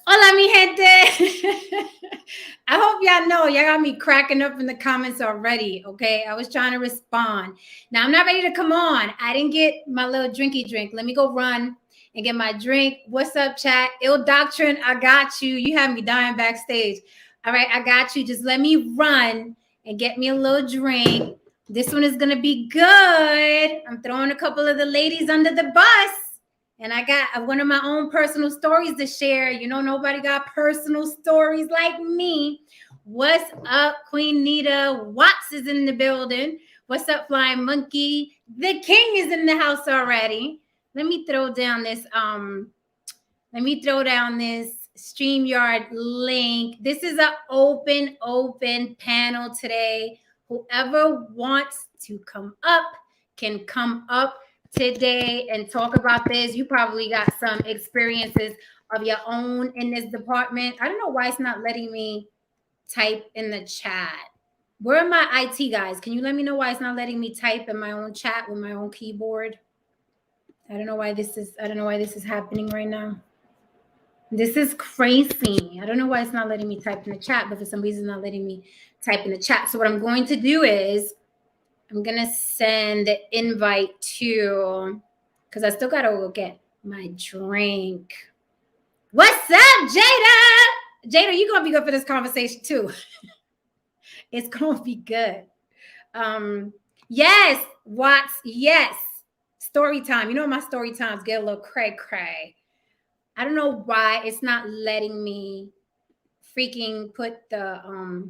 Hola, mi gente. I hope y'all know y'all got me cracking up in the comments already. Okay, I was trying to respond. Now I'm not ready to come on. I didn't get my little drinky drink. Let me go run and get my drink. What's up, chat? Ill Doctrine, I got you. You have me dying backstage. All right, I got you. Just let me run and get me a little drink. This one is gonna be good. I'm throwing a couple of the ladies under the bus. And I got one of my own personal stories to share. You know, nobody got personal stories like me. What's up, Queen Nita? Watts is in the building. What's up, Flying Monkey? The King is in the house already. Let me throw down this StreamYard link. This is an open panel today. Whoever wants to come up can come up today and talk about this. You probably got some experiences of your own in this department. I don't know why it's not letting me type in the chat. Where are my IT guys? Can you let me know why it's not letting me type in my own chat with my own keyboard? I don't know why this is happening right now. This is crazy. I don't know why it's not letting me type in the chat, but for some reason it's not letting me type in the chat. So what I'm going to do is I'm going to send the invite to, because I still got to go get my drink. What's up, Jada? Jada, you're going to be good for this conversation too. It's going to be good. Yes, Watts, yes. Story time. You know, my story times get a little cray-cray. I don't know why it's not letting me freaking put the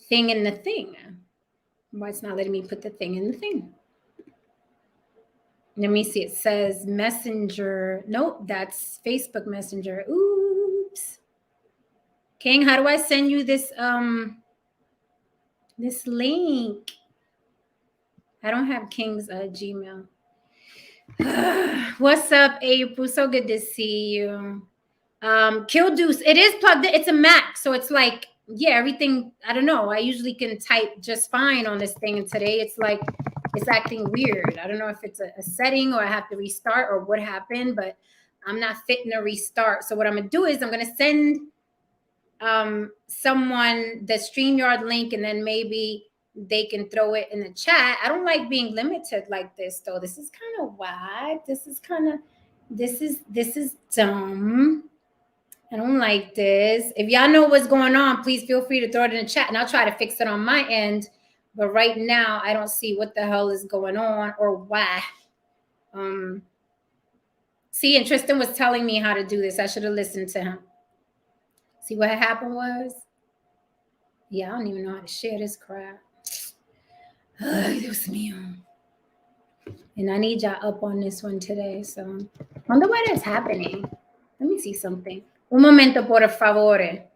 thing in the thing. Why it's not letting me put the thing in the thing? Let me see. It says Messenger. Nope, that's Facebook Messenger. Oops. King, how do I send you this this link? I don't have King's Gmail. What's up, April? So good to see you. Kill Deuce. It is plugged in. It's a Mac, so it's like, yeah, everything. I don't know. I usually can type just fine on this thing, and today it's like it's acting weird. I don't know if it's a setting or I have to restart or what happened, but I'm not fitting a restart. So what I'm gonna do is I'm gonna send someone the StreamYard link, and then maybe they can throw it in the chat. I don't like being limited like this, though. This is kind of whack. This is dumb. I don't like this. If y'all know what's going on, please feel free to throw it in the chat, and I'll try to fix it on my end. But right now, I don't see what the hell is going on or why. See, and Tristan was telling me how to do this. I should have listened to him. See, what happened was, yeah, I don't even know how to share this crap. Dios mío. And I need y'all up on this one today. So, I wonder why that's happening. Let me see something. Un momento, por favor.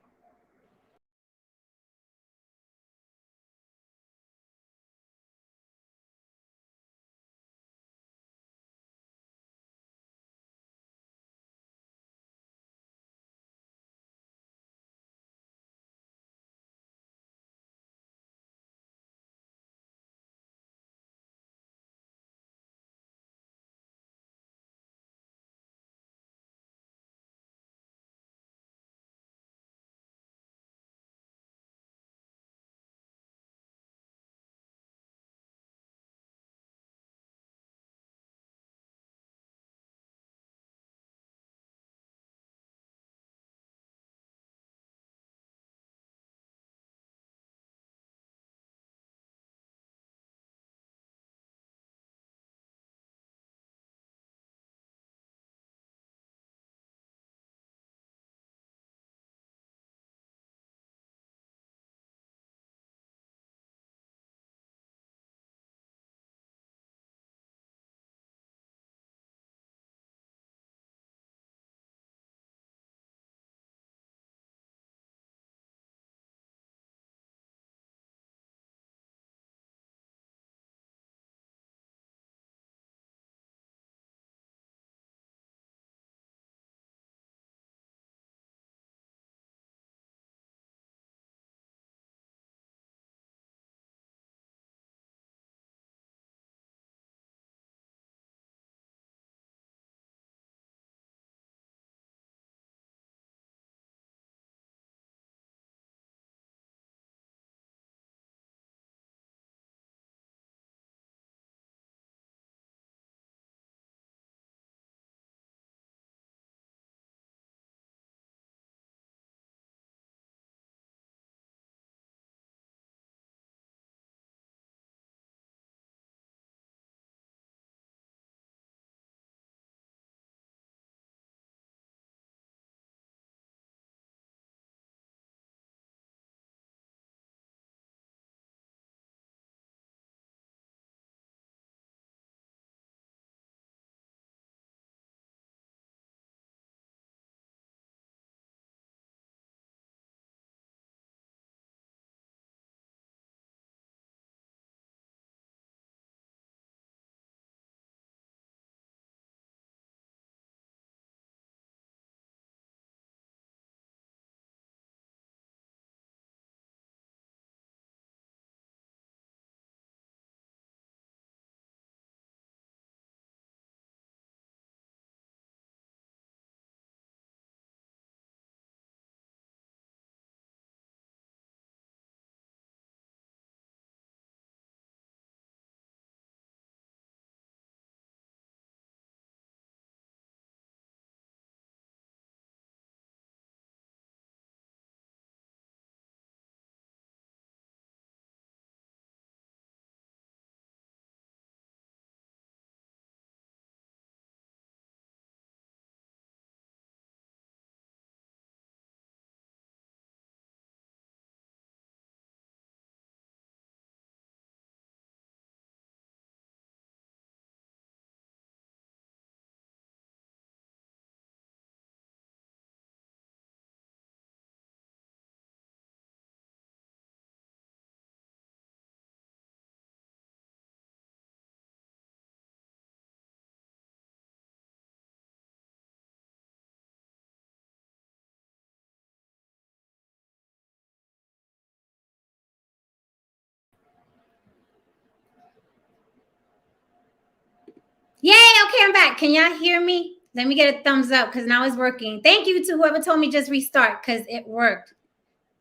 chat. Can y'all hear me? Let me get a thumbs up because now it's working. Thank you to whoever told me just restart because it worked.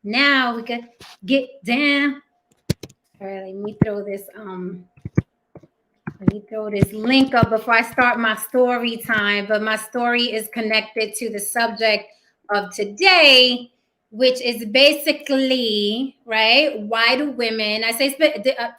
Now we could get down. All right, let me throw this link up before I start my story time. But my story is connected to the subject of today, which is basically, right, why do women, I say,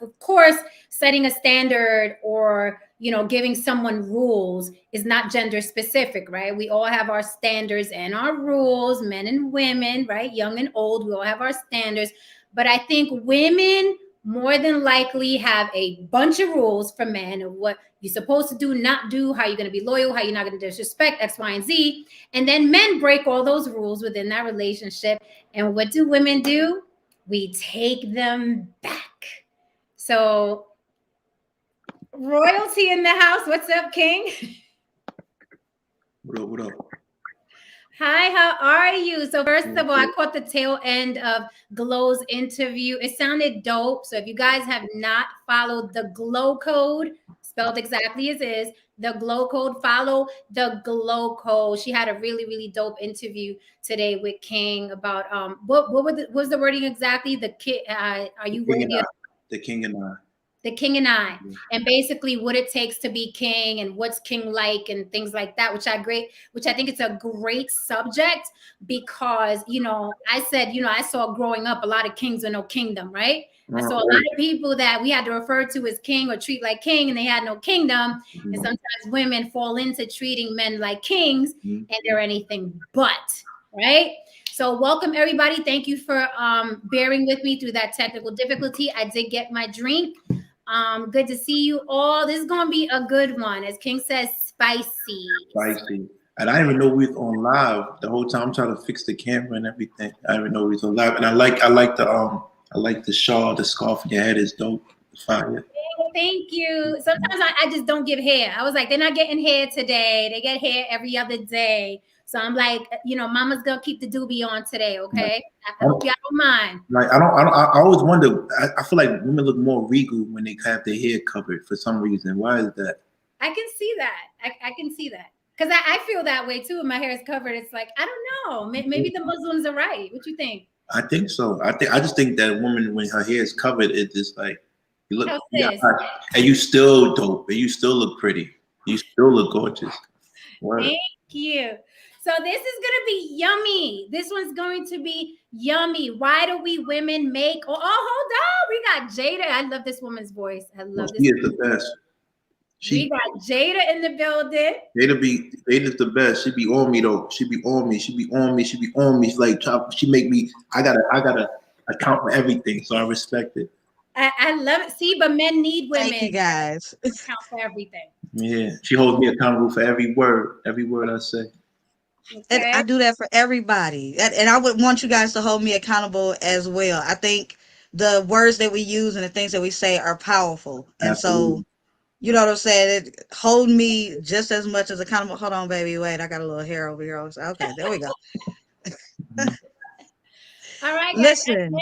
of course, setting a standard or, you know, giving someone rules is not gender specific, right? We all have our standards and our rules, men and women, right? Young and old, we all have our standards. But I think women more than likely have a bunch of rules for men of what you're supposed to do, not do, how you're going to be loyal, how you're not going to disrespect X, Y, and Z. And then men break all those rules within that relationship. And what do women do? We take them back. So royalty in the house. What's up, King? What up, what up? Hi, how are you? So first of all, I caught the tail end of Glow's interview. It sounded dope. So if you guys have not followed the Glow Code, spelled exactly as is, the Glow Code, follow the Glow Code. She had a really, really dope interview today with King about what was the wording exactly? The kid, are you worthy of the King and I? The King and I, and basically what it takes to be king and what's king like and things like that, which I think it's a great subject because, you know, I said, you know, I saw growing up a lot of kings with no kingdom, right? I saw a lot of people that we had to refer to as king or treat like king and they had no kingdom. And sometimes women fall into treating men like kings and they're anything but, right? So welcome everybody. Thank you for bearing with me through that technical difficulty. I did get my drink. Good to see you all. This is gonna be a good one. As King says, spicy. Spicy. And I didn't even know we was on live the whole time. I'm trying to fix the camera and everything. I didn't even know we was on live. And I like the shawl, the scarf on your head is dope. Fire. Thank you. Sometimes I just don't give hair. I was like, they're not getting hair today. They get hair every other day. So I'm like, you know, mama's gonna keep the doobie on today, okay? I hope y'all don't mind. Like I always wonder. I feel like women look more regal when they have their hair covered for some reason. Why is that? I can see that. I can see that because I feel that way too. When my hair is covered, it's like I don't know. Maybe the Muslims are right. What you think? I think so. I just think that a woman when her hair is covered, it's just like you look, and you still dope, and you still look pretty. You still look gorgeous. Word. Thank you. So this is gonna be yummy. This one's going to be yummy. Why do we women make? Oh, hold on. We got Jada. I love this woman's voice. I love this. She is the best. We got Jada in the building. Jada's the best. She be on me though. She be on me. She be on me. She be on me. She's like she make me. I gotta account for everything. So I respect it. I love it. See, but men need women. Thank you guys. Account for everything. Yeah, she holds me accountable for every word I say. Okay. And I do that for everybody. And I would want you guys to hold me accountable as well. I think the words that we use and the things that we say are powerful. And Absolutely. So, you know what I'm saying? Hold me just as much as accountable. Hold on, baby. Wait, I got a little hair over here. Okay, there we go. All right, guys. Listen.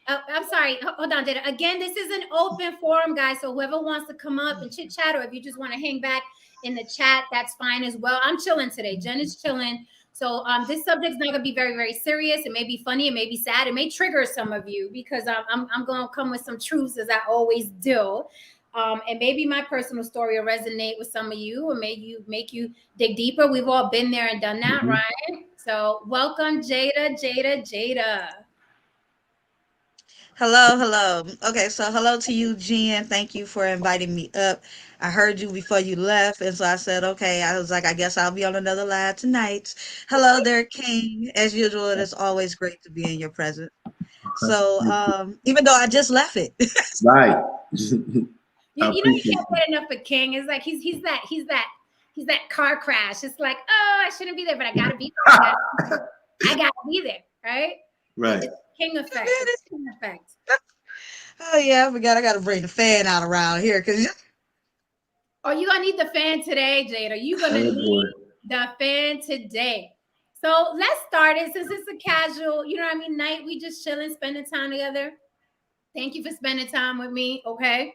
I'm sorry. Hold on, Jada. Again, this is an open forum, guys. So whoever wants to come up and chit chat, or if you just want to hang back in the chat, that's fine as well. I'm chilling today. Jen is chilling. So this subject is not going to be very, very serious. It may be funny. It may be sad. It may trigger some of you because I'm going to come with some truths as I always do. And maybe my personal story will resonate with some of you or make you dig deeper. We've all been there and done that, right? So welcome, Jada. Hello. Okay, so hello to you, Jen. Thank you for inviting me up. I heard you before you left, and so I said, okay, I was like, I guess I'll be on another live tonight. Hello there, King. As usual, it is always great to be in your presence. So, even though I just left it. Right. you know, you can't get enough of King. It's like he's that car crash. It's like, oh, I shouldn't be there, but I gotta be there. I gotta be there, right? Right. It's King effect. King effect. Oh yeah, I forgot I gotta bring the fan out around here because. Oh, you gonna need the fan today, Jada. You gonna need the fan today. So let's start it since it's a casual, you know what I mean, night. We just chilling, spending time together. Thank you for spending time with me. Okay.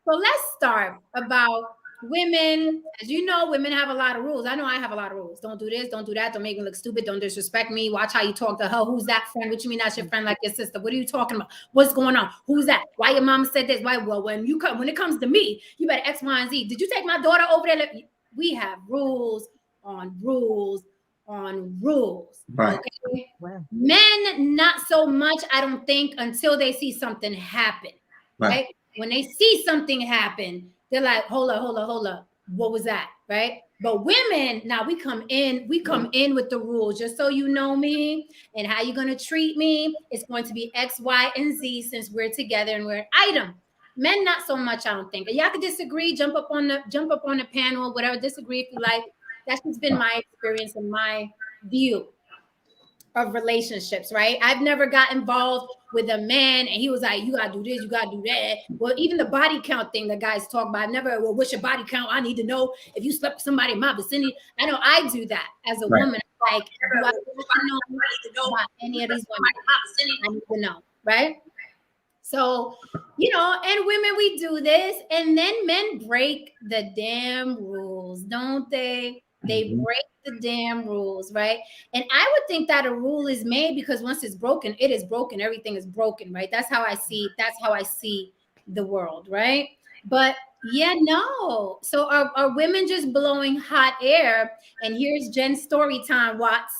So let's start about women, as you know, women have a lot of rules. I know I have a lot of rules. Don't do this, don't do that, don't make me look stupid, don't disrespect me. Watch how you talk to her. Who's that friend? What you mean that's your friend like your sister? What are you talking about? What's going on? Who's that? Why your mama said this? Why? Well, when it comes to me, you better X, Y, and Z. Did you take my daughter over there? We have rules on rules on rules. Right. Okay. Wow. Men, not so much, I don't think, until they see something happen. Right? When they see something happen, they're like, hold up. What was that? Right? But women, now we come in with the rules, just so you know me and how you're going to treat me. It's going to be X, Y, and Z since we're together and we're an item. Men, not so much, I don't think. Y'all can disagree, jump up on the panel, whatever, disagree if you like. That's just been my experience and my view of relationships, right? I've never got involved with a man and he was like, you gotta do this, you gotta do that. Well, even the body count thing that guys talk about, I've never, well, what's your body count? I need to know if you slept with somebody in my vicinity. I know I do that as a woman. Like, do I know about any of these women? I need to know, right? So, and women, we do this, and then men break the damn rules, don't they? They break the damn rules, right? And I would think that a rule is made because once it's broken, it is broken. Everything is broken, right? That's how I see the world, right? But yeah, no. So are women just blowing hot air? And here's Jen's story time, Watts.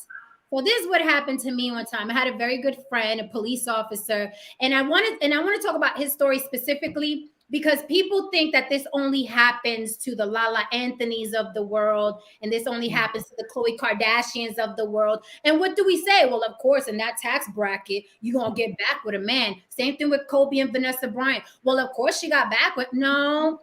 Well, this is what happened to me one time. I had a very good friend, a police officer, and I want to talk about his story specifically because people think that this only happens to the Lala Anthonys of the world, and this only happens to the Khloe Kardashians of the world. And what do we say? Well, of course, in that tax bracket, you're going to get back with a man. Same thing with Kobe and Vanessa Bryant. Well, of course, she got back with, no,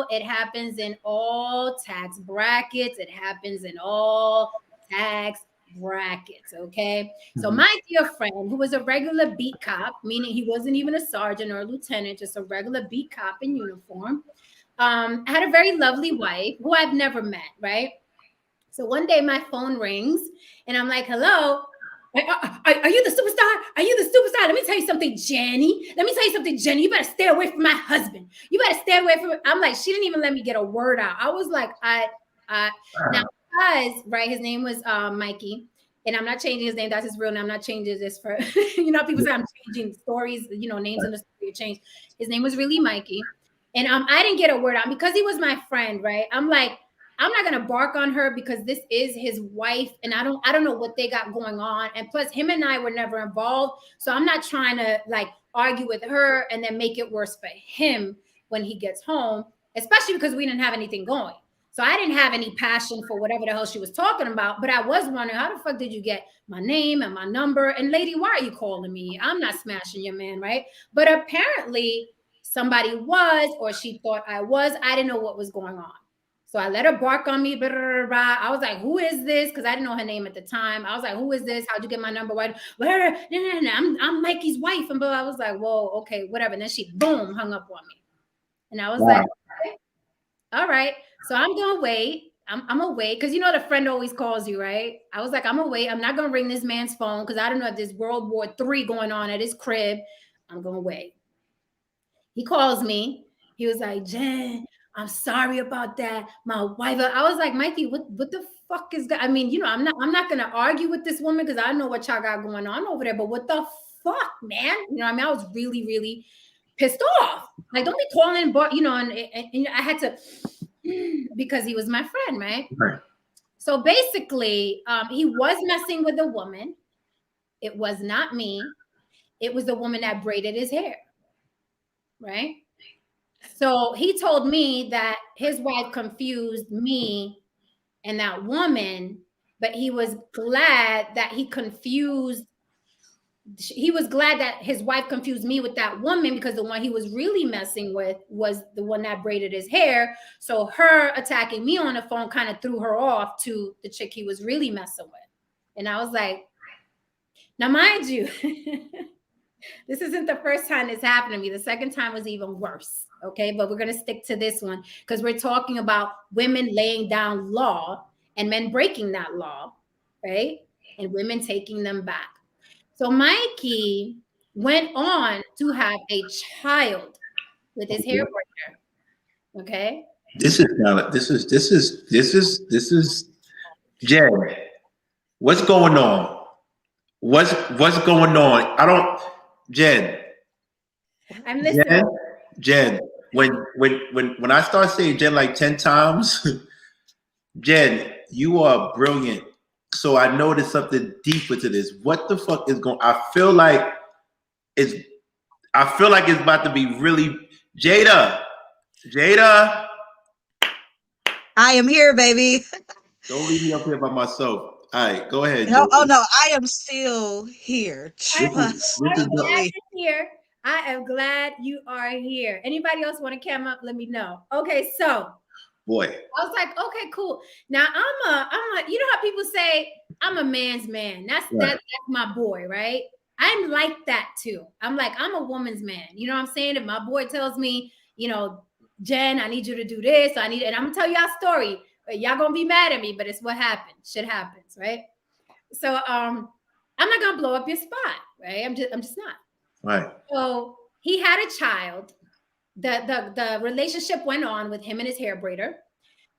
it happens in all tax brackets. It happens in all tax brackets. Okay. So my dear friend, who was a regular beat cop, meaning he wasn't even a sergeant or a lieutenant, just a regular beat cop in uniform, had a very lovely wife who I've never met. Right. So one day my phone rings and I'm like, hello. Are you the superstar? Are you the superstar? Let me tell you something, Jenny. You better stay away from my husband. You better stay away from. I'm like, she didn't even let me get a word out. I was like, now. Because, right, his name was Mikey, and I'm not changing his name. That's his real name. I'm not changing this for, people say I'm changing stories, names in the story change. His name was really Mikey. And I didn't get a word out because he was my friend, right? I'm like, I'm not going to bark on her because this is his wife, and I don't know what they got going on. And plus, him and I were never involved. So I'm not trying to, like, argue with her and then make it worse for him when he gets home, especially because we didn't have anything going. So I didn't have any passion for whatever the hell she was talking about, but I was wondering, how the fuck did you get my name and my number? And lady, why are you calling me? I'm not smashing your man, right? But apparently somebody was, or she thought I was. I didn't know what was going on. So I let her bark on me. Blah, blah, blah. I was like, who is this? Because I didn't know her name at the time. I was like, who is this? How'd you get my number? Why? I'm Mikey's wife. And I was like, whoa, okay, whatever. And then she, boom, hung up on me. And I was like, okay. All right. So I'm going to wait. I'm going to wait. Because the friend always calls you, right? I was like, I'm going to wait. I'm not going to ring this man's phone because I don't know if there's World War III going on at his crib. I'm going to wait. He calls me. He was like, Jen, I'm sorry about that. My wife. I was like, Mikey, what the fuck is that? I mean, I'm not going to argue with this woman because I know what y'all got going on over there. But what the fuck, man? I was really, really pissed off. Like, don't be calling, but and I had to, because he was my friend, right? So basically, he was messing with a woman. It was not me. It was the woman that braided his hair, right? So he told me that his wife confused me and that woman, but he was glad that his wife confused me with that woman because the one he was really messing with was the one that braided his hair. So her attacking me on the phone kind of threw her off to the chick he was really messing with. And I was like, now mind you, this isn't the first time this happened to me. The second time was even worse. Okay, but we're going to stick to this one because we're talking about women laying down law and men breaking that law, right? And women taking them back. So Mikey went on to have a child with his hair braider. Okay. This is not. This is Jen. What's going on? What's going on? I don't. Jen. I'm listening. Jen. When I start saying Jen like 10 times, Jen, you are brilliant. So I know there's something deeper to this. What the fuck is going? I feel like it's about to be really Jada. Jada. I am here, baby. Don't leave me up here by myself. All right, go ahead. No, Jada. oh no, I am still here. Trust This is Glad you're here. I am glad you are here. Anybody else want to come up? Let me know. Okay, so boy. I was like, okay, cool. Now I'm a, you know how people say I'm a man's man. That's my boy, right? I'm like that too. I'm like, I'm a woman's man. You know what I'm saying? If my boy tells me, you know, Jen, I need you to do this, and I'm gonna tell y'all a story. Y'all gonna be mad at me, but it's what happened. Shit happens, right? So I'm not gonna blow up your spot, right? I'm just not. Right. So he had a child. The relationship went on with him and his hair braider.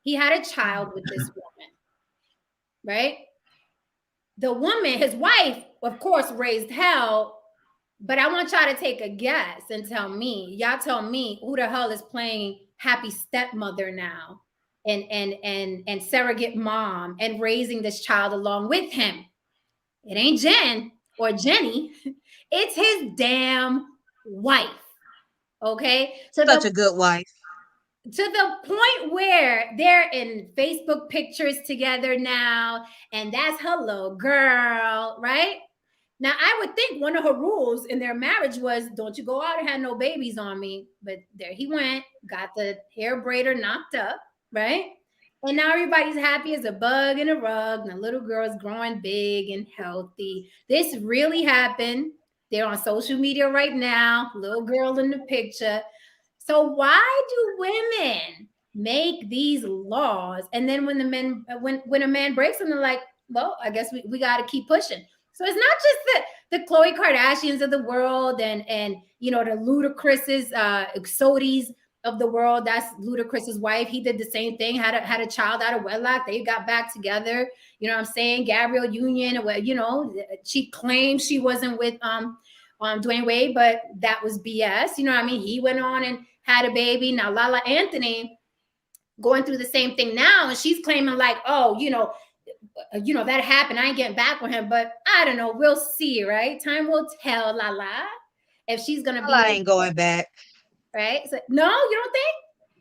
He had a child with this woman, right? The woman, his wife, of course, raised hell. But I want y'all to take a guess and tell me, y'all tell me who the hell is playing happy stepmother now and surrogate mom and raising this child along with him. It ain't Jen or Jenny. It's his damn wife. Okay. So such a good wife. To the point where they're in Facebook pictures together now, and that's her little girl, right? Now, I would think one of her rules in their marriage was, don't you go out and have no babies on me. But there he went, got the hair braider knocked up, right? And now everybody's happy as a bug in a rug. And the little girl is growing big and healthy. This really happened. They're on social media right now. Little girl in the picture. So why do women make these laws? And then when a man breaks them, they're like, well, I guess we got to keep pushing. So it's not just the Khloe Kardashians of the world and you know, the Ludacris's Exodis of the world. That's Ludacris's wife. He did the same thing, had a child out of wedlock. They got back together. You know what I'm saying? Gabrielle Union, you know, she claimed she wasn't with Dwayne Wade, but that was BS. You know what I mean? He went on and had a baby. Now Lala Anthony going through the same thing now, and she's claiming like, oh, you know, that happened. I ain't getting back with him, but I don't know. We'll see, right? Time will tell, Lala, if she's gonna be. Lala ain't going back, right? So, no, you don't think?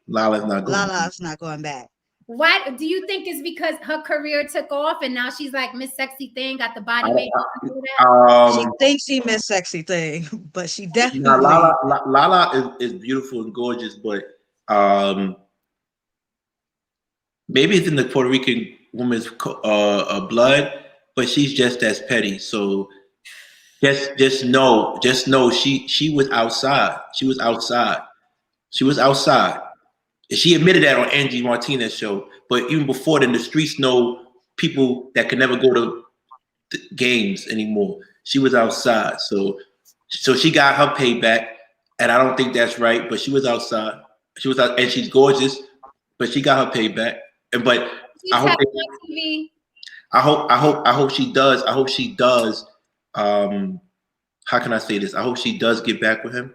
Lala's not going. Lala's not going back. Why do you think it's because her career took off and now she's like Miss Sexy Thing, got the body made? She thinks she Miss Sexy Thing, but she definitely. Lala is beautiful and gorgeous, but maybe it's in the Puerto Rican woman's blood, but she's just as petty. So just know she was outside. She was outside. She admitted that on Angie Martinez's show. But even before then, the streets know people that can never go to the games anymore. She was outside. So she got her payback. And I don't think that's right, but she was outside. She was out, and she's gorgeous, but she got her payback. And but I hope she does. I hope she does. How can I say this? I hope she does get back with him.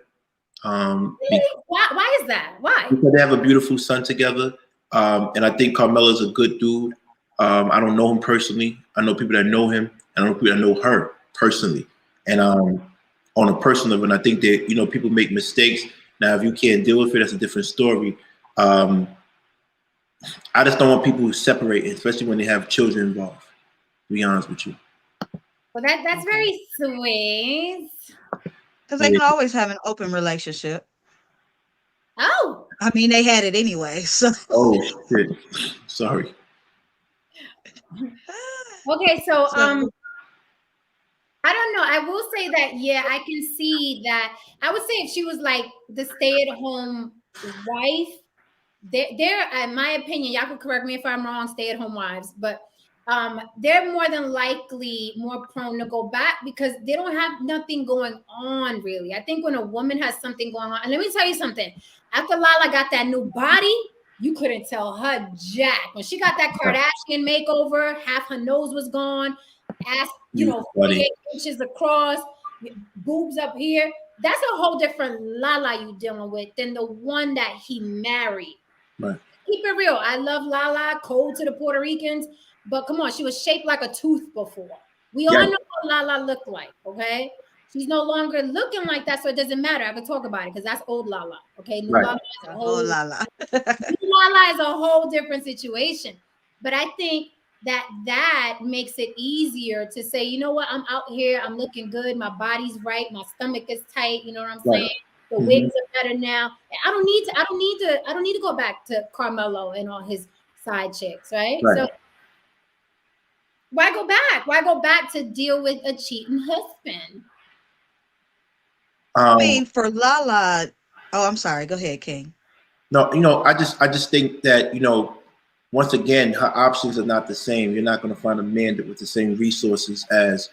Why is that? Why? Because they have a beautiful son together. And I think Carmela's a good dude. I don't know him personally. I know people that know him, and I know people that know her personally. And on a personal level, and I think that, you know, people make mistakes. Now, if you can't deal with it, that's a different story. I just don't want people to separate, especially when they have children involved. To be honest with you. Well, that's very sweet. Because they can always have an open relationship. Oh. I mean, they had it anyway. So. Oh shit! Sorry. Okay, so I don't know. I will say that, yeah, I can see that. I would say if she was like the stay-at-home wife, they're, in my opinion, y'all could correct me if I'm wrong, stay-at-home wives, but they're more than likely more prone to go back because they don't have nothing going on, really. I think when a woman has something going on, and let me tell you something, after Lala got that new body, you couldn't tell her jack. When she got that Kardashian makeover, half her nose was gone, ass, 48 inches across, boobs up here. That's a whole different Lala you dealing with than the one that he married. Right. Keep it real. I love Lala, cold to the Puerto Ricans, but come on, she was shaped like a tooth before. We all know what Lala looked like, okay? She's no longer looking like that, so it doesn't matter. I can talk about it because that's old Lala, okay? New Lala is a whole Lala. New Lala is a whole different situation. But I think that makes it easier to say, you know what, I'm out here, I'm looking good, my body's right, my stomach is tight, you know what I'm saying? The wigs are better now. I don't need to go back to Carmelo and all his side chicks, right? So why go back? Why go back to deal with a cheating husband? I mean, for Lala, oh, I'm sorry. Go ahead, King. No, I just think that, once again, her options are not the same. You're not going to find a man with the same resources as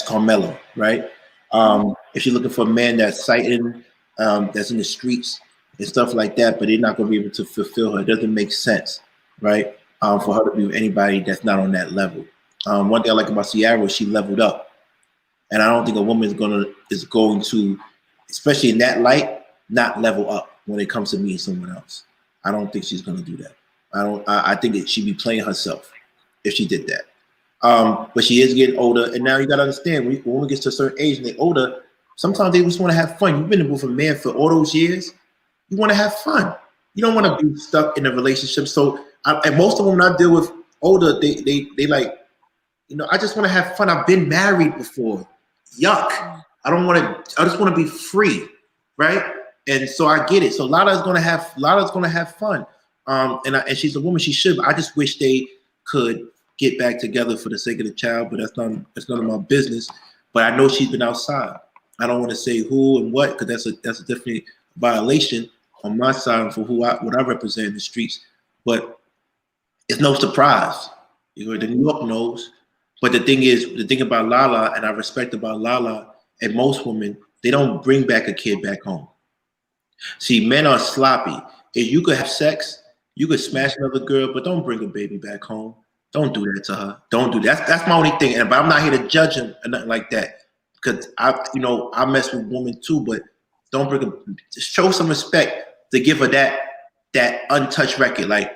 Carmelo, right? If you're looking for a man that's sighting, that's in the streets and stuff like that, but they're not going to be able to fulfill her. It doesn't make sense, right? For her to be with anybody that's not on that level. One thing I like about Ciara is she leveled up, and I don't think a woman is going to, especially in that light, not level up when it comes to meeting someone else. I don't think she's going to do that. I think she'd be playing herself if she did that. But she is getting older, and now you got to understand, when a woman gets to a certain age and they're older, sometimes they just want to have fun. You've been with a man for all those years. You want to have fun. You don't want to be stuck in a relationship. So, and most of them I deal with older, they like, I just want to have fun. I've been married before. Yuck. I just want to be free, right? And so I get it. So Lala's gonna have fun. And she's a woman, she should, but I just wish they could get back together for the sake of the child, but that's none of my business. But I know she's been outside. I don't want to say who and what, because that's a definitely violation on my side for what I represent in the streets. But it's no surprise. The New York knows. But the thing about Lala, and I respect about Lala and most women, they don't bring back a kid back home. See, men are sloppy. If you could have sex, you could smash another girl, but don't bring a baby back home. Don't do that to her. Don't do that. That's my only thing. But I'm not here to judge him or nothing like that. Because I mess with women too, but don't bring just show some respect to give her that untouched record. Like,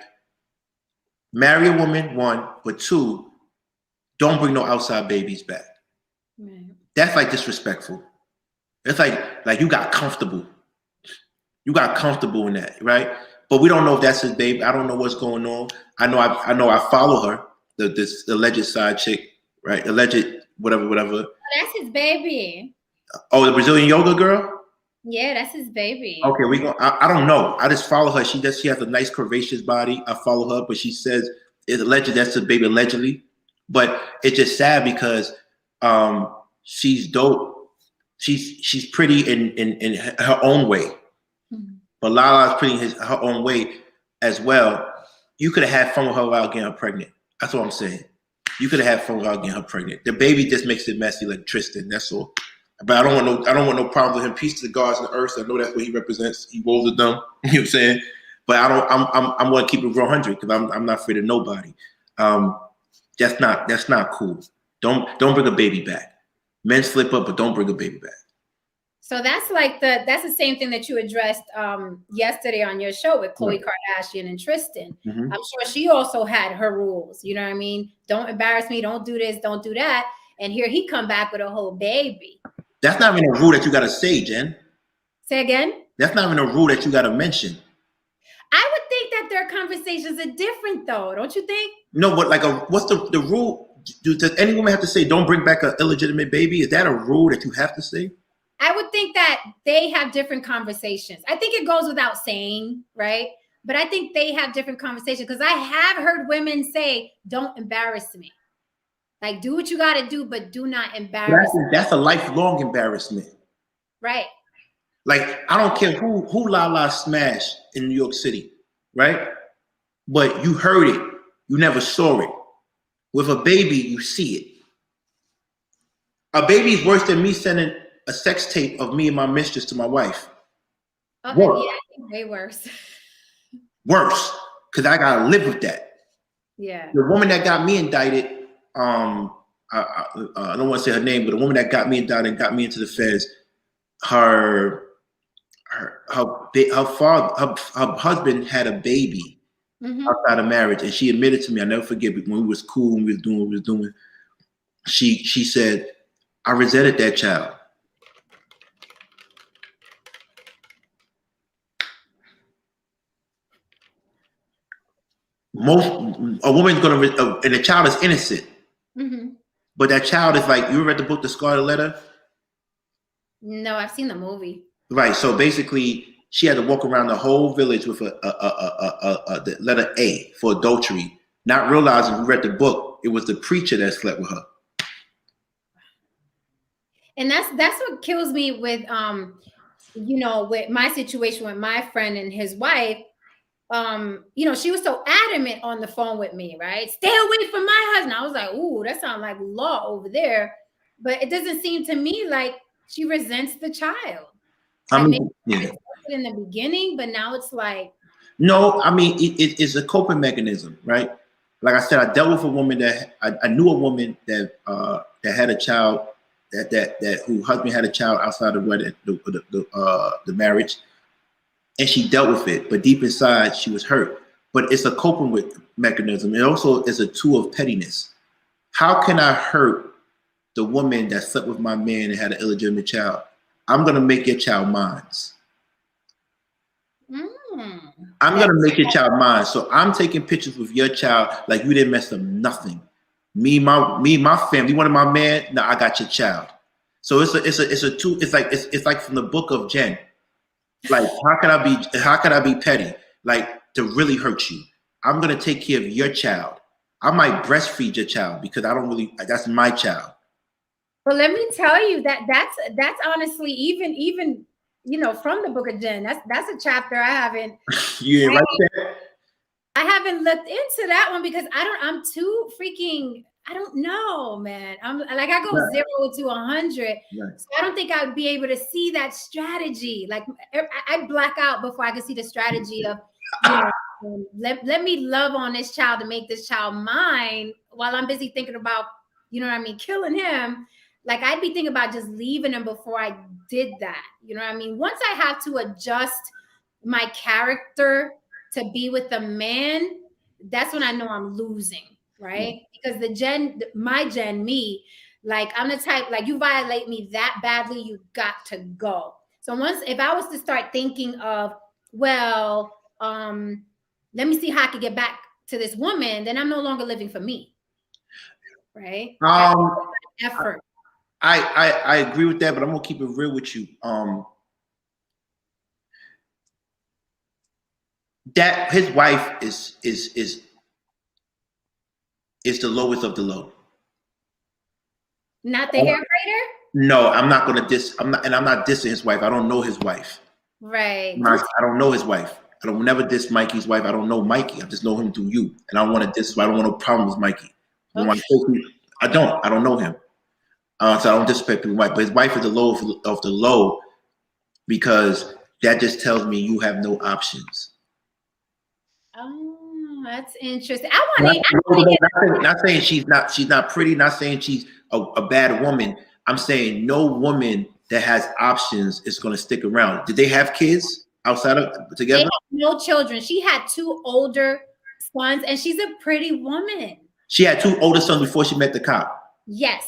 marry a woman, one, but two, don't bring no outside babies back. Right. That's like disrespectful. It's like you got comfortable. You got comfortable in that, right? But we don't know if that's his baby. I don't know what's going on. I know I follow her, this alleged side chick, right? Alleged whatever. Oh, that's his baby. Oh, the Brazilian yoga girl? Yeah, that's his baby. Okay, I don't know. I just follow her. She has a nice curvaceous body. I follow her, but she says it's alleged that's the baby allegedly. But it's just sad because she's dope. She's pretty in her own way. Mm-hmm. But Lala's pretty in her own way as well. You could have had fun with her without getting her pregnant. That's what I'm saying. You could have had fun without getting her pregnant. The baby just makes it messy, like Tristan. That's all. But I don't want no problems with him. Peace to the gods and the earth. I know that's what he represents. He rolls with them. You know what I'm saying? But I'm going to keep it 100 because I'm not afraid of nobody. That's not cool. Don't bring a baby back. Men slip up, but don't bring a baby back. So that's the same thing that you addressed yesterday on your show with Khloe Kardashian and Tristan. Mm-hmm. I'm sure she also had her rules. You know what I mean? Don't embarrass me. Don't do this. Don't do that. And here he come back with a whole baby. That's not even a rule that you got to say, Jen. Say again? That's not even a rule that you got to mention. I would think that their conversations are different, though. Don't you think? No, but what's the rule? Does any woman have to say, don't bring back an illegitimate baby? Is that a rule that you have to say? I would think that they have different conversations. I think it goes without saying, right? But I think they have different conversations because I have heard women say, don't embarrass me. Like, do what you got to do, but do not embarrass me. That's a lifelong embarrassment. Right. Like, I don't care who Lala smashed in New York City, right? But you heard it. You never saw it. With a baby, you see it. A baby is worse than me sending a sex tape of me and my mistress to my wife. Oh, yeah, Worse. I think way worse. Worse. Because I got to live with that. Yeah. The woman that got me indicted, I don't want to say her name, but the woman that got me indicted and got me into the feds, her husband had a baby outside of marriage, and she admitted to me. I never forget when we was cool, when we was doing what we was doing. She said, "I resented that child." A woman's gonna, and the child is innocent, but that child is like, you read the book, The Scarlet Letter? No, I've seen the movie. Right. So basically, she had to walk around the whole village with the letter A for adultery, not realizing who read the book, it was the preacher that slept with her. And that's what kills me with with my situation with my friend and his wife. She was so adamant on the phone with me, right? Stay away from my husband. I was like, ooh, that sounds like law over there. But it doesn't seem to me like she resents the child. Maybe in the beginning, but now it's like. No, I mean, it's a coping mechanism, right? Like I said, I dealt with a woman that I knew a woman that had a child that who husband had a child outside of the marriage, and she dealt with it, but deep inside she was hurt. But it's a coping mechanism. It also is a tool of pettiness. How can I hurt the woman that slept with my man and had an illegitimate child? I'm gonna make your child mine. I'm gonna make your child mine. So I'm taking pictures with your child like you didn't mess up nothing. Me, my family, one of my man. Now I got your child. So it's a tool. It's like from the book of Jen. Like how can I be petty? Like to really hurt you. I'm gonna take care of your child. I might breastfeed your child because that's my child. Well, let me tell you that's honestly even from the book of Jen. That's a chapter I haven't. You ain't right there. I haven't looked into that one because I'm too freaking. I don't know, man. I'm like I go 0 to 100, right. So I don't think I would be able to see that strategy. Like I'd black out before I could see the strategy of let me love on this child to make this child mine while I'm busy thinking about killing him. Like I'd be thinking about just leaving him before I did that. You know what I mean? Once I have to adjust my character to be with a man, that's when I know I'm losing, right? Because my Jen, me, like I'm the type, like you violate me that badly, you got to go. So if I was to start thinking of, well, let me see how I could get back to this woman, then I'm no longer living for me, right? Effort. I agree with that, but I'm gonna keep it real with you. That his wife is the lowest of the low. Not the hair braider? No, I'm not gonna diss. I'm not dissing his wife. I don't know his wife. Right. I don't know his wife. I don't never diss Mikey's wife. I don't know Mikey. I just know him through you, and I don't want to diss. I don't want no problem with Mikey. Okay. I don't know him. So I don't disrespect people's wife, but his wife is the low of the low because that just tells me you have no options. Oh, that's interesting. Not saying she's not pretty, not saying she's a bad woman. I'm saying no woman that has options is going to stick around. Did they have kids outside of together? They had no children. She had 2 older sons, and she's a pretty woman. She had 2 older sons before she met the cop. Yes.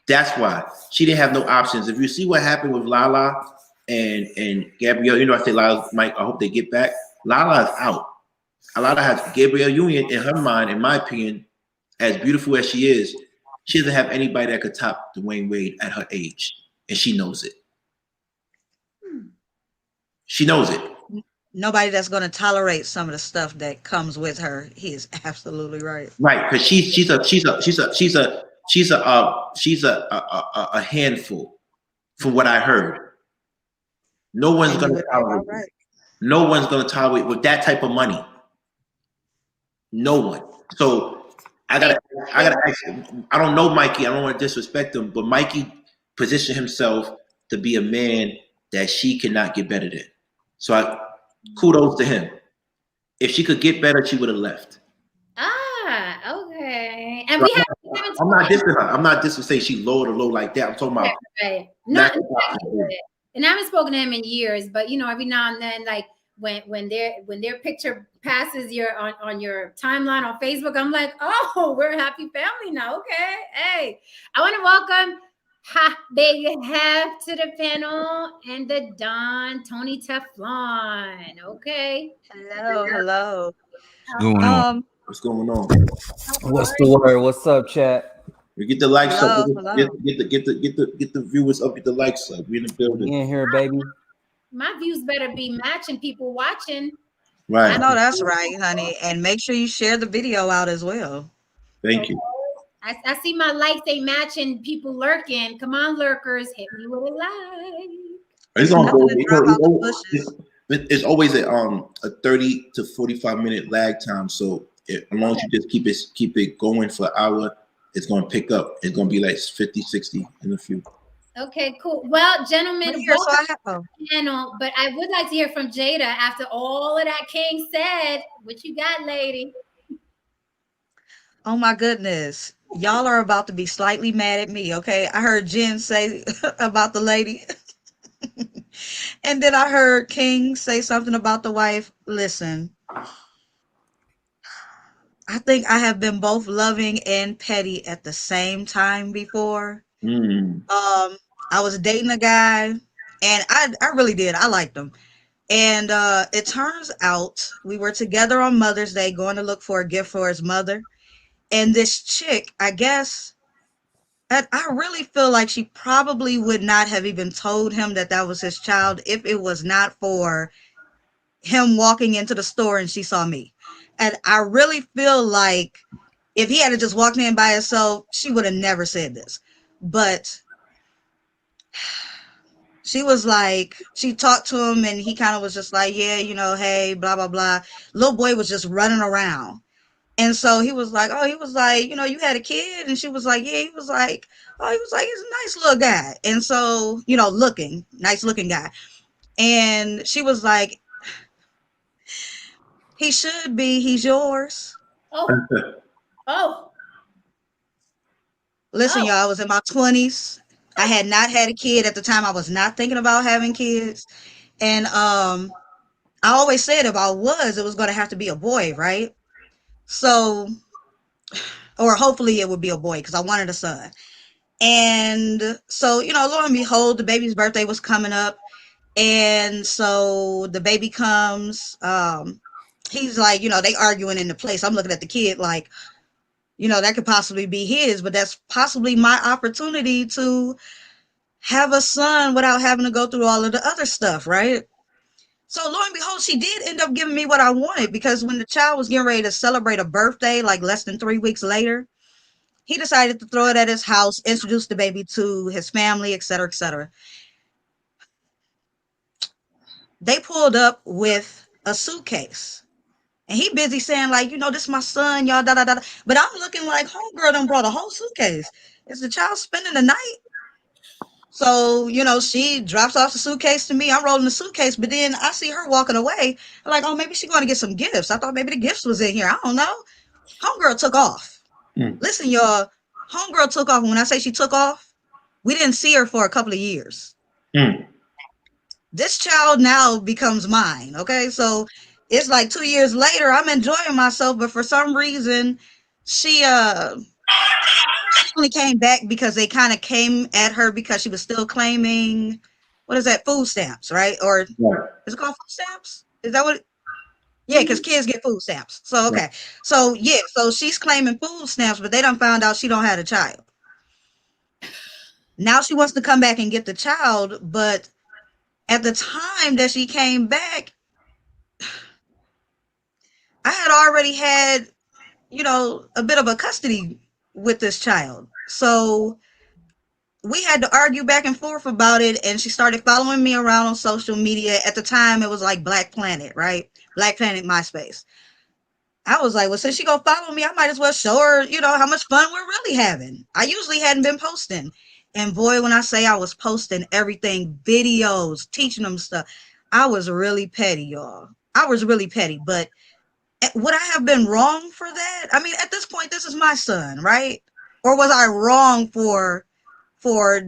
That's why she didn't have no options. If you see what happened with Lala and Gabrielle, I say Lala, Mike, I hope they get back. Lala is out. Lala has Gabrielle Union in her mind, in my opinion, as beautiful as she is, she doesn't have anybody that could top Dwayne Wade at her age, and she knows it. She knows it. Nobody that's going to tolerate some of the stuff that comes with her. He is absolutely right. Right, because she's a handful, from what I heard. No one's going to tolerate. Right. No one's going to tolerate with that type of money. No one. So I gotta ask him. I don't know Mikey. I don't want to disrespect him, but Mikey positioned himself to be a man that she cannot get better than. So kudos to him. If she could get better, she would have left. Okay. And So we I'm not dissing her. I'm not dissing say she low to low like that. I'm talking about not and I haven't spoken to him in years, but you know, every now and then, like when their picture passes your on your timeline on Facebook, I'm like, oh, we're a happy family now. Okay. Hey, I want to welcome Baby Hef to the panel and the Don Tony Teflon. Okay. Hello. What's going on? What's going on? What's the word? What's up, chat? We get the likes up. Hello. Get the viewers up. Get the likes up. We in the building. We in here, baby. My views better be matching people watching. Right. I know that's right, honey. And make sure you share the video out as well. Thank you. I see my likes ain't matching people lurking. Come on, lurkers, hit me with a like. It's on it's always a 30 to 45 minute lag time. So as long as you just keep it going for an hour, it's going to pick up. It's going to be like 50, 60 in a few. Okay, cool. Well, gentlemen, welcome to the panel, but I would like to hear from Jada after all of that King said. What you got, lady? Oh my goodness. Y'all are about to be slightly mad at me, okay? I heard Jen say about the lady. And then I heard King say something about the wife. Listen, I think I have been both loving and petty at the same time before. I was dating a guy, and I really did. I liked him. And it turns out we were together on Mother's Day going to look for a gift for his mother. And this chick, I guess, I really feel like she probably would not have even told him that that was his child if it was not for him walking into the store and she saw me. And I really feel like if he had just walked in by himself, she would have never said this. But she was like, she talked to him and he kind of was just like, yeah, you know, hey, blah, blah, blah. Little boy was just running around. And so he was like, oh, he was like, you know, you had a kid? And she was like, yeah. He was like, oh, he was like, he's a nice little guy. And so, you know, nice looking guy. And she was like, he should be, he's yours. Oh. Listen, y'all, I was in my 20s. I had not had a kid at the time. I was not thinking about having kids. And I always said if I was, it was going to have to be a boy, right? So, or hopefully it would be a boy because I wanted a son. And so, you know, lo and behold, the baby's birthday was coming up. And so the baby comes. He's like, you know, they arguing in the place. I'm looking at the kid like, you know, that could possibly be his, but that's possibly my opportunity to have a son without having to go through all of the other stuff, right? So lo and behold, she did end up giving me what I wanted because when the child was getting ready to celebrate a birthday, like less than 3 weeks later, he decided to throw it at his house, introduce the baby to his family, et cetera, et cetera. They pulled up with a suitcase. And he busy saying like, you know, this is my son, y'all, da, da, da. But I'm looking like, homegirl done brought a whole suitcase. Is the child spending the night? So, you know, she drops off the suitcase to me. I'm rolling the suitcase, but then I see her walking away. I'm like, oh, maybe she's going to get some gifts. I thought maybe the gifts was in here. I don't know. Homegirl took off. Listen, y'all, homegirl took off. When I say she took off, we didn't see her for a couple of years. This child now becomes mine, okay? So it's like 2 years later, I'm enjoying myself, but for some reason, she only came back because they kind of came at her because she was still claiming, what is that, food stamps, right? Or is it called food stamps? Is that what? Yeah, because kids get food stamps. So, okay. So, yeah, so she's claiming food stamps, but they done found out she don't have a child. Now she wants to come back and get the child, but at the time that she came back, I had already had, you know, a bit of a custody with this child. So we had to argue back and forth about it. And she started following me around on social media. At the time, it was like Black Planet, right? Black Planet MySpace. I was like, well, since she gonna follow me, I might as well show her, you know, how much fun we're really having. I usually hadn't been posting. And boy, when I say I was posting everything, videos, teaching them stuff, I was really petty, y'all. I was really petty, but would I have been wrong for that? I mean, at this point, this is my son, right? Or was I wrong for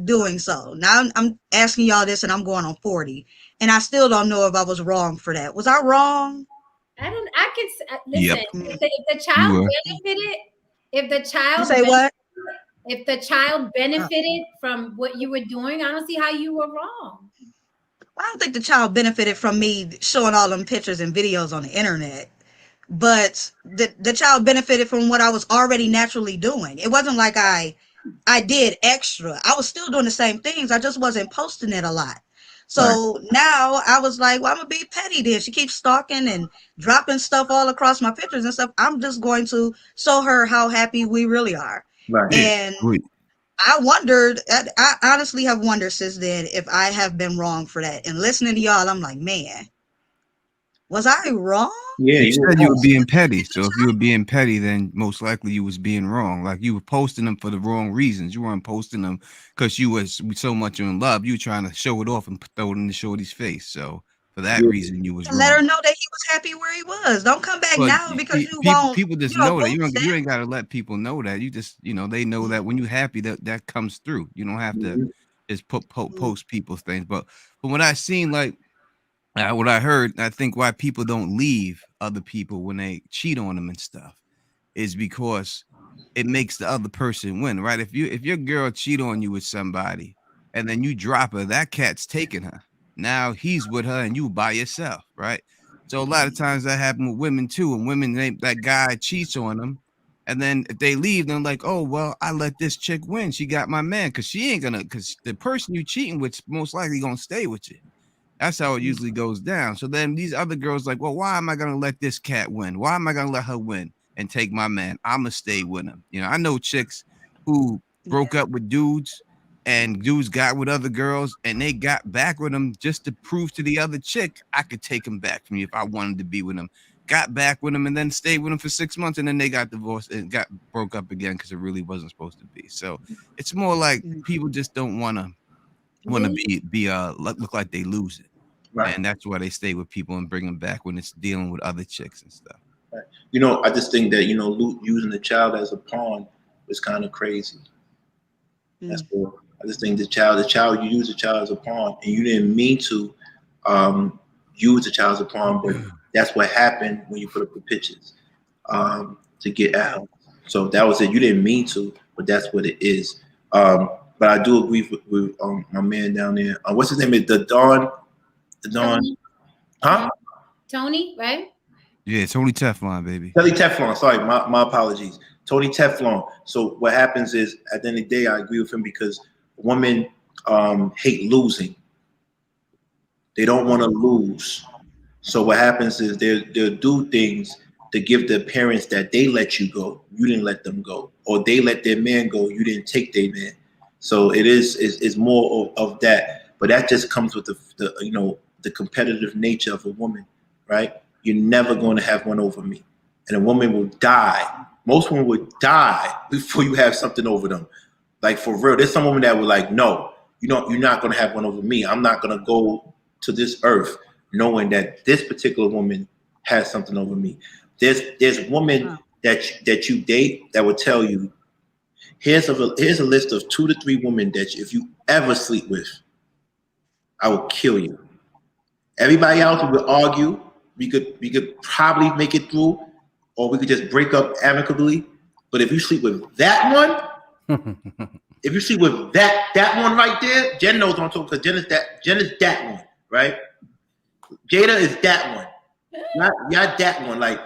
doing so? Now I'm asking y'all this, and I'm going on 40, and I still don't know if I was wrong for that. Was I wrong? I can listen. Yep. If the child benefited, if the You child say what? if the child benefited from what you were doing, I don't see how you were wrong. I don't think the child benefited from me showing all them pictures and videos on the internet, but the child benefited from what I was already naturally doing. It wasn't like I did extra. I was still doing the same things. I just wasn't posting it a lot. So now I was like, well, I'm gonna be petty then. She keeps stalking and dropping stuff all across my pictures and stuff. I'm just going to show her how happy we really are. Right. And I wondered, I honestly have wondered since then if I have been wrong for that. And listening to y'all, I'm like, man, was I wrong? Yeah, you said you were being petty. So if you were being petty, then most likely you was being wrong. Like you were posting them for the wrong reasons. You weren't posting them because you was so much in love. You were trying to show it off and throw it in the shorty's face. So for that reason, you was wrong. Let her know that he was happy where he was. Don't come back now because you won't. People just know that. You ain't got to let people know that. You just, they know that when you're happy, that comes through. You don't have to just post people's things. But from what I seen, like what I heard, I think why people don't leave other people when they cheat on them and stuff is because it makes the other person win, right? If your girl cheat on you with somebody and then you drop her, that cat's taking her. Now he's with her and you by yourself, right? So a lot of times that happens with women too. And women, that guy cheats on them, and then if they leave, they're like, oh well, I let this chick win. She got my man, because the person you cheating with most likely gonna stay with you. That's how it usually goes down. So then these other girls like, well, why am I going to let this cat win? Why am I going to let her win and take my man? I'm going to stay with him. I know chicks who broke up with dudes and dudes got with other girls and they got back with him just to prove to the other chick, I could take him back from me if I wanted to be with him. Got back with him and then stayed with him for 6 months and then they got divorced and broke up again because it really wasn't supposed to be. So it's more like people just don't want to look like they lose it. Right. And that's why they stay with people and bring them back when it's dealing with other chicks and stuff. Right. I just think that, using the child as a pawn is kind of crazy. That's cool. I just think you use the child as a pawn and you didn't mean to use the child as a pawn, but that's what happened when you put up the pictures to get out. So that was it. You didn't mean to, but that's what it is. But I do agree with my man down there. What's his name? The Don. Huh? Tony, right? Yeah, Tony Teflon, baby. Tony Teflon. Sorry, my apologies. Tony Teflon. So what happens is, at the end of the day, I agree with him because women hate losing. They don't want to lose. So what happens is they'll do things to give the appearance that they let you go, you didn't let them go, or they let their man go, you didn't take their man. So it's more of that. But that just comes with the competitive nature of a woman, right? You're never going to have one over me. And a woman will die. Most women would die before you have something over them. Like, for real. There's some women that were like, no, you're not going to have one over me. I'm not going to go to this earth knowing that this particular woman has something over me. There's women that you date that will tell you, here's a list of 2 to 3 women that if you ever sleep with, I will kill you. Everybody else we would argue. We could probably make it through, or we could just break up amicably. But if you sleep with that one, if you sleep with that one right there, Jen knows what I'm talking, because Jen is that one, right? Jada is that one. Not that one. Like,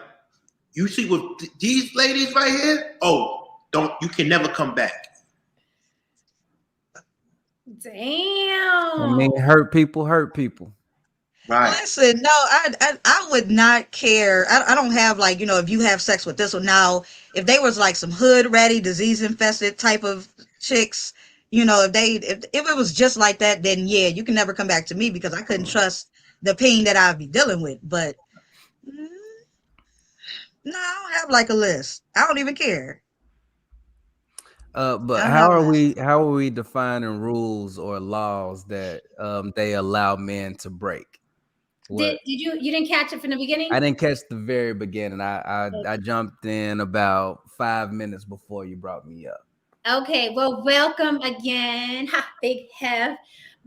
you sleep with these ladies right here, you can never come back. Damn. I mean, hurt people. Right. Listen, no, I would not care. I don't have, like, if you have sex with this one now, if they was like some hood ratty, disease infested type of chicks, if it was just like that, then yeah, you can never come back to me because I couldn't trust the pain that I'd be dealing with. But no, I don't have like a list. I don't even care. But how are we defining rules or laws that they allow men to break? Did you didn't catch it from the beginning? I didn't catch the very beginning. I jumped in about 5 minutes before you brought me up. Okay, well, welcome again. Ha, big hef.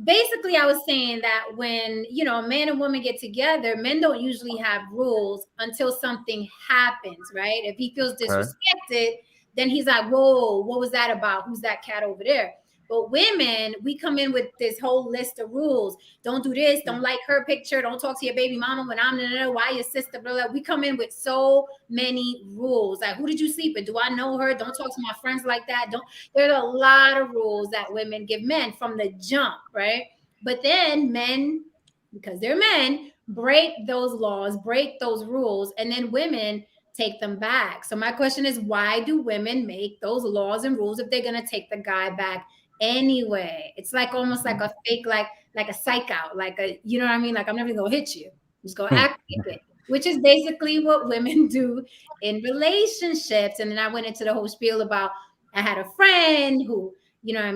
Basically, I was saying that when, a man and woman get together, men don't usually have rules until something happens, right? If he feels disrespected, then he's like, whoa, what was that about? Who's that cat over there? But women, we come in with this whole list of rules. Don't do this. Don't like her picture. Don't talk to your baby mama when I'm why your sister, blah, blah. We come in with so many rules. Like, who did you sleep with? Do I know her? Don't talk to my friends like that. There's a lot of rules that women give men from the jump, right? But then men, because they're men, break those laws, break those rules, and then women take them back. So my question is, why do women make those laws and rules if they're going to take the guy back anyway? It's like almost like a fake, like a psych out, like a, you know what I mean? Like, I'm never going to hit you. I'm just going to act like it, which is basically what women do in relationships. And then I went into the whole spiel about, I had a friend who, a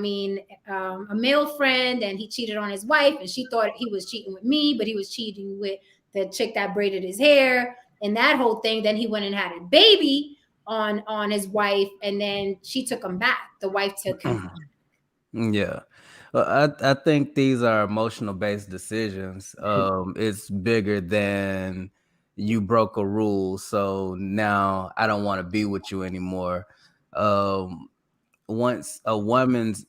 male friend, and he cheated on his wife, and she thought he was cheating with me, but he was cheating with the chick that braided his hair and that whole thing. Then he went and had a baby on his wife, and then she took him back. The wife took him back. Yeah. Well, I think these are emotional based decisions. It's bigger than you broke a rule, so now I don't want to be with you anymore. Once a woman's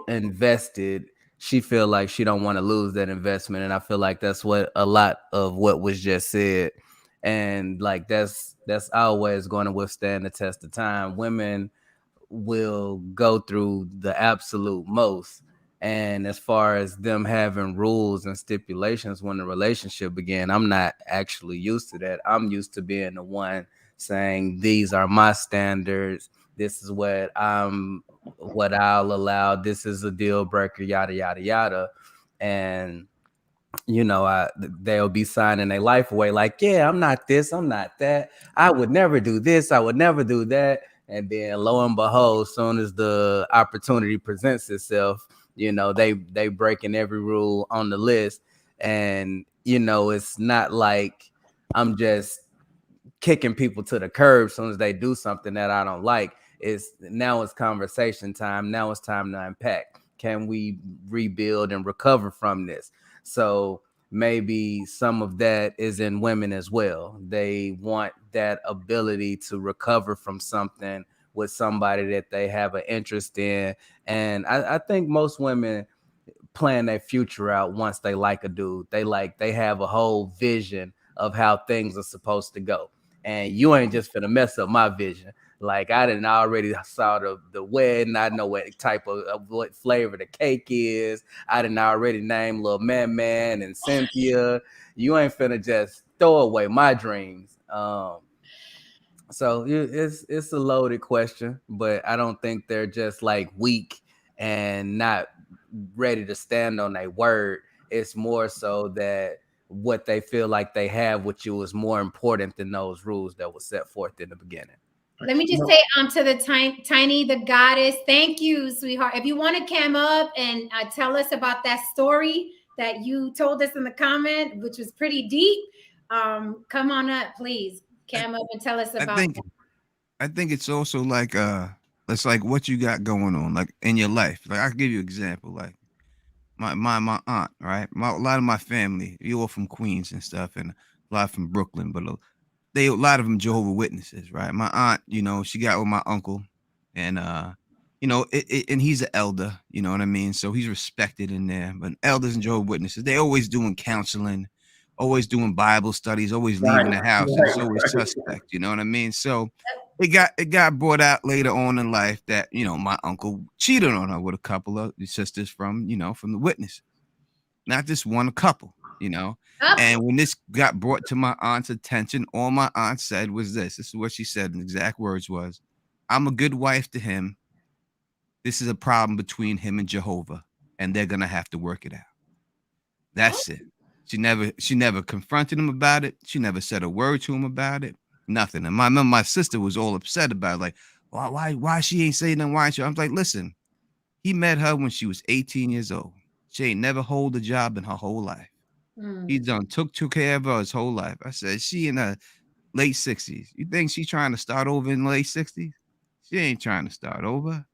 invested, she feel like she don't want to lose that investment, and I feel like that's what a lot of what was just said, and like that's always going to withstand the test of time. Women will go through the absolute most, and as far as them having rules and stipulations when the relationship began, I'm not actually used to that. I'm used to being the one saying, these are my standards, this is what I'll allow, this is a deal breaker, yada yada yada. And they'll be signing their life away like, yeah, I'm not this, I'm not that, I would never do this, I would never do that. And then lo and behold, as soon as the opportunity presents itself, they breaking every rule on the list. And it's not like I'm just kicking people to the curb as soon as they do something that I don't like. It's conversation time. Now it's time to unpack. Can we rebuild and recover from this? So maybe some of that is in women as well. They want that ability to recover from something with somebody that they have an interest in. And I think most women plan their future out once they like a dude. They have a whole vision of how things are supposed to go. And you ain't just finna mess up my vision. Like, I didn't already saw the wedding. I know what type of what flavor the cake is. I didn't already name little Man and Cynthia. You ain't finna just throw away my dreams. So it's a loaded question, but I don't think they're just like weak and not ready to stand on their word. It's more so that what they feel like they have with you is more important than those rules that were set forth in the beginning. Let me just say to the Tiny, the goddess, thank you, sweetheart. If you want to come up and tell us about that story that you told us in the comment, which was pretty deep, come on up, please. Come up and tell us about that. I think it's also like it's like what you got going on, like in your life. Like, I'll give you an example. Like my aunt, right? A lot of my family, you all from Queens and stuff, and a lot from Brooklyn, but a lot of them Jehovah's Witnesses, right? My aunt, she got with my uncle, and and he's an elder, you know what I mean? So he's respected in there. But elders and Jehovah's Witnesses, they always doing counseling, always doing Bible studies, always leaving the house. And it's always suspect, you know what I mean? So it got brought out later on in life that, my uncle cheated on her with a couple of sisters from the witness. Not just one, a couple, And when this got brought to my aunt's attention, all my aunt said was this is what she said in exact words was, I'm a good wife to him. This is a problem between him and Jehovah, and they're going to have to work it out. That's it. She never confronted him about it. She never said a word to him about it. Nothing. And my sister was all upset about it, like, why she ain't saying nothing? Why ain't she? I'm like, listen, he met her when she was 18 years old. She ain't never hold a job in her whole life. He done took care of her his whole life. I said, she in her late 60s. You think she's trying to start over in the late 60s? She ain't trying to start over.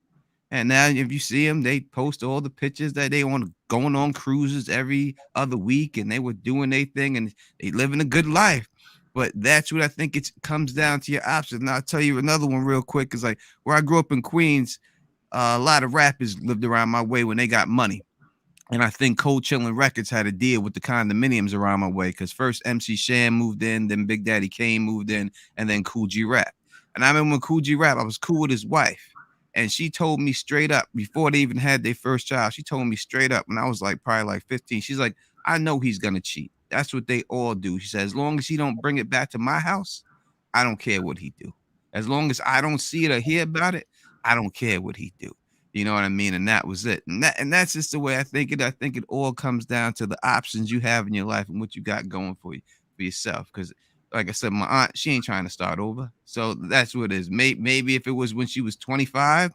And now, if you see them, they post all the pictures that they on going on cruises every other week, and they were doing their thing, and they living a good life. But that's what I think it comes down to your options. And I'll tell you another one real quick, because like where I grew up in Queens, a lot of rappers lived around my way when they got money. And I think Cold Chillin' Records had a deal with the condominiums around my way, because first MC Shan moved in, then Big Daddy Kane moved in, and then Cool G Rap. And I remember when Cool G Rap, I was cool with his wife. And she told me straight up, before they even had their first child, she told me straight up, and I was like probably like 15. She's like, I know he's going to cheat. That's what they all do. She said, as long as he don't bring it back to my house, I don't care what he do. As long as I don't see it or hear about it, I don't care what he do. You know what I mean? And that was it. And that's just the way I think it. I think it all comes down to the options you have in your life and what you got going for you, for yourself. Because like I said, my aunt, she ain't trying to start over. So that's what it is. Maybe if it was when she was 25,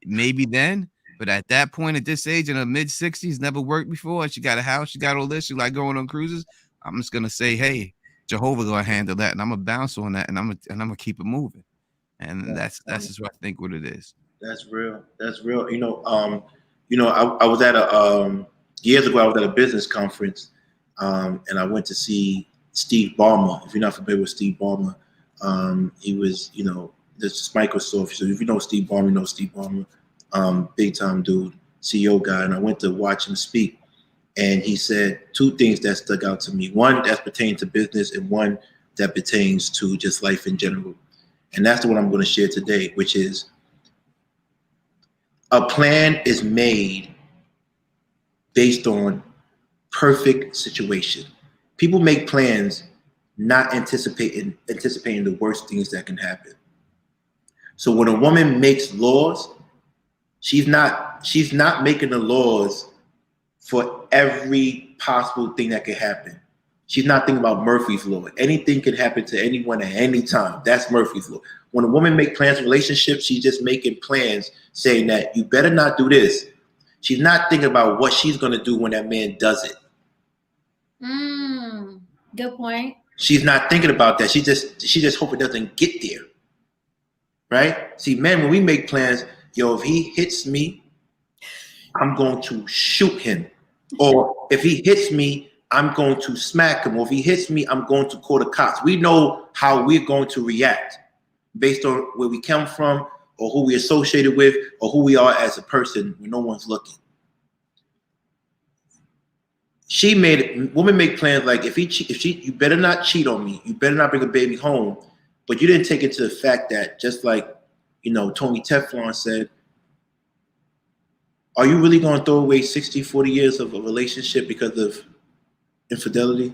maybe then. But at that point, at this age, in her mid 60s, never worked before. She got a house, she got all this. She like going on cruises. I'm just gonna say, hey, Jehovah gonna handle that, and I'm gonna bounce on that, and I'm gonna keep it moving. And that's just what I think what it is. That's real. That's real. I was at a years ago. I was at a business conference, and I went to see Steve Ballmer. If you're not familiar with Steve Ballmer, he was, this is Microsoft. So if you know Steve Ballmer, you know Steve Ballmer, big time dude, CEO guy. And I went to watch him speak, and he said two things that stuck out to me. One that pertains to business, and one that pertains to just life in general. And that's the one I'm going to share today, which is a plan is made based on perfect situation. People make plans not anticipating the worst things that can happen. So when a woman makes laws, she's not making the laws for every possible thing that could happen. She's not thinking about Murphy's Law. Anything can happen to anyone at any time. That's Murphy's Law. When a woman makes plans for relationships, she's just making plans saying that you better not do this. She's not thinking about what she's going to do when that man does it. Good point. She's not thinking about that. She just hope it doesn't get there. Right? See, men, when we make plans, if he hits me, I'm going to shoot him. Or if he hits me, I'm going to smack him. Or if he hits me, I'm going to call the cops. We know how we're going to react based on where we come from, or who we associated with, or who we are as a person when no one's looking. Women make plans like, you better not cheat on me. You better not bring a baby home. But you didn't take into the fact that, just like, Tony Teflon said, are you really going to throw away 60, 40 years of a relationship because of infidelity?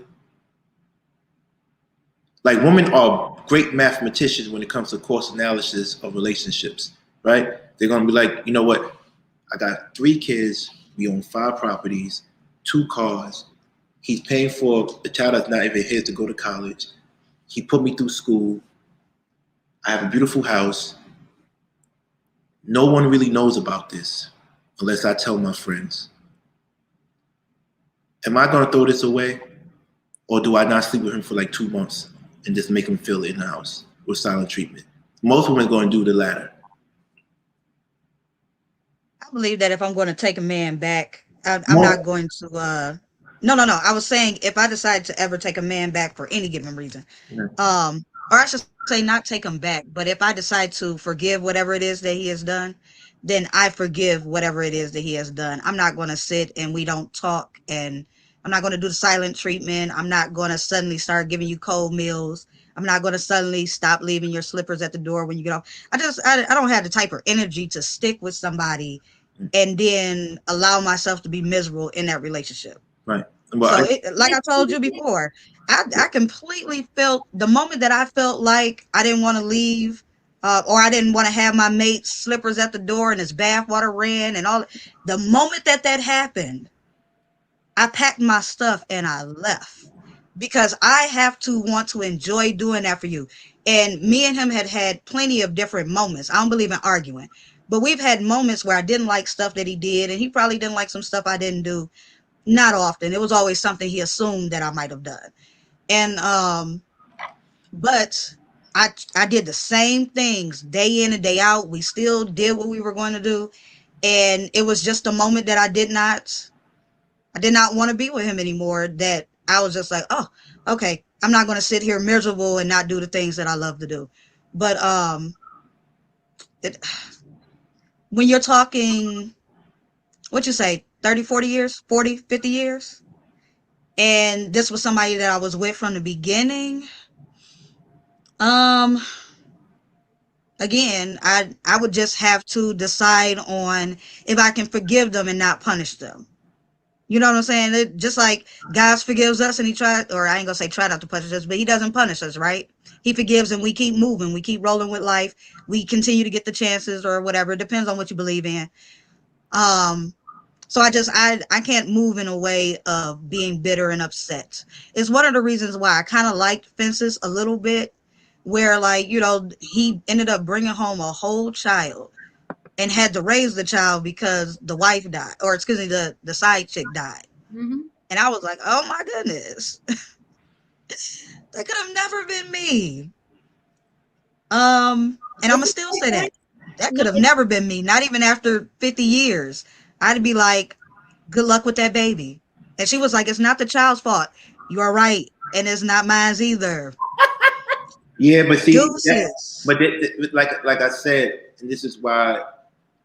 Like, women are great mathematicians when it comes to cost analysis of relationships, right? They're going to be like, you know what? I got 3 kids. We own 5 properties, 2 cars. He's paying for a child that's not even his to go to college. He put me through school. I have a beautiful house. No one really knows about this unless I tell my friends. Am I going to throw this away? Or do I not sleep with him for like 2 months and just make him feel it in the house with silent treatment? Most women are going to do the latter. I believe that if I'm going to take a man back, I'm not going to. No. I was saying, if I decide to ever take a man back for any given reason, or I should say not take him back, but if I decide to forgive whatever it is that he has done, then I forgive whatever it is that he has done. I'm not going to sit and we don't talk, and I'm not going to do the silent treatment. I'm not going to suddenly start giving you cold meals. I'm not going to suddenly stop leaving your slippers at the door when you get off. I don't have the type of energy to stick with somebody and then allow myself to be miserable in that relationship. Right. Well, like I told you before, I completely felt the moment that I felt like I didn't want to leave, or I didn't want to have my mate's slippers at the door and his bath water ran and all. The moment that happened, I packed my stuff and I left, because I have to want to enjoy doing that for you. And me and him had plenty of different moments. I don't believe in arguing, but we've had moments where I didn't like stuff that he did, and he probably didn't like some stuff I didn't do. not often. It was always something he assumed that I might have done. And but I did the same things day in and day out. We still did what we were going to do. And it was just a moment that I did not want to be with him anymore, that I was just like, oh, okay, I'm not going to sit here miserable and not do the things that I love to do. But when you're talking, what you say, 30, 40 years, 40, 50 years, and this was somebody that I was with from the beginning, again, I would just have to decide on if I can forgive them and not punish them. You know what I'm saying? Just like God forgives us and he tried, or I ain't gonna say try not to punish us, but he doesn't punish us, right? He forgives and we keep moving. We keep rolling with life. We continue to get the chances or whatever. It depends on what you believe in. So I can't move in a way of being bitter and upset. It's one of the reasons why I kind of liked Fences a little bit, where, like, you know, he ended up bringing home a whole child and had to raise the child because the wife died, or excuse me, the side chick died. Mm-hmm. And I was like, oh my goodness, that could have never been me. And I'm gonna still say that could have never been me. Not even after 50 years, I'd be like, good luck with that baby. And she was like, it's not the child's fault. You are right, and it's not mine either. Yeah, but see, Deuces. like I said, and this is why,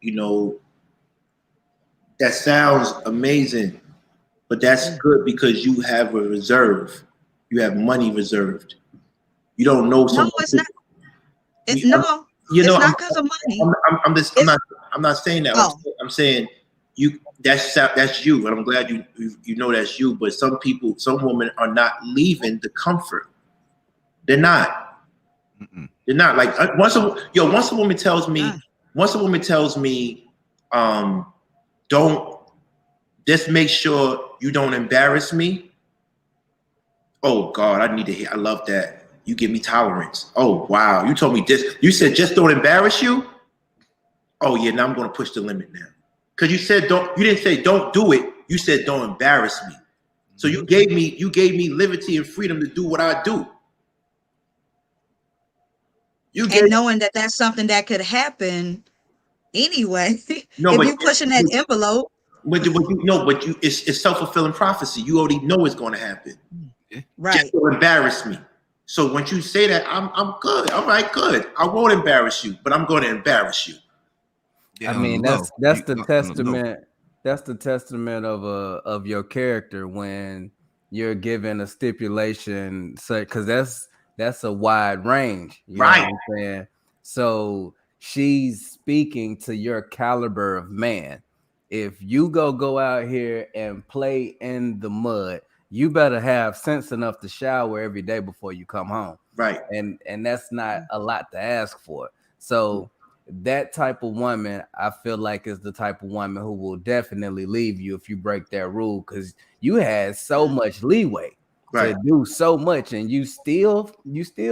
you know, that sounds amazing, but that's good because you have a reserve. You have money reserved. You don't know No, someone. it's not. No, It's not because of money. I'm not saying that. Oh. I'm saying you. That's you, and I'm glad you know that's you. But some people, some women are not leaving the comfort. They're not. They're not. Like once a woman tells me, don't, just make sure you don't embarrass me. Oh God, I need to hear. I love that. You give me tolerance. Oh wow, you told me this. You said just don't embarrass you. Oh yeah, now I'm going to push the limit now. Because you said don't. You didn't say don't do it. You said don't embarrass me. So you gave me liberty and freedom to do what I do. And knowing that that's something that could happen anyway. No, if but you pushing that envelope. But it's self-fulfilling prophecy. You already know it's going to happen. Right. Just don't embarrass me. So once you say that, I'm good. All right, good. I won't embarrass you, but I'm going to embarrass you. I mean, that's the testament. That's the testament of your character when you're given a stipulation, because that's a wide range. You know what I'm saying? So she's speaking to your caliber of man. If you go out here and play in the mud, you better have sense enough to shower every day before you come home. Right. And that's not a lot to ask for. So that type of woman, I feel like, is the type of woman who will definitely leave you if you break that rule, because you had so much leeway to do so much, and you still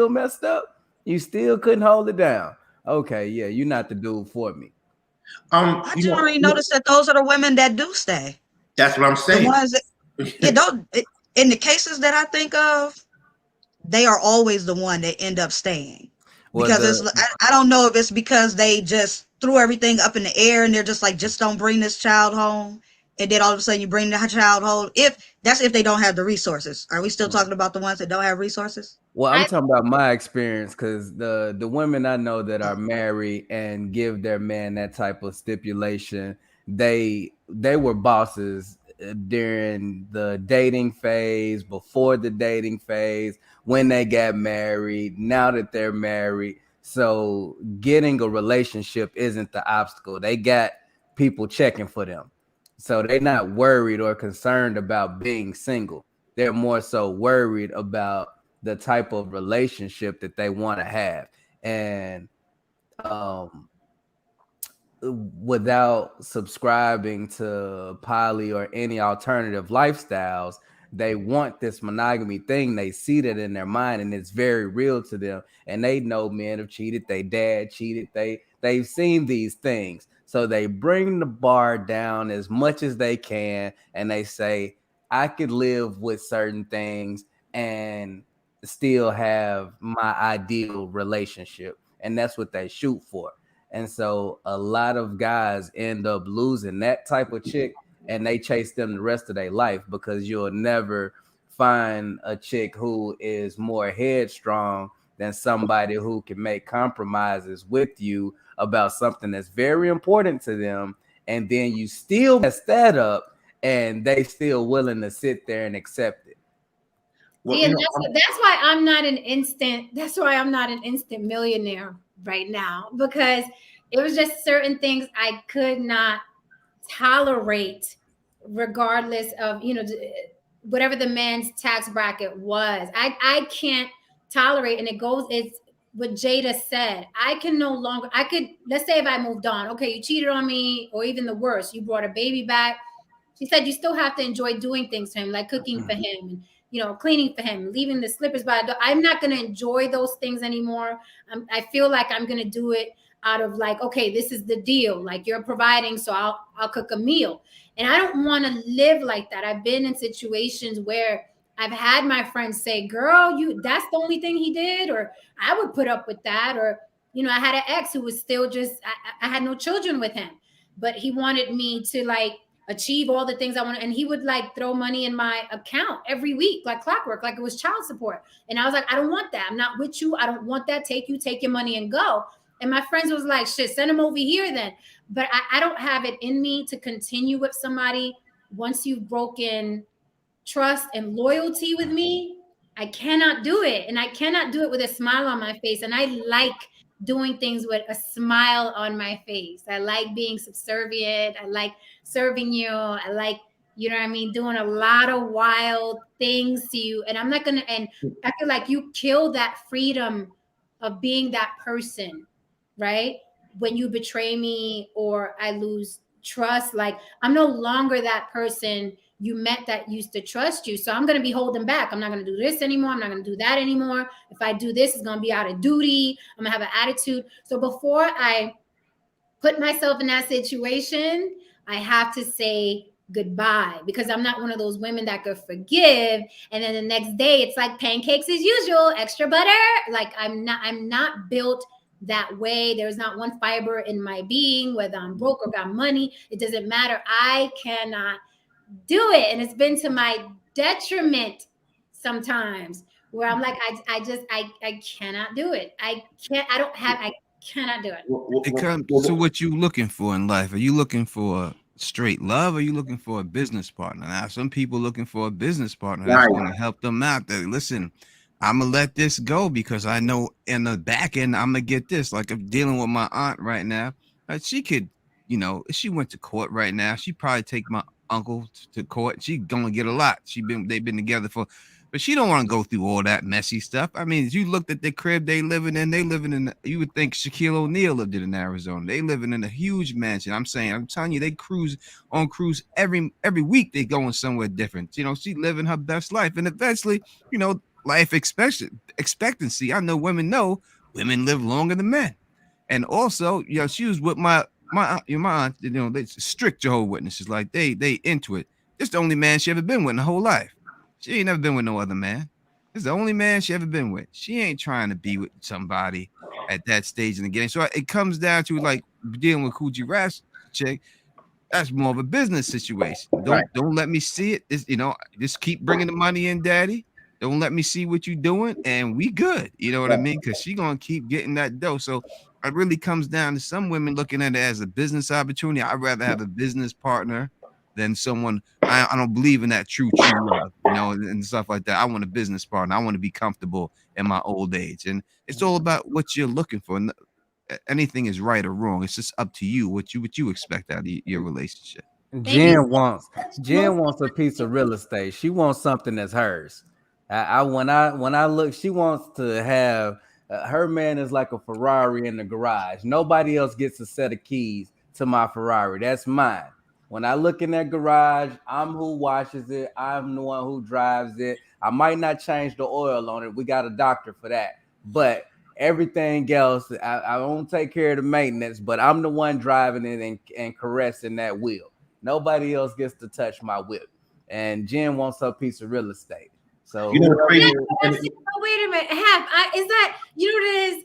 messed up. You still couldn't hold it down. Okay, yeah, you're not the dude for me. I generally noticed that those are the women that do stay. That's what I'm saying. The ones that, in the cases that I think of, they are always the one that end up staying. Because I don't know if it's because they just threw everything up in the air and they're just like, just don't bring this child home. And then all of a sudden you bring the child home. If they don't have the resources. Are we still talking about the ones that don't have resources? Well, I'm talking about my experience, because the women I know that are married and give their man that type of stipulation, they were bosses during the dating phase, before the dating phase, when they got married, now that they're married. So getting a relationship isn't the obstacle. They got people checking for them. So they're not worried or concerned about being single. They're more so worried about the type of relationship that they want to have. And without subscribing to poly or any alternative lifestyles, they want this monogamy thing. They see that in their mind, and it's very real to them. And they know men have cheated, they dad cheated, they've seen these things. So they bring the bar down as much as they can, and they say, I could live with certain things and still have my ideal relationship. And that's what they shoot for. And so a lot of guys end up losing that type of chick, and they chase them the rest of their life, because you'll never find a chick who is more headstrong than somebody who can make compromises with you about something that's very important to them, and then you still mess that up, and they still willing to sit there and accept it. Well, and that's why I'm not an instant. That's why I'm not an instant millionaire right now, because it was just certain things I could not tolerate, regardless of whatever the man's tax bracket was. I can't tolerate, and it's what Jada said. I can no longer. I could, let's say if I moved on. Okay, you cheated on me, or even the worst, you brought a baby back. She said you still have to enjoy doing things for him, like cooking for him, and cleaning for him, leaving the slippers by the door. I'm not going to enjoy those things anymore. I feel like I'm going to do it out of like, okay, this is the deal. Like, you're providing, so I'll cook a meal. And I don't want to live like that. I've been in situations where I've had my friends say, girl, that's the only thing he did, or I would put up with that. Or, I had an ex who was still just, I had no children with him, but he wanted me to like achieve all the things I wanted. And he would like throw money in my account every week, like clockwork, like it was child support. And I was like, I don't want that. I'm not with you. I don't want that. Take your money and go. And my friends was like, shit, send him over here then. But I don't have it in me to continue with somebody once you've broken trust and loyalty with me. I cannot do it. And I cannot do it with a smile on my face. And I like doing things with a smile on my face. I like being subservient. I like serving you. I like, doing a lot of wild things to you. And I'm not going to, and I feel like you kill that freedom of being that person, right? When you betray me or I lose trust, like I'm no longer that person you met that used to trust you. So I'm going to be holding back. I'm not going to do this anymore. I'm not going to do that anymore. If I do this, it's going to be out of duty. I'm going to have an attitude. So before I put myself in that situation, I have to say goodbye, because I'm not one of those women that could forgive. And then the next day it's like pancakes as usual, extra butter. Like I'm not built that way. There's not one fiber in my being, whether I'm broke or got money, it doesn't matter. I cannot do it. And it's been to my detriment sometimes, where I'm like, I cannot do it. I cannot do it. So what you looking for in life? Are you looking for straight love? Or are you looking for a business partner? Now, some people looking for a business partner that's going to help them out. That, listen, I'm gonna let this go because I know in the back end I'm gonna get this. Like, I'm dealing with my aunt right now. She could, if she went to court right now, she'd probably take my uncle to court. She gonna get a lot. They've been together but she don't want to go through all that messy stuff. I mean, you looked at the crib they living in, you would think Shaquille O'Neal lived in Arizona. They living in a huge mansion. I'm telling you, they cruise every week. They going somewhere different. She living her best life. And eventually, life expectancy. I know women live longer than men. And also, she was with my aunt, they strict Jehovah's Witnesses. Like they into it. It's the only man she ever been with in her whole life. She ain't never been with no other man. It's the only man she ever been with. She ain't trying to be with somebody at that stage in the game. So it comes down to like dealing with Coochie Rash chick. That's more of a business situation. Don't let me see it. Just keep bringing the money in, daddy. Don't let me see what you're doing, and we good. You know what I mean? Because she gonna keep getting that dough. So it really comes down to some women looking at it as a business opportunity. I'd rather have a business partner than someone. I don't believe in that true love, and stuff like that. I want a business partner. I want to be comfortable in my old age, and it's all about what you're looking for. Anything is right or wrong. It's just up to you what you expect out of your relationship. Jen wants a piece of real estate. She wants something that's hers. When I look, she wants to have her man is like a Ferrari in the garage. Nobody else gets a set of keys to my Ferrari. That's mine. When I look in that garage, I'm who washes it. I'm the one who drives it. I might not change the oil on it. We got a doctor for that. But Everything else, I don't take care of the maintenance, but I'm the one driving it and caressing that wheel. Nobody else gets to touch my whip. And Jen wants her piece of real estate. So You know, crazy. Wait a minute. Is that, you know what it is?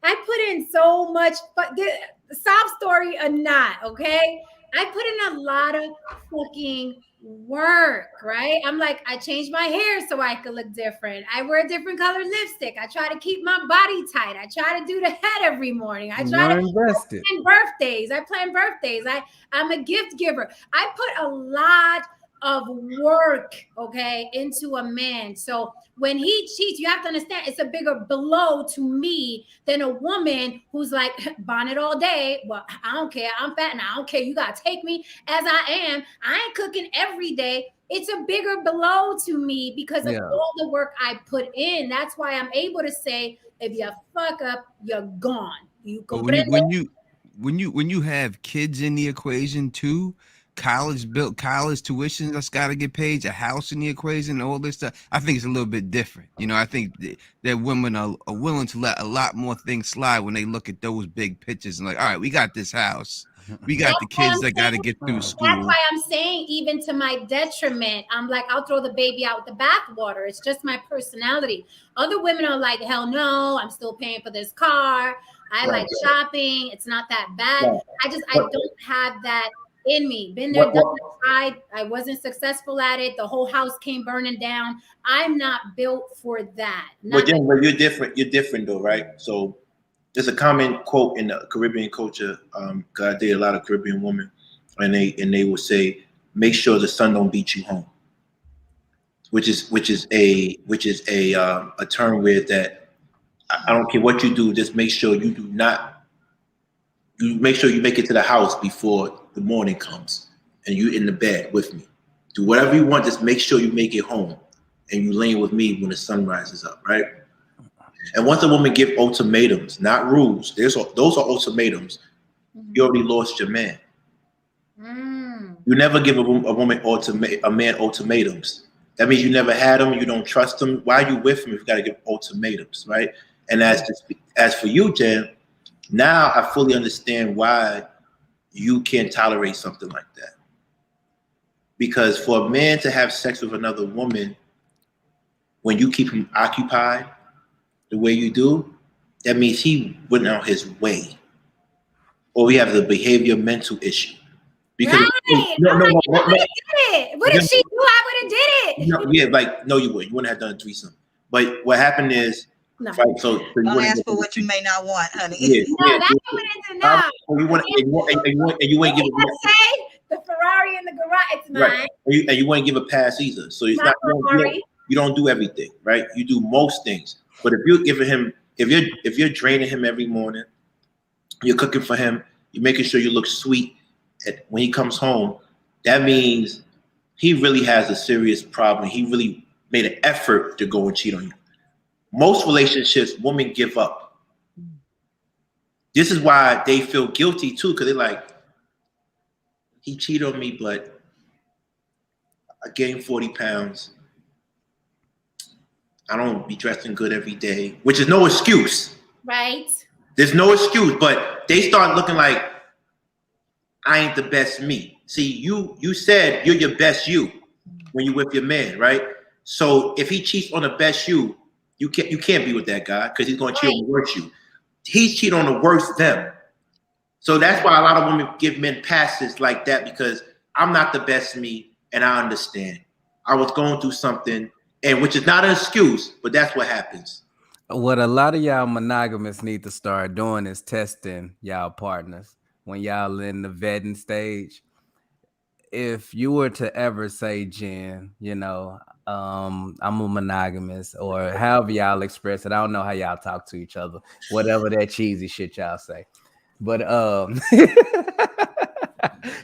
I put in so much, but the sob story or not, okay? I put in a lot of fucking work, right? I'm like, I changed my hair so I could look different. I wear a different color lipstick. I try to keep my body tight. I try to do the head every morning. I try to plan birthdays. I plan birthdays. I'm a gift giver. I put a lot of work, okay, into a man. So when he cheats, you have to understand it's a bigger blow to me than a woman who's like bonnet all day. Well, I don't care. I'm fat and I don't care. You gotta take me as I am. I ain't cooking every day. It's a bigger blow to me because of all the work I put in. That's why I'm able to say, if you fuck up, you're gone. You when you have kids in the equation too, college tuition that's got to get paid, a house in the equation, all this stuff. I think it's a little bit different. You know, I think that women are willing to let a lot more things slide when they look at those big pictures and like, all right, we got this house, we got the kids that got to get through school. That's why I'm saying, even to my detriment, I'm like, I'll throw the baby out with the bathwater. It's just my personality. Other women are like, hell no, I'm still paying for this car. I like shopping. It's not that bad. I don't have that in me. Been there, done that, tried. I wasn't successful at it. The whole house came burning down. I'm not built for that. But you're different. You're different though, right? So there's a common quote in the Caribbean culture. I date a lot of Caribbean women, and they will say, "Make sure the sun don't beat you home," which is a term where that I don't care what you do, just make sure you do not. You make sure you make it to the house before the morning comes, and you in the bed with me. Do whatever you want, just make sure you make it home, and you laying with me when the sun rises up, right? And once a woman give ultimatums, not rules, those are ultimatums. You already lost your man. You never give a man ultimatums. That means you never had him. You don't trust him. Why are you with him if you got to give ultimatums, right? And as for you, Jen, now I fully understand why you can't tolerate something like that. Because for a man to have sex with another woman, when you keep him occupied the way you do, that means he went out his way. Or we have the behavior mental issue. Because what if she knew I would have did it? No, you wouldn't. You wouldn't have done a threesome. But what happened is, right, so don't ask for what you may not want, honey. That's what it is now. You wouldn't give the Ferrari in the garage. It's mine. Right. And you wouldn't give a pass either. So it's not you don't do everything, right? You do most things. But if you're giving him, if you're draining him every morning, you're cooking for him, you're making sure you look sweet when he comes home, that means he really has a serious problem. He really made an effort to go and cheat on you. Most relationships, women give up. This is why they feel guilty too, because they're like, he cheated on me, but I gained 40 pounds. I don't be dressing good every day, which is no excuse. Right. There's no excuse, but they start looking like, I ain't the best me. See, you said you're your best you when you're with your man, right? So if he cheats on the best you can't be with that guy because he's going to cheat on the worst you. He's cheating on the worst them. So that's why a lot of women give men passes like that, because I'm not the best me, and I understand. I was going through something, and which is not an excuse, but that's what happens. What a lot of y'all monogamists need to start doing is testing y'all partners when y'all in the vetting stage. If you were to ever say, Jen, I'm a monogamist, or however y'all express it, I don't know how y'all talk to each other, whatever that cheesy shit y'all say. But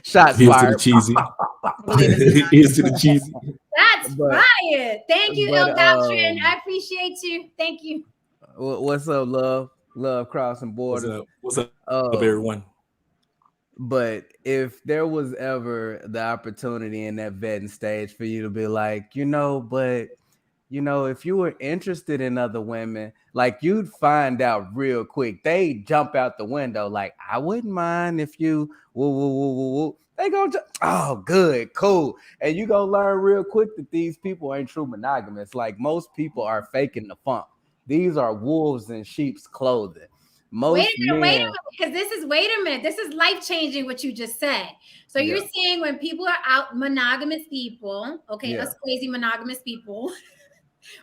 shots Here's fired. To the cheesy. Here's to the cheesy. That's fire. Thank you, El Doctrine. I appreciate you. Thank you. What's up, love? Love crossing borders. What's up everyone? But if there was ever the opportunity in that vetting stage for you to be like, but you know, if you were interested in other women, like you'd find out real quick. They jump out the window like, I wouldn't mind if you woo woo woo woo woo. They go, oh, good, cool. And you gonna learn real quick that these people ain't true monogamous. Like most people are faking the funk. These are wolves in sheep's clothing. Most wait a minute, because wait a minute, this is life changing what you just said. So you're saying when people are out, monogamous people, okay, us crazy monogamous people,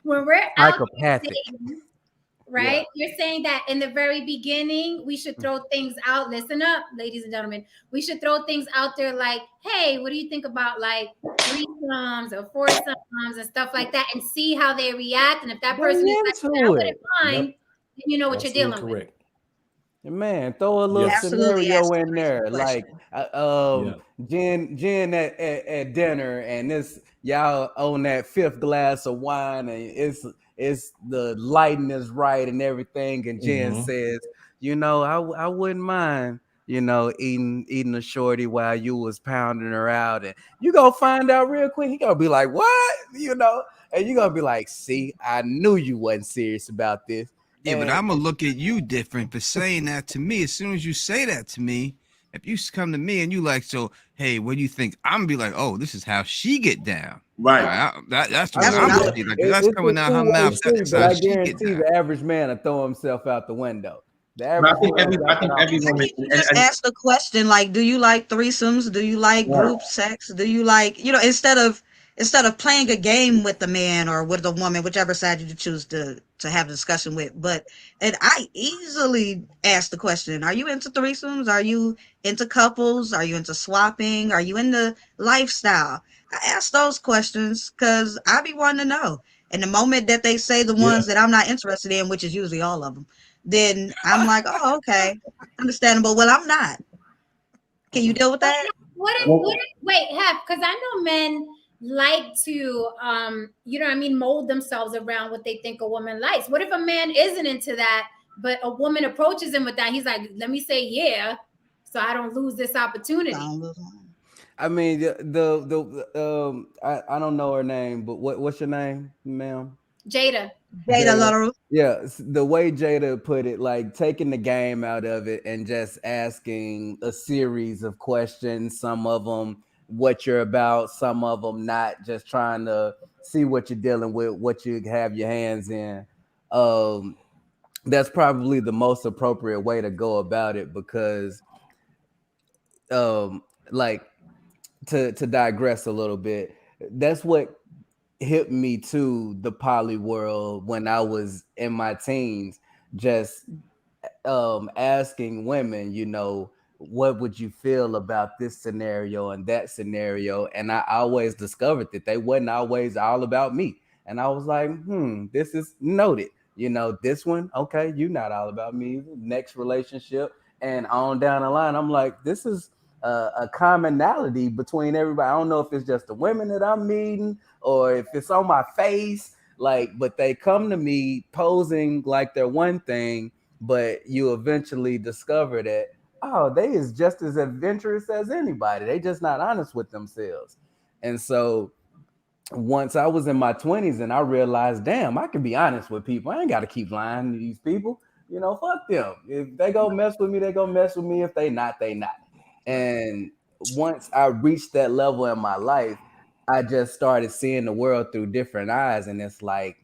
when we're out dating, right? You're saying that in the very beginning, we should throw things out. Listen up, ladies and gentlemen. We should throw things out there like, hey, what do you think about like threesomes or foursomes and stuff like that, and see how they react. And if that person is like, I wouldn't mind, then you know what you're dealing with. Man, throw a little scenario in there, like Jen at dinner, and this y'all on that fifth glass of wine, and it's the lighting is right and everything, and Jen says, you know, I wouldn't mind, you know, eating a shorty while you was pounding her out, and you gonna find out real quick. He gonna be like, what, you know, and you gonna be like, see, I knew you wasn't serious about this. Yeah, but I'm gonna look at you different for saying that to me. As soon as you say that to me, if you come to me and you like, so hey, what do you think? I'm gonna be like, oh, this is how she get down. Right. That's what I'm looking like. That's coming out her mouth. That's but how I she get guarantee down. the average man will throw himself out the window. I think every woman just ask the question like, do you like threesomes? Do you like group sex? Do you like, you know, instead of playing a game with the man or with the woman, whichever side you choose to have a discussion with. And I easily ask the question, are you into threesomes? Are you into couples? Are you into swapping? Are you into lifestyle? I ask those questions because I be wanting to know. And the moment that they say the ones that I'm not interested in, which is usually all of them, then I'm like, oh, okay, understandable. Well, I'm not. Can you deal with that? Wait, Hef, because I know men like to you know what I mean, mold themselves around what they think a woman likes. What if a man isn't into that, but a woman approaches him with that? He's like, let me say yeah, so I don't lose this opportunity. I mean, I don't know her name, but what's your name, ma'am? Jada. Yeah, the way Jada put it, like taking the game out of it and just asking a series of questions, some of them what you're about, some of them not, just trying to see what you're dealing with, what you have your hands in. That's probably the most appropriate way to go about it, because like to digress a little bit, that's what hit me to the poly world when I was in my teens, just asking women, you know, what would you feel about this scenario and that scenario? And I always discovered that they wasn't always all about me. And I was like, this is noted. You know, this one, okay, you're not all about me. Next relationship and on down the line, I'm like, this is a commonality between everybody. I don't know if it's just the women that I'm meeting or if it's on my face, like, but they come to me posing like they're one thing, but you eventually discover that, oh, they is just as adventurous as anybody. They just not honest with themselves. And so once I was in my 20s and I realized, damn, I can be honest with people. I ain't got to keep lying to these people. You know, fuck them. If they go mess with me, they go mess with me. If they not, they not. And once I reached that level in my life, I just started seeing the world through different eyes. And it's like,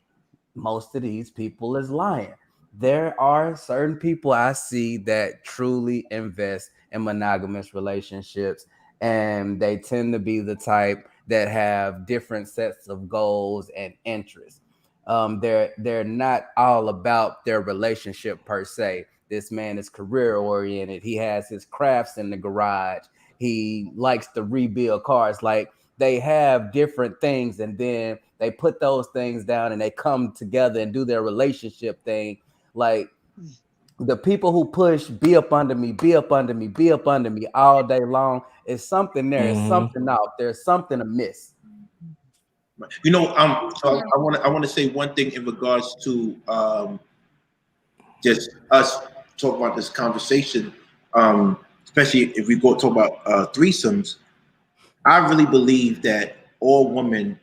most of these people is lying. There are certain people I see that truly invest in monogamous relationships, and they tend to be the type that have different sets of goals and interests. They're not all about their relationship per se. This man is career oriented. He has his crafts in the garage. He likes to rebuild cars. Like, they have different things, and then they put those things down and they come together and do their relationship thing. Like, the people who push be up under me, be up under me, be up under me all day long, is something there. Is something out. There's something amiss. You know, so I want to say one thing in regards to just us talk about this conversation, especially if we go talk about threesomes. I really believe that all women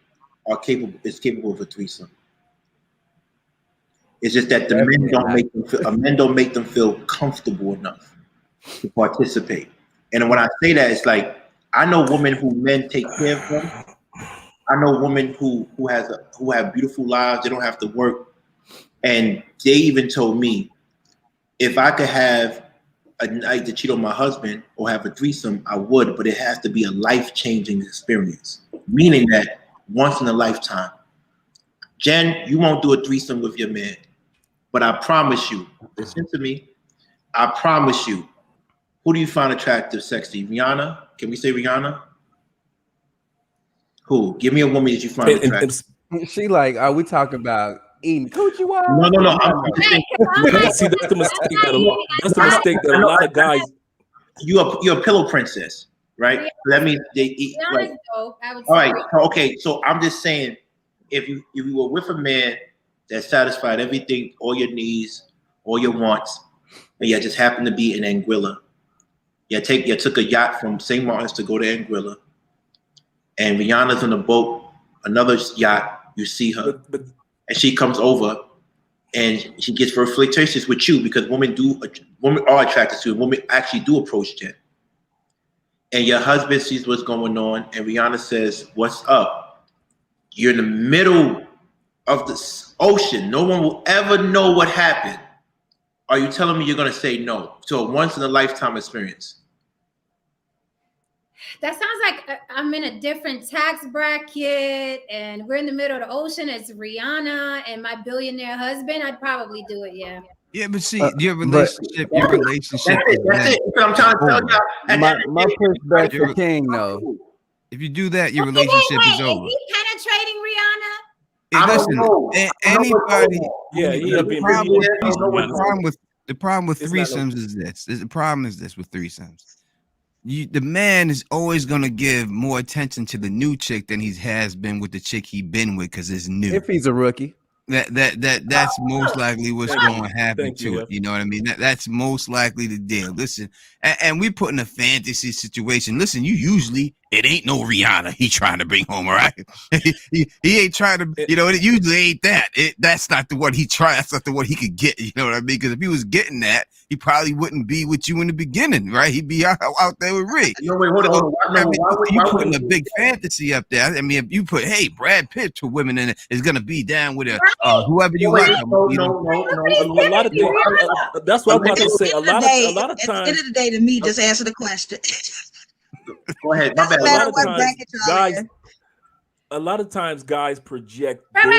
are capable of a threesome. It's just that the men don't make them feel comfortable enough to participate. And when I say that, it's like I know women who men take care of them. I know women who have beautiful lives. They don't have to work, and they even told me if I could have a night to cheat on my husband or have a threesome, I would, but it has to be a life-changing experience. Meaning that once in a lifetime. Jen, you won't do a threesome with your man, but I promise you, listen to me. I promise you, who do you find attractive, sexy? Rihanna? Can we say Rihanna? Who? Give me a woman that you find attractive. She like, are we talking about eating coochie wise? No. I'm just saying. See, that's the mistake. That's the mistake that a lot of guys. You're a pillow princess, right? Yeah. That means they eat. Right. Dope, I would All say. right. Okay. So I'm just saying, if you were with a man that satisfied everything, all your needs, all your wants, and you just happened to be in Anguilla, you took a yacht from St. Martin's to go to Anguilla, and Rihanna's on a boat, another yacht. You see her, and she comes over, and she gets very flirtatious with you because women are attracted to it. Women actually do approach Jen. And your husband sees what's going on, and Rihanna says, "What's up?" You're in the middle of the ocean. No one will ever know what happened. Are you telling me you're going to say no to a once-in-a-lifetime experience? That sounds like I'm in a different tax bracket and we're in the middle of the ocean. It's Rihanna and my billionaire husband. I'd probably do it, yeah. Yeah, but see, your relationship is That's it. I'm trying to tell y'all. My pushback for King, though. If you do that, your relationship is over. Is he penetrating Rihanna? I don't know. Anybody. The problem with threesomes is this. The problem is this with threesomes. The man is always gonna give more attention to the new chick than he has been with the chick he been with because it's new. If he's a rookie. That's most likely what's going to happen to it. You know what I mean? That's most likely the deal. Listen, and we put in a fantasy situation. Listen, it ain't no Rihanna he trying to bring home, all right? he ain't trying to, it usually ain't that. That's not the one he tried. That's not the one he could get. You know what I mean? Because if he was getting that, he probably wouldn't be with you in the beginning, right? He'd be out there with Rick. No, wait, hold on. You putting a big fantasy up there. I mean, if you put, hey, Brad Pitt to women in it is going to be down with whoever you like. No. A lot of things. That's what I'm about to say. A lot of times. At the end of the day, to me, just answer the question. Go ahead. My bad. A lot of times, guys project. Wait. Let me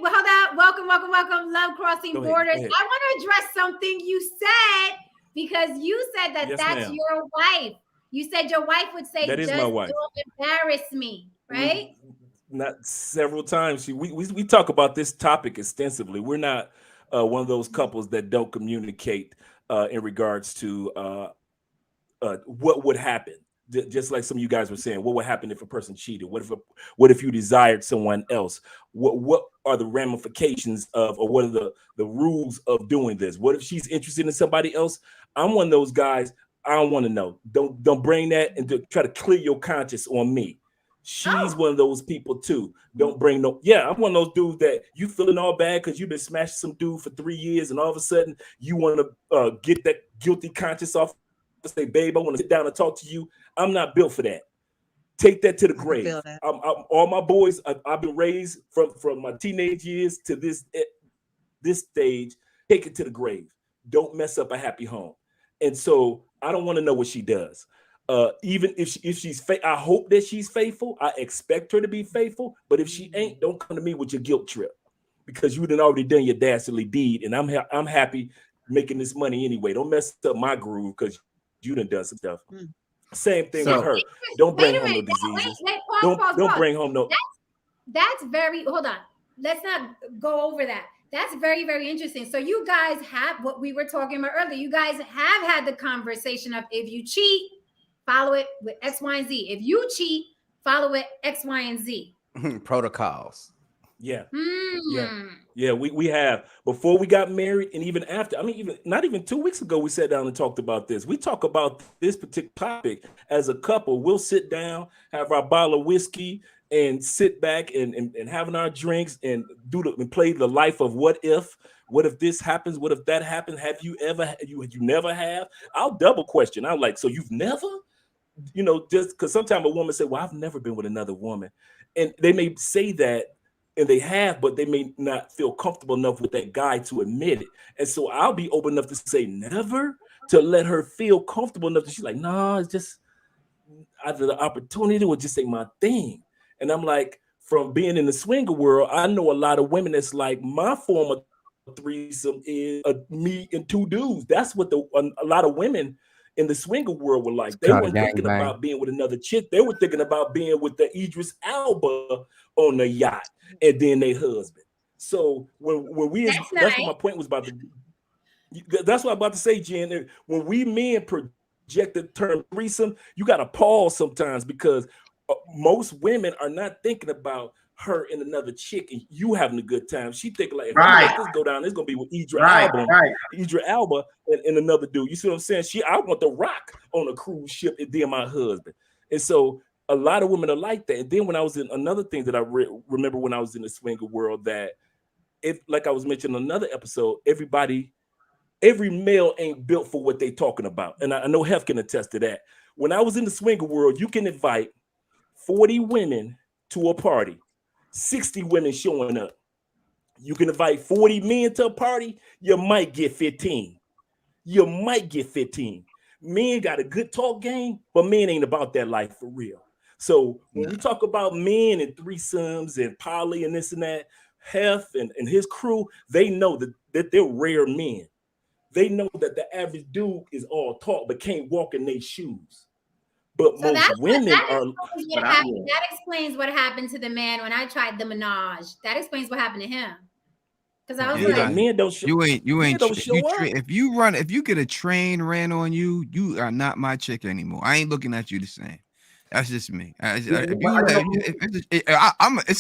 hold on. Welcome. Love crossing borders. I want to address something you said because you said that's ma'am. Your wife. You said your wife would say, "That is my wife. Don't embarrass me," right? Not several times. We talk about this topic extensively. We're not one of those couples that don't communicate in regards to what would happen. Just like some of you guys were saying, what would happen if a person cheated? What if you desired someone else? What are the ramifications of, or what are the rules of doing this? What if she's interested in somebody else? I'm one of those guys. I don't want to know. Don't bring that and try to clear your conscience on me. She's one of those people too. Don't bring no. Yeah, I'm one of those dudes that you feeling all bad because you've been smashing some dude for 3 years, and all of a sudden you want to get that guilty conscience off. Say, babe, I want to sit down and talk to you. I'm not built for that. Take that to the grave. All my boys, I've been raised from my teenage years to this stage. Take it to the grave. Don't mess up a happy home. And so I don't want to know what she does. Even if she's I hope that she's faithful. I expect her to be faithful. But if she ain't, don't come to me with your guilt trip because you done already done your dastardly deed, and I'm happy making this money anyway. Don't mess up my groove because you done some stuff. Same thing with her. Don't bring home no diseases. Don't bring home no. That's very. Hold on. Let's not go over that. That's very, very interesting. So you guys have what we were talking about earlier. You guys have had the conversation of if you cheat, follow it with X, Y, and Z. If you cheat, follow it X, Y, and Z. Protocols. Yeah. Hmm. Yeah, we have. Before we got married, and even after, I mean, even not even 2 weeks ago, we sat down and talked about this. We talk about this particular topic as a couple. We'll sit down, have our bottle of whiskey, and sit back and having our drinks and and play the life of what if. What if this happens? What if that happens? Have you ever? You never have? I'll double question. I'm like, so you've never? Just because sometimes a woman say, well, I've never been with another woman. And they may say that, and they have, but they may not feel comfortable enough with that guy to admit it. And so I'll be open enough to say never, to let her feel comfortable enough that she's like, nah, it's just either the opportunity or just say my thing. And I'm like, from being in the swinger world, I know a lot of women that's like, my form of threesome is me and two dudes. That's what a lot of women in the swinger world were like. They weren't thinking about being with another chick. They were thinking about being with the Idris Elba on the yacht and then their husband. So that's what my point was about. That's what I'm about to say, Jen. When we men project the term threesome, you got to pause sometimes, because most women are not thinking about her and another chick and you having a good time. She thinking like, if I let this go down, it's gonna be with Idris Elba and another dude. You see what I'm saying? I want the rock on a cruise ship and then my husband. And so a lot of women are like that. And then when I was in another thing that I remember when I was in the swinger world, that like I was mentioning in another episode, every male ain't built for what they talking about. And I know Hef can attest to that. When I was in the swinger world, you can invite 40 women to a party, 60 women showing up. You can invite 40 men to a party, you might get 15. You might get 15. Men got a good talk game, but men ain't about that life for real. So when we talk about men and threesomes and poly and this and that, Hef and his crew, they know that they're rare men. They know that the average dude is all talk but can't walk in their shoes. But so most women that explains what happened to the man when I tried the menage. That explains what happened to him. Because I was like, men don't show. If you get a train ran on you, you are not my chick anymore. I ain't looking at you the same. That's just me. It's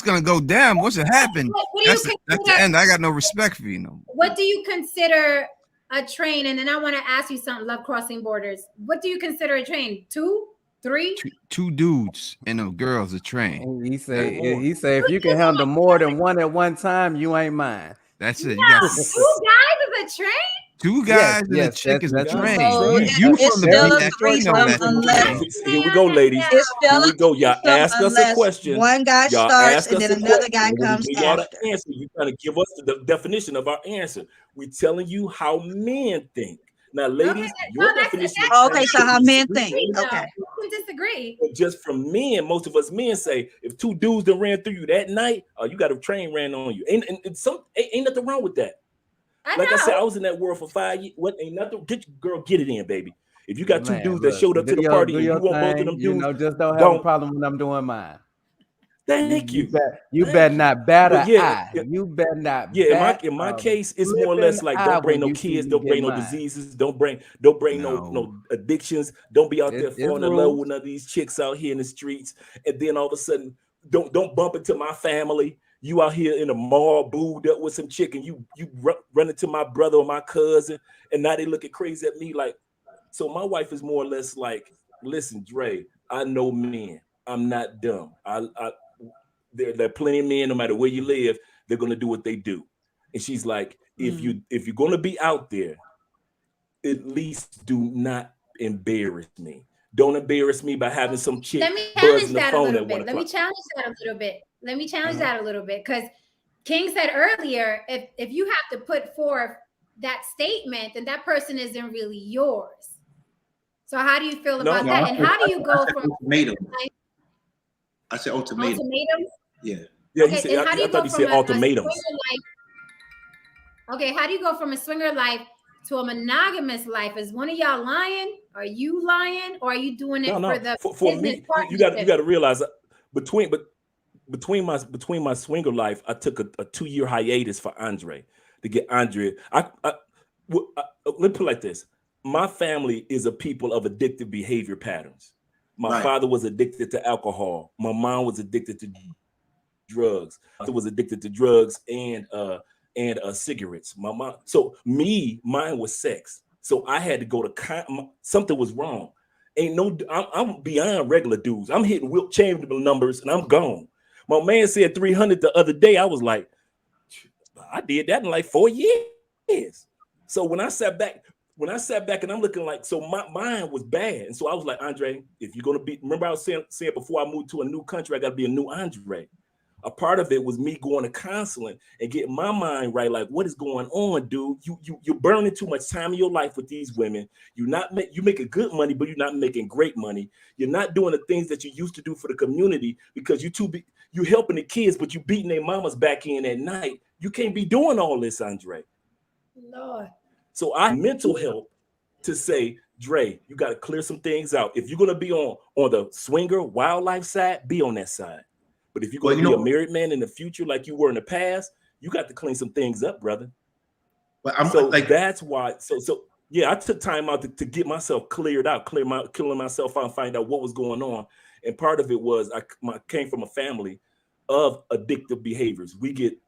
gonna go down. Once it happened, that's the end. I got no respect for you no more. What do you consider a train? And then I want to ask you something. Love crossing borders. What do you consider a train? 2, 3? Two dudes and a girl's a train. He say if you can handle more than one at one time, you ain't mine. That's it. You got 2 guys is a train. 2 guys and a chick is a train. So you it's from still the a threesome unless here we go, ladies. It's still here we go. Y'all ask us a question. One guy starts and then another guy comes after. Answer. You're trying to give us the definition of our answer. We're telling you how men think. Now, ladies, your definition. Okay, so how men think. Okay. You can disagree. Just from men, most of us men say, if 2 dudes that ran through you that night, you got a train ran on you. Ain't nothing wrong with that. I said, I was in that world for 5 years. What ain't nothing? Get it in, baby. If you got 2 dudes that showed up to the party and you want both of them dudes, just don't have a problem when I'm doing mine. Thank you. You better not bat an eye. You better not. Yeah, in my case, it's more or less like, don't bring no kids, don't bring no diseases, don't bring no addictions, don't be out there falling in love with none of these chicks out here in the streets, and then all of a sudden, don't bump into my family. You out here in a mall, booed up with some chick, and you run into my brother or my cousin, and now they looking crazy at me like. So my wife is more or less like, listen, Dre, I know men. I'm not dumb. There are plenty of men, no matter where you live, they're gonna do what they do. And she's like, if you're gonna be out there, at least do not embarrass me. Don't embarrass me by having some chick buzzing the phone at 1 o'clock. Let me challenge that a little bit. Because King said earlier, if you have to put forth that statement, then that person isn't really yours. So how do you feel about that? And how do you go from ultimatum? I said ultimatum. Ultimatum? Yeah. Yeah, he said, I thought he said ultimatums. Okay, how do you go from a swinger life to a monogamous life? Is one of y'all lying? Are you lying? Or are you doing it for the for me? You got to realize between my swinger life, I took a 2-year hiatus for Andre to get Andre. Let me put it like this. My family is a people of addictive behavior patterns. My father was addicted to alcohol. My mom was addicted to drugs. I was addicted to drugs and cigarettes. My mom. So mine was sex. So I had to go to something was wrong. Ain't no, I'm beyond regular dudes. I'm hitting Wilt Chamberlain numbers and I'm gone. My man said 300 the other day. I was like, I did that in like 4 years. So when I sat back and I'm looking like, so my mind was bad. And so I was like, Andre, if you're going to be, remember I was saying before I moved to a new country, I got to be a new Andre. A part of it was me going to counseling and getting my mind right. Like, what is going on, dude? You're burning too much time in your life with these women. You making good money, but you're not making great money. You're not doing the things that you used to do for the community because you helping the kids, but you beating their mamas back in at night. You can't be doing all this, Andre. Lord. So I mental help to say, Dre, you got to clear some things out. If you're going to be on the swinger wildlife side, be on that side. But if you're going to be a married man in the future, like you were in the past, you got to clean some things up, brother. But that's why. So yeah, I took time out to get myself cleared out, killing myself out and find out what was going on. And part of it was I came from a family of addictive behaviors. We get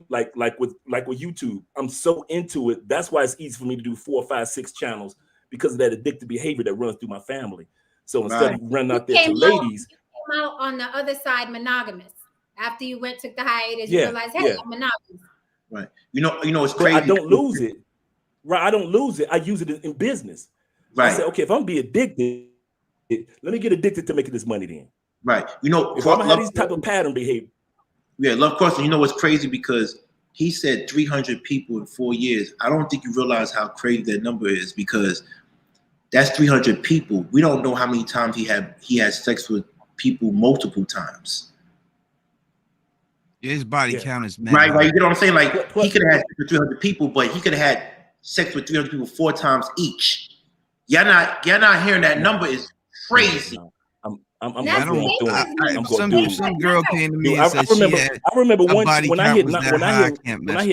like with YouTube, I'm so into it. That's why it's easy for me to do 4, 5, 6 channels because of that addictive behavior that runs through my family. So instead of running out there to ladies. Came out on the other side monogamous. After you took the hiatus, you realized, hey, I'm monogamous. Right. You know, it's crazy. But I don't lose it. Right. I don't lose it. I use it in business. Right. I say, okay, if I'm be addicted, let me get addicted to making this money then. Right. You know, if I'm gonna have these type of pattern behavior. Yeah, Love Carson, you know what's crazy? Because he said 300 people in 4 years. I don't think you realize how crazy that number is because that's 300 people. We don't know how many times he had sex with people multiple times. His body count is right. You know what I'm saying? Like he could have had sex with 300 people, but he could have had sex with 300 people 4 times each. Y'all not hearing that number is crazy. Some girl came to me and said I remember once when I hit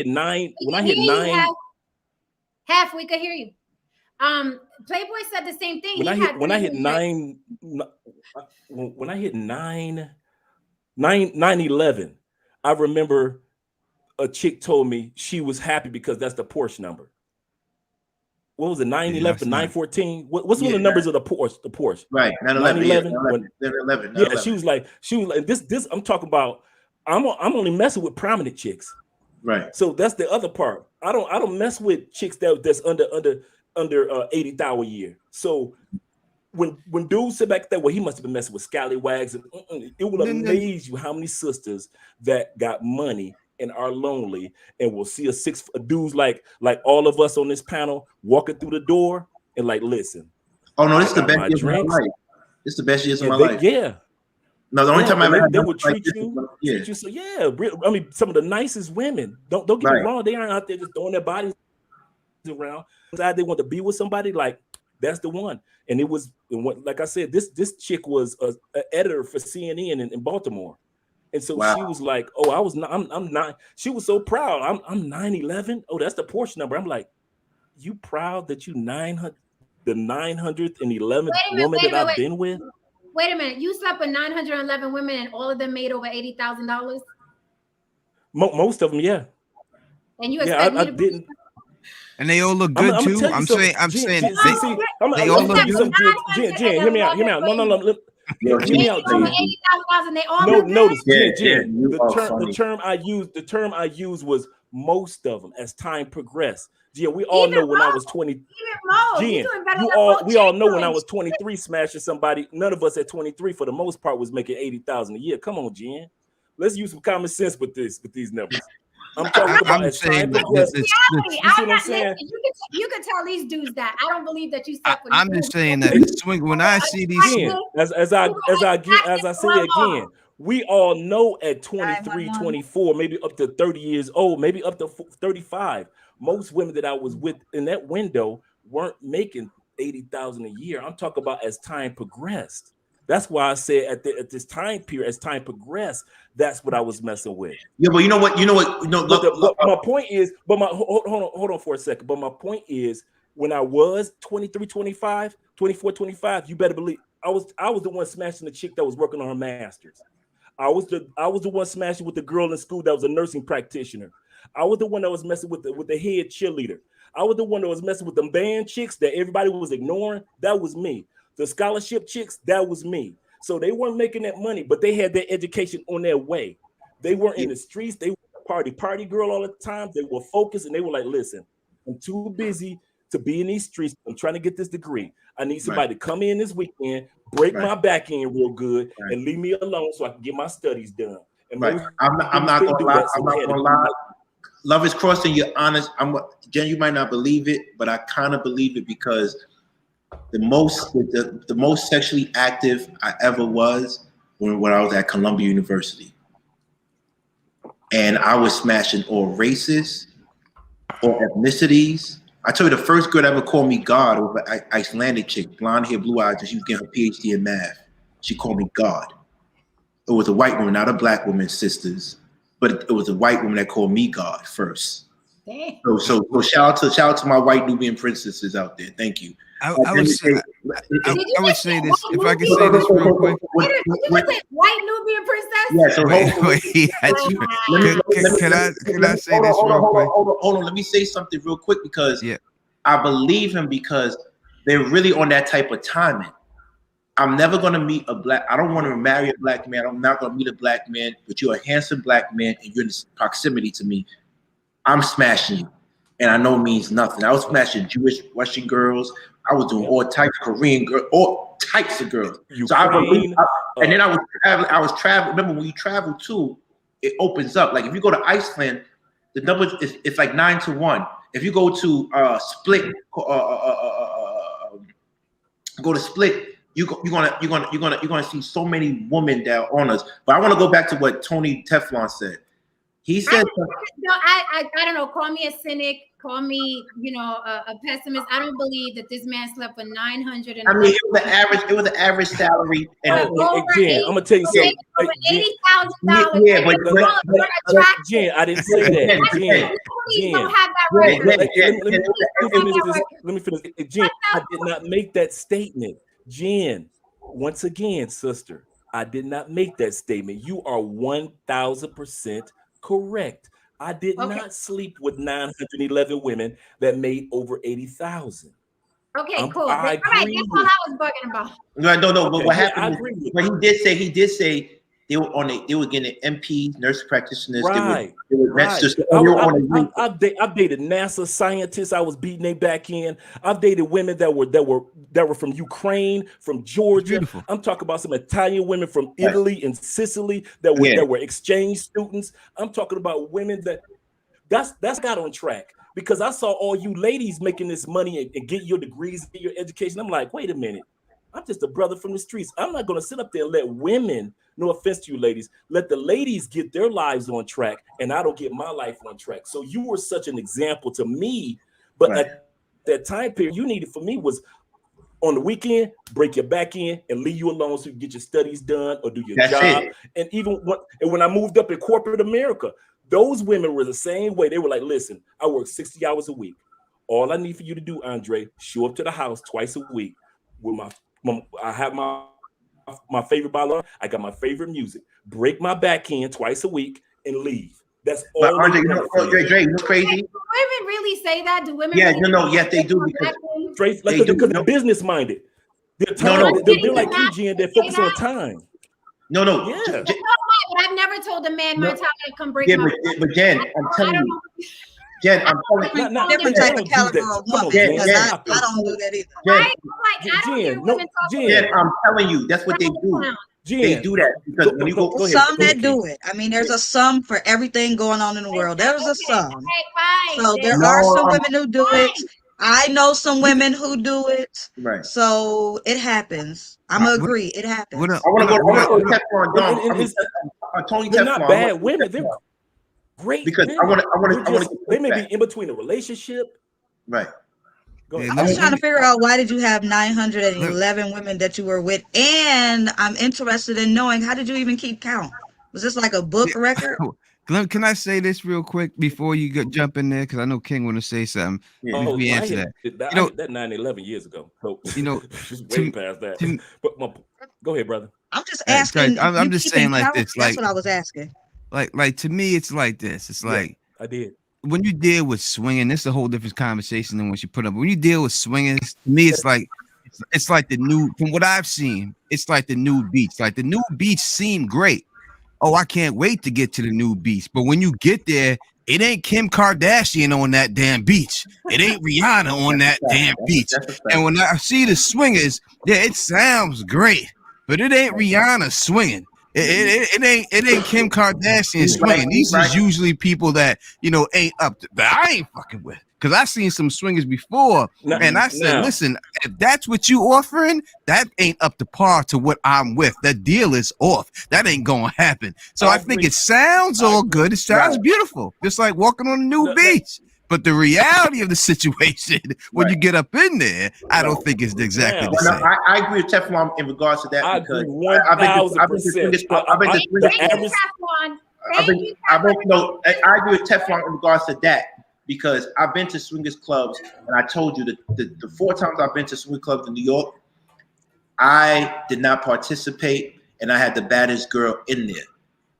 9. Half we could hear you. Playboy said the same thing. When I hit 9/11, I remember a chick told me she was happy because that's the Porsche number. What was it? 9/11, 9/14? What's one of the numbers of the Porsche? The Porsche. Right. 9/11. 9/11. Yeah, she was like this. I'm talking about. I'm only messing with prominent chicks. Right. So that's the other part. I don't mess with chicks that's under 80,000 a year. So when dudes sit back there, well, he must have been messing with scallywags, and it will amaze you how many sisters that got money and are lonely and will see a dudes like all of us on this panel walking through the door and like, listen. Oh no, this is the best years of my life. This is the best years of my life. Yeah. No, the only time they would treat you so I mean, some of the nicest women. Don't get me wrong, they aren't out there just throwing their bodies around. They want to be with somebody, like that's the one. And it was, like I said, this chick was an editor for CNN in Baltimore. And so she was like, "Oh, I'm not." She was so proud. I'm 9/11. Oh, that's the Porsche number. I'm like, you proud that you 900, the 911th woman that I've been with? Wait a minute. You slept with 911 women, and all of them made over $80,000. Most of them, yeah. And you expect me to didn't. And they all look good too. I'm saying they all look good. Jen, hear me out. No. Hear me out, Jen. Notice, Jen. The term I used was most of them as time progressed. Yeah, we all know when I was 20. Jen, we all know when I was 23 smashing somebody. None of us at 23 for the most part was making 80,000 a year. Come on, Jen. Let's use some common sense with these numbers. I'm talking about as time progressed. You can tell these dudes that. I don't believe that you slept with. I'm just saying that swing when I see these as I say again, we all know at 23, 24, maybe up to 30 years old, maybe up to 35. Most women that I was with in that window weren't making 80,000 a year. I'm talking about as time progressed. That's why I said at this time period, as time progressed, that's what I was messing with. Yeah, but you know what? My point is, hold on for a second. But my point is, when I was 23, 25, 24, 25, you better believe I was the one smashing the chick that was working on her master's. I was the one smashing with the girl in school that was a nursing practitioner. I was the one that was messing with the head cheerleader. I was the one that was messing with them band chicks that everybody was ignoring. That was me. The scholarship chicks, that was me. So they weren't making that money, but they had their education on their way. They weren't in the streets. They were party girl all the time. They were focused, and they were like, listen, I'm too busy to be in these streets. I'm trying to get this degree. I need somebody to come in this weekend, break my back end real good, and leave me alone so I can get my studies done. And I'm not gonna lie. I'm not gonna lie. Love is crossing. You're honest. Jen, you might not believe it, but I kind of believe it because the most sexually active I ever was when I was at Columbia University, and I was smashing all races, all ethnicities. I told you the first girl that ever called me God was an Icelandic chick, blonde hair, blue eyes, and she was getting her PhD in math. She called me God. It was a white woman, not a black woman, sisters, but it was a white woman that called me God first. So shout out to my white Nubian princesses out there. Thank you. I would say this, if I can say this real quick. Did you say white Nubian princess? Yeah, so can I say this real quick? Hold on. Let me say something real quick because I believe him because they're really on that type of timing. I'm never going to meet I don't want to marry a black man. I'm not going to meet a black man, but you're a handsome black man and you're in proximity to me. I'm smashing you. And I know it means nothing. I was smashing Jewish, Russian girls. I was doing all types of Korean girls, all types of girls. So I believe, and then I was traveling. Remember when you travel too, it opens up. Like if you go to Iceland, the number it's like 9-1. If you go to Split, go to Split, you're gonna see so many women that are on us. But I want to go back to what Tony Teflon said. He said, I don't know. Call me a cynic. Call me, a pessimist. I don't believe that this man slept for 900. I mean, it was the average salary. And Jen, I'm gonna tell you something. $80,000. Yeah, but Jen, I didn't say that. Jen, don't have that record. let me finish. Jen, I did not make that statement. Jen, once again, sister, I did not make that statement. You are 1,000% correct. I did not sleep with 911 women that made over 80,000. Okay, cool. I agree. That's all I was bugging about. No. But what happened? But he did say they were getting MP, nurse practitioners. Right. They were I've dated NASA scientists. I was beating their back end. I've dated women that were from Ukraine, from Georgia. Beautiful. I'm talking about some Italian women from Italy and Sicily that were exchange students. I'm talking about women that's got on track because I saw all you ladies making this money and get your degrees, get your education. I'm like, wait a minute. I'm just a brother from the streets. I'm not going to sit up there and let women, no offense to you ladies, let the ladies get their lives on track and I don't get my life on track. So you were such an example to me. But at that time period, you needed for me was on the weekend, break your back in and leave you alone so you can get your studies done or do your job. And even when I moved up in corporate America, those women were the same way. They were like, listen, I work 60 hours a week. All I need for you to do, Andre, show up to the house twice a week with I have my favorite bottle. I got my favorite music. Break my back in twice a week and leave. That's all. But Andre, Dre, you know crazy? Do women really say that? Do women? Yeah, yes, they do because they're business minded. They're like you, Jen. They're focused on time. No. Yeah. But I've never told a man my time to come break my. But Jen, I'm telling you. Jen, I'm telling you. Different type of caliber of woman. I don't do that either. Jen, I'm telling you, that's what they do. They do that because when you go some that do it. I mean, there's a sum for everything going on in the world. There's a sum. So there are some women who do it. I know some women who do it. Right. So it happens. I'm gonna agree. It happens. I want to go Tony Teflon. They're not bad women. They're great. Because they may be in between a relationship. Right. I was trying to figure out why did you have 911 women that you were with, and I'm interested in knowing how did you even keep count? Was this like a book record? Can I say this real quick before you jump in there? Because I know King want to say something. We answer that. I hit that 9-11 years ago. So, just way past that. But go ahead, brother. I'm just asking. I'm just saying like this. That's what I was asking. Like to me, it's like this. It's like I did. When you deal with swinging, this is a whole different conversation than what you put up. When you deal with swinging, to me, it's like the new. From what I've seen, it's like the new beach. Like the new beach seemed great. Oh, I can't wait to get to the new beach. But when you get there, it ain't Kim Kardashian on that damn beach. It ain't Rihanna on that damn beach. And when I see the swingers, yeah, it sounds great, but it ain't Rihanna swinging. It ain't Kim Kardashian swinging. These is usually people that ain't up to, that I ain't fucking with. Because I seen some swingers before, and I said, listen, if that's what you offering, that ain't up to par to what I'm with. That deal is off. That ain't gonna happen. So I think it sounds all good. It sounds beautiful, just like walking on a new beach. But the reality of the situation, when you get up in there, I don't think it's exactly the same. I agree with Teflon in regards to that. I agree 1,000%. I agree with Teflon in regards to that. Because I've been to swingers clubs, and I told you that the 4 times I've been to swingers clubs in New York, I did not participate, and I had the baddest girl in there.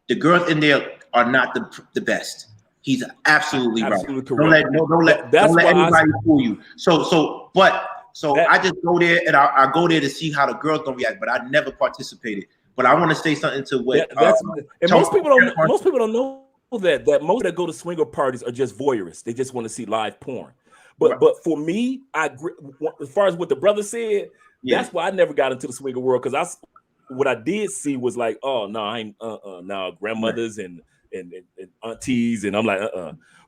The girls in there are not the best. He's absolutely right. Correct. Don't let anybody fool you. I just go there, and I go there to see how the girls gonna react, but I never participated. But I want to say something to what most people don't know. That most that go to swinger parties are just voyeurists. They just want to see live porn. But for me, I agree, as far as what the brother said, that's why I never got into the swinger world, because what I did see was like, oh no, I ain't now grandmothers and aunties, and I'm like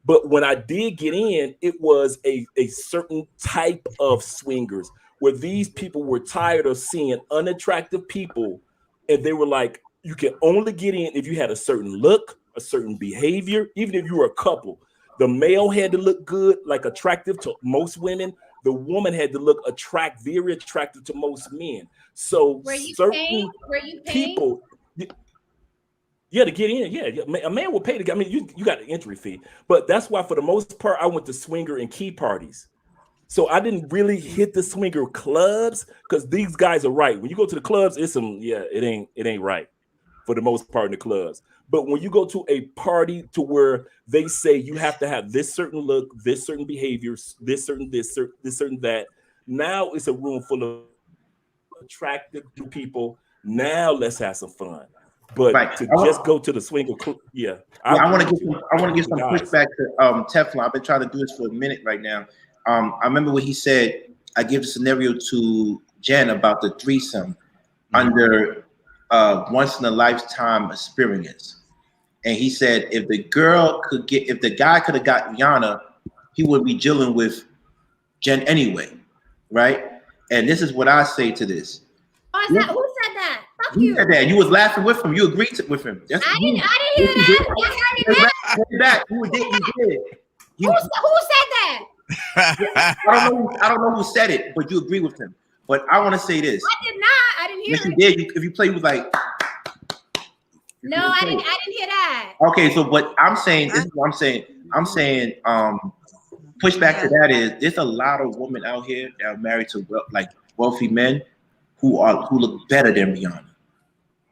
But when I did get in, it was a certain type of swingers where these people were tired of seeing unattractive people, and they were like, you can only get in if you had a certain look, a certain behavior. Even if you were a couple, the male had to look good, like attractive to most women. The woman had to look very attractive to most men. So certain people, to get in, a man will pay to get. I mean, you got an entry fee, but that's why for the most part I went to swinger and key parties. So I didn't really hit the swinger clubs, because these guys are right. When you go to the clubs, it's it ain't right for the most part in the clubs. But when you go to a party to where they say you have to have this certain look, this certain behaviors, this certain that, now it's a room full of attractive people. Now let's have some fun. But just go to the swinger club, I want to get some pushback to Teflon. I've been trying to do this for a minute right now. I remember what he said. I give the scenario to Jen about the threesome under once in a lifetime experience. And he said if the guy could have got Rihanna, he would be dealing with Jen anyway, right? And this is what I say to this. Who said that? Fuck you. Said that. You was laughing with him. You agreed with him. I didn't hear that. You did. Who said that? I don't know who said it, but you agree with him. But I want to say this. I did not. I didn't hear it. Yes, you did. If you play, you was like. No, I didn't hear that. Okay, so what I'm saying, this is what I'm saying. I'm saying, pushback to that is there's a lot of women out here that are married to wealthy men who look better than Rihanna,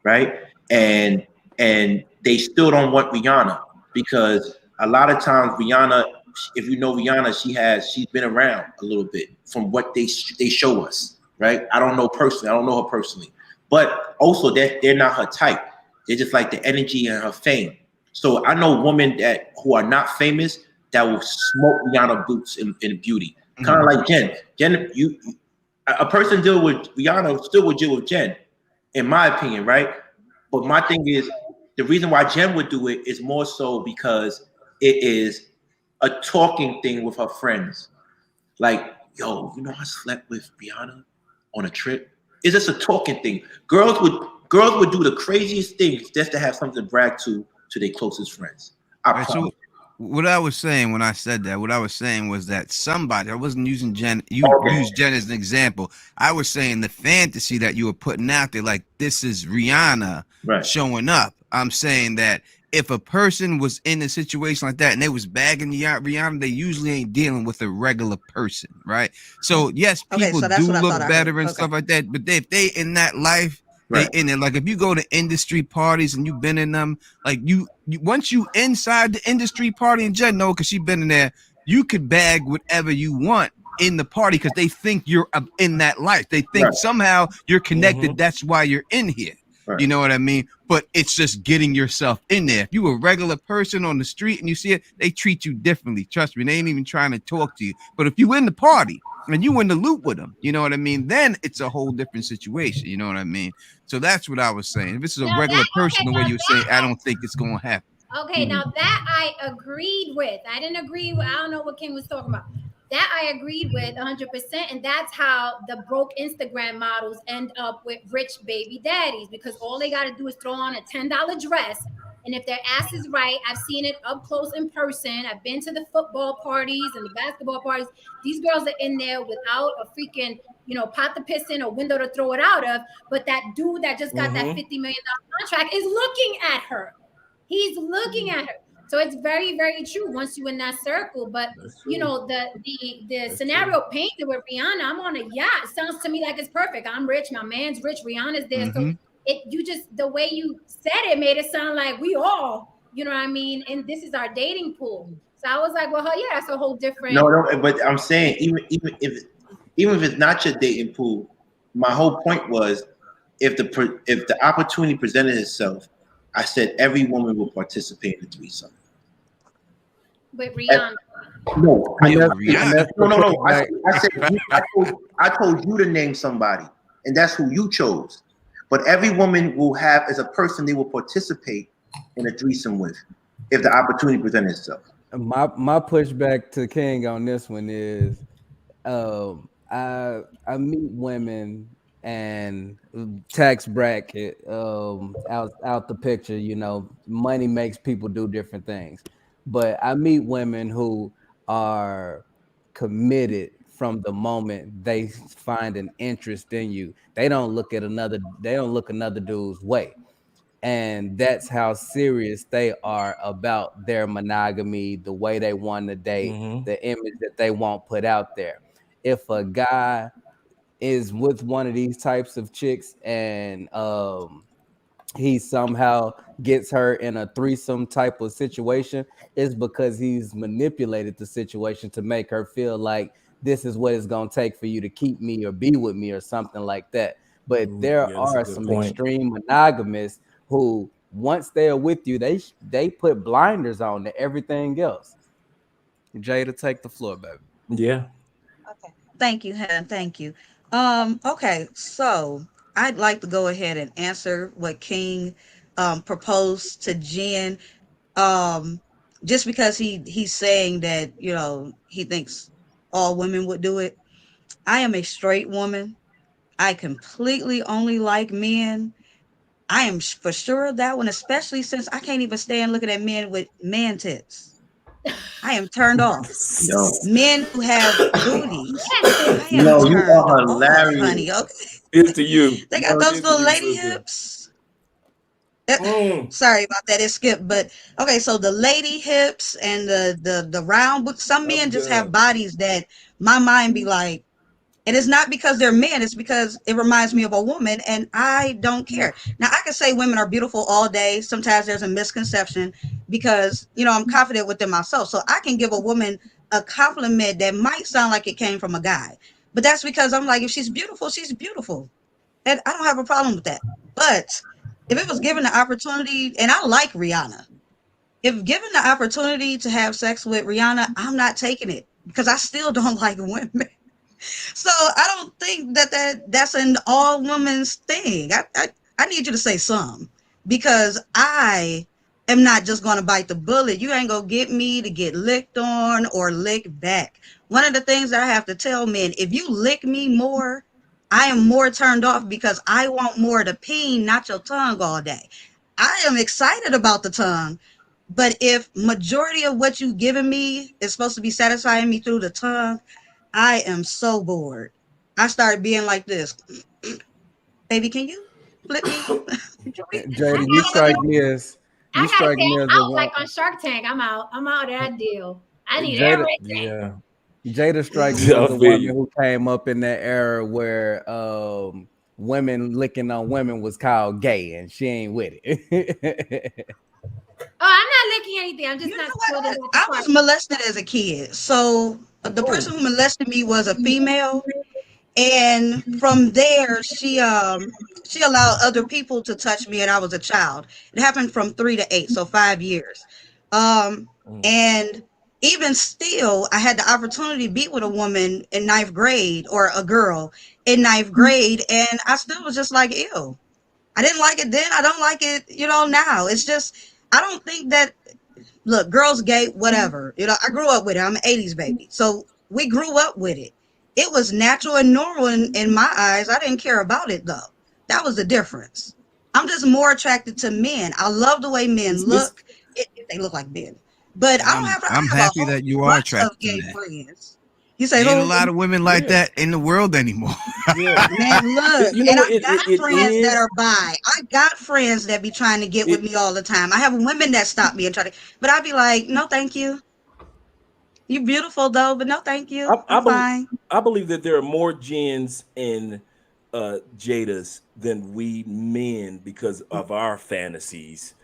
right? And they still don't want Rihanna, because a lot of times Rihanna, if you know Rihanna, she's been around a little bit from what they show us, right? I don't know her personally, but also that they're not her type. They just like the energy and her fame. So I know women who are not famous that will smoke Rihanna boots in beauty. Mm-hmm. Kind of like Jen. Jen, a person deal with Rihanna still would deal with Jen, in my opinion, right? But my thing is, the reason why Jen would do it is more so because it is a talking thing with her friends. Like, yo, you know I slept with Rihanna on a trip? It's just a talking thing. Girls would do the craziest things just to have something to brag to their closest friends. So what I was saying when I said that, what I was saying was that somebody, I wasn't using Jen, used Jen as an example. I was saying the fantasy that you were putting out there, like this is Rihanna showing up. I'm saying that if a person was in a situation like that and they was bagging Rihanna, they usually ain't dealing with a regular person, right? So yes, people do look better and stuff like that, but if they in that life, They in it. Like if you go to industry parties and you've been in them, like you once you inside the industry party, and Jen know because she been in there, you could bag whatever you want in the party because they think you're in that life. They think somehow you're connected. That's why you're in here. You know what I mean? But it's just getting yourself in there. If you a regular person on the street and you see it, they treat you differently. Trust me, they ain't even trying to talk to you. But if you in the party and you in the loop with them, you know what I mean? Then it's a whole different situation. You know what I mean? So that's what I was saying. If this is a regular person, the way you're saying, I don't think it's going to happen. Okay, now that I agreed with. I didn't agree with, I don't know what King was talking about. That I agreed with 100%. And that's how the broke Instagram models end up with rich baby daddies, because all they got to do is throw on a $10 dress. And if their ass is right, I've seen it up close in person. I've been to the football parties and the basketball parties. These girls are in there without a freaking, pot to piss in or window to throw it out of. But that dude that just got that $50 million contract is looking at her. He's looking at her. So it's very, very true once you're in that circle. But the scenario painted with Rihanna, I'm on a yacht. Sounds to me like it's perfect. I'm rich, my man's rich, Rihanna's there. So the way you said it made it sound like we all, you know what I mean? And this is our dating pool. So I was like, well, yeah, that's a whole different. No, but I'm saying even if it's not your dating pool, my whole point was if the opportunity presented itself, I said every woman will participate in a threesome. With Rihanna. No. I told you to name somebody, and that's who you chose. But every woman will have, as a person, they will participate in a threesome with, if the opportunity presents itself. My pushback to King on this one is, I meet women and tax bracket out the picture. Money makes people do different things, but I meet women who are committed from the moment they find an interest in you. They don't look another dude's way. And that's how serious they are about their monogamy, the way they want to date, the image that they want put out there. If a guy is with one of these types of chicks and he somehow gets her in a threesome type of situation, it's because he's manipulated the situation to make her feel like this is what it's going to take for you to keep me or be with me or something like that. But there are some extreme monogamists who, once they're with you, they put blinders on to everything else. Jada, take the floor, baby. Yeah. Okay. Thank you, Hen. Thank you. Okay, so I'd like to go ahead and answer what King proposed to Jen. Just because he's saying that, he thinks all women would do it. I am a straight woman. I completely only like men. I am for sure of that one, especially since I can't even stand looking at men with man tits. I am turned off. No. Men who have booties. You are hilarious. Honey. Okay. It's to you. They got those little lady hips. Sorry about that. It skipped, but okay. So the lady hips and the round, but some men just have bodies that my mind be like, and it's not because they're men, it's because it reminds me of a woman, and I don't care. Now, I can say women are beautiful all day. Sometimes there's a misconception because, I'm confident within myself. So I can give a woman a compliment that might sound like it came from a guy. But that's because I'm like, if she's beautiful, she's beautiful. And I don't have a problem with that. But if it was given the opportunity, and I like Rihanna, if given the opportunity to have sex with Rihanna, I'm not taking it because I still don't like women. So I don't think that's an all women's thing. I need you to say some, because I am not just going to bite the bullet. You ain't going to get me to get licked on or lick back. One of the things that I have to tell men, if you lick me more, I am more turned off because I want more of the peen, not your tongue all day. I am excited about the tongue, but if majority of what you giving me is supposed to be satisfying me through the tongue, I am so bored. I start being like this. Baby, can you flip me? Jada, you strike me as like on Shark Tank. I'm out of that deal. I need everything. Jada strikes me as a woman who came up in that era where women licking on women was called gay, and she ain't with it. Oh, I'm not licking anything. I'm just You not know thrilled what? about the I part. was molested as a kid. So the person who molested me was a female. And from there, she allowed other people to touch me, and I was a child. It happened from 3 to 8, so 5 years. And even still, I had the opportunity to be with a woman in 9th grade, or a girl in 9th grade, and I still was just like, ew. I didn't like it then. I don't like it, now. It's just, I don't think that, look, girls gay, whatever. I grew up with it. I'm an 80s baby. So we grew up with it. It was natural and normal in my eyes. I didn't care about it though. That was the difference. I'm just more attracted to men. I love the way men look, if they look like men. But I don't have, I I'm have a happy whole that you are bunch attracted of to gay men. friends. You say, Ain't a who? lot of women like that in the world anymore. Yeah. Man, look, You know and what? I got friends that Is. are bi. I got friends that be trying to get with me all the time. I have women that stop me and try to, but I be like, no, thank you. You're beautiful though, but no, thank you. I I'm believe fine. that there are more Jens and Jadas than we men, because of our fantasies,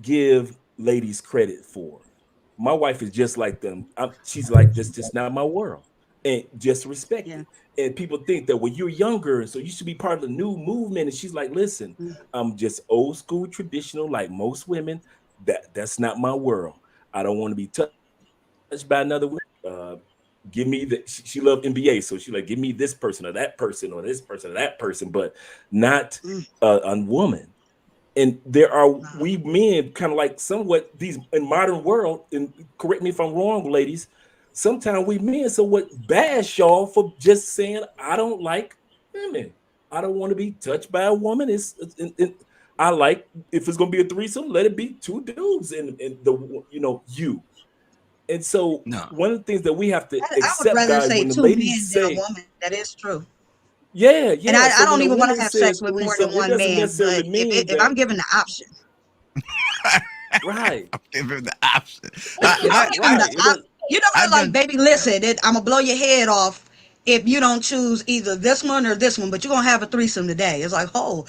give ladies credit for. My wife is just like them. She's like, this just not my world, and just respect Yeah. it. And people think that when you're younger, so you should be part of the new movement. And she's like, listen, Mm. I'm just old school, traditional, like most women. That's not my world. I don't want to be touched by another woman. Give me the, she loved NBA, so she like, give me this person or that person or this person or that person, but not Mm. a woman. And there are, No. we men kind of like somewhat these in modern world, and correct me if I'm wrong, ladies, sometimes we men somewhat bash y'all for just saying, I don't like women. I don't want to be touched by a woman. I like, if it's gonna be a threesome, let it be two dudes and the you. And so No. one of the things that we have to I would accept, rather guys, say when the two ladies men than a say, woman. That is true. yeah, And yeah. So I when don't a even want to woman have says sex with more threesome, than it one doesn't man. necessarily But mean if I'm that, given the option, right, Give him the option. if I'm given right. the you know I've what, like, done. baby, listen, I'm gonna blow your head off if you don't choose either this one or this one, but you're gonna have a threesome today. It's like, oh,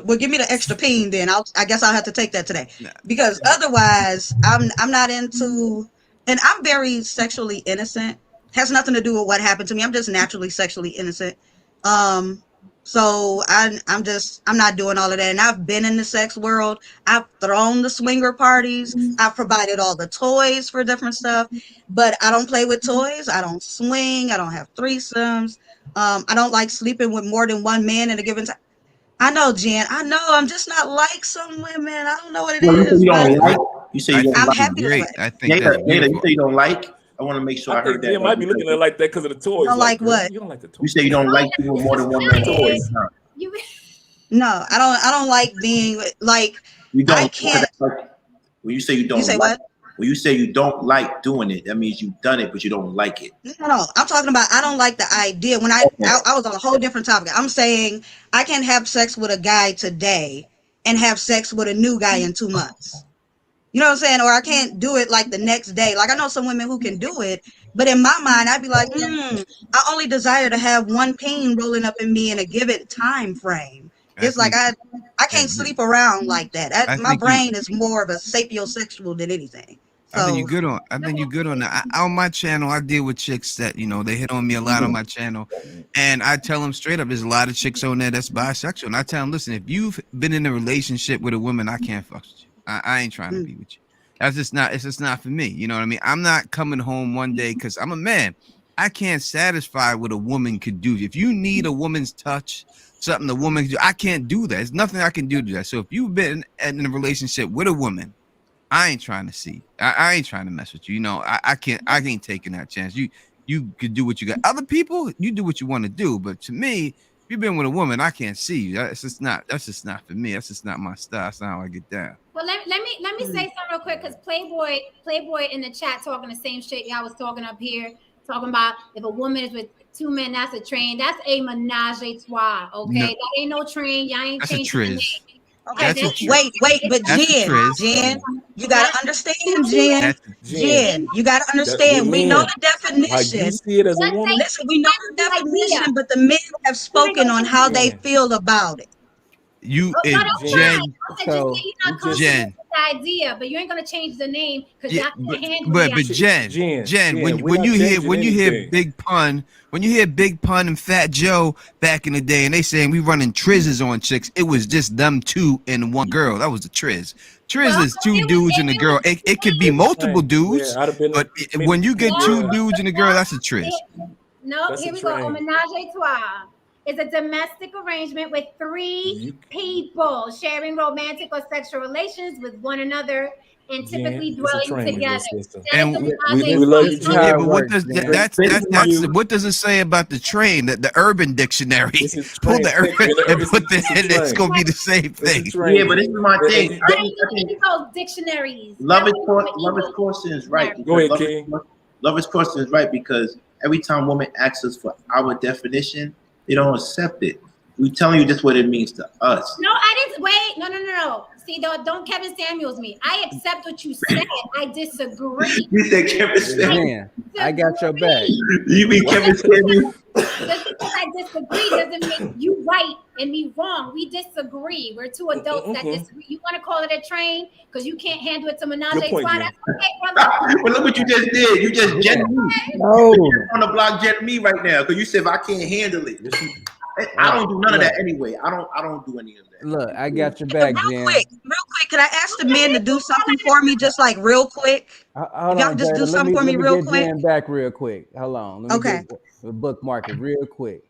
well, give me the extra peen then. I guess I'll have to take that today, because otherwise, I'm not into. And I'm very sexually innocent. Has nothing to do with what happened to me. I'm just naturally sexually innocent. Um, so I'm not doing all of that. And I've been in the sex world. I've thrown the swinger parties. I've provided all the toys for different stuff, but I don't play with toys. I don't swing. I don't have threesomes. I don't like sleeping with more than one man at a given time. I know, Jen. I know. I'm just not like some women. I don't know what it Well, you say is, you but don't like. You say I you don't I'm think like. you're happy this way. great. I think that's Jada, you beautiful. say you don't like. I want to make sure I I heard think that Jen might be right. looking at it like that because of the I toys. don't Like, like girl, what? you don't like the You toys. say you don't like doing more than one man at the Toys. same time. You No, I don't like being like. You I don't. can't. When you say you You don't say like, what? when you say you don't like doing it, that means you've done it, but you don't like it. No. I'm talking about I don't like the idea. When I was on a whole different topic. I'm saying I can have sex with a guy today and have sex with a new guy in 2 months. You know what I'm saying? Or I can't do it like the next day. Like, I know some women who can do it, but in my mind, I'd be like, I only desire to have one pain rolling up in me in a given time frame. I It's like think. I can't sleep around like that. I My think you. brain is more of a sapiosexual than anything. I think you're So good on. I think you're good on that. On my channel, I deal with chicks that they hit on me a lot on my channel, and I tell them straight up, there's a lot of chicks on there that's bisexual, and I tell them, listen, if you've been in a relationship with a woman, I can't fuck with you. I ain't trying to be with you. That's just not. It's just not for me. You know what I mean? I'm not coming home one day because I'm a man. I can't satisfy what a woman could do. If you need a woman's touch, something a woman can do, I can't do that. There's nothing I can do to that. So if you've been in a relationship with a woman, I ain't trying to see. I ain't trying to mess with you. I ain't taking that chance. You could do what you got. Other people, you do what you want to do. But to me, if you've been with a woman, I can't see you. That's just not for me. That's just not my style. That's not how I get down. Well, let me say something real quick, because Playboy in the chat talking the same shit y'all was talking up here, talking about if a woman is with 2 men, that's a train. That's a menage a trois. Okay, No, that ain't no train. Y'all ain't that's a changing the name. triz. okay, That's a wait, but That's a Jen, triz. You gotta understand, Jen. Jen, you gotta understand. We know the How you definition. see it as a Let's woman. say Listen, we know the the idea. definition, but the men have spoken on how they Jen. feel about it. You, Oh, no, that's Jen. fine. Jen, I said just say So, you're not you just- comfortable Jen. with the idea, but you ain't gonna change the name because Yeah, y'all but, can't handle the but idea. Jen, we're when not you hear changing Big Pun, when you hear Big Pun and Fat Joe back in the day, and they saying we running trizzes on chicks, it was just them two and one girl. That was the triz. Triz Well, is two it was- dudes and a girl. It could be multiple dudes, Yeah, I'd have been. but when you get No, two dudes and a girl, that's a triz. No, That's here a we go. A train. menage a trois is a domestic arrangement with three You- people sharing romantic or sexual relations with one another and Jen, typically it's a dwelling train in your together. system. That is And a we menage a love you, trois. Jen. Yeah, how it but what works, does Jen. that's what does it say about the train? That the Urban Dictionary. It's a Pull train. the Urban and put the It's a in. It's train. gonna be the same It's a thing. train. Yeah, but this is my thing. And- I That think ain't those dictionaries. Love That's is what Love is Corson is right. Go ahead, Love is- King. Love is Corson is right because every time women ask us for our definition, they don't accept it. We telling you just what it means to us. No, I didn't. Wait, no. See, don't Kevin Samuels me. I accept what you said. I disagree. You said Kevin Samuels. Jen, I got your back. You mean Kevin Samuels? Just because I disagree doesn't make you right and me wrong. We disagree. We're two adults that disagree. You want to call it a train because you can't handle it to menage Good a point, trois? Jen. That's okay, brother. But look what you just did. You just jetted me. No. You're on the block jetting me right now because you said if I can't handle it. I don't do none of that anyway. I don't do any of that. Look, I got your back, Real Jen. quick, could I ask the men to do something for me, just like real quick? Hold If y'all on, just do Jada. something for me Let me real get quick. Jen back real quick. Hold on. Let me Okay. get the bookmark it real quick.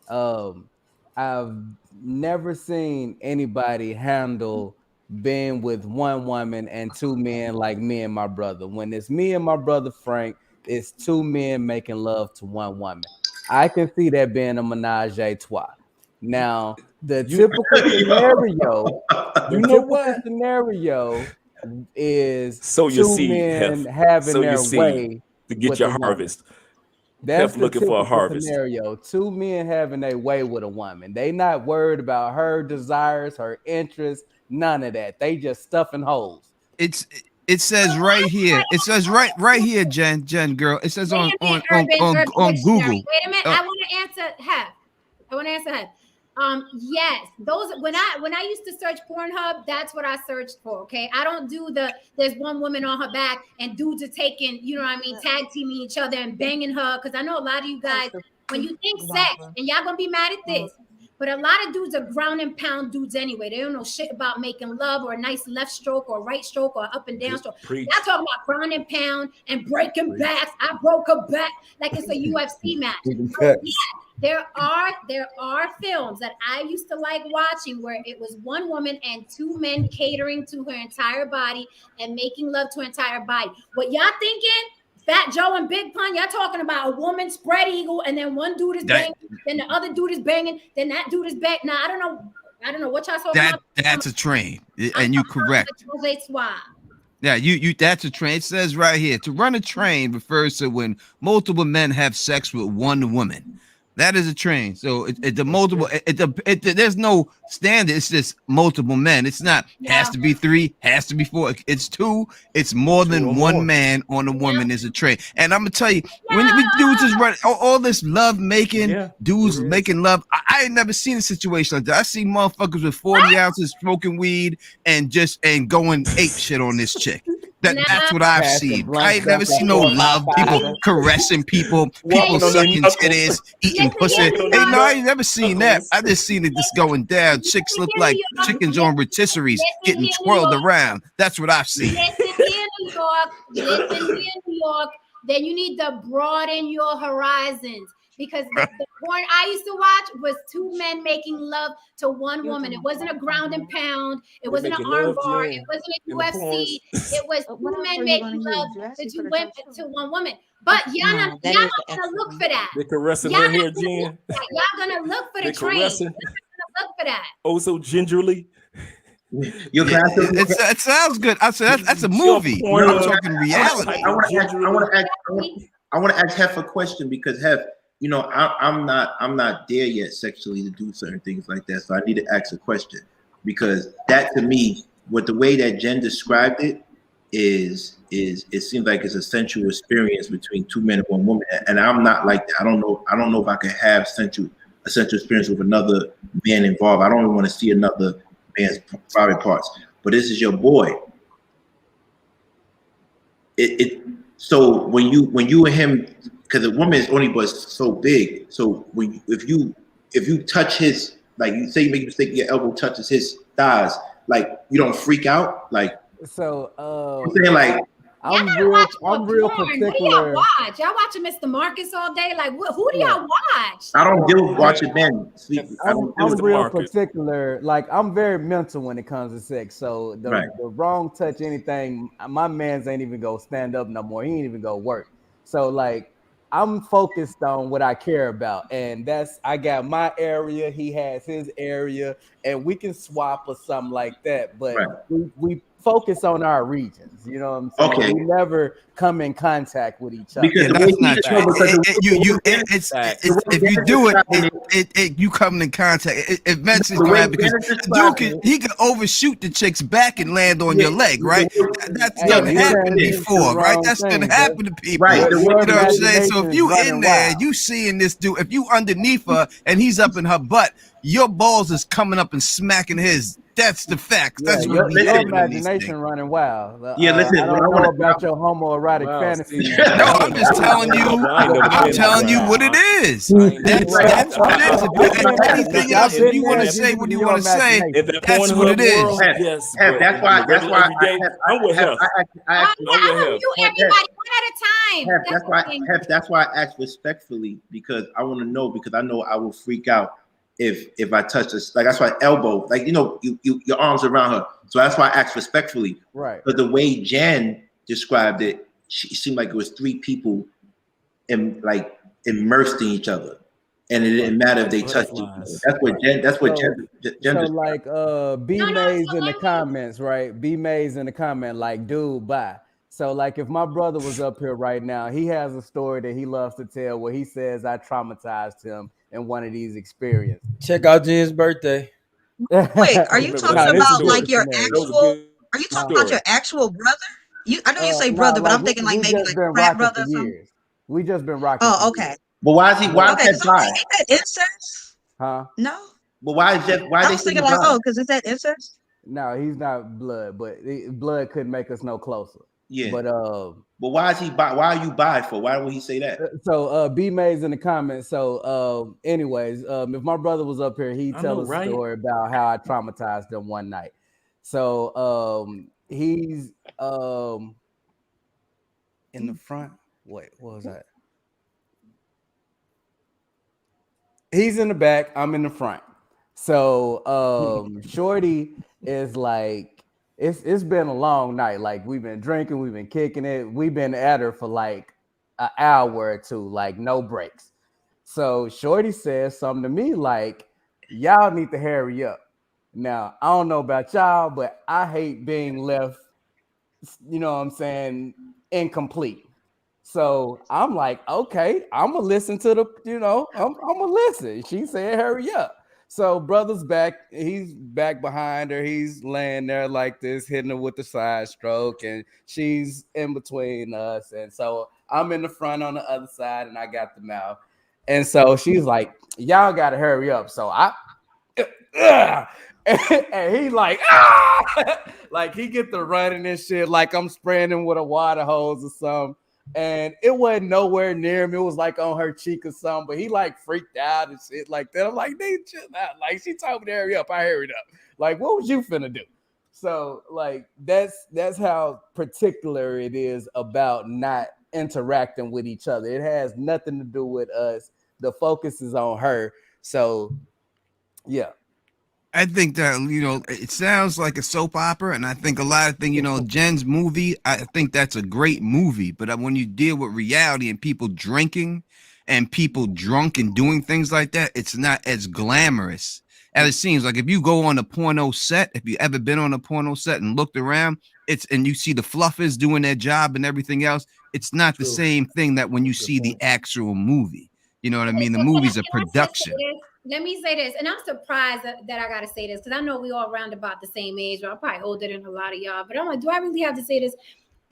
I've never seen anybody handle being with one woman and two men like me and my brother. When it's me and my brother Frank, it's two men making love to one woman. I can see that being a menage a trois. Now, the typical scenario, You know what? scenario is Sow your two seed, men Hef. having Sow your their seed way to get with your a woman. harvest. That's Hef the looking for a typical harvest. scenario. Two men having their way with a woman. They not worried about her desires, her interests, none of that. They just stuffing holes. It says right here. It says right here, Jen girl. It says on Urban Google. Dictionary. Wait a minute. I want to answer Hef. Yes, those when I used to search Pornhub, that's what I searched for. Okay, I don't do there's one woman on her back and dudes are taking, you know what I mean, tag teaming each other and banging her. Because I know a lot of you guys, when you think sex, and y'all gonna be mad at this, but a lot of dudes are ground and pound dudes anyway. They don't know shit about making love or a nice left stroke or right stroke or up and down stroke. Y'all talking about ground and pound and breaking backs. I broke a back like it's a UFC match. So, yeah, there are films that I used to like watching where it was one woman and two men catering to her entire body and making love to her entire body. What y'all thinking? Fat Joe and Big Pun, y'all talking about a woman spread eagle, and then one dude is banging, then the other dude is banging, then that dude is back. Now I don't know what y'all talking about. That's a train, and you correct. Yeah, you that's a train. It says right here, to run a train refers to when multiple men have sex with one woman. That is a train. So the multiple. There's no standard. It's just multiple men. It's not has to be three, has to be four. It's two. It's more than one man on a woman is a train. And I'm gonna tell you, when we dudes just run all this love making, dudes making love. I ain't never seen a situation like that. I see motherfuckers with 40 ounces smoking weed and going ape shit on this chick. That's what I've seen. I ain't never seen no love. People caressing people sucking titties, eating pussy. Hey, no, I ain't never seen that. I just seen it just going down. Chicks look like chickens on rotisseries getting twirled around. That's what I've seen. Listen here, New York. Then you need to broaden your horizons. Because the porn I used to watch was two men making love to one woman. It wasn't a ground and pound. It wasn't an arm bar. It wasn't a UFC. It was two men making love to one woman. But y'all not gonna look for that. They're caressing her hair, Jen. Y'all gonna look for the train. Y'all gonna look for that. Oh, so gingerly. It sounds good. I said that's a movie. I'm talking reality. I want to ask Hef a question because Hef, you know, I'm not there yet sexually to do certain things like that. So I need to ask a question because that to me, with the way that Jen described it, is it seems like it's a sensual experience between two men and one woman, and I'm not like that. I don't know if I can have a sensual experience with another man involved. I don't even want to see another man's private parts. But this is your boy. So when you and him, because the woman is only but so big. So if you touch his, like you say, you make a mistake, your elbow touches his thighs, like you don't freak out, like. So I'm saying, like, I'm real particular. What do y'all watch? Y'all watching Mr. Marcus all day? Like, who do y'all watch? I don't deal with watching men. I'm real particular. Like, I'm very mental when it comes to sex. So the wrong touch anything, my man's ain't even go stand up no more. He ain't even go work. So like, I'm focused on what I care about, and I got my area. He has his area, and we can swap or something like that. But we focus on our regions. You know what I'm saying? Okay. We never come in contact with each other. Because that's not true. If you do it, you come in contact. It mentions that because he can overshoot the chick's back and land on your leg, right? That's done happened before, right? That's gonna happen to people. Right. You know what I'm saying? So if you in there, you seeing this dude, if you underneath her and he's up in her butt, your balls is coming up and smacking his. That's the fact. That's what your imagination running wild. Listen, I don't know about your homoerotic fantasy. No, I'm just telling you. I'm telling you what it is. That's what it is. Anything else, if you want to say what you want to say, that's what it is. Yes, that's why I'm with him. I'm with you, everybody, one at a time. That's why I ask respectfully, because I want to know, because I know I will freak out if I touch this. Like, that's why elbow, like, your arms around her. So that's why I asked respectfully. Right. But the way Jen described it, she seemed like it was three people immersed in each other. And it didn't matter if they touched each other. That's what Jen so like B Mays in the comments, right? B Mays in the comment, like, dude, bye. So like, if my brother was up here right now, he has a story that he loves to tell where he says I traumatized him in one of these experiences. Check out Jen's birthday. Wait, are you talking about like your actual? Are you talking about your actual brother? I know you say brother, but I'm thinking like maybe like frat brother or something. We just been rocking. Oh, okay. But why is he? Why okay, is that bi? Ain't that incest? Huh? No. But why is that? Why I was thinking like, oh, because is that incest? No, he's not blood, but blood couldn't make us no closer. Yeah. But why is he bi? Why are you bi for? Why would he say that? So B Mays in the comments. So anyways, if my brother was up here, he'd tell us a story about how I traumatized him one night. So he's in the front. Wait, what was that? He's in the back, I'm in the front. So Shorty is like, it's been a long night. Like, we've been drinking, we've been kicking it, we've been at her for like an hour or two, like no breaks. So Shorty says something to me like, y'all need to hurry up. Now, I don't know about y'all, but I hate being left, you know what I'm saying, incomplete. So I'm like, okay, I'm gonna listen to I'm gonna listen. She said, hurry up. So brother's back, he's back behind her. He's laying there like this, hitting her with the side stroke, and she's in between us. And so I'm in the front on the other side, and I got the mouth. And so she's like, y'all gotta hurry up. So and he like, like he get the running and shit, like I'm spraying him with a water hose or something. And it wasn't nowhere near him. It was like on her cheek or something, but he like freaked out and shit like that. I'm like, they chill out. Like, she told me to hurry up. I hurried up. Like, what was you finna do? So like, that's how particular it is about not interacting with each other. It has nothing to do with us. The focus is on her. So yeah. I think that, it sounds like a soap opera, and I think a lot of things, Jen's movie, I think that's a great movie, but when you deal with reality and people drinking and people drunk and doing things like that, it's not as glamorous as it seems. Like, if you go on a porno set, if you ever been on a porno set and looked around, and you see the fluffers doing their job and everything else, it's not the same thing that when you see the actual movie. You know what I mean? The movie's a production. let me say this, and I'm surprised that I gotta say this because I know we all around about the same age. I'm probably older than a lot of y'all, but I'm like, do I really have to say this?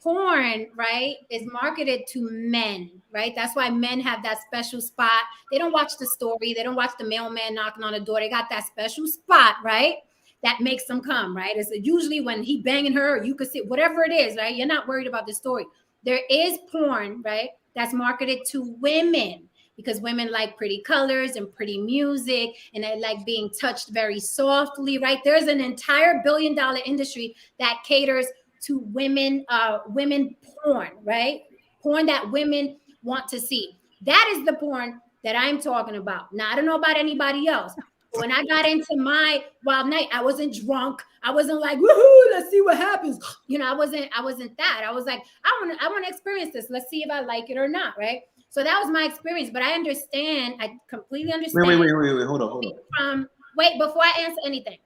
Porn, right, is marketed to men, right? That's why men have that special spot. They don't watch the story. They don't watch the mailman knocking on the door. They got that special spot, right? That makes them come, right? It's usually when he banging her, or you could see whatever it is, right? You're not worried about the story. There is porn, right? That's marketed to women because women like pretty colors and pretty music, and they like being touched very softly, right? There's an entire billion-dollar industry that caters to women, women porn, right? Porn that women want to see. That is the porn that I'm talking about. Now, I don't know about anybody else. When I got into my wild night, I wasn't drunk. I wasn't like, woohoo, let's see what happens. You know, I wasn't that. I was like, I want to experience this. Let's see if I like it or not, right? So that was my experience. But I understand. I completely understand. Wait. Hold on. Wait, before I answer anything.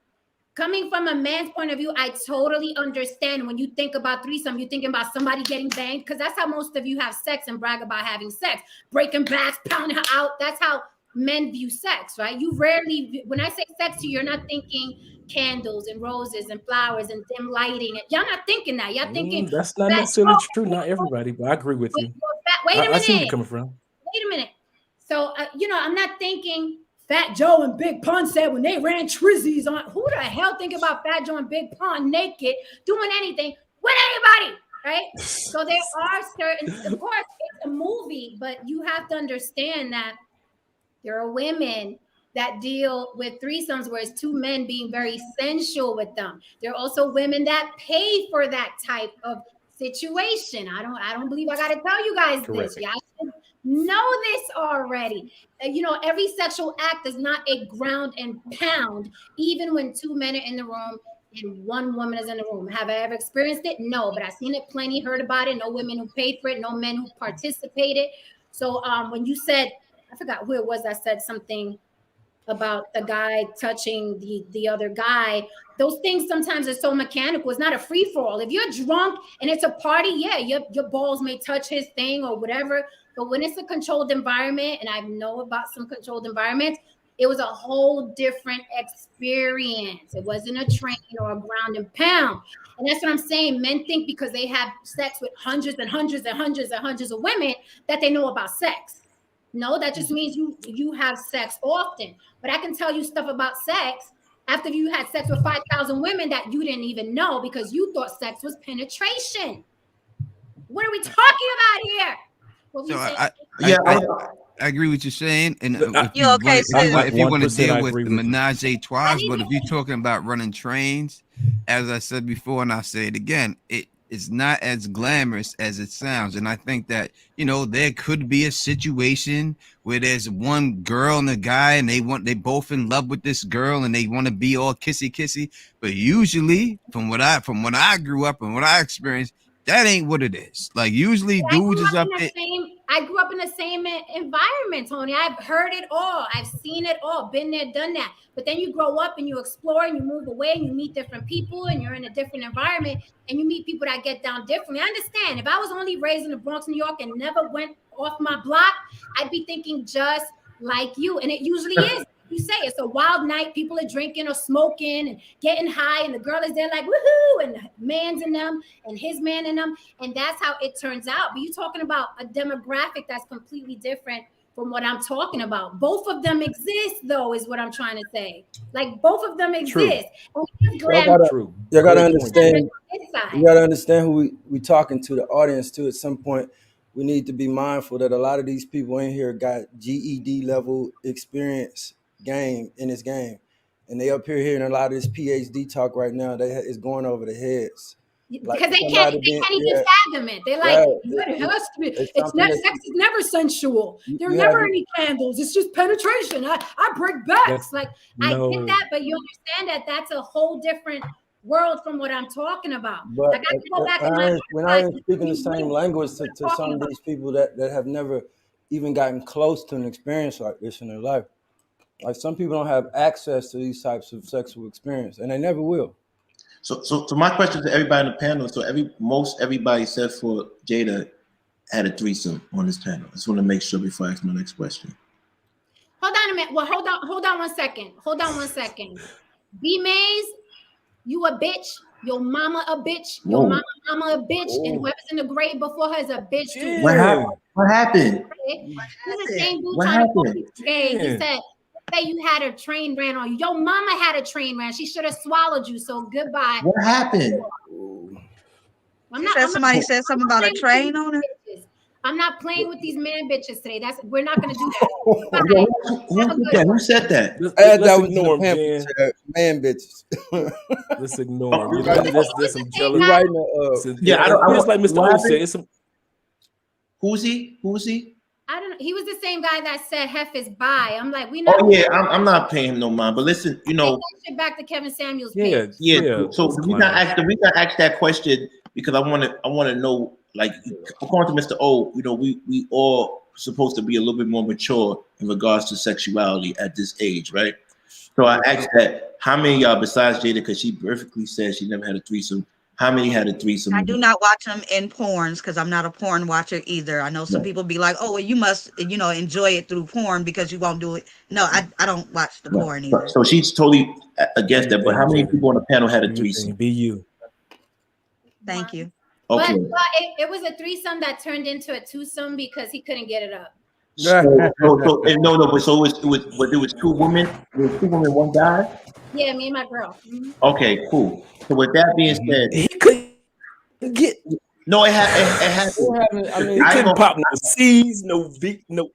Coming from a man's point of view, I totally understand when you think about threesome, you're thinking about somebody getting banged, because that's how most of you have sex and brag about having sex. Breaking backs, pounding her out. That's how men view sex, right? You rarely, when I say sex to you, you're not thinking candles and roses and flowers and dim lighting. Y'all not thinking that. Y'all thinking that's not necessarily true. Not everybody, but I agree with you. Wait a minute. I see where you're coming from. Wait a minute. So, you know, I'm not thinking Fat Joe and Big Pun said when they ran trizzies on. Who the hell think about Fat Joe and Big Pun naked doing anything with anybody, right? So there are certain, of course, it's a movie, but you have to understand that there are women that deal with threesomes where it's two men being very sensual with them. There are also women that pay for that type of situation. I don't believe I got to tell you guys this. Y'all should know this already. You know, every sexual act is not a ground and pound, even when two men are in the room and one woman is in the room. Have I ever experienced it? No, but I've seen it plenty, heard about it. No women who paid for it, no men who participated. So when you said, I forgot who it was that said something about the guy touching the other guy. Those things sometimes are so mechanical. It's not a free for all. If you're drunk and it's a party, yeah, your balls may touch his thing or whatever. But when it's a controlled environment, and I know about some controlled environments, it was a whole different experience. It wasn't a train or a ground and pound. And that's what I'm saying. Men think because they have sex with hundreds and hundreds and hundreds and hundreds of women that they know about sex. No, that just means you have sex often. But I can tell you stuff about sex after you had sex with 5,000 women that you didn't even know because you thought sex was penetration. What are we talking about here? I agree with you saying. And if you want to deal with the menage a trois, but if you're talking about running trains, as I said before, and I'll say it again, it's not as glamorous as it sounds. And I think that, you know, there could be a situation where there's one girl and a guy and they both in love with this girl and they want to be all kissy. But usually from what I grew up and what I experienced, that ain't what it is. Like usually dudes is up there. I grew up in the same environment, Tony. I've heard it all. I've seen it all, been there, done that. But then you grow up and you explore and you move away and you meet different people and you're in a different environment and you meet people that get down differently. I understand. If I was only raised in the Bronx, New York and never went off my block, I'd be thinking just like you. And it usually is. You say it's a wild night. People are drinking or smoking and getting high, and the girl is there like woohoo, and the man's in them and his man in them, and that's how it turns out. But you're talking about a demographic that's completely different from what I'm talking about. Both of them exist, though, is what I'm trying to say. Like both of them exist. You gotta understand. You gotta understand who we talking to, the audience too. At some point, we need to be mindful that a lot of these people in here got GED level experience in this game, and they up here hearing a lot of this PhD talk right now. Is going over their heads because they can't even fathom it. They're like, it has to be. Sex is never sensual. There are never any candles. It's just penetration. I break backs. I get that, but you understand that that's a whole different world from what I'm talking about. But like when I am speaking the same language to some of these people that have never even gotten close to an experience like this in their life. Like some people don't have access to these types of sexual experience, and they never will. So my question to everybody in the panel. So everybody except for Jada had a threesome on this panel. I just want to make sure before I ask my next question. Hold on a minute. Well, hold on 1 second. Hold on 1 second. B Mays, you a bitch. Your mama a bitch. Your mama a bitch. And whoever's in the grave before her is a bitch too. What happened? What happened? He's the same dude trying to call you gay. He said, say you had a train ran on you. Your mama had a train ran. She should have swallowed you. So goodbye. What happened? Somebody said something about a train on her. I'm not playing with these man bitches today. We're not gonna do that. Who said that? That was Norm, man bitches. Let's ignore him. There's some jealousy. Yeah, I just like Mr. O said. It's some. Who's he? I don't know. He was the same guy that said Hef is bi. I'm like, we know. Oh yeah, I'm not paying him no mind. But listen, back to Kevin Samuels. Yeah. So we got ask that question because I want to know, like, according to Mr. O, we all supposed to be a little bit more mature in regards to sexuality at this age, right? So I asked that, how many of y'all besides Jada, because she perfectly said she never had a threesome, how many had a threesome? I do not watch them in porns because I'm not a porn watcher either. I know some people be like, oh, well, you must, enjoy it through porn because you won't do it. No, I don't watch the porn either. So she's totally against that. But how many people on the panel had a threesome? Be you. Thank you. Okay. But it was a threesome that turned into a twosome because he couldn't get it up. So it was two women. There was two women, one guy. Yeah, me and my girl. Mm-hmm. Okay, cool. So with that being said, he couldn't get. No, it had. I mean, he couldn't pop no C's, no V, no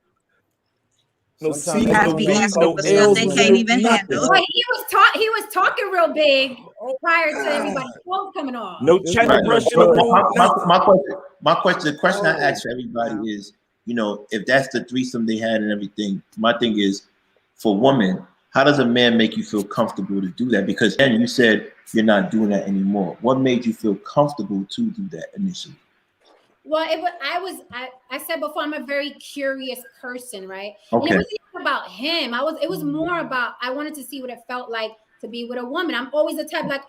C's, no V's, no L's. They can't even handle. But he was talking real big prior to everybody's phone coming off. No China brush in the My question, the question I ask for everybody is, if that's the threesome they had and everything, my thing is, for women, how does a man make you feel comfortable to do that? Because then you said you're not doing that anymore. What made you feel comfortable to do that initially? Well, I said before, I'm a very curious person, right? Okay. And it wasn't even about him. It was more about, I wanted to see what it felt like to be with a woman. I'm always the type like,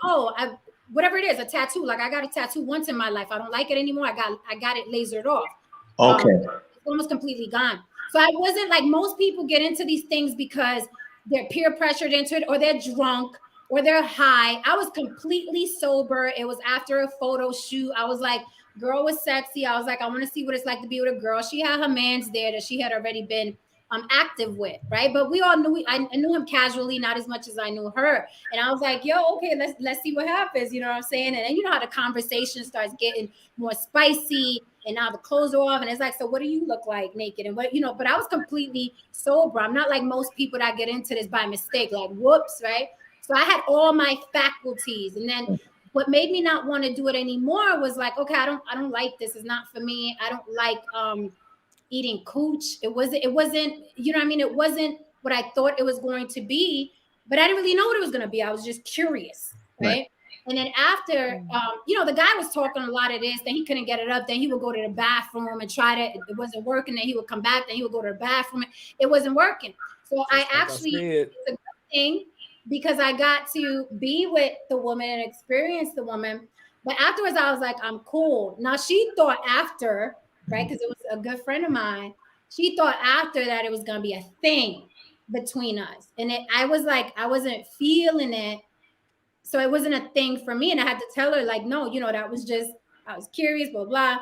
whatever it is, a tattoo. Like I got a tattoo once in my life. I don't like it anymore. I got it lasered off. Okay. It's almost completely gone. So I wasn't like, most people get into these things because they're peer pressured into it, or they're drunk, or they're high. I was completely sober. It was after a photo shoot. I was like, girl was sexy. I was like, I want to see what it's like to be with a girl. She had her mans there that she had already been active with, right? But we all knew, I knew him casually, not as much as I knew her. And I was like, yo, okay, let's see what happens. You know what I'm saying? And then you know how the conversation starts getting more spicy, and now the clothes are off, and it's like, so what do you look like naked? And what, but I was completely sober. I'm not like most people that get into this by mistake, like whoops, right? So I had all my faculties. And then what made me not want to do it anymore was like, okay, I don't like this. It's not for me. I don't like eating cooch. It wasn't, It wasn't what I thought it was going to be, but I didn't really know what it was going to be. I was just curious, right? And then after, the guy was talking a lot of this, then he couldn't get it up. Then he would go to the bathroom and try to, it wasn't working. Then he would come back, then he would go to the bathroom. It wasn't working. So it's a good thing because I got to be with the woman and experience the woman. But afterwards, I was like, I'm cool. Now she thought after, right? Because it was a good friend of mine. She thought after that it was going to be a thing between us. And I was like, I wasn't feeling it. So it wasn't a thing for me. And I had to tell her like, no, that was just, I was curious, blah, blah.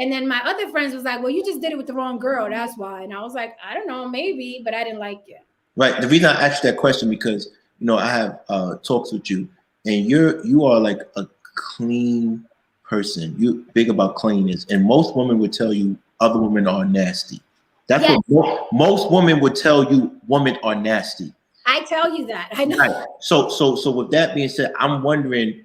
And then my other friends was like, well, you just did it with the wrong girl. That's why. And I was like, I don't know, maybe, but I didn't like it. Right. The reason I asked that question because, I have talks with you and you are like a clean person. You're big about cleanness. And most women would tell you other women are nasty. That's what most women would tell you, women are nasty. I tell you that. I know. Right. So with that being said, I'm wondering,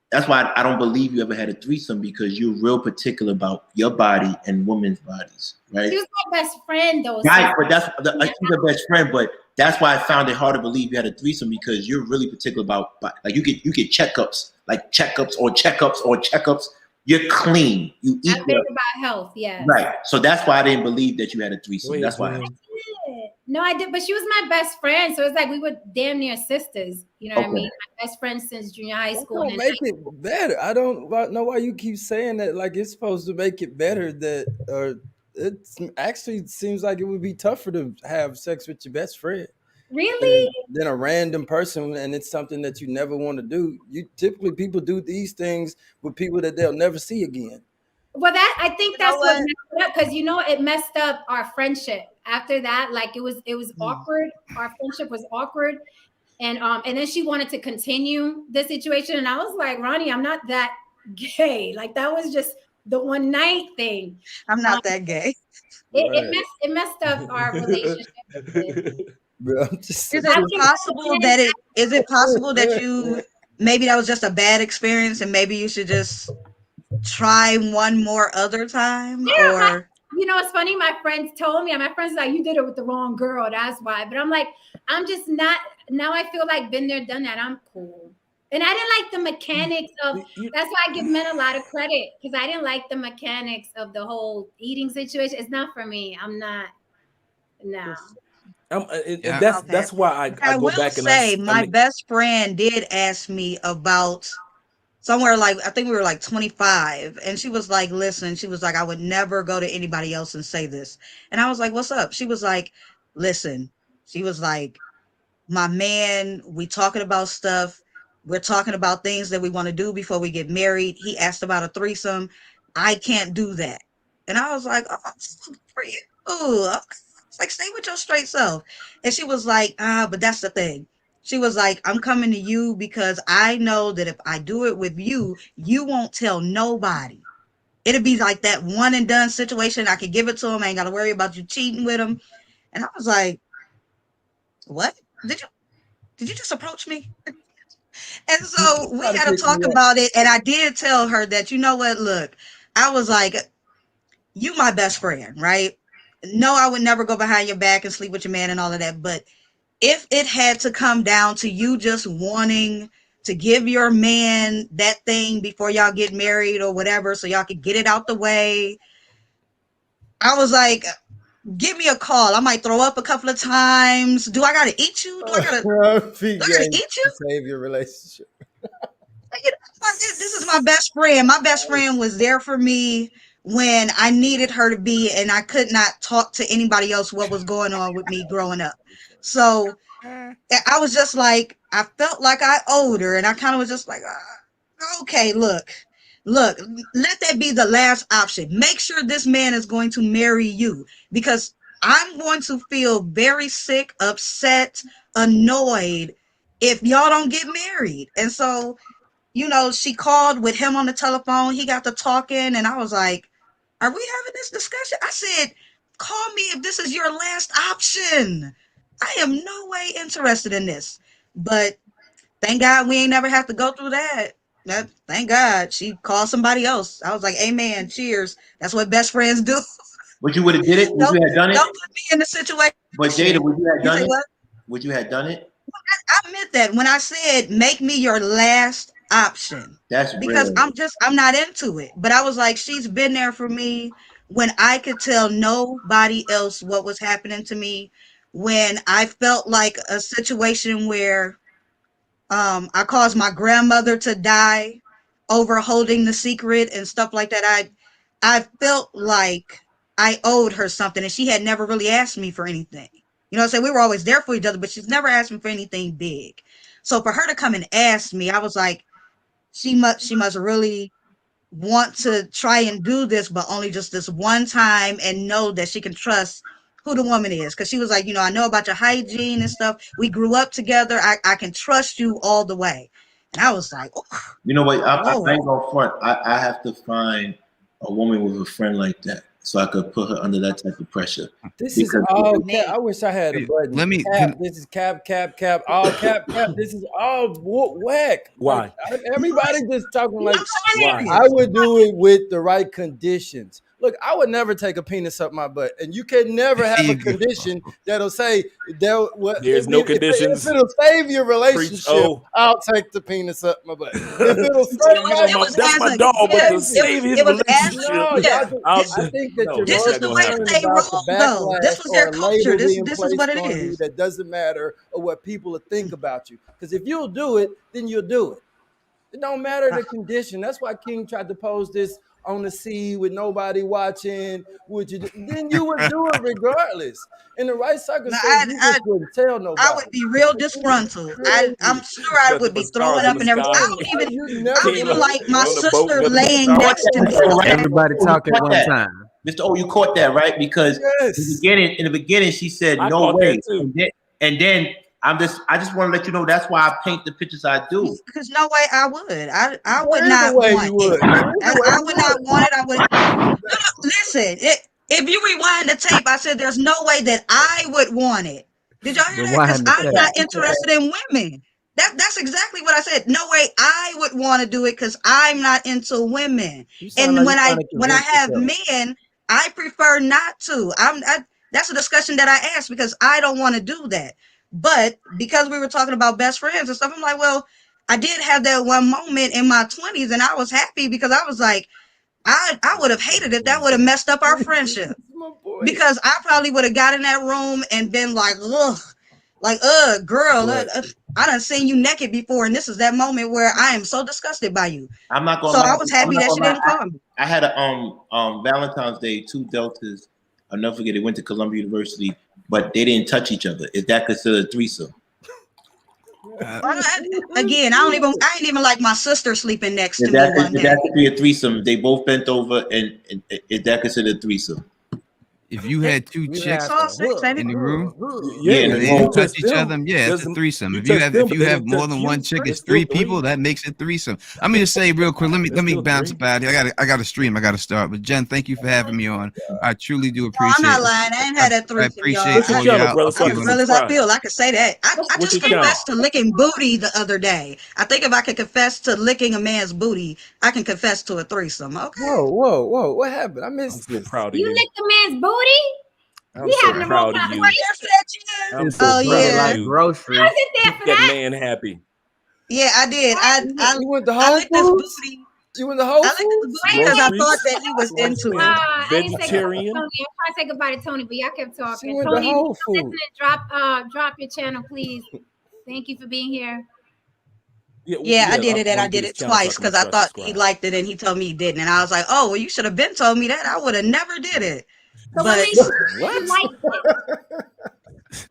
that's why I don't believe you ever had a threesome, because you're real particular about your body and women's bodies, right? She was my best friend, though. Right, but she's your best friend, but that's why I found it hard to believe you had a threesome, because you're really particular about, like, you get checkups, like checkups. You're clean. You eat. I'm big about health, yeah. Right. So that's why I didn't believe that you had a threesome. That's why. No, I did, but she was my best friend, so it's like we were damn near sisters. You know what I mean? My best friend since junior high school. Don't make it better. I don't know why you keep saying that. Like it's supposed to make it better. That or It actually seems like it would be tougher to have sex with your best friend. Really? Than a random person, and it's something that you never want to do. You typically people do these things with people that they'll never see again. Well, that I think You know that's what what? messed it up, because it messed up our friendship. After that, like it was awkward. Our friendship was awkward, and then she wanted to continue the situation, and I was like, Ronnie, I'm not that gay. Like that was just the one night thing. I'm not that gay. It messed up our relationship. Bro, I'm just Is it possible that you maybe that was just a bad experience and maybe you should just try one more other time? Yeah, or it's funny. My friends told me, and my friends like, you did it with the wrong girl. That's why. But I'm like, I'm just not. Now I feel like been there, done that. I'm cool. And I didn't like the mechanics of. That's why I give men a lot of credit, because I didn't like the mechanics of the whole eating situation. It's not for me. I'm not. No. That's why I go will back say and my best friend did ask me about somewhere, like I think we were like 25, and she was like, listen, she was like, I would never go to anybody else and say this. And I was like, what's up? She was like, listen, she was like, my man, we talking about stuff. We're talking about things that we want to do before we get married. He asked about a threesome. I can't do that. And I was like, oh, for you. Ooh, it's like, stay with your straight self. And she was like, but that's the thing. She was like, I'm coming to you because I know that if I do it with you, you won't tell nobody. It'll be like that one and done situation. I can give it to him. I ain't got to worry about you cheating with him. And I was like, what? Did you just approach me? And so we had to talk about it. And I did tell her that, you know what, look, I was like, you my best friend, right? No, I would never go behind your back and sleep with your man and all of that. But if it had to come down to you just wanting to give your man that thing before y'all get married or whatever, so y'all could get it out the way, I was like, give me a call. I might throw up a couple of times. Do I gotta eat you? Do I gotta eat you? Save your relationship. This is my best friend. My best friend was there for me when I needed her to be, and I could not talk to anybody else what was going on with me growing up. So I was just like, I felt like I owed her, and I kind of was just like, okay, look, let that be the last option. Make sure this man is going to marry you, because I'm going to feel very sick, upset, annoyed if y'all don't get married. And so, she called with him on the telephone. He got to talking, and I was like, are we having this discussion? I said, call me if this is your last option. I am no way interested in this. But thank God we ain't never have to go through that. Thank God she called somebody else. I was like, amen, cheers. That's what best friends do. But you would have did it? Would you have done it? Don't put me in the situation. But Jada, would you have done it? What? Would you have done it? I meant that when I said make me your last option. That's because real. I'm not into it. But I was like, she's been there for me when I could tell nobody else what was happening to me, when I felt like a situation where I caused my grandmother to die over holding the secret and stuff like that. I felt like I owed her something, and she had never really asked me for anything. You know what I'm saying? We were always there for each other, but she's never asked me for anything big. So for her to come and ask me, I was like, she must really want to try and do this, but only just this one time, and know that she can trust who the woman is. Because she was like, I know about your hygiene and stuff. We grew up together. I can trust you all the way. And I was like, oh, you know what? I ain't going front. I have to find a woman with a friend like that, so I could put her under that type of pressure. This is all cap. I wish I had a button. Let me. This is cap. All cap. This is all whack. Why? Like, everybody just talking like, why? I would do it with the right conditions. Look, I would never take a penis up my butt, and you can never have a condition that'll say there's no conditions. If it'll save your relationship, I'll take the penis up my butt. If it'll save that's my dog, but to save his relationship, I think that this is the way that they roll, though. This was their culture. This is what it is. That doesn't matter or what people will think about you. Because if you'll do it, then you'll do it. It don't matter the condition. That's why King tried to pose this on the sea with nobody watching, would you then you would do it regardless. In the right circumstances, you just wouldn't tell nobody. I would be real disgruntled. I'm sure I would be throwing up and everything. I don't even like my sister laying next to me. Everybody talk at one time. Mr. O, you caught that, right? Because in the beginning, she said no way, and then I just want to let you know that's why I paint the pictures I do. Because no way I would. I would not want it. I would not want it. I would. No, listen, if you rewind the tape, I said there's no way that I would want it. Did y'all hear that? Because I'm not interested in women. That's exactly what I said. No way I would want to do it because I'm not into women. And when I have men, I prefer not to. That's a discussion that I asked because I don't want to do that. But because we were talking about best friends and stuff, I'm like, well, I did have that one moment in my 20s and I was happy because I was like, I would have hated it. That would have messed up our friendship. Because I probably would have got in that room and been like, ugh, girl, I done seen you naked before. And this is that moment where I am so disgusted by you. I'm not going to. So I was happy that she didn't call me. I had a Valentine's Day, 2 Deltas. I'll never forget, they went to Columbia University, but they didn't touch each other. Is that considered a threesome? Again, I ain't even like my sister sleeping next to me one day. That could be a threesome. They both bent over, and is that considered a threesome? If you had 2 chicks in the room, and they didn't touch each other, it's a threesome. If you have more than one chick, it's 3 people. That makes it threesome. I'm gonna say real quick. Let me bounce about it. I got to stream. I got to start. But Jen, thank you for having me on. I truly do appreciate it. I'm not lying. I ain't had that threesome. I appreciate all y'all. As real as I feel, I could say that. I just confessed to licking booty the other day. I think if I could confess to licking a man's booty, I can confess to a threesome. Okay. Whoa! What happened? I missed. I'm so proud of you. You licked a man's booty? I'm so proud of you. I'm so proud of you. Groceries. I was there for that man happy. Yeah, I did. I went to Whole Foods. You went to Whole Foods because I thought that he was into it. Vegetarian. I'm trying to say goodbye to Tony, but y'all kept talking. She went Tony, to Whole Foods. Drop your channel, please. Thank you for being here. Yeah, I did it, and I did it twice because I thought he liked it, and he told me he didn't, and I was like, "Oh, well, you should have been told me that. I would have never did it." So but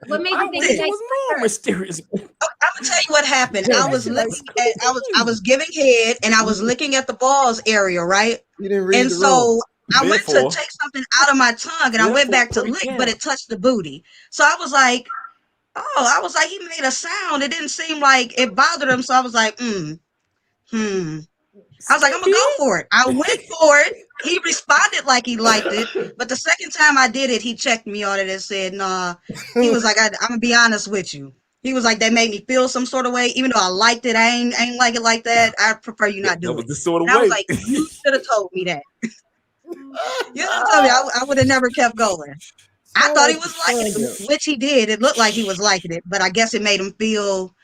what made you think it was more mysterious? I'm gonna tell you what happened. I was looking at, I was giving head, and I was looking at the balls area, right? You didn't read and the so room. I went to take something out of my tongue, and I went back to lick, but it touched the booty. So I was like, he made a sound. It didn't seem like it bothered him. So I was like, I was like, I'm gonna go for it. I went for it. He responded like he liked it, but the second time I did it, he checked me on it and said, "Nah." He was like, "I'm gonna be honest with you." He was like, "That made me feel some sort of way, even though I liked it. I ain't like it like that. I prefer you not do it." The sort of way. I was like, "You should have told me that." You should have told me. I would have never kept going. I thought he was liking it, which he did. It looked like he was liking it, but I guess it made him feel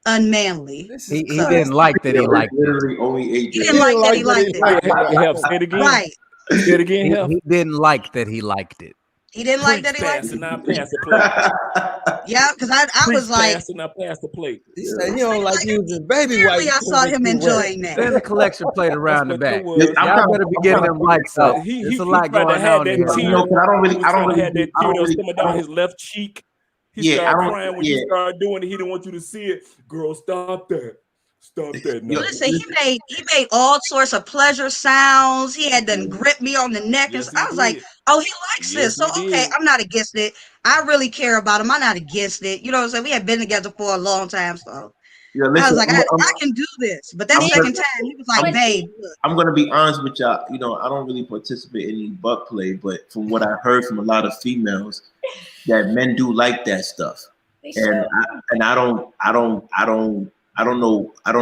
unmanly. He didn't like that he liked it. He didn't like that he liked it. Say it again. Right. Say it again. He didn't like that he liked it. He didn't like that he liked it. Not pass the plate. Yeah, because I was like, pass the plate. He said he don't like using baby wipes. I saw him enjoying that. There's a collection plate around the back. Y'all better be getting them likes up. There's a lot going on here. I don't really had that tear that was coming down his left cheek. He started crying when you started doing it. He didn't want you to see it. Girl, stop that. Stop that. No. Listen, he made all sorts of pleasure sounds. He had done grip me on the neck. And I was like, oh, he likes this. So, okay, I'm not against it. I really care about him. I'm not against it. You know what I'm saying? We had been together for a long time. So yeah, listen, I was like, I can do this. But that second time, he was like, babe, look. I'm going to be honest with y'all. You know, I don't really participate in any butt play, but from what I heard from a lot of females, that men do like that stuff. And I don't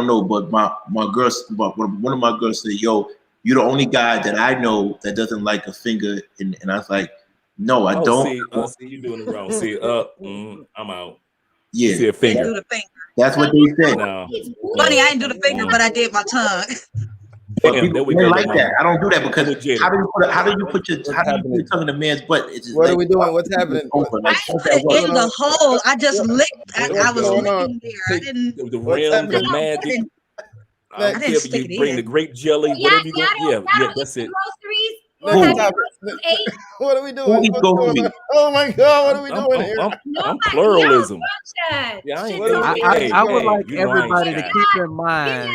know, but my girls, one of my girls said, "Yo, you're the only guy that I know that doesn't like a finger," and I was like, "No, I don't." See, you doing it wrong. See, I'm out. Yeah, see a finger. Do the finger. That's what they said. No. Funny, I didn't do the finger, but I did my tongue. But people like that. I don't do that because how do you put your tongue in a man's butt? What are we doing? What's happening? I put it in the hole. I just licked. I was licking there. I didn't. The rim, the magic. I don't care if you bring the grape jelly, whatever you want. Yeah, that's it. Groceries. What are we doing? Who eats groceries? Oh my God, what are we doing here? I'm pluralism. Yeah, I would like everybody to keep in mind.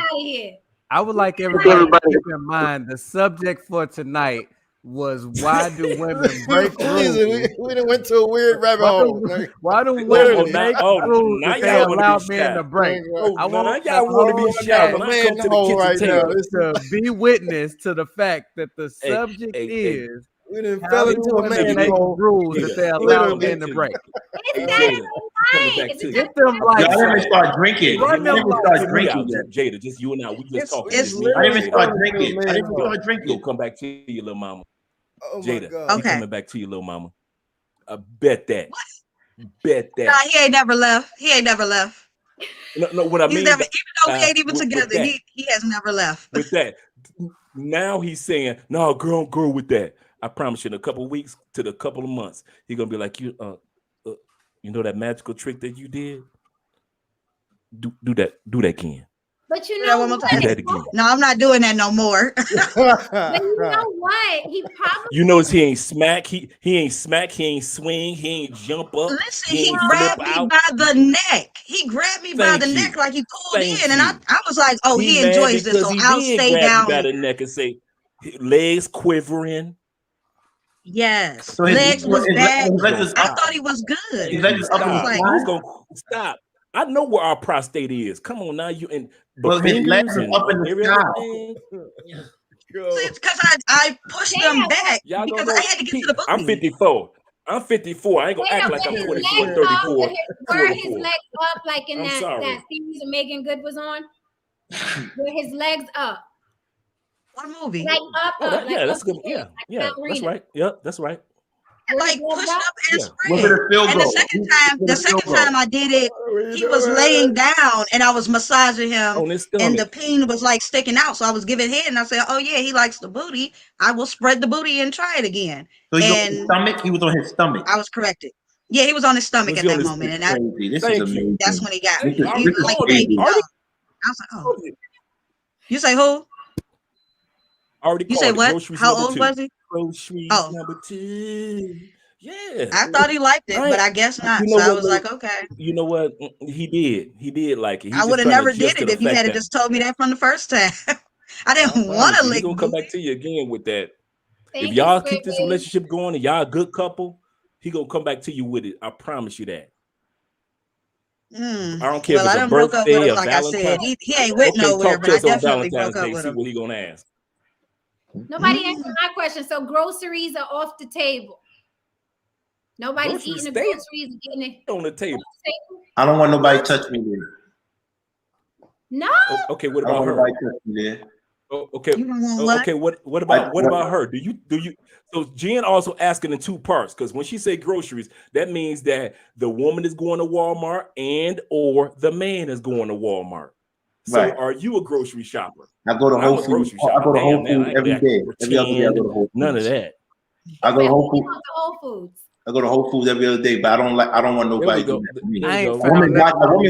I would like everybody to keep in mind the subject for tonight was why do women break rules? We done went to a weird rabbit hole. Why do women break rules that they allow men to break? I want y'all want to be shy to be witness to the fact that the subject is we done fell into a man hole. Rules that they allow men to break. Get them lights. I didn't start drinking. I didn't start drinking. Jada, just you and I. We just talking. I didn't even start drinking. I didn't start drinking. We'll come back to you, little mama. Oh Jada, God. Okay. Coming back to you, little mama. I bet that. Bet that. Nah, he ain't never left. He ain't never left. No, what I mean, never, even though we ain't even together, he has never left. With that, now he's saying, "No, girl, with that." I promise you, in a couple of weeks to a couple of months, he's gonna be like, "You know that magical trick that you did? Do that again." But you know what? Do that again. No, I'm not doing that no more. But you know what? He probably. You notice he ain't smack. He ain't smack. He ain't swing. He ain't jump up. Listen, he grabbed me by the neck. He grabbed me by the neck like he pulled in, and I was like, "Oh, he enjoys this, so I'll stay down." By the neck and say, legs quivering. Yes, so legs was bad. I thought he was good. His legs up I was gonna stop. I know where our prostate is. Come on now, you and his legs are up in the sky. Because I pushed them back because I had to get to the booty. I'm 54. I ain't gonna act like I'm 24, 34. Were his legs up like in that series of Megan Good was on? Were his legs up? What movie? Like up, that's good. Yeah, that's right. Yeah, that's right. Like pushed up and spread. And the second time I did it, he was laying down and I was massaging him, and the peen was like sticking out. So I was giving head, and I said, "Oh yeah, he likes the booty. I will spread the booty and try it again." So he was on his stomach. He was on his stomach. I was corrected. Yeah, he was on his stomach at that moment, and that's when he got me. I was like, "Oh." You say who? You say what? How old was he? Groceries number 2. Yeah. I thought he liked it, but I guess not. So I was like, okay. You know what? He did like it. I would have never did it if you had just told me that from the first time. I didn't want to lick. He's gonna come back to you again with that. If y'all keep this relationship going and y'all a good couple, he gonna come back to you with it. I promise you that. I don't care if it's a birthday or Valentine's. He ain't with nowhere, but I definitely broke up with him. See what he gonna ask. Nobody answered my question. So groceries are off the table. Nobody's eating the groceries and getting it on the table. I don't want nobody to touch me there. No. Okay, what about her? Okay, what about her? Do you so Jen also asking in 2 parts, because when she say groceries, that means that the woman is going to Walmart and or the man is going to Walmart. So are you a grocery shopper? I go to Whole Foods. I go to Whole Foods every day. Every other day I go to Whole Foods. None of that. I go to Whole Foods. I go to Whole Foods every other day, but I don't want nobody to do that for me. A woman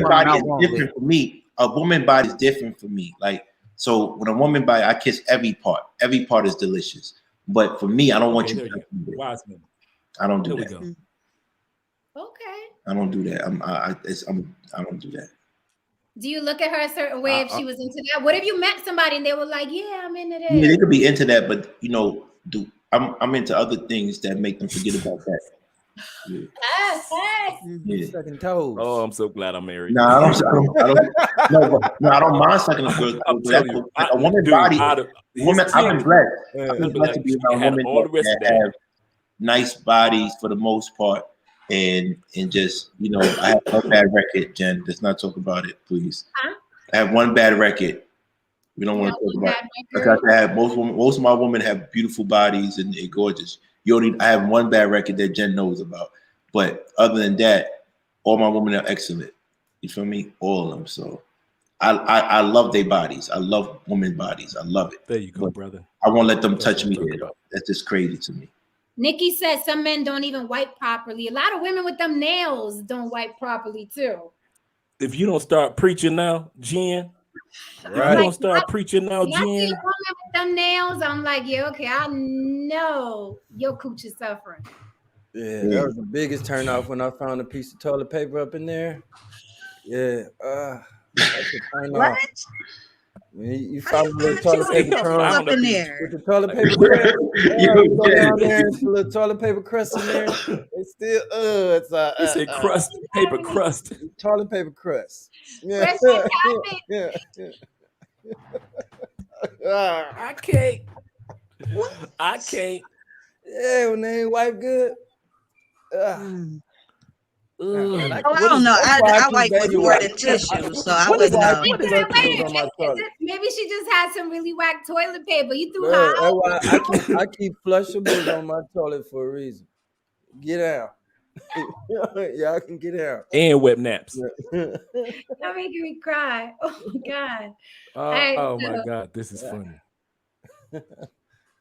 body is different for me. A woman body is different for me. Like, so when a woman body, I kiss every part. Every part is delicious. But for me, I don't want you to. I don't do that. Okay. I don't do that. I don't do that. Do you look at her a certain way if she was into that? What if you met somebody and they were like, "Yeah, I'm into that"? Yeah, they could be into that, but I'm into other things that make them forget about that. Yeah. Sucking toes. Oh, I'm so glad I'm married. No, I don't mind sucking a girl. A woman's body. I've been blessed. I've been blessed to be around women that have nice bodies for the most part. And just, I have one bad record, Jen. Let's not talk about it, please. I have one bad record. We don't want to talk about it. Because I have most of my women have beautiful bodies and they're gorgeous. I have one bad record that Jen knows about. But other than that, all my women are excellent. You feel me? All of them. So I love their bodies. I love women's bodies. I love it. There you go, brother. I won't let them touch me there. That's just crazy to me. Nikki said some men don't even wipe properly. A lot of women with them nails don't wipe properly too. If you don't start preaching now, Jen, Right. You gonna start preaching now, Jen? I see a woman with them nails. I'm like, yeah, okay, I know your cooch is suffering. Yeah, that was the biggest turnoff when I found a piece of toilet paper up in there. Yeah, that's a turn off. When you found a little toilet paper crumb up in there with the toilet paper crust. You go down there and put a little toilet paper crust in there. It's still it's he said crust, paper crust, toilet paper crust. Yeah, yeah. I can't. I can't. Yeah, when they ain't wipe good. I don't know. I wipe with more than tissue, so I wouldn't know. Maybe she just had some really whack toilet paper. You threw her out. I keep flushables on my toilet for a reason. Get out. Y'all can get out. And wet naps. You're making me cry. Oh my God. Oh my God, this is funny.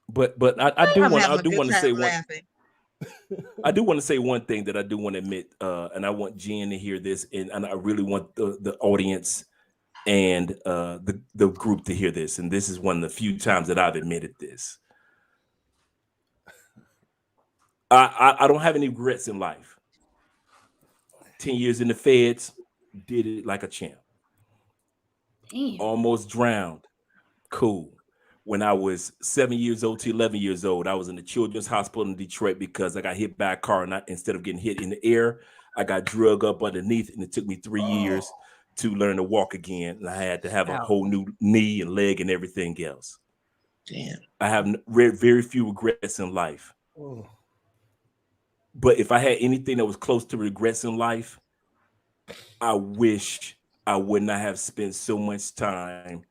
But I do want to say one. I do want to say one thing that I do want to admit, and I want Jen to hear this, and I really want the audience and the group to hear this. And this is one of the few times that I've admitted this. I don't have any regrets in life. 10 years in the feds, did it like a champ. Damn. Almost drowned. Cool. When I was 7 years old to 11 years old, I was in the children's hospital in Detroit because I got hit by a car, and instead of getting hit in the air, I got drug up underneath, and it took me 3 years to learn to walk again. And I had to have a whole new knee and leg and everything else. Damn. I have very few regrets in life. Oh. But if I had anything that was close to regrets in life, I wish I would not have spent so much time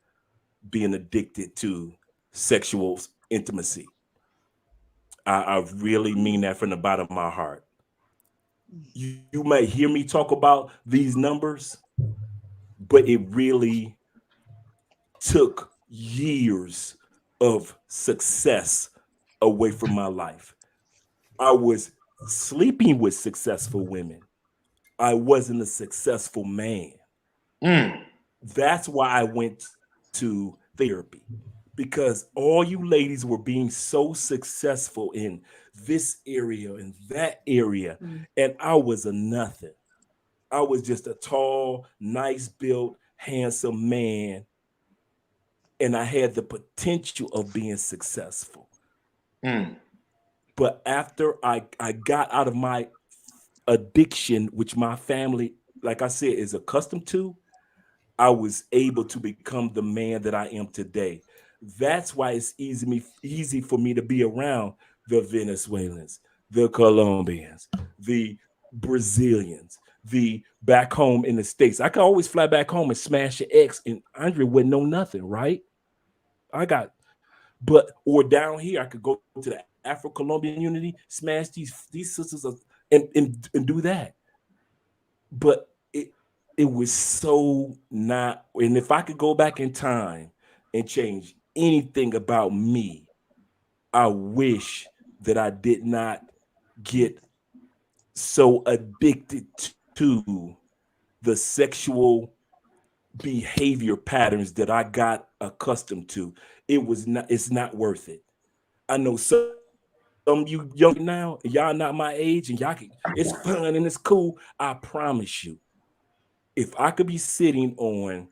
being addicted to sexual intimacy. I really mean that from the bottom of my heart. You might hear me talk about these numbers, but it really took years of success away from my life. I was sleeping with successful women. I wasn't a successful man. That's why I went to therapy, because all you ladies were being so successful in this area and that area, and I was a nothing. I was just a tall, nice built, handsome man, and I had the potential of being successful. But after I got out of my addiction, which my family, like I said, is accustomed to, I was able to become the man that I am today. That's why it's easy for me to be around the Venezuelans, the Colombians, the Brazilians, the back home in the States. I could always fly back home and smash your ex, and Andre wouldn't know nothing, right? Or down here, I could go to the Afro-Colombian unity, smash these sisters and do that. But it was so not, and if I could go back in time and change anything about me, I wish that I did not get so addicted to the sexual behavior patterns that I got accustomed to. It's not worth it. I know some of you young now, y'all not my age, and it's fun and it's cool. I promise you, if I could be sitting on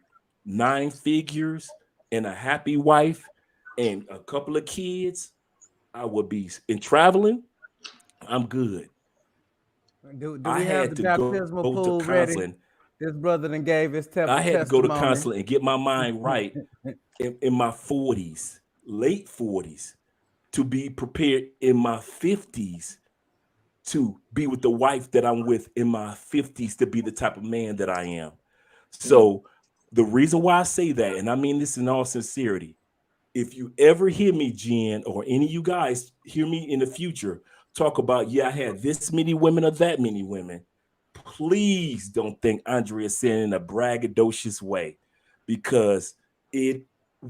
9 figures and a happy wife and a couple of kids, I would be in traveling. I'm good. Do we have the baptismal pool ready? This brother then gave his testimony. I had to go to counseling and get my mind right in my 40s, late 40s, to be prepared in my 50s to be with the wife that I'm with in my 50s, to be the type of man that I am. So the reason why I say that, and I mean this in all sincerity, if you ever hear me, Jen, or any of you guys hear me in the future talk about, I had this many women or that many women, please don't think Andrea said in a braggadocious way, because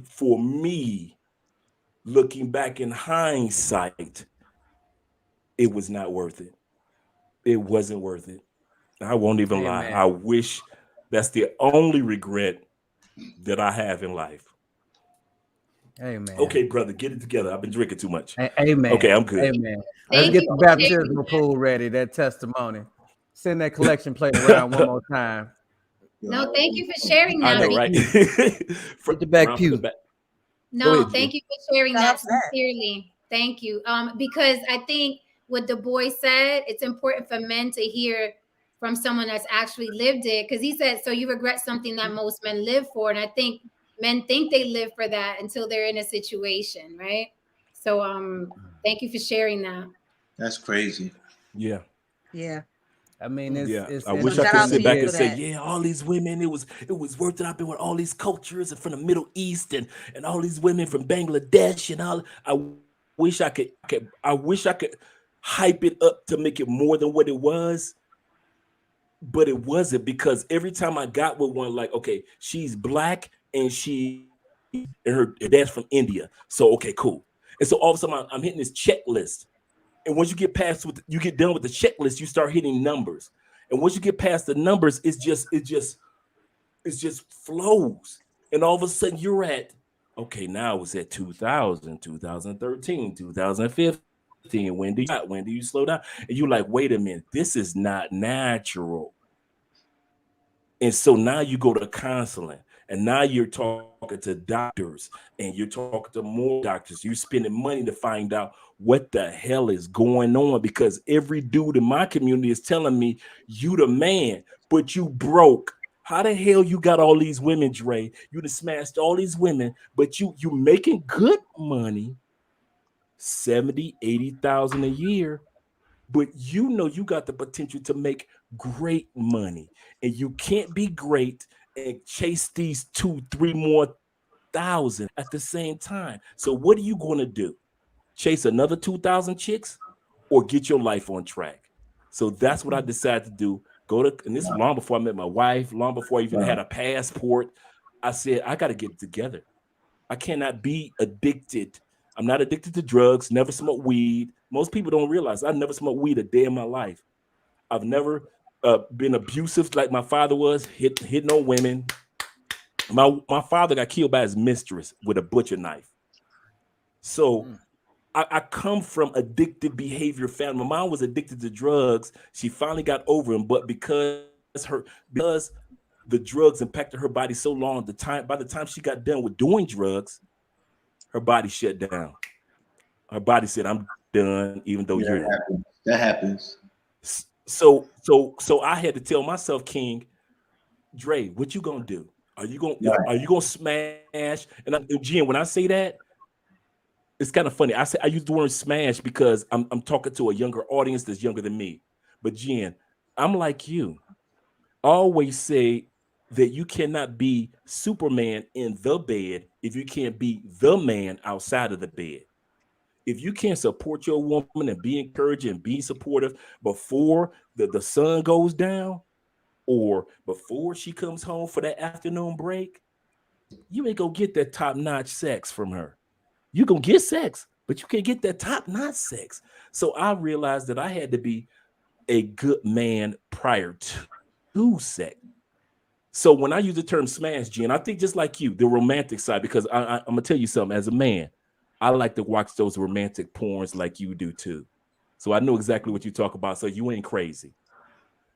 for me, looking back in hindsight, it was not worth it. It wasn't worth it. I won't even lie. I wish, that's the only regret that I have in life. Hey man. Okay, brother, get it together. I've been drinking too much. Amen. Okay, I'm good. Amen. Let's get the baptismal pool ready. That testimony. Send that collection plate around one more time. No, thank you for sharing that. I know, right? Get the back pew. No, ahead, thank you for sharing that sincerely. Thank you. Because I think what the boy said, it's important for men to hear from someone that's actually lived it. Because he said, so you regret something that most men live for. And I think men think they live for that until they're in a situation, right? So thank you for sharing that. That's crazy. Yeah. Yeah. I mean, I wish I could sit back and say, yeah, all these women, it was worth it. I've been with all these cultures and from the Middle East and all these women from Bangladesh and all. I wish I could hype it up to make it more than what it was. But it wasn't, because every time I got with one, like, okay, she's black and her dad's from India. So, okay, cool. And so all of a sudden I'm hitting this checklist. And once you get you get done with the checklist, you start hitting numbers. And once you get past the numbers, it just flows. And all of a sudden you're at, okay, now it's at 2000, 2013, 2015. When do you slow down? And you're like, wait a minute, this is not natural. And so now you go to counseling, and now you're talking to doctors, and you're talking to more doctors. You're spending money to find out what the hell is going on, because every dude in my community is telling me, you the man, but you broke. How the hell you got all these women, Dre? You done smashed all these women, but you making good money, 70, 80,000 a year. But you know you got the potential to make great money, and you can't be great and chase these 2-3 more thousand at the same time. So what are you going to do? Chase another 2,000 chicks or get your life on track? So that's what I decided to do. And this is long before I met my wife, long before I even had a passport. I said, I got to get it together. I cannot be addicted. I'm not addicted to drugs, never smoked weed. Most people don't realize I've never smoked weed a day in my life. I've never been abusive like my father was, hitting on women. My father got killed by his mistress with a butcher knife. So I come from addictive behavior family. My mom was addicted to drugs. She finally got over him, but because the drugs impacted her body so long, by the time she got done with doing drugs, her body shut down. Her body said, I'm done, even though you're there. That happens. So I had to tell myself, King, Dre, what you gonna do? Are you gonna smash? And Jen, when I say that, it's kind of funny. I use the word smash because I'm talking to a younger audience that's younger than me. But Jen, I'm like you. Always say that you cannot be Superman in the bed if you can't be the man outside of the bed. If you can't support your woman and be encouraging and be supportive before the sun goes down or before she comes home for that afternoon break, you ain't gonna get that top-notch sex from her. You gonna get sex, but you can't get that top-notch sex. So I realized that I had to be a good man prior to sex. So when I use the term smash, Jen, I think just like you, the romantic side, because I'm gonna tell you something. As a man, I like to watch those romantic porns like you do too. So I know exactly what you talk about. So you ain't crazy.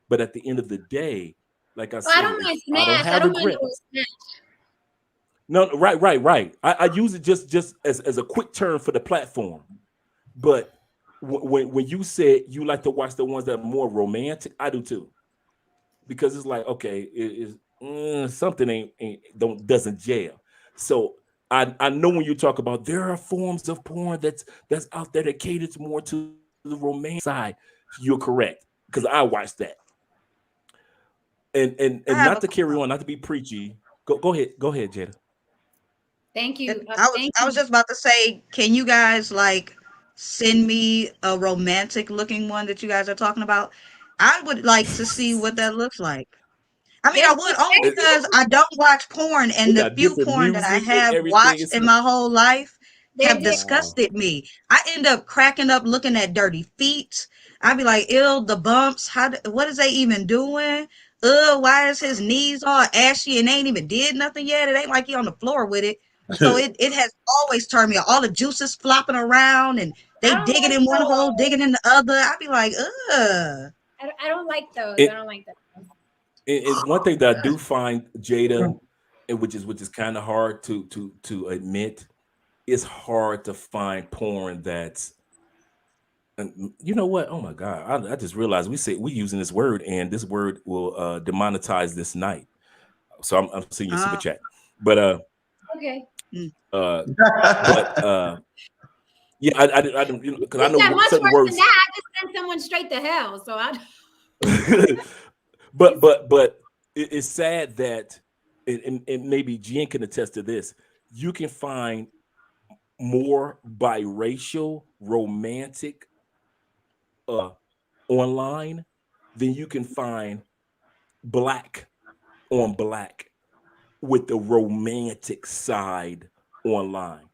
But at the end of the day, like I said, I don't mind smash. I don't mind smash. No, right. I use it just as a quick term for the platform. But when you said you like to watch the ones that are more romantic, I do too. Because it's like, okay, something doesn't gel. So I know when you talk about there are forms of porn that's out there that caters more to the romantic side, you're correct, because I watched that. And not to carry on, not to be preachy. Go ahead, Jada. Thank you. I was just about to say, can you guys like send me a romantic looking one that you guys are talking about? I would like to see what that looks like. I mean, I would only because I don't watch porn, and the few porn that I have watched in my whole life have disgusted me. I end up cracking up looking at dirty feet. I'd be like, ew, the bumps. What is they even doing? why is his knees all ashy and ain't even did nothing yet? It ain't like he on the floor with it. So it has always turned me off. All the juices flopping around and they digging in one hole, digging in the other. I'd be like, ugh. I don't like those. I don't like those. And one thing that I do find, Jada, and which is kind of hard to admit, it's hard to find porn that's, and you know what? Oh my God, I just realized we using this word, and this word will demonetize this night. So I'm seeing your super chat, but okay. Yeah, I don't, you know, because I know much certain worse words. than that. I just sent someone straight to hell. So I. but it's sad that, and maybe Jen can attest to this. You can find more biracial romantic online than you can find black on black with the romantic side online.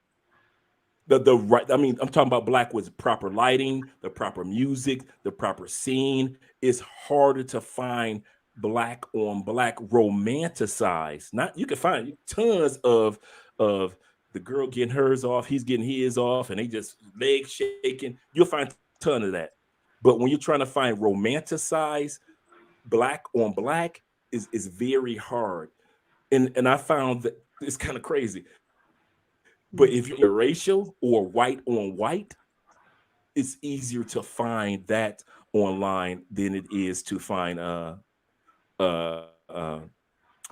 The right, I mean, I'm talking about black with proper lighting, the proper music, the proper scene. It's harder to find black on black romanticized. Not, you can find tons of the girl getting hers off, he's getting his off, and they just legs shaking. You'll find a ton of that. But when you're trying to find romanticized black on black is very hard. And I found that it's kind of crazy. But if you're racial or white on white, it's easier to find that online than it is to find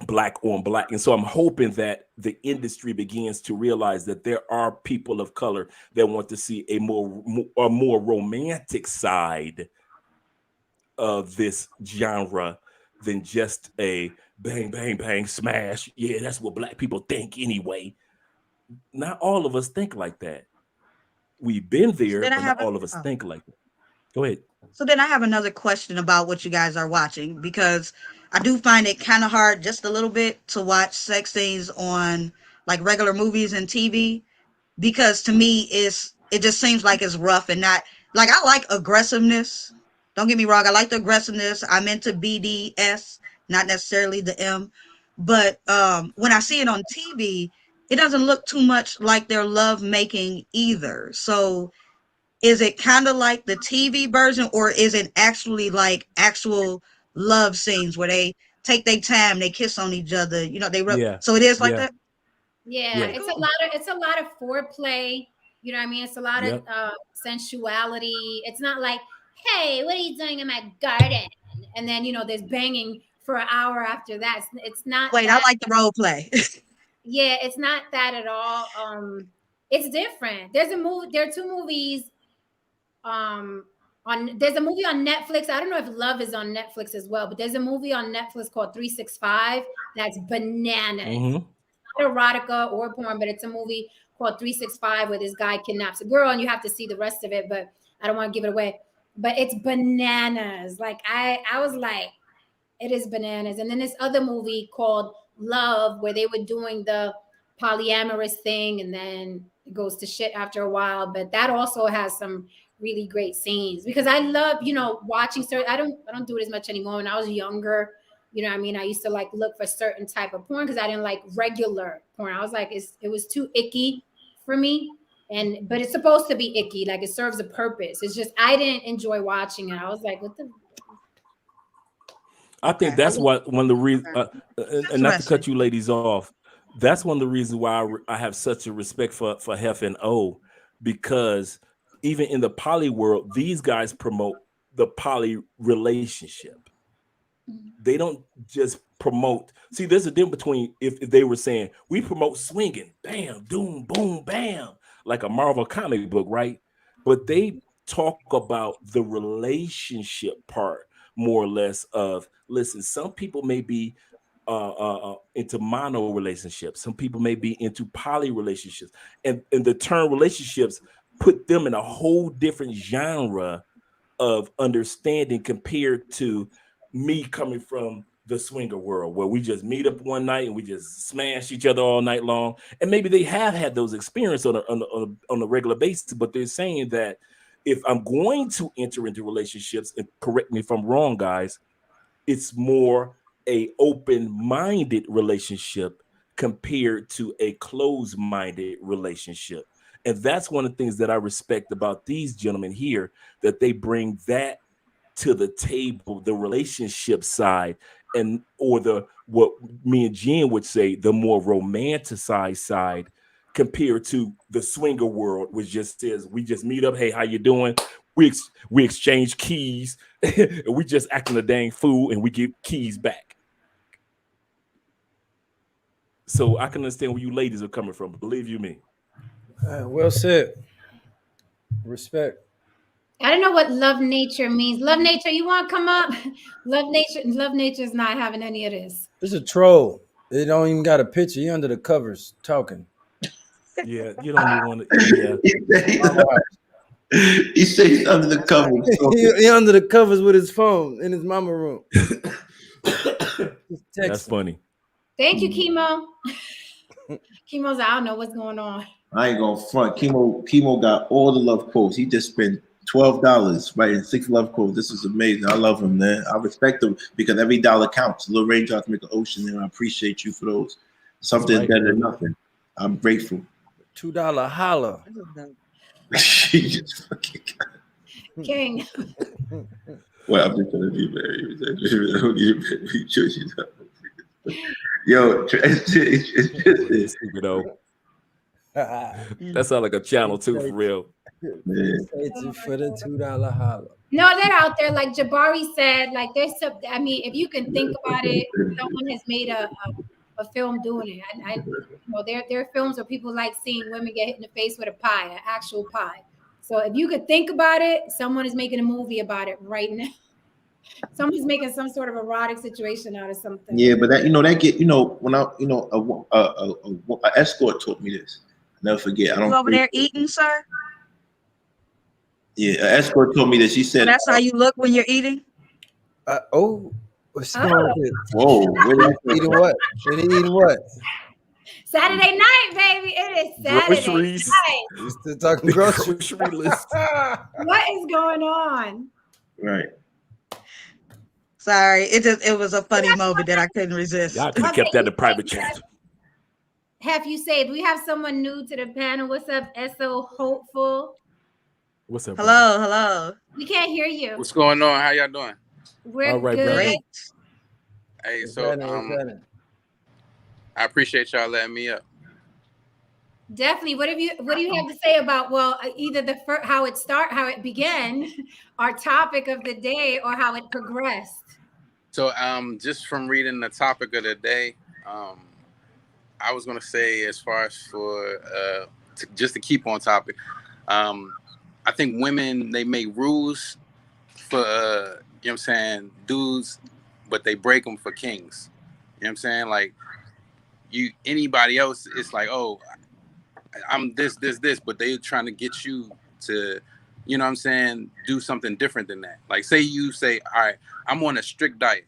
black on black. And so I'm hoping that the industry begins to realize that there are people of color that want to see a more romantic side of this genre than just a bang, bang, bang, smash. Yeah, that's what black people think anyway. Not all of us think like that. We've been there, but not all of us think like that. Go ahead. So then I have another question about what you guys are watching, because I do find it kind of hard just a little bit to watch sex scenes on like regular movies and TV, because to me it just seems like it's rough and not like, I like aggressiveness. Don't get me wrong, I like the aggressiveness. I'm into BDS, not necessarily the M. But when I see it on TV, it doesn't look too much like they're love making either. So is it kind of like the TV version, or is it actually like actual love scenes where they take their time, they kiss on each other, you know, they rub? Yeah. So it is like that. Yeah, it's a lot of foreplay. You know what I mean? It's a lot of sensuality. It's not like, hey, what are you doing in my garden? And then, you know, there's banging for an hour after that. It's not. Wait, I like the role play. Yeah, it's not that at all. It's different. There are two movies. There's a movie on Netflix. I don't know if Love is on Netflix as well, but there's a movie on Netflix called 365 that's bananas. Mm-hmm. Not erotica or porn, but it's a movie called 365 where this guy kidnaps a girl, and you have to see the rest of it, but I don't want to give it away. But it's bananas. Like I was like, it is bananas. And then this other movie called Love, where they were doing the polyamorous thing, and then it goes to shit after a while. But that also has some really great scenes, because I love, you know, watching certain. I don't do it as much anymore. When I was younger, you know what I mean, I used to like look for certain type of porn because I didn't like regular porn. I was like, it was too icky for me. But it's supposed to be icky, like it serves a purpose. It's just I didn't enjoy watching it. I was like, what the. I think that's what one of the reasons, and not to cut you ladies off, that's one of the reasons why I have such a respect for Hef and O, because even in the poly world, these guys promote the poly relationship. They don't just promote. See, there's a difference between if they were saying we promote swinging, bam, doom, boom, bam, like a Marvel comic book, right? But they talk about the relationship part more or less of, listen, some people may be into mono relationships. Some people may be into poly relationships. And the term relationships put them in a whole different genre of understanding compared to me coming from the swinger world, where we just meet up one night and we just smash each other all night long. And maybe they have had those experiences on a regular basis, but they're saying that if I'm going to enter into relationships, and correct me if I'm wrong, guys, it's more a open-minded relationship compared to a closed-minded relationship. And that's one of the things that I respect about these gentlemen here, that they bring that to the table, the relationship side, and or the what me and Jen would say, the more romanticized side, compared to the swinger world, which just says we just meet up, hey, how you doing? We exchange keys, and we just acting a dang fool, and we give keys back. So I can understand where you ladies are coming from. Believe you me. Well said. Respect. I don't know what love nature means. Love nature, you want to come up? Love nature is not having any of this. It's a troll. They don't even got a picture. He under the covers talking. Yeah, you don't even want to. Yeah. He said he's under the covers. he under the covers with his phone in his mama room. That's funny. Thank you, Chemo. Chemo's, I don't know what's going on. I ain't gonna front. Chemo got all the love quotes. He just spent $12 writing 6 love quotes. This is amazing. I love him, man. I respect him because every dollar counts. A little raindrop to make an ocean, and I appreciate you for those. Something better than nothing. I'm grateful. $2 holla. She just fucking King. Well, I'm just gonna be very. Yo, it's stupid though. That sounds like a channel too, for real. For the $2 holla. No, they're out there. Like Jabari said, like there's some. I mean, if you can think about it, someone has made a film doing it. I you know, there are films where people like seeing women get hit in the face with a pie, an actual pie. So if you could think about it, someone is making a movie about it right now. Someone's making some sort of erotic situation out of something. Yeah, but that when an escort taught me this. I'll never forget. I don't. You over there eating, sir? Yeah, an escort told me this. She said, So that's how you look when you're eating. What's going on here? Whoa, eating what? Eating what? Saturday night, baby. It is Saturday Groceries. night. You still talking grocery list. What is going on? Right. Sorry, it was a funny moment that I couldn't resist. Y'all could have kept that in private chat. Have you said we have someone new to the panel? What's up, SO Hopeful? What's up? Hello. We can't hear you. What's going on? How y'all doing? We're all right, good. brother. Hey, so I appreciate y'all letting me up. Definitely. What do you have to say about either how it began, our topic of the day, or how it progressed? So just from reading the topic of the day, I was gonna say, as far as for just to keep on topic, I think women, they make rules for you know what I'm saying, dudes, but they break them for kings. You know what I'm saying? Like anybody else, it's like, oh, I'm this, but they're trying to get you to, you know what I'm saying, do something different than that. Like say you say, all right, I'm on a strict diet,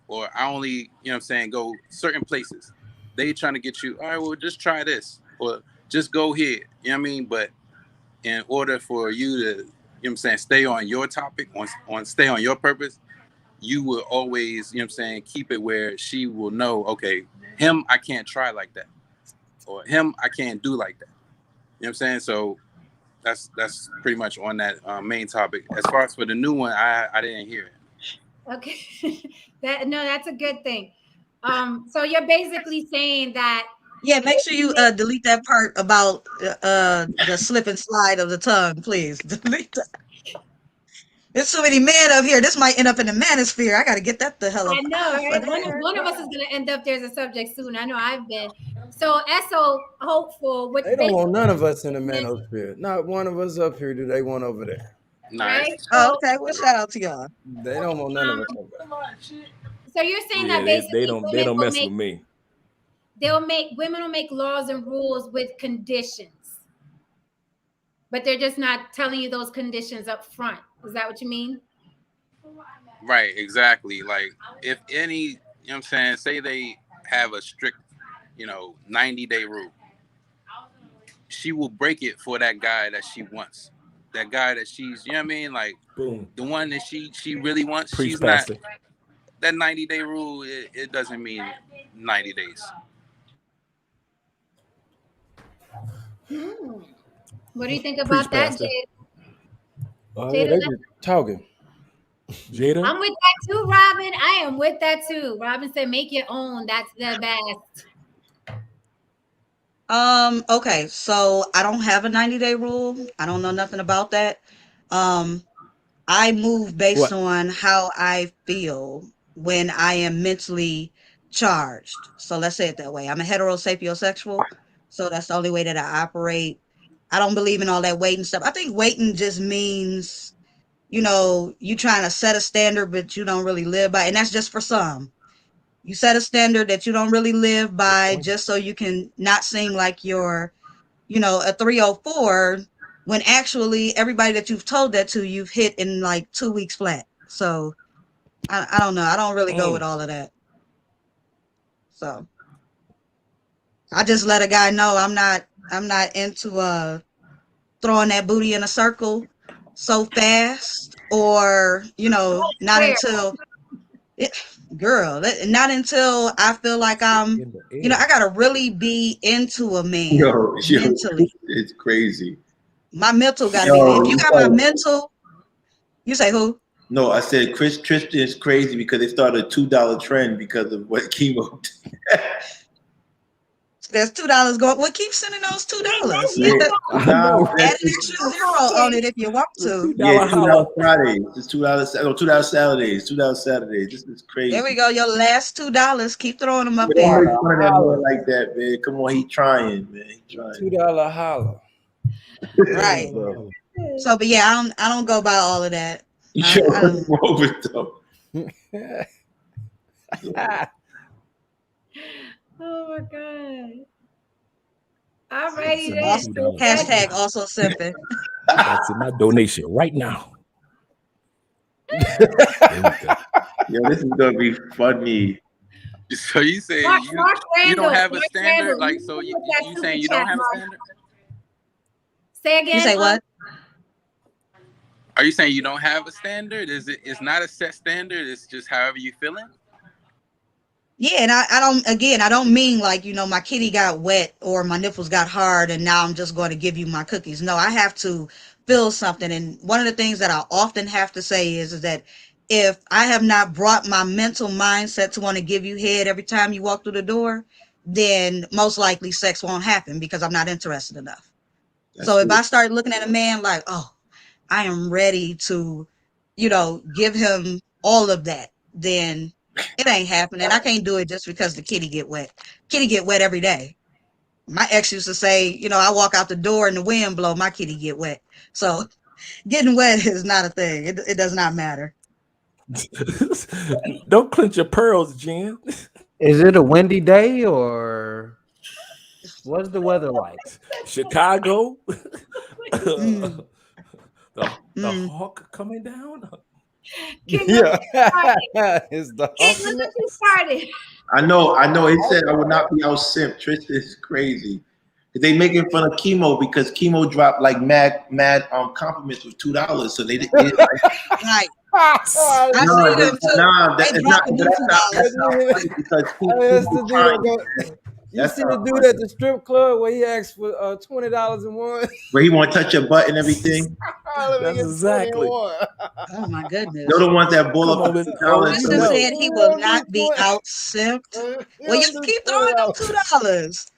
or I only, you know what I'm saying, go certain places. They trying to get you, all right, well, just try this, or just go here. You know what I mean? But in order for you to, you know what I'm saying, stay on your topic, stay on your purpose, you will always, you know what I'm saying, keep it where she will know, okay, him, I can't try like that. Or him, I can't do like that. You know what I'm saying? So that's pretty much on that main topic. As far as for the new one, I didn't hear it. Okay. That's a good thing. So you're basically saying that. Yeah, make sure you delete that part about the slip and slide of the tongue, please. Delete that. There's so many men up here. This might end up in the manosphere. I got to get that the hell up. I know, right? One of us is going to end up there's a subject soon. I know I've been. So SO Hopeful. They don't want none of us in the manosphere. Not one of us up here do they want over there. Nice. Right? Oh, okay. Well, shout out to y'all. They don't want none of us over there. So you're saying that basically they don't mess with me. Women will make laws and rules with conditions, but they're just not telling you those conditions up front. Is that what you mean? Right, exactly. Like if any, you know what I'm saying, say they have a strict, 90-day rule. She will break it for that guy that she wants. That guy that she's, you know what I mean? Like, boom, the one that she really wants, she's not. that 90-day rule, it doesn't mean 90 days. What do you think about that, Jada? Yeah, they just talking. Jada? I'm with that too, Robin. I am with that too. Robin said, make your own. That's the best. Okay, so I don't have a 90-day rule. I don't know nothing about that. I move based on how I feel when I am mentally charged. So let's say it that way. I'm a heterosapiosexual, so that's the only way that I operate. I don't believe in all that waiting stuff. I think waiting just means, you trying to set a standard, but you don't really live by, and that's just for some. You set a standard that you don't really live by just so you can not seem like you're, a 304, when actually everybody that you've told that to, you've hit in like 2 weeks flat. So I don't know. I don't really go with all of that. So I just let a guy know I'm not into throwing that booty in a circle so fast, or not until not until I feel like I'm I gotta really be into a man mentally. It's crazy. My mental gotta be. If you got my mental, you say who? No, I said Tristan is crazy because they started a $2 trend because of what chemo did. There's $2 going. Well, keep sending those $2. Add an extra zero on it if you want to. Yeah, $2 Fridays. It's $2 Saturdays. $2 Saturdays. This is crazy. There we go. Your last $2. Keep throwing them up there. Like that, man. Come on, he trying, man. He trying. $2 holler. Right. So, but yeah, I don't go by all of that. Oh my God. All righty then. Hashtag also simping. That's in my donation right now. Yo, this is gonna be funny. So you say you don't have a standard? Like, so you saying you don't have a standard? Say again. You say what? Are you saying you don't have a standard? It's not a set standard, it's just however you feeling? Yeah, and I don't mean like, my kitty got wet or my nipples got hard and now I'm just going to give you my cookies. No, I have to feel something. And one of the things that I often have to say is that if I have not brought my mental mindset to want to give you head every time you walk through the door, then most likely sex won't happen because I'm not interested enough. So if I start looking at a man like, oh, I am ready to, give him all of that, then it ain't happening. I can't do it just because the kitty get wet. Kitty get wet every day. My ex used to say, I walk out the door and the wind blow, my kitty get wet. So getting wet is not a thing. It does not matter. Don't clench your pearls, Jen. Is it a windy day or what's the weather like? Chicago? The hawk coming down? It's the started. I know. He said I would not be out simp. Tristan is crazy. They making fun of chemo because chemo dropped like mad compliments with $2. So they didn't. Right. That's not funny because you see the dude at the strip club where he asked for $20 and one, where he want to touch your butt and everything. That's exactly. Oh my goodness. They're the ones that ball up $2. Tristan said he will not be out simped. Well, you keep throwing them $2.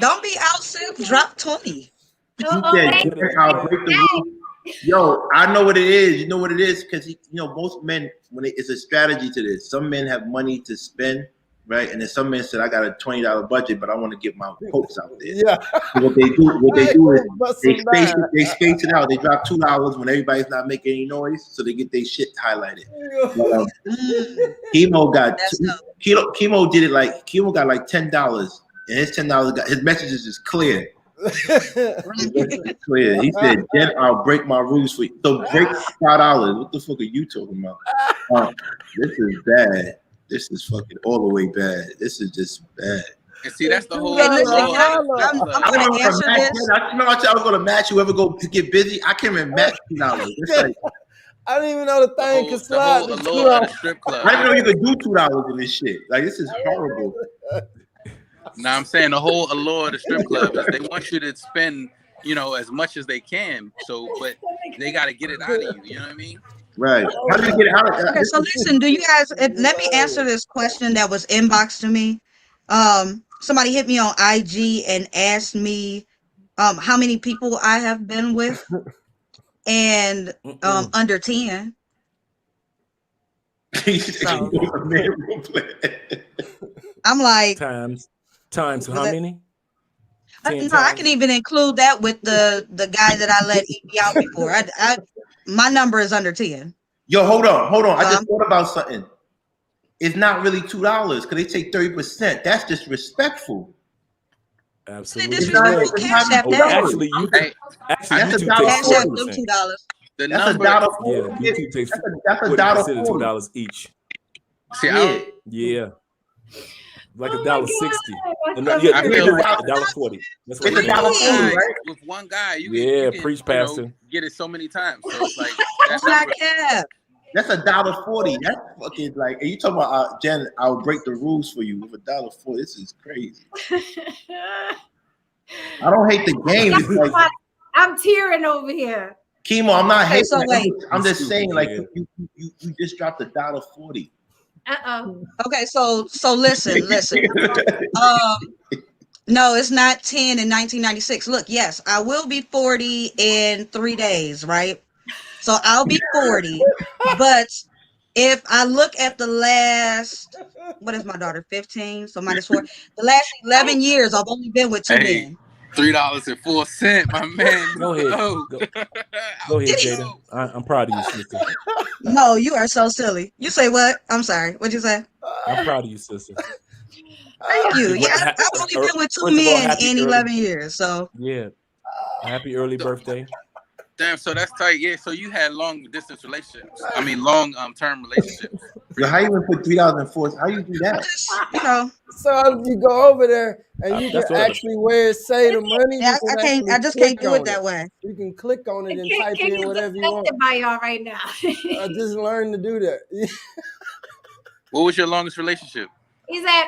Don't be out simped. Drop 20. He said, I'll break the rule. Yo, I know what it is. You know what it is? Because, most men, it's a strategy to this. Some men have money to spend, right? And then some men said, I got a $20 budget, but I want to get my pokes out there. Yeah. So what they do is they space it out. They drop $2 when everybody's not making any noise, so they get their shit highlighted. Chemo did it like Chemo got like $10, and his $10 his messages is clear. Clear. He said, "Jen, I'll break my rules for you." So break $5. What the fuck are you talking about? This is bad. This is fucking all the way bad. This is just bad. And see, that's the whole. I'm going to answer this. I was going to match whoever go to get busy. I can't even match $2. It's like I didn't even know the thing could slide. The whole allure of the strip club. I didn't know you could do $2 in this shit. Like, this is horrible. Now I'm saying the whole allure of the strip club is they want you to spend, as much as they can. So, but they got to get it out of you. You know what I mean? Right. How do you get out of that? Okay, so listen, do you guys let me answer this question that was inboxed to me. Somebody hit me on IG and asked me how many people I have been with, and under 10. So, I'm like times how many? No, I can even include that with the guy that I let eat me out before. My number is under 10. Yo, hold on. I just thought about something. It's not really $2 because they take 30%. That's disrespectful. Absolutely. Disrespectful. Cash App that. Actually, that's YouTube Cash App them takes $2. The that's number, $1.40. Yeah, YouTube takes that's $1.40. $2 each. See, yeah. Like $1.60. I feel like $1.40. That's what it's $1.40, right? With one guy, you can preach, Pastor. Get it so many times. So it's like That's not cap. That's $1.40. That's fucking like. And you talking about Jen? I'll break the rules for you with $1.40. This is crazy. I don't hate the game. It's like, I'm tearing over here. Chemo, I'm not hating. So wait. I'm just saying, like, you just dropped $1.40. Okay, so listen. No, it's not 10 in 1996. Look, yes, I will be 40 in 3 days, right? So I'll be 40, but if I look at the last, what is my daughter, 15? So -4. The last 11 years, I've only been with 2 men. $3.04, my man. Go ahead. Go ahead, Jada. I'm proud of you, sister. No, you are so silly. You say what? I'm sorry. What'd you say? I'm proud of you, sister. Thank you. Yeah, I've only been with 2 men in 11 years. So yeah, happy early birthday. Damn, so that's tight. Yeah, so you had long distance relationships. I mean, long term relationships. Yo, how you gonna put $3.04? How you do that? So you go over there and you can actually where it say the money. Yeah, I just can't do it that way. You can click on it and type Can in you whatever get you want. by y'all right now? I just learned to do that. What was your longest relationship? He said,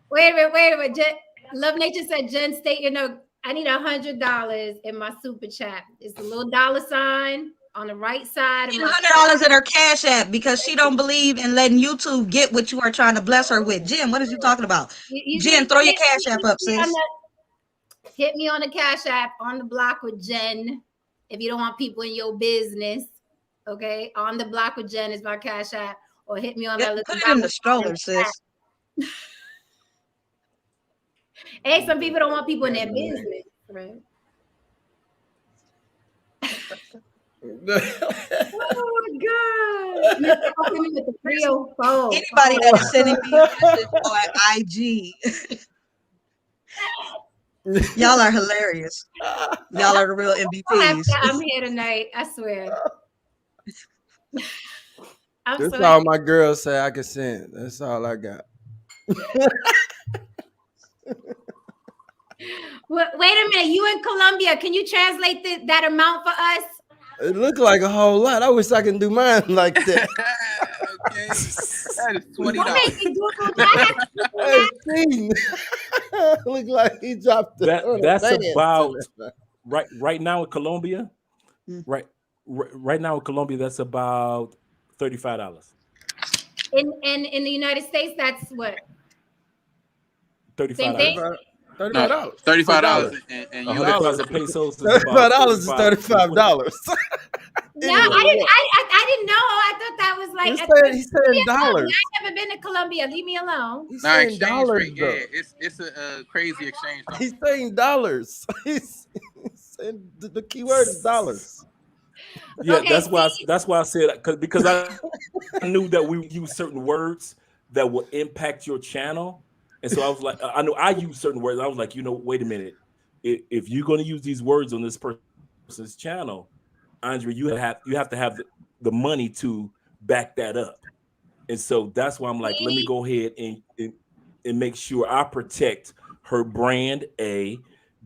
wait a minute. Love Nature said, Jen, state your note. I need $100 in my super chat. It's the little $sign on the right side. $100 in her Cash App because she don't believe in letting YouTube get what you are trying to bless her with. Jen, what is you talking about? Jen, throw your Cash App up, sis. Hit me on the Cash App on the block with Jen. If you don't want people in your business, okay? On the block with Jen is my Cash App, or hit me on that little. Put it in the stroller, sis. Hey, some people don't want people in their business, right? Oh my God! You're talking with the 304. Anybody that is sending me a message on IG, y'all are hilarious. Y'all are the real MVPs. I'm here tonight. I swear. That's all my girls say I can send. That's all I got. Wait a minute. You in Colombia? Can you translate that amount for us? It looked like a whole lot. I wish I can do mine like that. Okay, that is $20. Look like he dropped That's about right now in Colombia. Right now in Colombia, that's about $35. In the United States, that's what? $35. $35 in US pesos. $35 is $35. No, I didn't know. I thought that was like he's saying dollars. I've never been to Colombia. Leave me alone. He's saying exchange dollars, rate. Yeah, it's a crazy exchange. He's saying dollars. He's saying the key word is dollars. Yeah, okay, that's why I said because I knew that we would use certain words that will impact your channel. And so I was like, I know I use certain words. I was like, wait a minute. If you're going to use these words on this person's channel, Andre, you have to have the money to back that up. And so that's why I'm like, let me go ahead and make sure I protect her brand. A,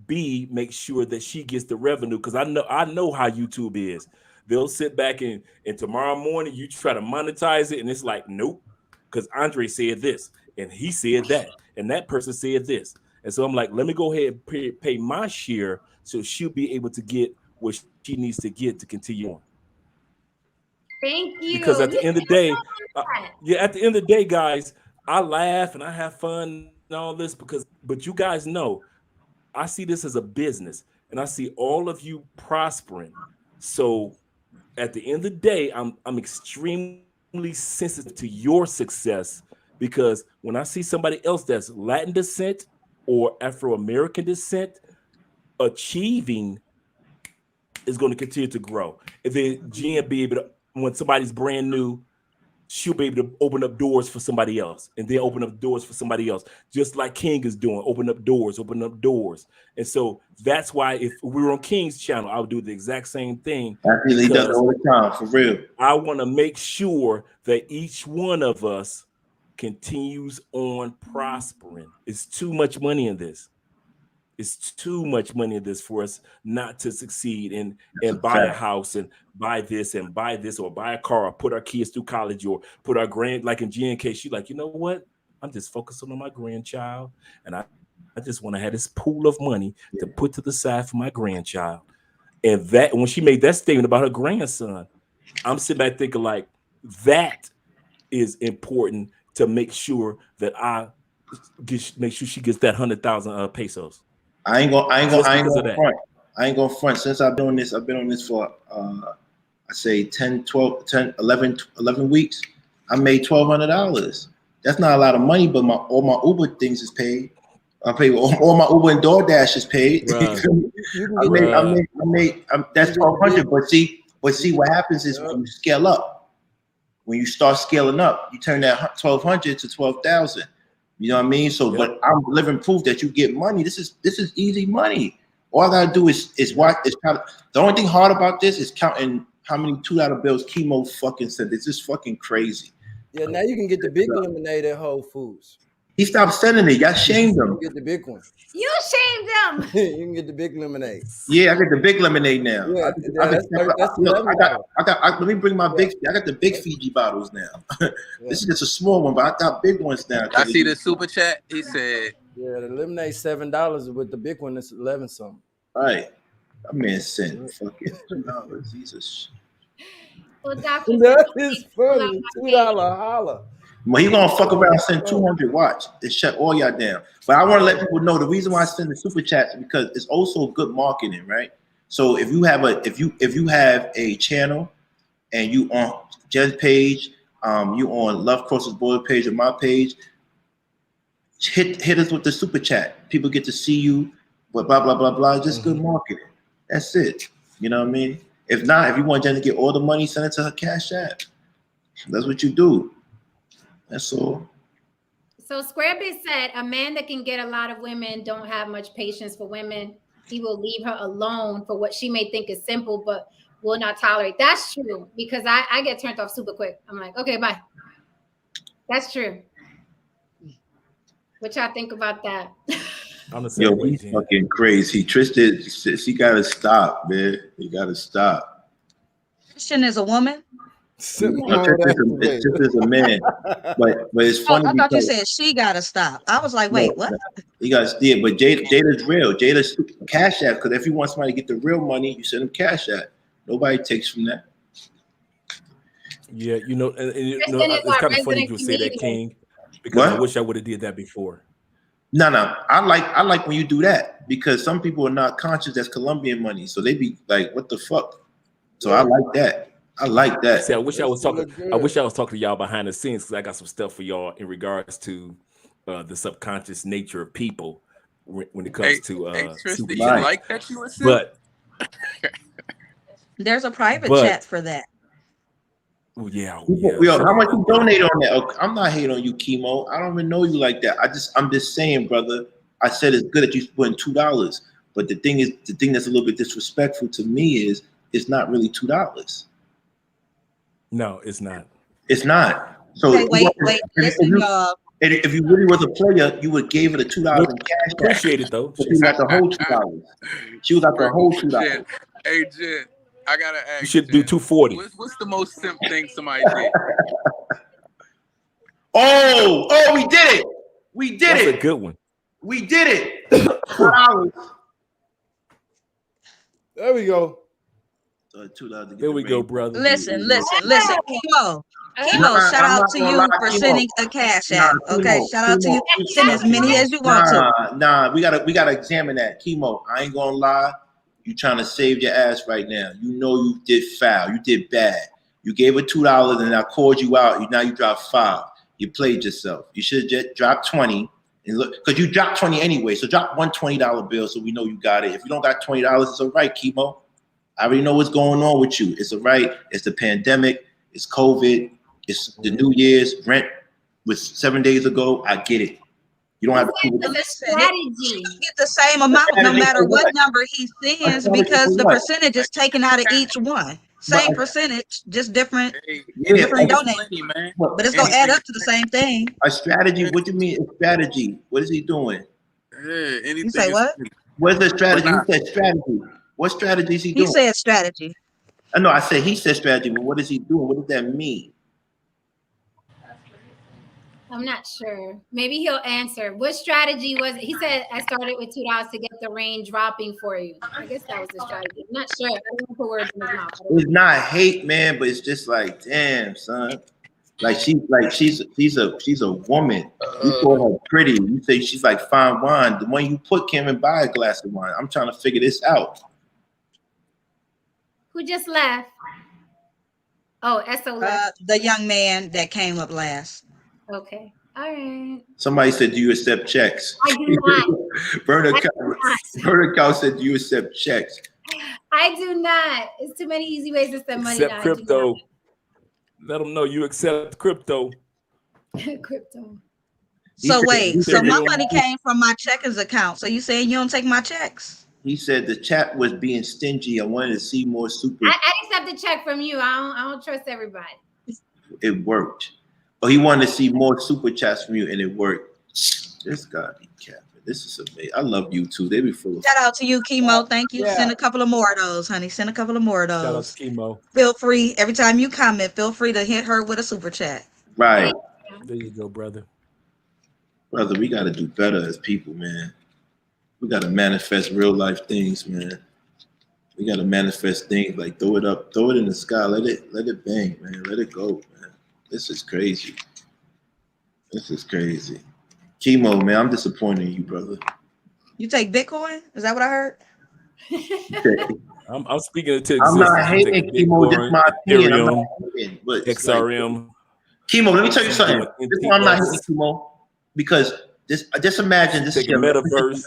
B, make sure that she gets the revenue because I know how YouTube is. They'll sit back and tomorrow morning you try to monetize it, and it's like, nope, because Andre said this, and he said that, and that person said this. And so I'm like, let me go ahead and pay my share so she'll be able to get what she needs to get to continue on. Thank you. Because at the end of the day, at the end of the day, guys, I laugh and I have fun and all this but you guys know, I see this as a business, and I see all of you prospering. So at the end of the day, I'm extremely sensitive to your success, because when I see somebody else that's Latin descent or Afro-American descent achieving, is going to continue to grow. If Jen be able to, when somebody's brand new, she'll be able to open up doors for somebody else, and then open up doors for somebody else, just like King is doing, open up doors. And so that's why if we were on King's channel, I would do the exact same thing. He does it all the time, for real. I want to make sure that each one of us continues on prospering. It's too much money in this. It's too much money in this for us not to succeed and buy a house and buy this or buy a car, or put our kids through college, or put our like in Jen case, she's like, you know what? I'm just focusing on my grandchild, and I just want to have this pool of money to put to the side for my grandchild. And that, when she made that statement about her grandson, I'm sitting back thinking like, that is important to make sure that make sure she gets that 100,000 pesos. I ain't gonna front. Since I've been on this for I say 10, 12, 10, 11 weeks. I made $1,200. That's not a lot of money, but all my Uber things is paid. I pay all my Uber and DoorDash is paid. I made that's 1,200. But see what happens is when you scale up, when you start scaling up, you turn that 1,200 to 12,000. You know what I mean? So, but I'm living proof that you get money. This is easy money. All I gotta do is watch. The only thing hard about this is counting how many $2 bills Chemo fucking sent. It's just fucking crazy. Yeah, now you can get the big lemonade at Whole Foods. He stopped sending it. Y'all shamed him. You get the big one. You shamed him. You can get the big lemonade. Yeah, I get the big lemonade now. Yeah, let me bring my big. I got the big Fiji bottles now. This is just a small one, but I got big ones now. I see the super chat. He said, "Yeah, the lemonade $7, with the big one it's 11 something." All right, that man sent fucking $2. Jesus. Well, Dr. That is funny. $2 holla. Well, he gonna fuck around and send 200. Watch and shut all y'all down. But I want to let people know the reason why I send the super chats is because it's also good marketing, right? So if you have a channel and you on Jen's page, you on Love Crosses Border page or my page, hit us with the super chat. People get to see you, but blah blah blah blah. Just good marketing. That's it. You know what I mean? If not, if you want Jen to get all the money, send it to her Cash App. That's what you do. That's all. So Squarebit said a man that can get a lot of women don't have much patience for women. He will leave her alone for what she may think is simple, but will not tolerate. That's true, because I get turned off super quick. I'm like, okay, bye. That's true. What y'all think about that? I'm the same way, he's fucking crazy. Tristan, she gotta stop, man. You gotta stop. Christian is a woman. It's just as a man, but it's funny. I thought you said she gotta stop. I was like, wait, what? You gotta steal, but Jada's real. Jada's Cash App, because if you want somebody to get the real money, you send them Cash App. Nobody takes from that. Yeah, you know, it's kind of funny you say that, King, because I wish I would have did that before. No, I like when you do that, because some people are not conscious that's Colombian money, so they be like, what the fuck? So I like that. I like that. See, I wish I was talking to y'all behind the scenes, because I got some stuff for y'all in regards to the subconscious nature of people when it comes to Tristan, you like that you were saying? But there's a private chat for that. Yeah. How much you donate on that? Okay, I'm not hating on you, Chemo. I don't even know you like that. I'm just saying, brother. I said it's good that you put in $2, but the thing that's a little bit disrespectful to me is it's not really $2. No, it's not. It's not. So okay, wait. Listen, y'all. If you really was a player, you would gave it a $2 in cash. Appreciate it though. She was at the whole $2. She was at the whole $2. Hey, Jen. I gotta ask. You should do 240. What's the most simp thing somebody did? Oh, we did it. We did it. That's a good one. We did it. $4. There we go. $2 There we go, brother. Listen. Chemo, shout out to you for sending a cash app. Okay, shout out to you. Send as many as you want to. Nah, we gotta examine that. Chemo, I ain't gonna lie. You trying to save your ass right now. You know you did foul. You did bad. You gave her $2 and I called you out. Now you dropped $5. You played yourself. You should just drop 20 and look, because you dropped 20 anyway. So drop one $20 bill so we know you got it. If you don't got $20, it's all right, Chemo. I already know what's going on with you. It's all right. It's the pandemic. It's COVID. It's the New Year's. Rent was 7 days ago. I get it. You don't have to prove it. Strategy. Get the same amount no matter what number he sends because the percentage is taken out of each one. Same percentage, just different donation. But it's gonna add up to the same thing. A strategy? What do you mean a strategy? What is he doing? You say what? What's the strategy? He said strategy. What strategy is he doing? He said strategy. I know. I said he said strategy, but what is he doing? What does that mean? I'm not sure. Maybe he'll answer. What strategy was it? He said, I started with $2 to get the rain dropping for you. I guess that was the strategy. I'm not sure. I don't want to put words in his mouth. It's not hate, man, but it's just like, damn, son. She's a woman. You call her pretty. You say she's like fine wine. The one you put can't even buy a glass of wine. I'm trying to figure this out. Who just left? Oh, SO left. The young man that came up last. Okay. All right. Somebody said, do you accept checks? I do not. Berner Cow said, do you accept checks? I do not. It's too many easy ways to spend money. Accept crypto. Let them know you accept crypto. Crypto. So wait, so my money came from my checkers account. So you saying you don't take my checks? He said the chat was being stingy. I wanted to see more super. I accept the check from you. I don't trust everybody. It worked. But he wanted to see more super chats from you, and it worked. This gotta be capping. This is amazing. I love you too. They be full of. Shout out to you, Chemo. Thank you. Yeah. Send a couple of more of those, honey. Send a couple of more of those. Shout out to Chemo. Feel free every time you comment. Feel free to hit her with a super chat. Right. There you go, brother. Brother, we gotta do better as people, man. We gotta manifest real life things, man. We gotta manifest things like throw it up, throw it in the sky, let it bang, man. Let it go, man. This is crazy. This is crazy. Chemo, man, I'm disappointed in you, brother. You take Bitcoin? Is that what I heard? I'm speaking to existence. I'm not hating Chemo. This is my opinion. I'm not hating, but XRM. Chemo, let me tell you something. This is why I'm not hating Chemo. Because just imagine this is a metaverse.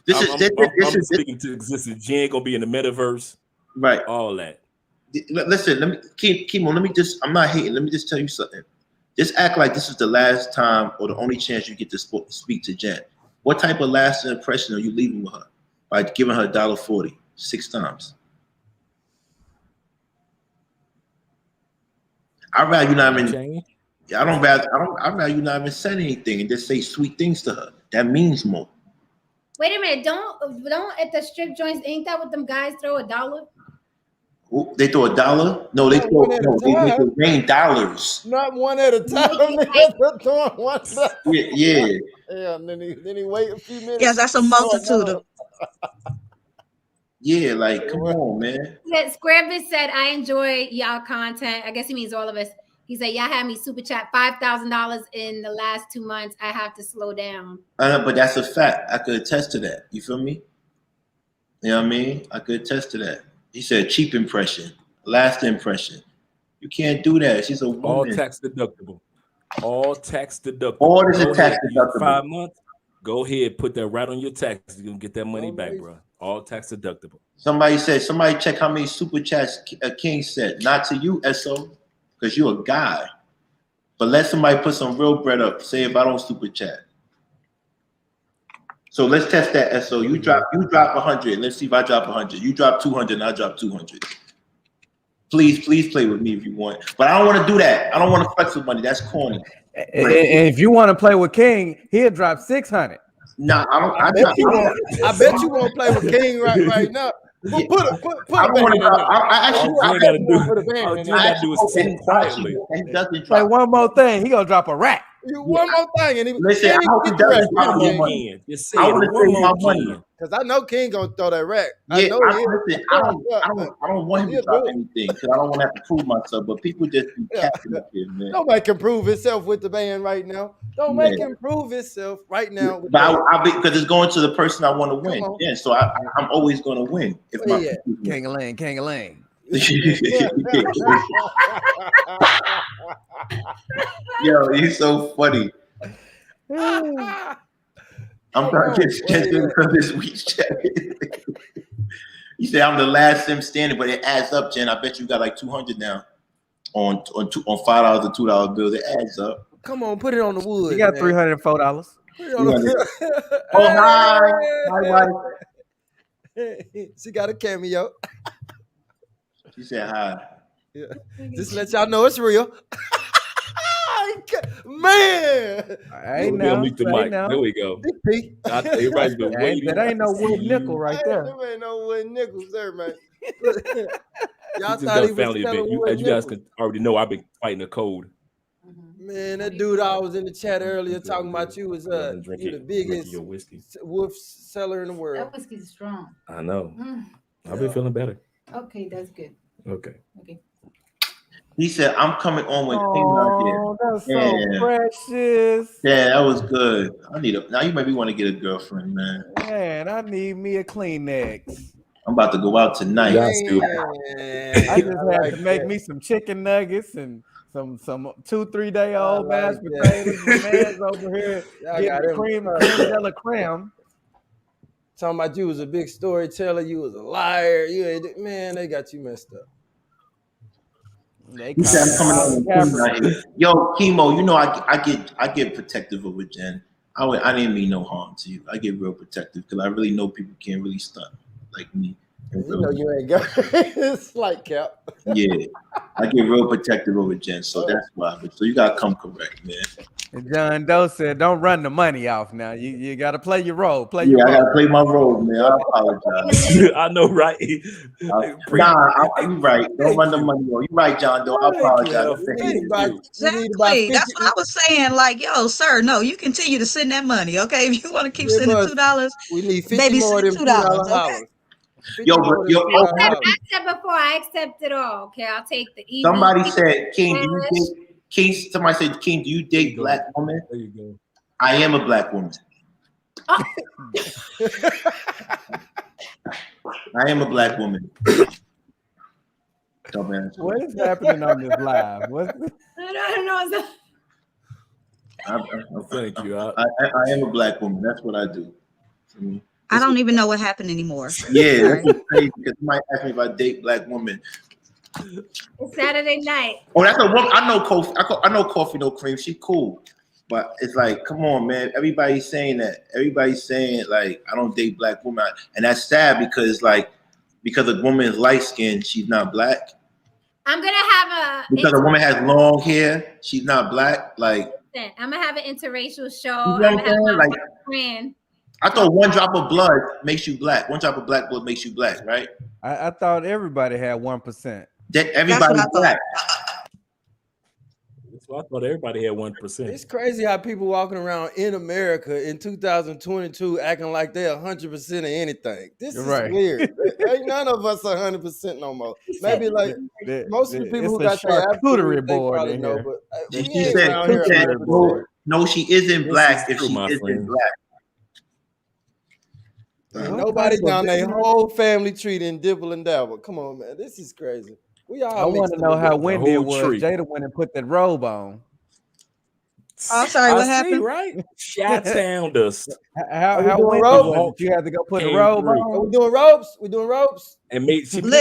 I'm speaking to existence. Jen gonna be in the metaverse. Right. All that. Listen, Chemo, I'm not hating. Let me just tell you something. Just act like this is the last time or the only chance you get to speak to Jen. What type of lasting impression are you leaving with her by giving her $1.40 6 times? I'd rather you not even. I'd rather you not even say anything and just say sweet things to her. That means more. Wait a minute! Don't at the strip joints. Ain't that what them guys throw $1? They throw $1? No, they throw rain dollars. Not one at a time. Yeah. Yeah, and then he wait a few minutes. Yes, that's a multitude of. Yeah, like come on, man. Squarebit said, "I enjoy y'all content." I guess he means all of us. He said, "Y'all had me super chat $5,000 in the last 2 months. I have to slow down." But that's a fact. I could attest to that. You feel me? You know what I mean? I could attest to that. He said cheap impression, last impression. You can't do that. She's a woman. All tax deductible. All tax deductible. All is a tax deductible. 5 months. Go ahead, put that right on your taxes. You're gonna get that money back, bro. All tax deductible. Somebody check how many super chats King said. Not to you, SO, because you're a guy. But let somebody put some real bread up. Say if I don't super chat. So let's test that, SO. You drop 100. Let's see if I drop 100. You drop 200 and I drop 200. Please play with me if you want. But I don't want to do that. I don't want to flex with money. That's corny. And if you want to play with King, he'll drop 600. Nah, I bet you won't play with King right now. Well, put I a don't want band to. in there. I All actually, you gotta do, Put a band all in you there. gotta do is sing quietly. and he doesn't Say drop. one more thing. He gonna drop a rap. One more thing, and Listen, I hope he get the rest. doesn't drop One more more money. again. Just say I it want to one save my more money. again. Because I know King gonna throw that rack. Yeah, know he is. listen, I don't want him to He'll drop do it. anything because I don't want to have to prove myself. But people just be capping up here, man. Don't make him prove himself with the band right now. Don't make him prove himself right now. But I because it's going to the person I want to win. on. Yeah, so I'm always going to win if Where my he at? people win. Kangalang, kangalang. Yo, he's so funny. I'm trying to get Jensen from this week's chat. You say I'm the last sim standing, but it adds up, Jen. I bet you got like 200 now on $5 and $2 bills. It adds up. Come on, put it on the wood. You got man. $304. Put it on the Oh, hi, wife. She got a cameo. She said hi. Yeah. Just let y'all know it's real. Man, Hey now, Mute the hey mic. now. There we go. Pete. Everybody's been waiting. That ain't no wood nickel right there. There ain't no wood nickels there, man. Y'all This thought is he a was family selling event. wood As you guys nickels. can already know, I've been fighting a cold. Man, that dude I was in the chat earlier talking about you was I've been you the drinking biggest your whiskey. wolf seller in the world. That whiskey's strong. I know. I've been feeling better. Okay, that's good. Okay. He said, I'm coming on with Oh, that's so precious. Yeah, that was good. Now you maybe want to get a girlfriend, man. Man, I need me a Kleenex. I'm about to go out tonight. Yeah, I just had to make me some chicken nuggets and some 2-3 day old mashed potatoes. My man's over here getting creme de la creme. Talking about you was a big storyteller, you was a liar. You ain't, man, they got you messed up. He said, I'm coming on with King. Yo, Chemo, you know I get protective over Jen. I didn't mean no harm to you. I get real protective because I really know people can't really stunt like me. You know you ain't got it's like cap. Yeah, I get real protective over Jen, so that's why. So you gotta come correct, man. And John Doe said, "Don't run the money off now. You got to play your role. I gotta play my role, man. I apologize. I know, right? You're right. Don't run the money off. You're right, John Doe. I apologize. Exactly. That's what I was saying. Like, yo, sir, no, you continue to send that money, okay? If you want to keep sending $2, we need 50 baby, more send than $2, okay? I said before, I accept it all. Okay, I'll take the easy. Somebody said, King, do you date? King, somebody said, King, do you date black women? There you go. I am a black woman. Oh. I am a black woman. Dumbass. What is happening on this live? I don't know. Thank you. I am a black woman. That's what I do. I don't even know what happened anymore. Yeah, that's what's crazy because you might ask me if I date black women. It's Saturday night. Oh, that's a woman. I know Coffee No Cream. She cool, but it's like, come on, man. Everybody's saying that. Everybody's saying like I don't date black women, and that's sad because a woman is light skinned, she's not black. I'm gonna have because a woman has long hair, she's not black. Like I'm gonna have an interracial show. You know what I'm saying? Like, friend. I thought one drop of blood makes you black. One drop of black blood makes you black, right? I thought everybody had 1%. Everybody's black. So I thought everybody had 1%. It's crazy how people walking around in America in 2022 acting like they're 100% of anything. This is weird. Ain't none of us 100% no more. Maybe like most of the people who got their charcuterie board in here. She said, no, she isn't black if she isn't black. Nobody down their whole family tree and dibble and dabble. Come on, man. This is crazy. We all I want to know how windy it was. Jada went and put that robe on. Oh, sorry, what happened? Right? Shot-town dust. How windy was it? You had to go put a robe on? Are we doing ropes? We doing ropes? And she put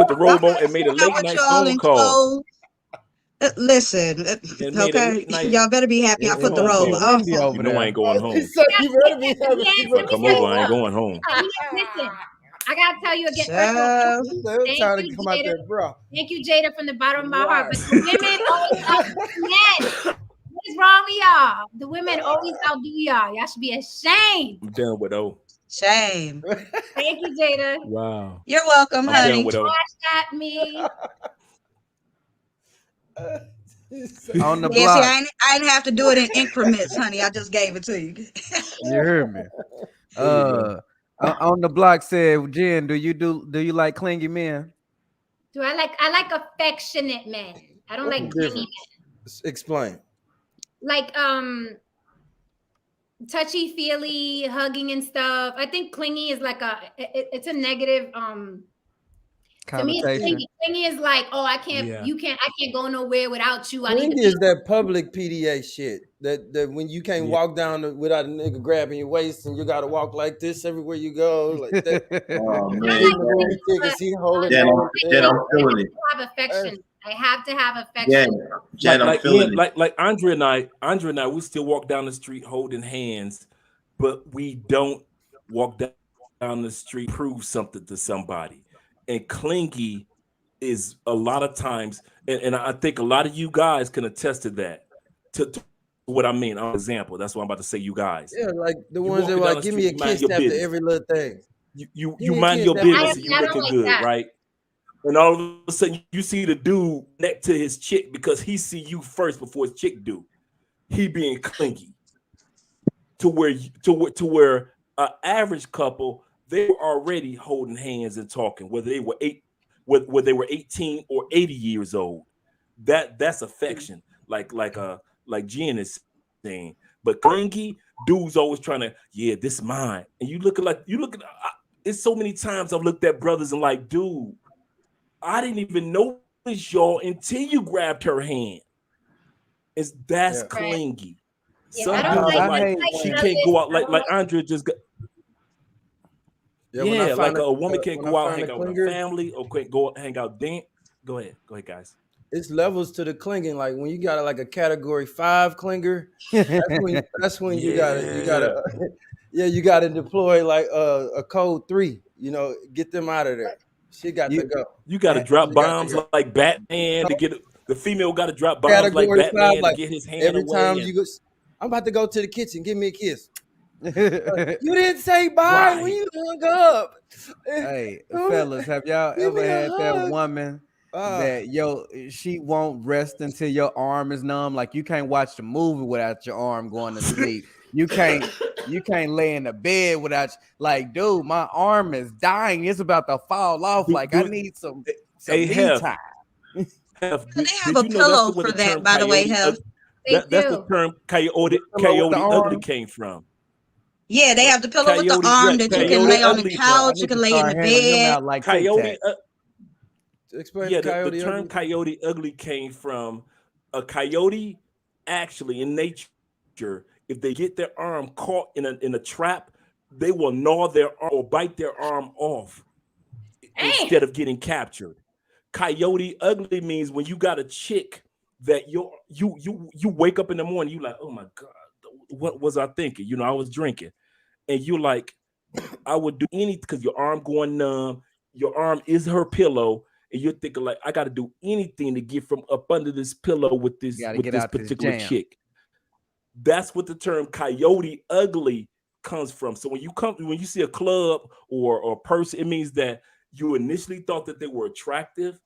the robe on and made a late night phone call. Listen, okay, y'all better be happy I put the robe on. You know I ain't going home. You better be happy. Come over, I ain't going home. Listen, I gotta tell you again. Thank you, Jada, from the bottom of my heart. But the women always outdo men. What is wrong with y'all? The women always outdo y'all. Y'all should be ashamed. I'm done with O. Shame. Thank you, Jada. Wow. You're welcome, I'm honey. done with Flash at me. On the Yeah, see, block. I didn't have to do it in increments, honey. I just gave it to you. You heard me. There you go. On the block said, Jen, do you like clingy men? Do I like affectionate men. I don't What's like the clingy difference? men. Explain. Like touchy feely hugging and stuff. I think clingy is like it's a negative to me it's Connotation. clingy. Clingy is like, oh, I can't Yeah. I can't go nowhere without you. I need to Clingy be is that public PDA shit. That when you can't Yeah. walk down without a nigga grabbing your waist and you gotta walk like this everywhere you go. Like that. Oh I man, like He the clingy, movie tickets, he holding Jen, on. Jen, I'm feeling it. I have affection. I have to have Jen, affection. Jen, I'm like feeling it. like Andre and I, we still walk down the street holding hands, but we don't walk down the street prove something to somebody. And clingy is a lot of times, and I think a lot of you guys can attest to that. To what I mean, an example. That's what I'm about to say. You guys, Yeah, like the you ones that walking were down like, the give me a street, you mind kiss your after business. every little thing. You Give me a mind kiss your after business, every and you I don't looking like good, that. right? And all of a sudden, you see the dude next to his chick because he see you first before his chick do. He being clingy to where an average couple, they were already holding hands and talking, whether they were 18 or 80 years old. That's affection, like Jen is saying. But clingy dudes always trying to, yeah, this is mine, and you look at. It's so many times I've looked at brothers and like, dude, I didn't even notice y'all until you grabbed her hand. That's Yeah. clingy. Yeah, Some I don't dudes like are like, like she does can't this. go out I like don't like Andre just got. Yeah, when I Yeah, find like a woman can't when go I out find hang a out with clinger, her family or can't go hang out dance. Go ahead, guys. it's levels to the clinging. Like when you got like a category 5 clinger, that's when you gotta yeah, you gotta deploy like a code 3. You know, get them out of there. She got to go. You got to drop She got to bombs go. like Batman to get the female. Got to drop bombs like Category 5, Batman to like get his hand every away. time And you go, I'm about to go to the kitchen. Give me a kiss. You didn't say bye when you hung up. Hey, fellas, have y'all Give ever me a had that hug. woman that she won't rest until your arm is numb? Like you can't watch the movie without your arm going to sleep. You can't lay in the bed without like, dude, my arm is dying. It's about to fall off. Like I need some me time. They have a pillow for that, by the way, Hef. That's the term coyote ugly came from. Yeah, they have the pillow with the arm that you can lay on the couch. You can lay in the bed. Like coyote. Explain the coyote the term coyote ugly came from a coyote. Actually, in nature, if they get their arm caught in a trap, they will gnaw their arm or bite their arm off instead of getting captured. Coyote ugly means when you got a chick that you wake up in the morning, you like, oh my God, what was I thinking? You know, I was drinking. And you like, I would do anything because your arm going numb, your arm is her pillow, and you're thinking like, I got to do anything to get from up under this pillow with this particular chick. That's what the term coyote ugly comes from. So when you see a club or a person, it means that you initially thought that they were attractive,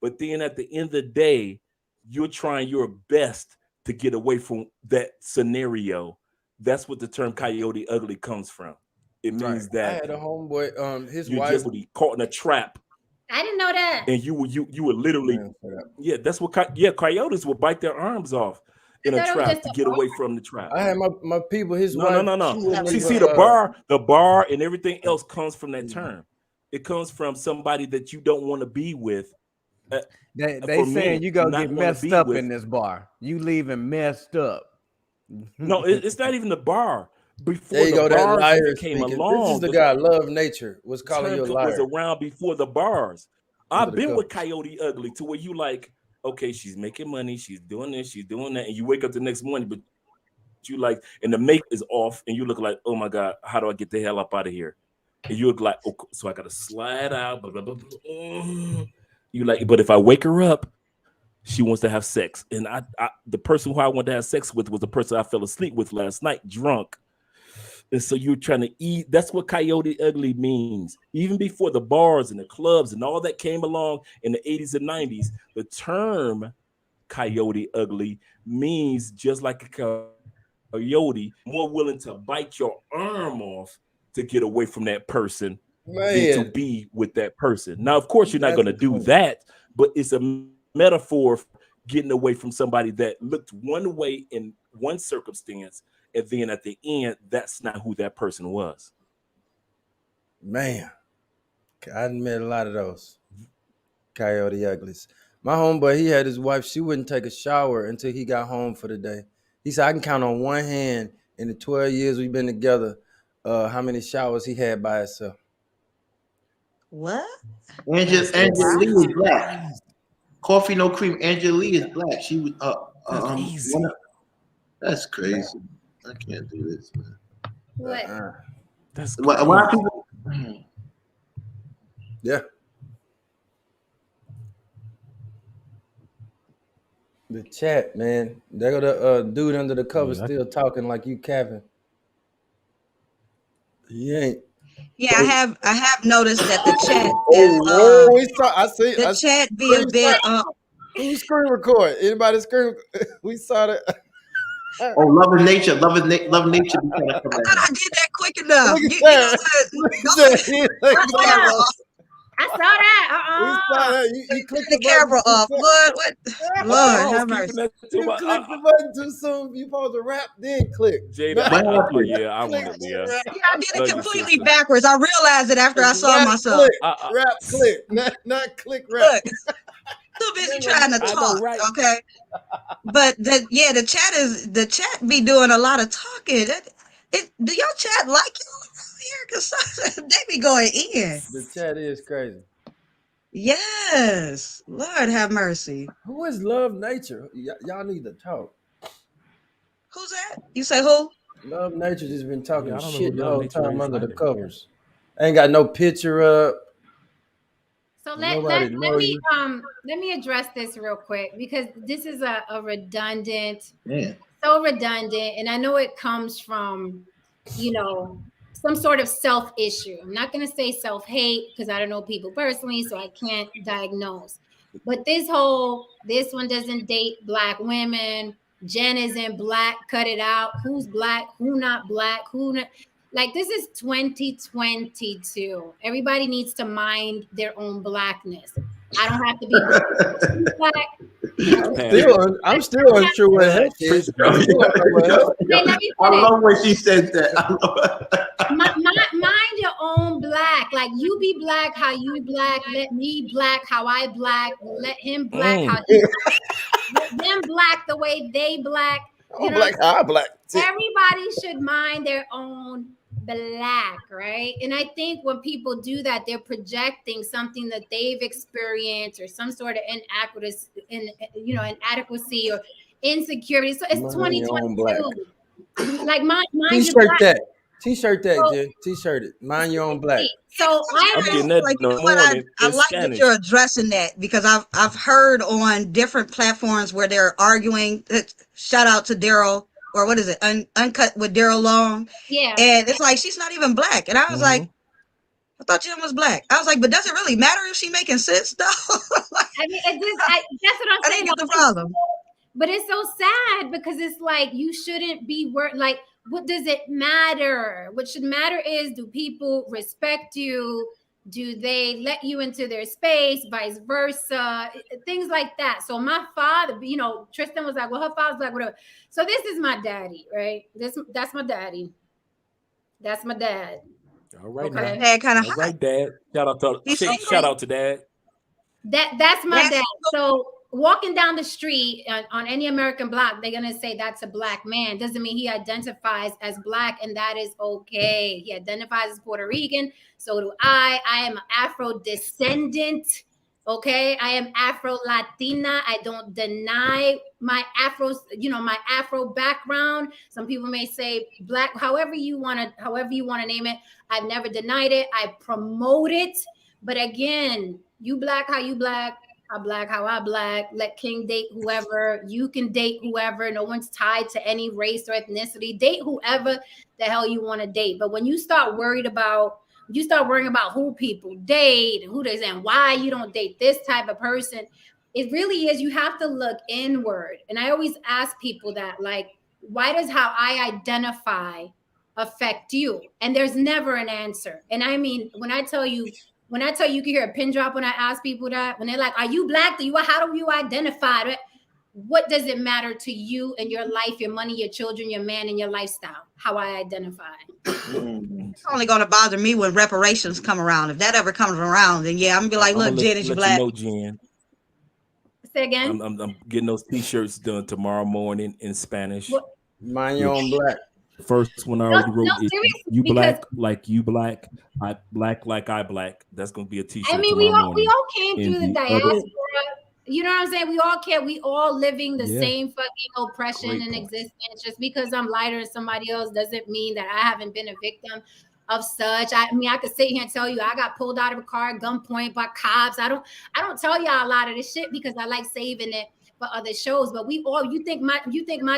but then at the end of the day, you're trying your best to get away from that scenario. That's what the term coyote ugly comes from. It means that I had a homeboy, his you wife just be caught in a trap. I didn't know that. And you were literally, that's what coyotes will bite their arms off in a trap to get away from the trap. I had my people, his wife. No. See, the bar and everything else comes from that term. It comes from somebody that you don't want to be with. They saying you gonna get messed up in this bar. You leaving messed up. No, it's not even the bar. Before there you go, bars that liar came speaking. along, This is the guy Love Nature was calling you a liar. Was around before the bars. I've been with Coyote Ugly to where you like, okay, she's making money, she's doing this, she's doing that, and you wake up the next morning, but you like, and the make is off, and you look like, oh my God, how do I get the hell up out of here? And you look like, oh, so I gotta slide out. Blah, blah, blah, blah. You like, but if I wake her up, she wants to have sex, and I the person who I wanted to have sex with was the person I fell asleep with last night, drunk. And so you're trying to eat. That's what coyote ugly means. Even before the bars and the clubs and all that came along in the 80s and 90s, the term coyote ugly means just like a coyote, more willing to bite your arm off to get away from that person than to be with that person. Now, of course, you're not going to do that, but it's a metaphor for getting away from somebody that looked one way in one circumstance, and then at the end, that's not who that person was. Man, I met a lot of those coyote uglies. My homeboy, he had his wife, she wouldn't take a shower until he got home for the day. He said, I can count on one hand in the 12 years we've been together, how many showers he had by himself. What? Angela Lee is black. Coffee no cream. Angela Lee is black. She was that's crazy. I can't do this, man. What? That's why people. Yeah. The chat, man. There go the dude under the cover still talking like you, Kevin. He ain't. Yeah, I have noticed that the chat is the chat be a bit who's screen record? Anybody screen? We saw that. Oh, Love of Nature. Love Nature. I thought I did that quick enough. I saw that. We saw that. You clicked the camera off. What? Lord, have mercy. You clicked the button too soon. You supposed to rap, then click. Jada, I want it. Yeah, I did it completely backwards. I realized it after I saw myself. Rap, click. Not click, rap. Look, too busy trying to talk, okay? But the chat be doing a lot of talking. Do your chat like you here? Because they be going in. The chat is crazy. Yes, Lord have mercy. Who is Love Nature? y'all need to talk. Who's that? You say who? Love Nature just been talking shit the whole time under the covers. Ain't got no picture up. So let me address this real quick, because this is a redundant, so redundant, and I know it comes from, some sort of self issue. I'm not going to say self-hate because I don't know people personally, so I can't diagnose. But this one doesn't date black women. Jen isn't black. Cut it out. Who's black? Who not black? Who not? Like, this is 2022. Everybody needs to mind their own blackness. I don't have to be black. I'm still unsure what health is. I love when she said that. Mind your own black. Like, you be black how you black. Let me black how I black. Let him black how he black. Let them black the way they black. I'm black how I black. Everybody should mind their own black, right? And I think when people do that, they're projecting something that they've experienced or some sort of inadequacy or insecurity. So it's 2022. Like, mind your black. T-shirt that, Jen. T-shirt it. Mind your own black. So I'm getting that. I like that you're addressing that, because I've heard on different platforms where they're arguing. Shout out to Daryl, or what is it? Uncut with Daryl Long. Yeah. And it's like, she's not even black. And I was like, I thought Jen was black. I was like, but does it really matter if she making sense though? I mean, that's what I'm saying. That's the problem. But it's so sad, because it's like, you shouldn't be like, what does it matter? What should matter is, do people respect you? Do they let you into their space? Vice versa, things like that. So my father, Tristan was like, well, her father's like, whatever. So this is my daddy, right? That's my daddy. That's my dad. All right, okay. Dad kind of all right, Dad. Shout out to Dad. That's my dad. So walking down the street on any American block, they're gonna say that's a black man. Doesn't mean he identifies as black, and that is okay. He identifies as Puerto Rican. So do I. I am an Afro descendant. Okay, I am Afro Latina. I don't deny my Afro background. Some people may say black, however you want to name it. I've never denied it. I promote it. But again, you black how you black. how I black. Let King date whoever. You can date whoever. No one's tied to any race or ethnicity. Date whoever the hell you want to date. But when you start worrying about who people date and who they and why you don't date this type of person, it really is, you have to look inward. And I always ask people that, like, why does how I identify affect you? And there's never an answer. And I mean, when I tell you you can hear a pin drop when I ask people that, when they're like, are you black? How do you identify? What does it matter to you and your life, your money, your children, your man, and your lifestyle? How I identify. It's only going to bother me when reparations come around. If that ever comes around, then yeah, I'm going to be like, look, Jen, is you black? You know, Jen. Say again? I'm getting those t-shirts done tomorrow morning in Spanish. Mind your own black. First one I already wrote is you black like you black, I black like I black. That's gonna be a t-shirt. I mean, we all came through the diaspora. You know what I'm saying? We all living the same fucking oppression and existence. Just because I'm lighter than somebody else doesn't mean that I haven't been a victim of such. I mean, I could sit here and tell you I got pulled out of a car at gunpoint by cops. I don't tell y'all a lot of this shit because I like saving it for other shows. But you think my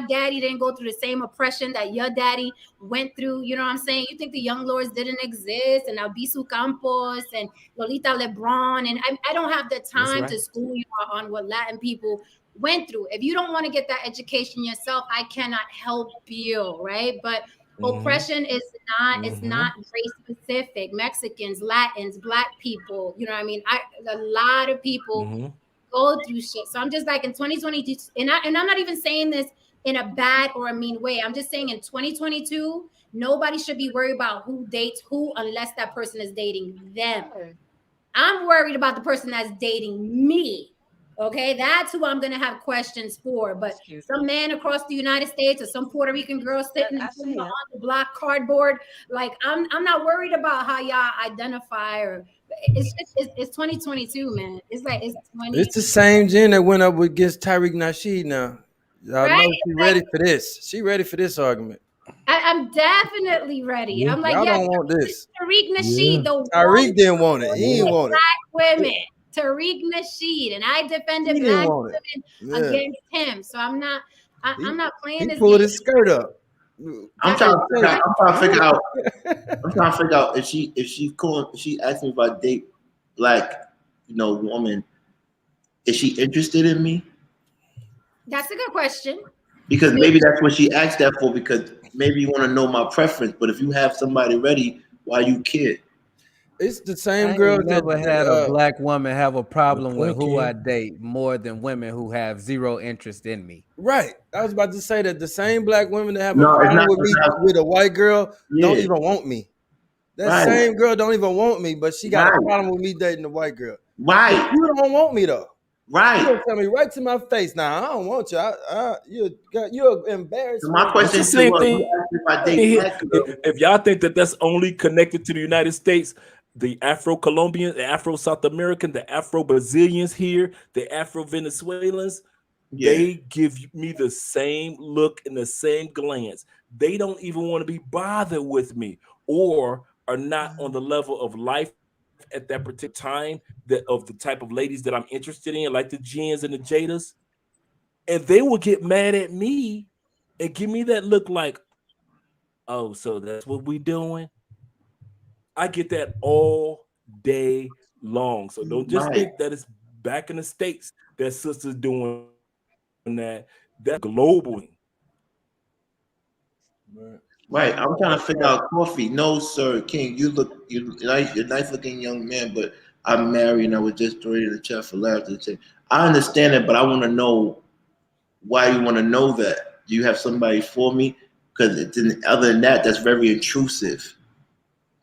daddy didn't go through the same oppression that your daddy went through? You know what I'm saying? You think the Young Lords didn't exist, and Albizu Campos and Lolita Lebron, and I don't have the time to school you on what Latin people went through. If you don't want to get that education yourself, I cannot help you, right? But oppression is not, it's not race specific. Mexicans, Latins, Black people, you know what I mean? A lot of people go through shit. So I'm just like, in 2022, and I'm not even saying this in a bad or a mean way. I'm just saying in 2022, nobody should be worried about who dates who unless that person is dating them. I'm worried about the person that's dating me. Okay, that's who I'm gonna have questions for. But some man across the United States or some Puerto Rican girl sitting on the block cardboard, like I'm not worried about how y'all identify, or it's 2022, man. It's like it's the same Jen that went up against Tariq Nasheed now. Y'all know she ready for this. She ready for this argument. I'm definitely ready. I'm like, y'all don't want this. Tariq Nasheed, Tariq didn't want it. He didn't want it. Black women. Tariq Nasheed, and I defended Black women against him. So I'm not playing this. He pulled his skirt up. I'm trying to figure out if she asked me if I date Black, woman, is she interested in me? That's a good question. Because maybe that's what she asked that for, because maybe you want to know my preference. But if you have somebody ready, why you care? It's the same girl that never had a Black woman have a problem with who I date more than women who have zero interest in me. Right. I was about to say that the same Black women that have a problem with me with a white girl don't even want me. That same girl don't even want me, but she got a problem with me dating a white girl. Right. You don't want me though. Right. You don't tell me right to my face. Now I don't want you. You're embarrassed. So my question is, if y'all think that that's only connected to the United States, the Afro-Colombian, the Afro-South American, the Afro-Brazilians here, the Afro-Venezuelans, they give me the same look and the same glance. They don't even want to be bothered with me, or are not on the level of life at that particular time that of the type of ladies that I'm interested in, like the Jens and the Jadas. And they will get mad at me and give me that look like, oh, so that's what we doing? I get that all day long. So don't just think that it's back in the States that sisters doing that. That's global. Right. I'm trying to figure out Coffee. No, sir, King. You're a nice looking young man, but I'm married and I was just throwing in the chat for laughter. I understand it, but I want to know why you want to know that. Do you have somebody for me? Because other than that, that's very intrusive.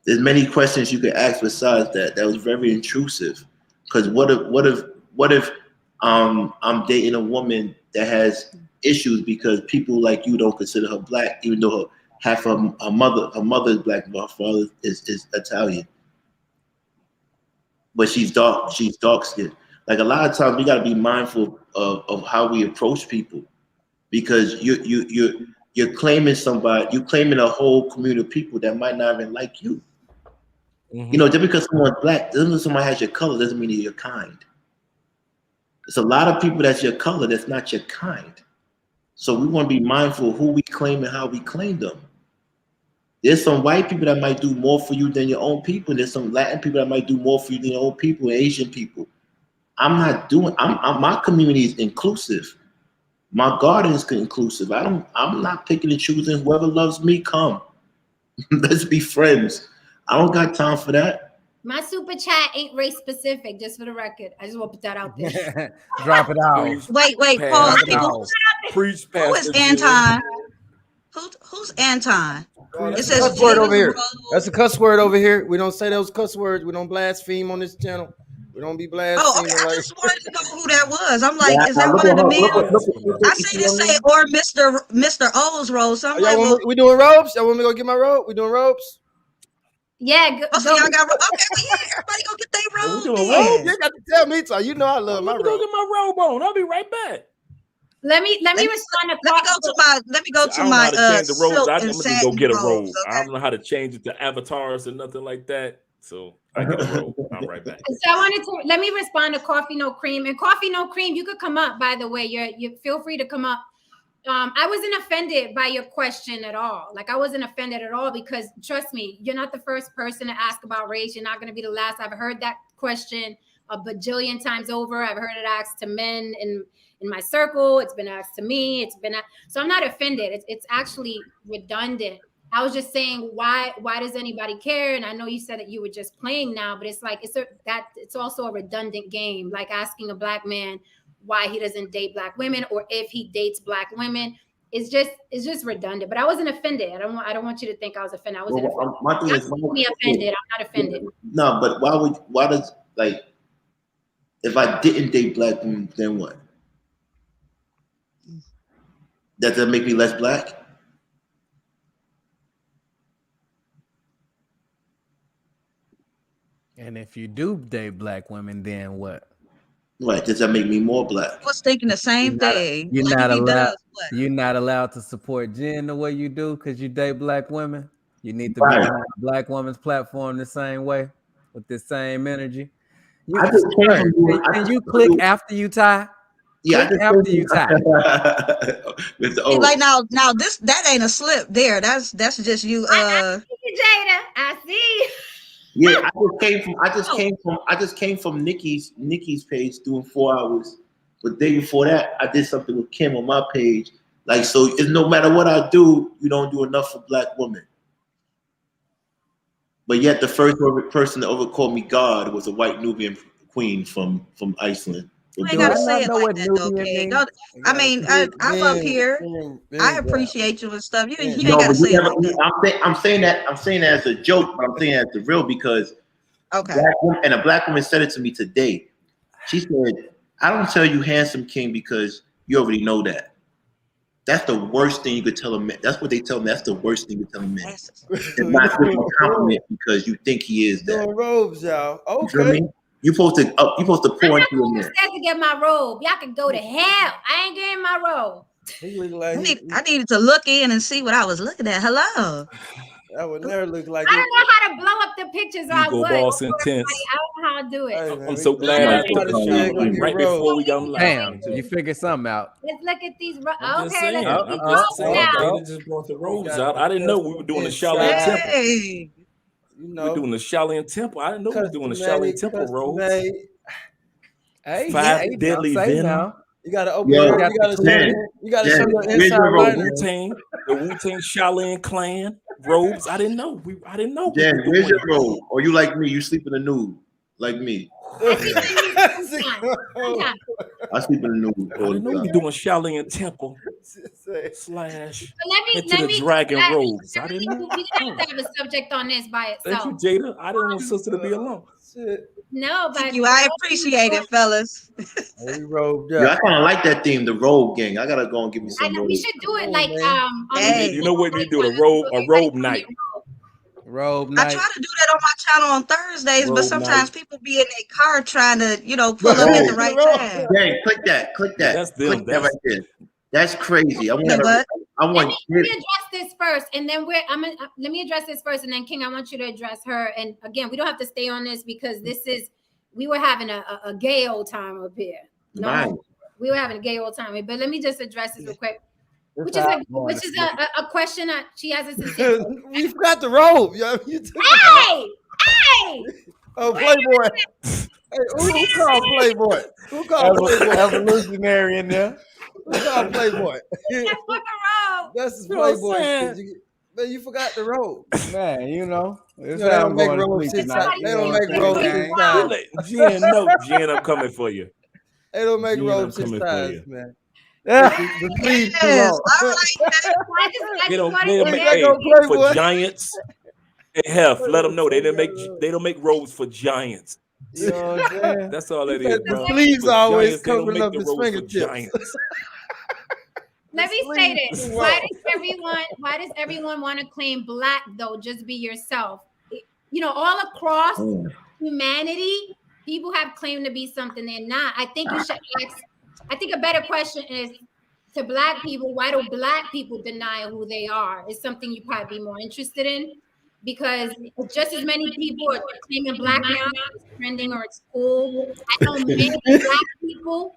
There's many questions you could ask besides that. That was very intrusive. Because what if I'm dating a woman that has issues because people like you don't consider her Black, even though half of her mother is Black, but her father is Italian. But she's dark skinned. Like a lot of times we gotta be mindful of how we approach people, because you're claiming somebody, you're claiming a whole community of people that might not even like you. Just because someone's Black, doesn't mean someone has your color, doesn't mean that you're kind. It's a lot of people that's your color that's not your kind. So we want to be mindful of who we claim and how we claim them. There's some white people that might do more for you than your own people. There's some Latin people that might do more for you than your own people, and Asian people. My community is inclusive. My garden is inclusive. I'm not picking and choosing. Whoever loves me, come. Let's be friends. I don't got time for that. My super chat ain't race specific, just for the record. I just want to put that out there. Drop it out. Wait, pause. Who is Anton? Who's Anton? It says cuss word over here. That's a cuss word over here. We don't say those cuss words. We don't blaspheme on this channel. We don't be blaspheming. Oh, okay. I just wanted to know who that was. I'm like, is that one of the men? I see this say or Mr. O's robe. So I'm like, well, we doing robes? Y'all want me to go get my robe? We doing robes? Yeah. So y'all got okay. Well, yeah, everybody go get their robe. We doing robes? You got to tell me so. You know I love my robe. Go get my robe on. I'll be right back. Let me respond to let me go to my silk I'm and just go get a robe. Okay? I don't know how to change it to avatars or nothing like that. So I get a robe. I'm right back. So let me respond to Coffee No Cream. And Coffee No Cream, you could come up, by the way. You feel free to come up. I wasn't offended by your question at all. Like, I wasn't offended at all because, trust me, you're not the first person to ask about race. You're not going to be the last. I've heard that question a bajillion times over. I've heard it asked to men in my circle. It's been asked to me. So I'm not offended. It's actually redundant. I was just saying, why does anybody care? And I know you said that you were just playing now, but it's like it's also a redundant game, like asking a black man why he doesn't date black women or if he dates black women. It's just redundant. But I wasn't offended. I don't want you to think I was offended. I wasn't offended. My thing is, offended. I'm not offended. No, but why does, like, if I didn't date black women, then what? Does that make me less black? And if you do date black women, then what? Right? Does that make me more black? I was thinking the same thing. You're not allowed. You're not allowed to support Jen the way you do because you date black women. You need to be on a black woman's platform the same way with the same energy. Can you click after you tie? Yeah, after you tie. Like now that ain't a slip there. That's just you. I see you, Jada. I see. Yeah, I just came from Nikki's page doing 4 hours. But the day before that, I did something with Kim on my page. Like, so it's no matter what I do, you don't do enough for black women. But yet the first person to ever call me God was a white Nubian queen from Iceland. You ain't gotta say it like that, though, King. I mean, I'm up here. I appreciate you and stuff. You ain't gotta say it like that. I'm saying that as a joke, but I'm saying that as the real because a black woman said it to me today. She said, "I don't tell you handsome king because you already know that." That's the worst thing you could tell a man. That's what they tell me. That's the worst thing you could tell a man. It's not give him a compliment because you think he is that. Doing robes, y'all. Okay. You feel me? You're supposed to pour into a man. To get my robe. Y'all can go to hell. I ain't getting my robe. I needed to look in and see what I was looking at. Hello. That would never look like I don't know how to blow up the pictures. I would. Boss intense. I don't know how to do it. I'm so glad I took the shot right before we got live. Damn, you figured something out. Let's look at these. I'm just saying. Just brought the robes out. I didn't know we were doing the Shaolin Temple. We're doing the Shaolin Temple. I didn't know we were doing the Shaolin Temple robes. Hey, 5 deadly venom. You gotta open it. You gotta show your inside liner. The Wu-Tang Shaolin clan robes. I didn't know. Jen, where's your robe? Or you like me? You sleep in the nude, like me. I sleep in the nude. I didn't know we doing Shaolin Temple / into the dragon robes. I didn't know. We have to have a subject on this by itself. Thank you, Jada. I didn't want sister to be alone. No, but I appreciate it, fellas. We robed up. Yeah, I kind of like that theme, the robe gang. I gotta go and give me some. I know we should do it like You know what? We do a robe night. Robe night. I try to do that on my channel on Thursdays, but sometimes people be in their car trying to, pull up at the right time. Hey, click that. That's them. Click that right there. That's crazy. Let me address this first, and then let me address this first, and then King, I want you to address her. And again, we don't have to stay on this because we were having a gay old time up here. No, Right. we were having a gay old time. But let me just address this real quick. Which is a question that she has us to We forgot the robe. You took Hey! Oh, Playboy. Hey, who called Playboy? Who called Playboy? Evolutionary in there. Who called Playboy? That fucking robe. That's his You know what I'm Playboy. saying? Man, you forgot the robe. Man, you know, it's They how don't I'm make going to robes sleep his tonight. size. They don't make Gang. robes his You size. let Jen know, Jen, I'm coming for you. They don't make Jen, robes I'm his coming for size, you. man. Yeah. The sleeves too Yes, long. I like that. Why does They don't everybody make, There hey, go for Playboy. giants. Hey, Hef, let them know they don't make robes for giants. You know what I'm saying? That's all He that said is, the bro. sleeves For always giants, they don't covering make up the his robes for fingertips. giants. Let me say this. Sleeves too Why long. does everyone want to claim black though? Just be yourself. You know, all across humanity, people have claimed to be something they're not. I think you should ask. I think a better question is to black people, why do black people deny who they are? Is something you probably be more interested in. Because just as many people are claiming black now, it's trending or it's cool. I know many black people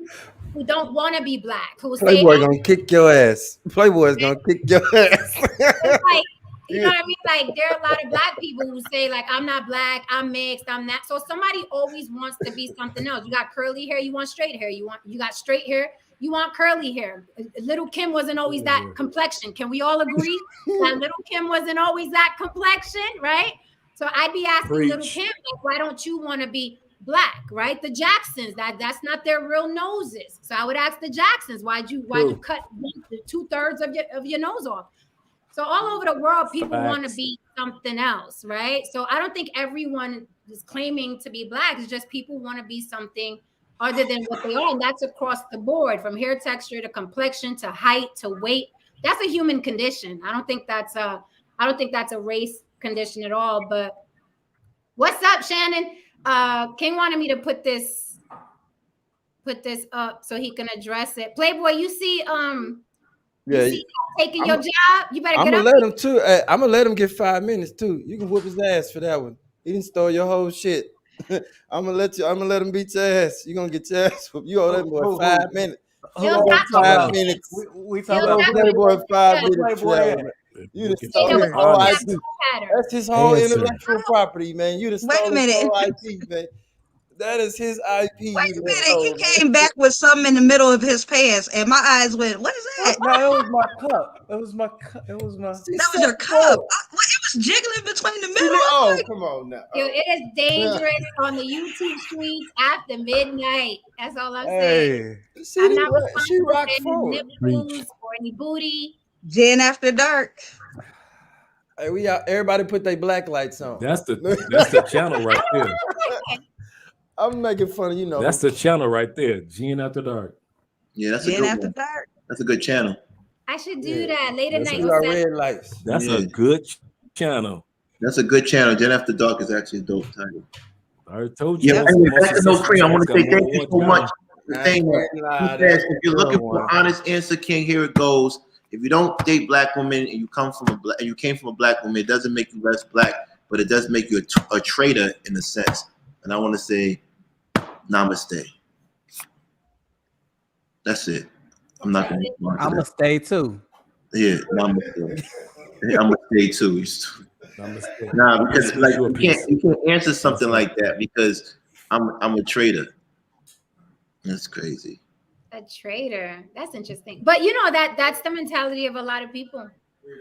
who don't want to be black, who say, Playboy gonna kick your ass. Playboy's gonna kick your ass. it's like, you know what I mean? Like there are a lot of black people who say, like, I'm not black, I'm mixed, I'm that. So somebody always wants to be something else. You got curly hair, you want straight hair. You got straight hair, you want curly hair. Little Kim wasn't always that complexion. Can we all agree that Little Kim wasn't always that complexion, right? So I'd be asking Little Kim, like, why don't you want to be black, right? The Jacksons, that's not their real noses. So I would ask the Jacksons, why'd you cut 2/3 of your nose off? So all over the world, people want to be something else, right? So I don't think everyone is claiming to be black. It's just people want to be something other than what they are, and that's across the board, from hair texture to complexion to height to weight. That's a human condition. I don't think that's a race condition at all. But what's up, Shannon? King wanted me to put this up so he can address it. Playboy, you see taking your job, you better get up. I'm gonna let him too. I'm gonna let him get 5 minutes too. You can whoop his ass for that one. He didn't stole your whole shit. I'm gonna let him beat your ass. You gonna get your ass whooped. You owe that boy 5 minutes. He'll 5 minutes. We talking about Playboy 5 minutes. Playboy. You done stole his whole IP. That's his whole intellectual property, man. You done stole his whole IP, man. That is his IP. Wait a minute, he came back with something in the middle of his pants, and my eyes went, "What is that?" No, it was my cup. It was my cup. It was my. That was your cup. It was jiggling between the middle. Oh, come on now. Yo, it is dangerous on the YouTube streets after midnight. That's all I'm saying. I'm not she rock any forward. nipples or any booty. Jen after dark. Hey, we out. Everybody put their black lights on. That's the channel right there. I'm making fun of you know. That's the channel right there. Jen After Dark. Yeah, that's a Jen good after one. dark. That's a good channel. I should do that late at night. We got red lights. That's a good channel. That's a good channel. Jen After Dark is actually a dope title. I already told you. Yeah, anyway, back to No Cream. I want to say thank you so much for saying that. He says, if you're looking for an honest answer, King, here it goes. If you don't date black women and you came from a black woman, it doesn't make you less black, but it does make you a traitor in a sense. And I want to say, namaste. That's it. I'm not going to respond to I'm gonna stay too. Yeah, namaste. I'm gonna stay too. Nah, because like you can't answer something like that because I'm a traitor. That's crazy. A traitor. That's interesting. But you know that's the mentality of a lot of people.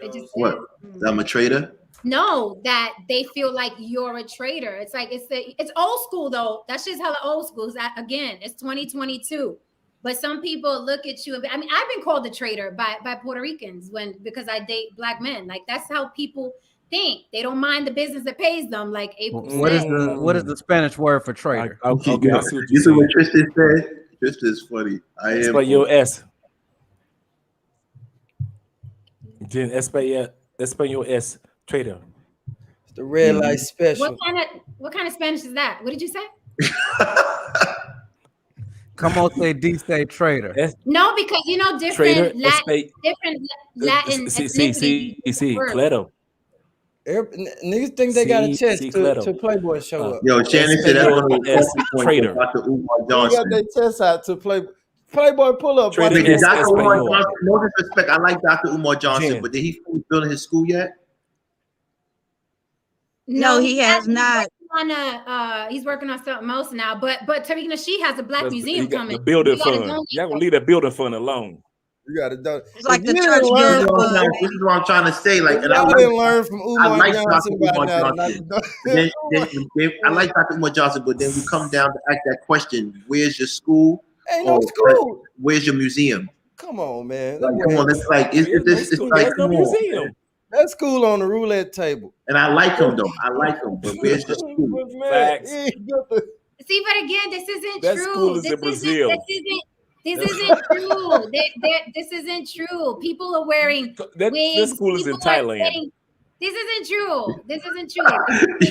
It just What? is. I'm a traitor? No, that they feel like you're a traitor. It's like it's old school though. That shit's hella old school. Again, it's 2022. But some people look at you. I mean, I've been called a traitor by Puerto Ricans because I date black men. Like that's how people think. They don't mind the business that pays them. Like April said. What is the Spanish word for traitor? Okay, I see what You you're see what saying. Tristan said? Tristan is funny. Español. Jen, Español es traitor. It's the red light special. What kind of Spanish is that? What did you say? Come on, say traitor. No, because you know different Traitor, Latin See, ethnicities. claro. Niggas think they got a chest to Playboy show up. Yo, Shannon said that's one of the traitor. Dr. Umar They Johnson. got their chest out to Playboy pull up. Wait, did Dr. Umar Johnson, no disrespect, I like Dr. Umar Johnson, but did he finish building his school yet? No, he has not. He's working on something else now. But Tariq Nasheed has a black museum coming. The building fund. Y'all gonna leave that building fund alone. You gotta do. It's like the church. This is what I'm trying to say. Like, and I didn't learn from Umar Johnson by now. I like Dr. Umar Johnson, but then we come down to ask that question: where's your school? Ain't no school. Where's your museum? Come on, man. Like, come on, it's like it's like no museum. That school on the roulette table. And I like him though. I like him, but where's the school? Facts. See, but again, this isn't that true. School is in Brazil. This isn't true. This isn't true. People are wearing wigs. This school is in Thailand. This isn't true. This isn't true.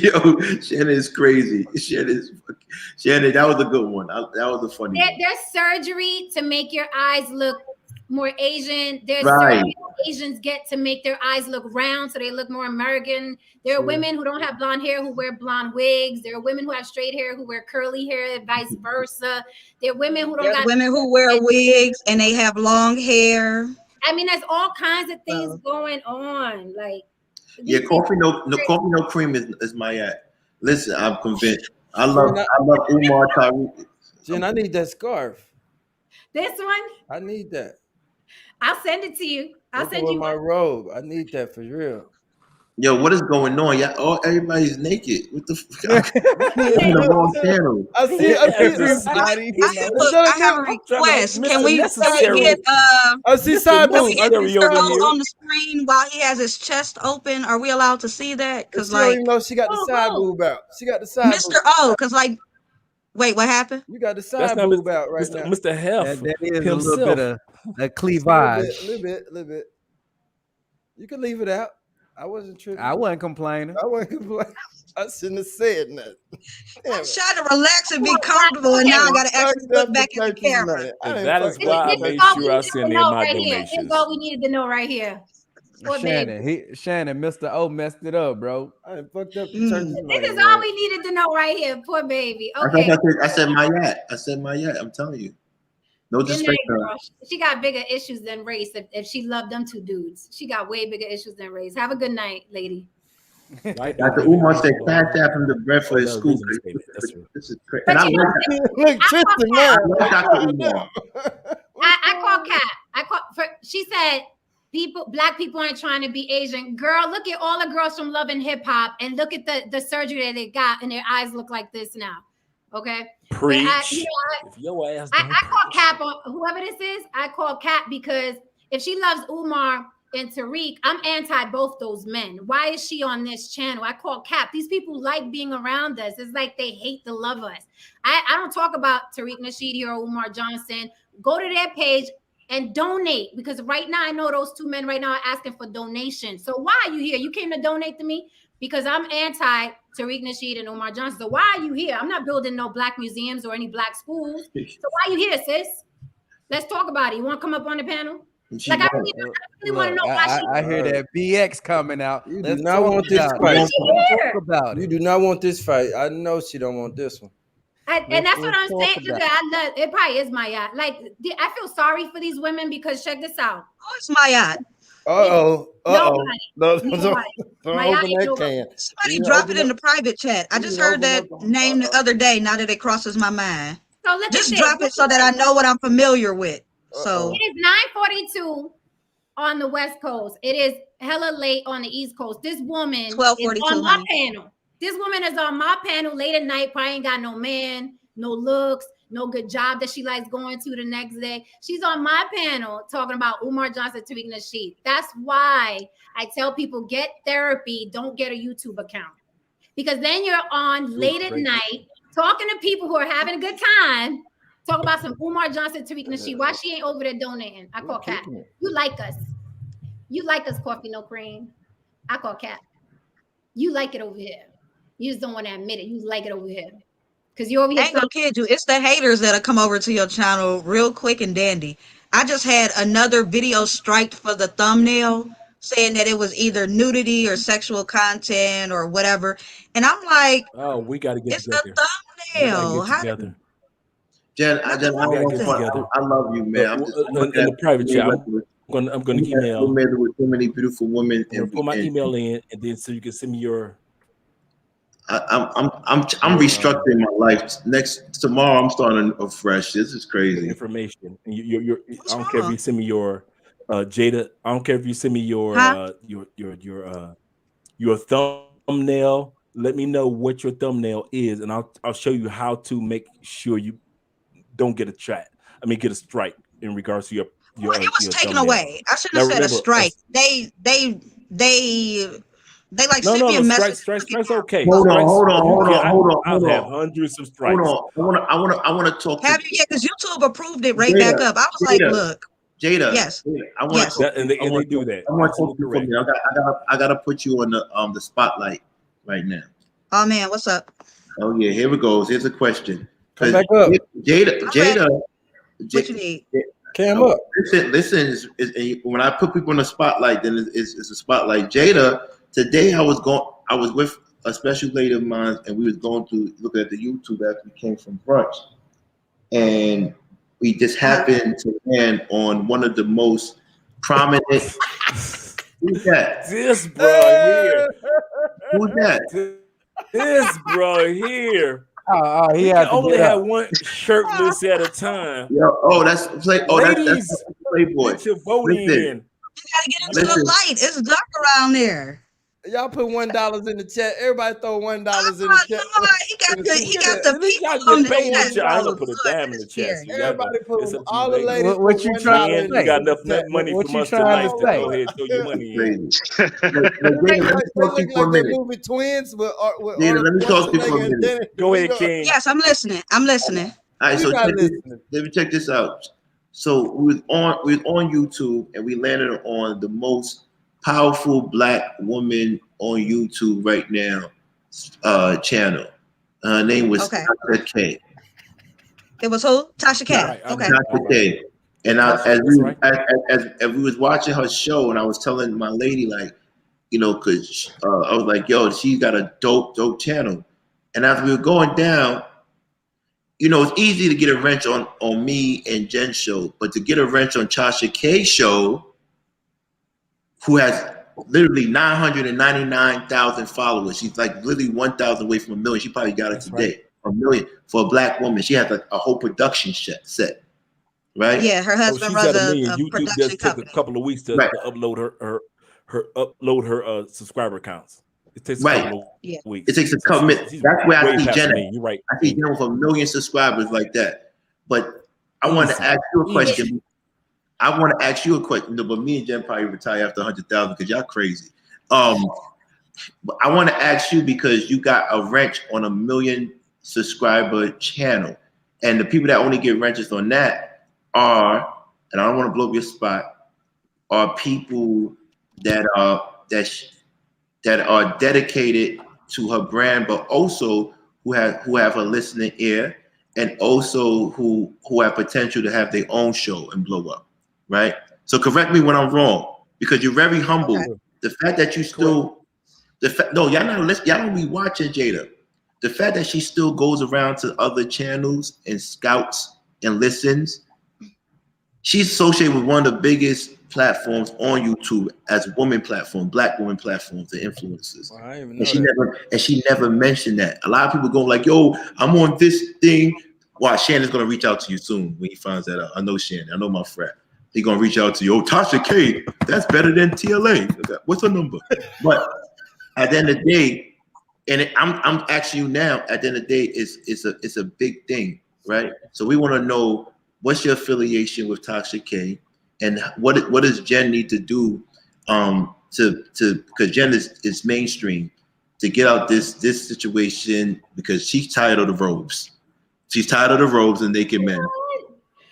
Yo, Shannon is crazy. Shannon, that was a good one. That was a funny one. There's surgery to make your eyes look more Asian. There's right. Asians get to make their eyes look round so they look more American. There are women who don't have blonde hair who wear blonde wigs. There are women who have straight hair who wear curly hair, and vice versa. There are women who don't. Women who wear wigs and they have long hair. I mean, there's all kinds of things going on. Like, yeah, coffee no cream is my act. Listen, I'm convinced. I love Umar Tariq. Jen, I need that scarf. This one? I need that. I'll send it to you. I'll send you my robe. I need that for real. Yo, what is going on? Yeah, everybody's naked. What the fuck? In the wrong channel. I have a request. Can we get I see side boob. Mr. O on the screen while he has his chest open? Are we allowed to see that? Because like, know she got the side boob out. She got the side. Mr. O, because like. Wait, what happened? You got the side boob out right now. Mr. Hef. That is himself. A little bit of a cleavage. A little bit. You can leave it out. I wasn't tripping. I wasn't complaining. I shouldn't have said nothing. I'm trying to relax and be comfortable, and now I got to actually look back at the camera. That is why I made sure I sent in my donations. This is all we needed to know right here. Shannon, Mr. O messed it up, bro. I fucked up the church. This is all we needed to know right here. Poor baby. Okay. I said my yacht. I'm telling you. No disrespect. She got bigger issues than race. If she loved them two dudes, she got way bigger issues than race. Have a good night, lady. Dr. Umar said, "Cash out from the bread for his school." This is crazy. And I like Tristan, man. Dr. Umar. I call Kat. She said, black people aren't trying to be Asian. Girl, look at all the girls from Love and Hip Hop and look at the surgery that they got and their eyes look like this now. Okay. Preach. I call Cap on whoever this is. I call Cap because if she loves Umar and Tariq, I'm anti both those men. Why is she on this channel? I call Cap. These people like being around us. It's like they hate to love us. I don't talk about Tariq Nasheed here or Umar Johnson. Go to their page and donate because right now I know those two men right now are asking for donations. So why are you here? You came to donate to me because I'm anti Tariq Nasheed and Umar Johnson. So why are you here? I'm not building no black museums or any black schools. So why are you here, sis? Let's talk about it. You want to come up on the panel? Like I really want to know why I hear that BX coming out. You do not want this fight. You do not want this fight. I know she don't want this one. And that's what I'm saying. I love it. Probably is my yacht. Like I feel sorry for these women because check this out. Oh, it's my yacht. No, don't open that can. Somebody drop it in the private chat. I just heard that name the other day. Now that it crosses my mind, so just drop it so that I know what I'm familiar with. So it is 9:42 on the West Coast. It is hella late on the East Coast. This woman is on my panel. This woman is on my panel late at night. Probably ain't got no man, no looks, no good job that she likes going to the next day. She's on my panel talking about Umar Johnson, Tariq Nasheed. That's why I tell people get therapy. Don't get a YouTube account because then you're on late at night talking to people who are having a good time. Talk about some Umar Johnson, Tariq Nasheed. Why she ain't over there donating? I call Kat. You like us. You like us, coffee, no cream. I call Kat. You like it over here. You just don't want to admit it. You like it over here. Because you over here. I ain't gonna kid you. It's the haters that'll come over to your channel real quick and dandy. I just had another video striked for the thumbnail saying that it was either nudity or sexual content or whatever. And I'm like, Oh, we got to get it's together. a We got thumbnail. to get together. Jen, I don't want to together. I love you, man. I'm just in the private chat. I'm gonna email. With so many beautiful women. I'm gonna put my email in, and then so you can send me your. I'm restructuring my life. Tomorrow, I'm starting afresh. This is crazy. Information. And I don't care if you send me your Jada. I don't care if you send me your thumbnail. Let me know what your thumbnail is, and I'll show you how to make sure you don't get get a strike in regards to your it was taken thumbnail. away. I shouldn't have said a strike. They like sent me a message. Strike's okay. Hold on. I'll have hundreds of strikes. Hold on. I want to talk. Have you yet? Because YouTube approved it right back up. I was like, look, Jada. Yes. I want to. And they do that. I want to talk to you. I got to put you on the spotlight right now. Oh man, what's up? Oh yeah, here it goes. Here's a question. Come back up. Jada. What you need? Cam up. Listen. When I put people on the spotlight, then it's a spotlight. Jada. Today I was with a special lady of mine, and we was going through looking at the YouTube after we came from brunch, and we just happened to land on one of the most prominent. Who's that? This bro here. Who's that? This bro here. Oh, he only had one shirtless at a time. That's Playboy. Get your vote in. You gotta get into the light. It's dark around there. Y'all put $1 in the chat. Everybody throw $1 in the chat. He got the people on the chat. I ain't gonna put a dime in the chat. Everybody put all the ladies. What you trying to say? You got enough money from us tonight to go ahead and throw your money in. They look like the movie Twins with let me talk to you for a minute. Go ahead, King. Yes, I'm listening. All right, so let me check this out. So we was on YouTube, and we landed on the most powerful Black woman on YouTube right now channel. Her name was Tasha K. It was who? Tasha K. Right, okay. Tasha K. And as we was watching her show, and I was telling my lady, like, because I was like, yo, she's got a dope channel. And as we were going down, it's easy to get a wrench on me and Jen's show, but to get a wrench on Tasha K's show, who has literally 999,000 followers. She's like literally 1,000 away from 1 million. She probably got it today. Right. 1 million for a Black woman. She has a whole production set, right? Yeah, her husband runs a YouTube production just company. took a couple of weeks to upload her subscriber counts. It takes a couple of weeks. It takes a couple minutes. That's where I see Jenna. You're right. I see Jenna with 1 million subscribers like that. But I want to ask you a question. But me and Jen probably retire after 100,000 because y'all crazy. But I want to ask you because you got a wrench on 1 million subscriber channel, and the people that only get wrenches on that are, and I don't want to blow up your spot, are people that are dedicated to her brand, but also who have a listening ear, and also who have potential to have their own show and blow up. Right. So correct me when I'm wrong, because you're very humble. Okay. The fact that you still, y'all don't be watching Jada. The fact that she still goes around to other channels and scouts and listens. She's associated with one of the biggest platforms on YouTube as women platform, Black women platforms, and influencers. Well, I didn't even know she never mentioned that. A lot of people go like, "Yo, I'm on this thing." Wow, Shannon's gonna reach out to you soon when he finds that out. I know Shannon. I know my friend. He's gonna reach out to you. Oh, Tasha K, that's better than TLA. What's her number? But at the end of the day, and I'm asking you now. At the end of the day, it's a big thing, right? So we want to know what's your affiliation with Tasha K, and what does Jen need to do to because Jen is mainstream to get out this situation because she's tired of the robes. She's tired of the robes and naked men.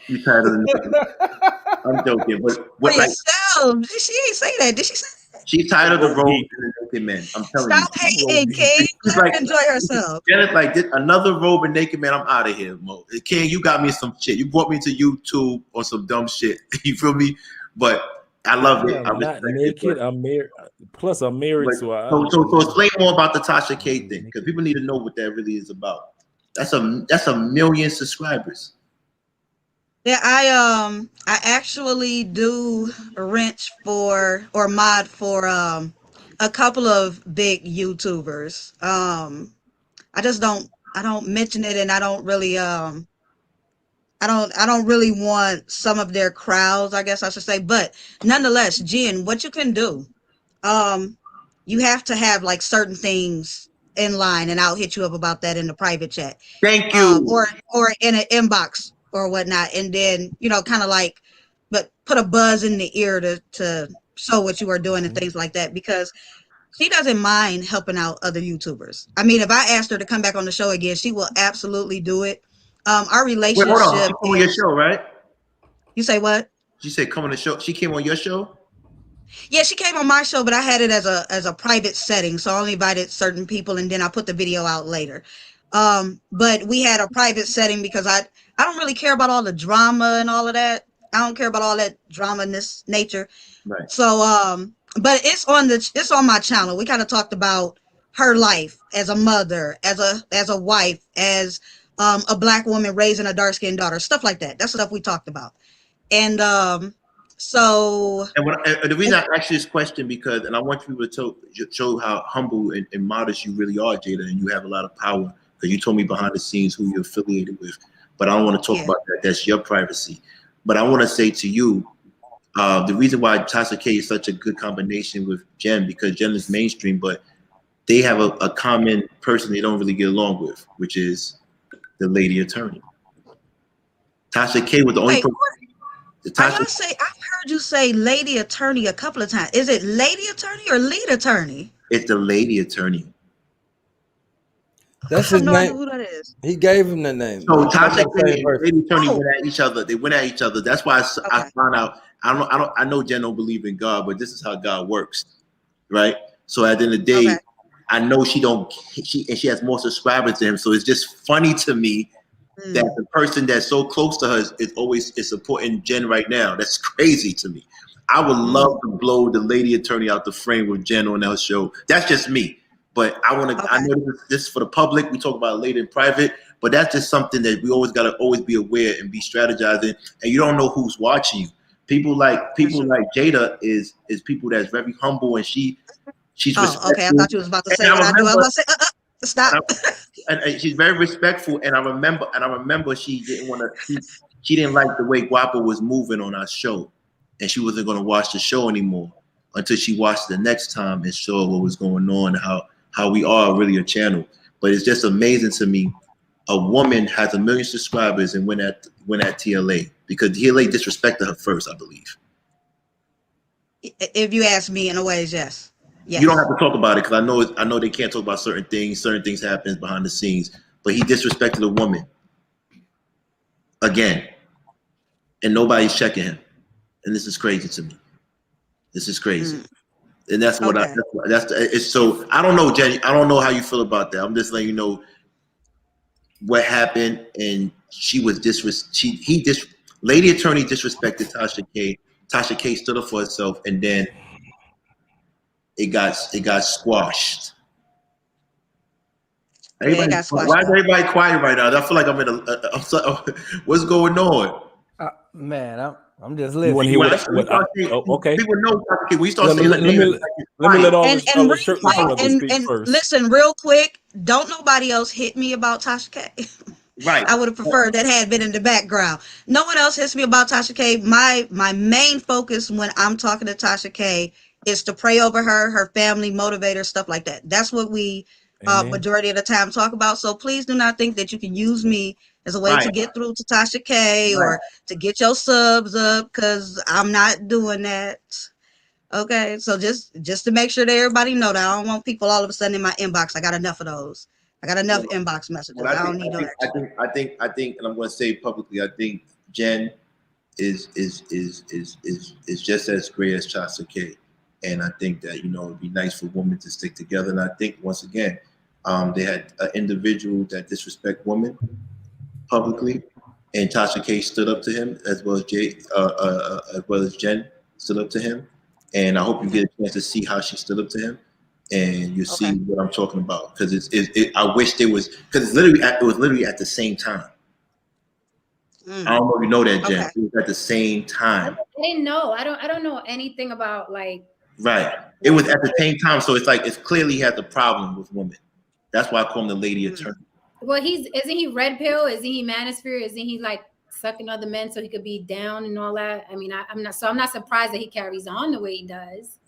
She's tired of the naked men. I'm joking, but she ain't say that. Did she say that? She's tired of the robes and the naked men. I'm telling you. Stop hating, King. Let her enjoy herself. Janet's like, another robe and naked man. I'm out of here, Mo. King, you got me some shit. You brought me to YouTube on some dumb shit. You feel me? But I love it. I I'm not respect it. naked. I'm married. Plus, I'm married, But, so I. so explain more about the Tasha K thing, because people need to know what that really is about. That's a million subscribers. Yeah, I actually do wrench for or mod for a couple of big YouTubers. I just I don't mention it, and I don't really I don't really want some of their crowds, I guess I should say. But nonetheless, Jen, what you can do, you have to have like certain things in line, and I'll hit you up about that in the private chat. Thank you. Or in an inbox or whatnot, and then kind of like, but put a buzz in the ear to show what you are doing and things like that, because she doesn't mind helping out other YouTubers. I mean, if I asked her to come back on the show again, she will absolutely do it. Our relationship. Wait, hold on. She came on your show, right? You say what? She said come on the show. She came on your show? Yeah, she came on my show, but I had it as a private setting, so I only invited certain people, and then I put the video out later. But we had a private setting because I don't really care about all the drama and all of that. I don't care about all that drama in this nature. Right. So but it's on my channel. We kind of talked about her life as a mother, as a wife, as a Black woman raising a dark-skinned daughter, stuff like that. That's stuff we talked about. And so and the reason I asked you this question, because, and I want people to show how humble and modest you really are, Jada, and you have a lot of power, because you told me behind the scenes who you're affiliated with, but I don't want to talk about that. That's your privacy. But I want to say to you, the reason why Tasha K is such a good combination with Jen, because Jen is mainstream, but they have a common person they don't really get along with, which is the lady attorney. Tasha K was the only person. I've heard you say lady attorney a couple of times. Is it lady attorney or lead attorney? It's the lady attorney. That's his name. I have no idea who that is. He gave him the name. So Tasha K and lady attorney went at each other. They went at each other. That's why I found out. I know Jen don't believe in God, but this is how God works, right? So at the end of the day, I know she has more subscribers than him. So it's just funny to me that the person that's so close to her is supporting Jen right now. That's crazy to me. I would love to blow the lady attorney out the frame with Jen on our show. That's just me. But I know this is for the public. We talk about it later in private, but that's just something that we always gotta be aware and be strategizing. And you don't know who's watching you. People like Jada is people that's very humble, and she's respectful. Okay. I thought you was about to say what I do. I was about to say, stop. And she's very respectful. And I remember she didn't like the way Guapa was moving on our show, and she wasn't going to watch the show anymore until she watched the next time and saw what was going on, how we are really a channel. But it's just amazing to me. A woman has 1 million subscribers and went at TLA because TLA disrespected her first, I believe. If you ask me, in a way, yes. You don't have to talk about it, because I know they can't talk about certain things. Certain things happen behind the scenes, but he disrespected a woman again, and nobody's checking him. And this is crazy to me. This is crazy, and that's what it's. So I don't know, Jenny. I don't know how you feel about that. I'm just letting you know what happened, and she was lady attorney disrespected Tasha K. Tasha K stood up for herself, and then it got squashed. Why is everybody quiet right now? I feel like I'm in what's going on? Man, I'm just listening. You want to hear okay. People know Tasha K. We start saying let me let all the certain brothers speak first. Listen, real quick, don't nobody else hit me about Tasha K. Right. I would have preferred that had been in the background. No one else hits me about Tasha K. My main focus when I'm talking to Tasha K is to pray over her family, motivate her, stuff like that. That's what we majority of the time talk about. So please do not think that you can use me as a way to get through to Tasha K or to get your subs up, because I'm not doing that. Okay, so just to make sure that everybody know that I don't want people all of a sudden in my inbox. I got enough of those. I got enough inbox messages. I don't need no extra. I think, and I'm going to say publicly, I think Jen is just as great as Tasha K. And I think that, it'd be nice for women to stick together. And I think, once again, they had an individual that disrespect women publicly, and Tasha K stood up to him, as well as Jen. stood up to him, and I hope you get a chance to see how she stood up to him, and you see what I'm talking about. Because I wish there was, because it was literally at the same time. I don't know if you know that, Jen. Okay. It was at the same time. I didn't know. I don't know anything about like. Right. It was at the same time, so it's like it's clearly he has a problem with women. That's why I call him the lady attorney. Well, isn't he red pill? Isn't he manosphere? Isn't he like sucking other men so he could be down and all that? I mean, I'm not surprised that he carries on the way he does.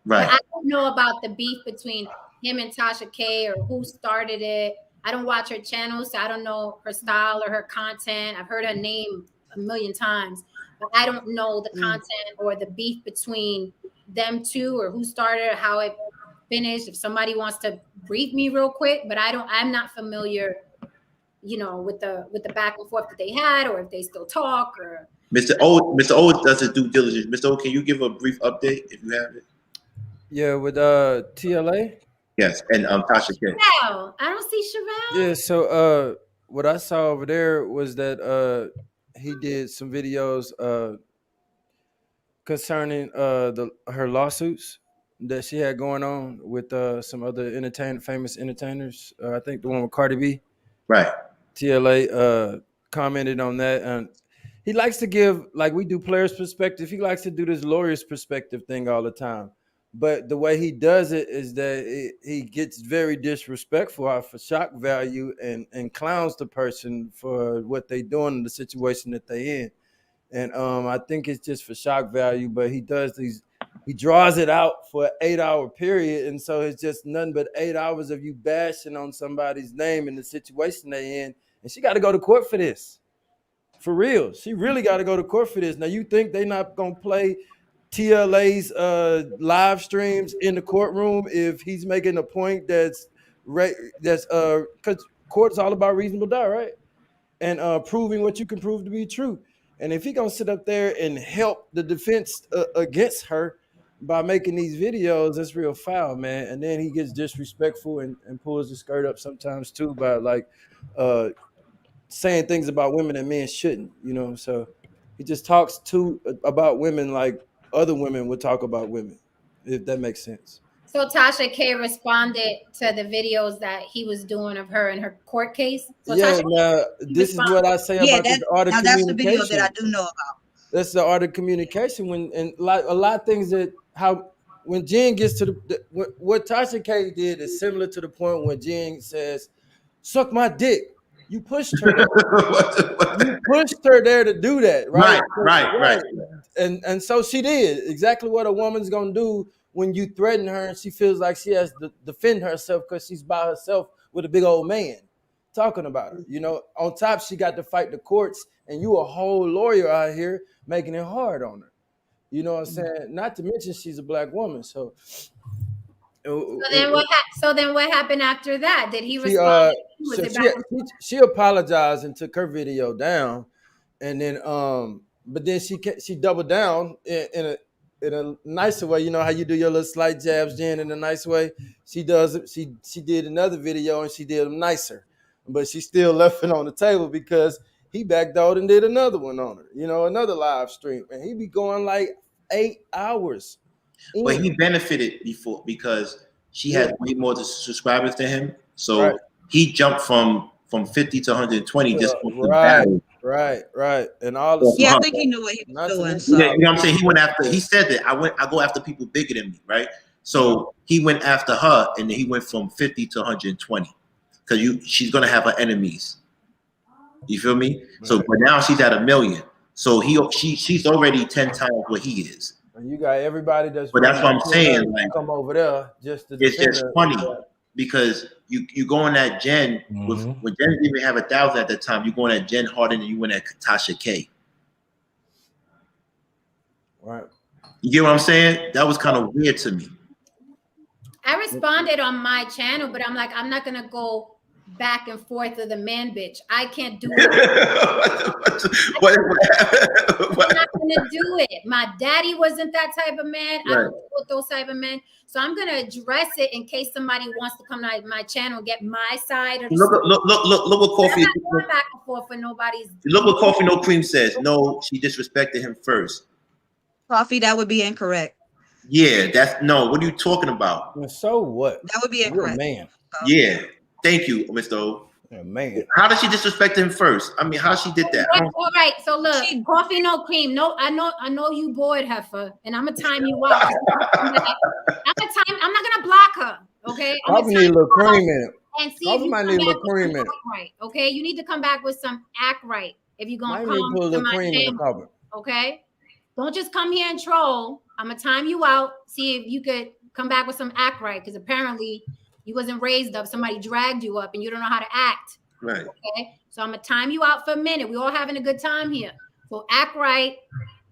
Right. But I don't know about the beef between him and Tasha K or who started it. I don't watch her channel, so I don't know her style or her content. I've heard her name a million times, but I don't know the content or the beef between them two or who started or how it finished. If somebody wants to brief me real quick, but I'm not familiar, you know, with the back and forth that they had, or if they still talk. Or Mr. O does his due diligence. Mr. O, can you give a brief update if you have it? Yeah, with TLA. Yes, and Tasha K. Chevelle. I don't see Chevelle. Yeah, so what I saw over there was that he did some videos concerning her lawsuits that she had going on with some other famous entertainers. I think the one with Cardi B. Right. TLA commented on that, and he likes to give, like we do, players' perspective. He likes to do this lawyer's perspective thing all the time. But the way he does it is that he gets very disrespectful for shock value and clowns the person for what they doing in the situation that they in. And I think it's just for shock value, but he draws it out for an 8-hour period. And so it's just nothing but 8 hours of you bashing on somebody's name and the situation they in. And she got to go to court for this. For real. She really got to go to court for this. Now, you think they not going to play TLA's live streams in the courtroom if he's making a point that's because court's all about reasonable doubt, right? And proving what you can prove to be true. And if he gonna sit up there and help the defense against her by making these videos, that's real foul, man. And then he gets disrespectful and pulls his skirt up sometimes too by like saying things about women that men shouldn't, you know. So he just talks about women like other women would talk about women, if that makes sense. So Tasha K responded to the videos that he was doing of her in her court case. So yeah, Tasha now this is what I say about this art of communication. That's the video that I do know about. That's the art of communication. When like a lot of things when Jen gets to what Tasha K did is similar to the point when Jen says, "Suck my dick." You pushed her. You pushed her there to do that, right? Right. And so she did exactly what a woman's gonna do when you threaten her and she feels like she has to defend herself because she's by herself with a big old man talking about her. You know, on top she got to fight the courts, and you a whole lawyer out here making it hard on her. You know what I'm saying? Not to mention she's a black woman, so. So then what happened after that? Did he respond? She apologized and took her video down, and then but then she doubled down in a nicer way. You know how you do your little slight jabs, Jen, in a nice way. She does it. She did another video and she did them nicer, but she still left it on the table because he backdoored and did another one on her. You know, another live stream, and he be going like 8 hours. But he benefited before because she had way more subscribers than him. So he jumped from 50 to 120 just off the battle. Right. And all the I think he knew what he was doing. So. Yeah, you know what I'm saying? He said that I go after people bigger than me, right? So he went after her and then he went from 50 to 120. Because she's gonna have her enemies. You feel me? Right. So but now she's at 1 million. So she's already 10 times what he is. And you got everybody that's. But that's what I'm saying. Like, come over there just to. It's just funny because you go on that Jen when Jen didn't even have 1,000 at the time. You go on that Jen harder than you went at Tasha K. Right. You get what I'm saying? That was kind of weird to me. I responded on my channel, but I'm like, I'm not gonna go back and forth with a man bitch. I can't do it. I'm not gonna do it. My daddy wasn't that type of man. I don't deal with those type of men. So I'm gonna address it in case somebody wants to come to my channel and get my side. Of the look what Coffee. I'm not going back and forth for nobody's. Look what Coffee No Cream says. No, she disrespected him first. Coffee, that would be incorrect. Yeah, that's no. What are you talking about? So what? That would be You're a incorrect. man. Yeah, thank you, Mr. O. You're a man. How did she disrespect him first? I mean, how she did that? All right, so look, coffee, no cream. No, I know you bored, heifer, and I'm gonna time you out. I'm not gonna block her. Okay, I'm Coffee need a little cream in it. and see Coffee if you might come need a back little with cream some in it. act right. Okay, you need to come back with some act right if you're gonna Might need to come put a to little my cream in the channel. coffee. Okay, don't just come here and troll. I'm gonna time you out. See if you could come back with some act right, because apparently you wasn't raised up. Somebody dragged you up, and you don't know how to act. Right. Okay, so I'm gonna time you out for a minute. We all having a good time here. So act right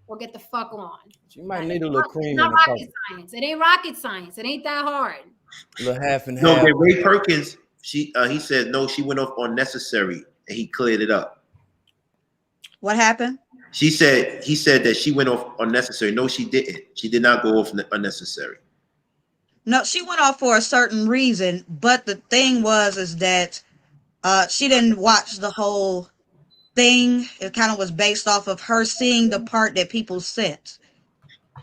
or get the fuck on. She might need a little cream in It's not the rocket coffee. science. It ain't rocket science. It ain't that hard. A little half and No, half. but Ray Perkins, he said no, she went off unnecessary, and he cleared it up. What happened? He said that she went off unnecessary. No, she didn't. She did not go off unnecessary. No, she went off for a certain reason, but the thing is that she didn't watch the whole thing. It kind of was based off of her seeing the part that people sent.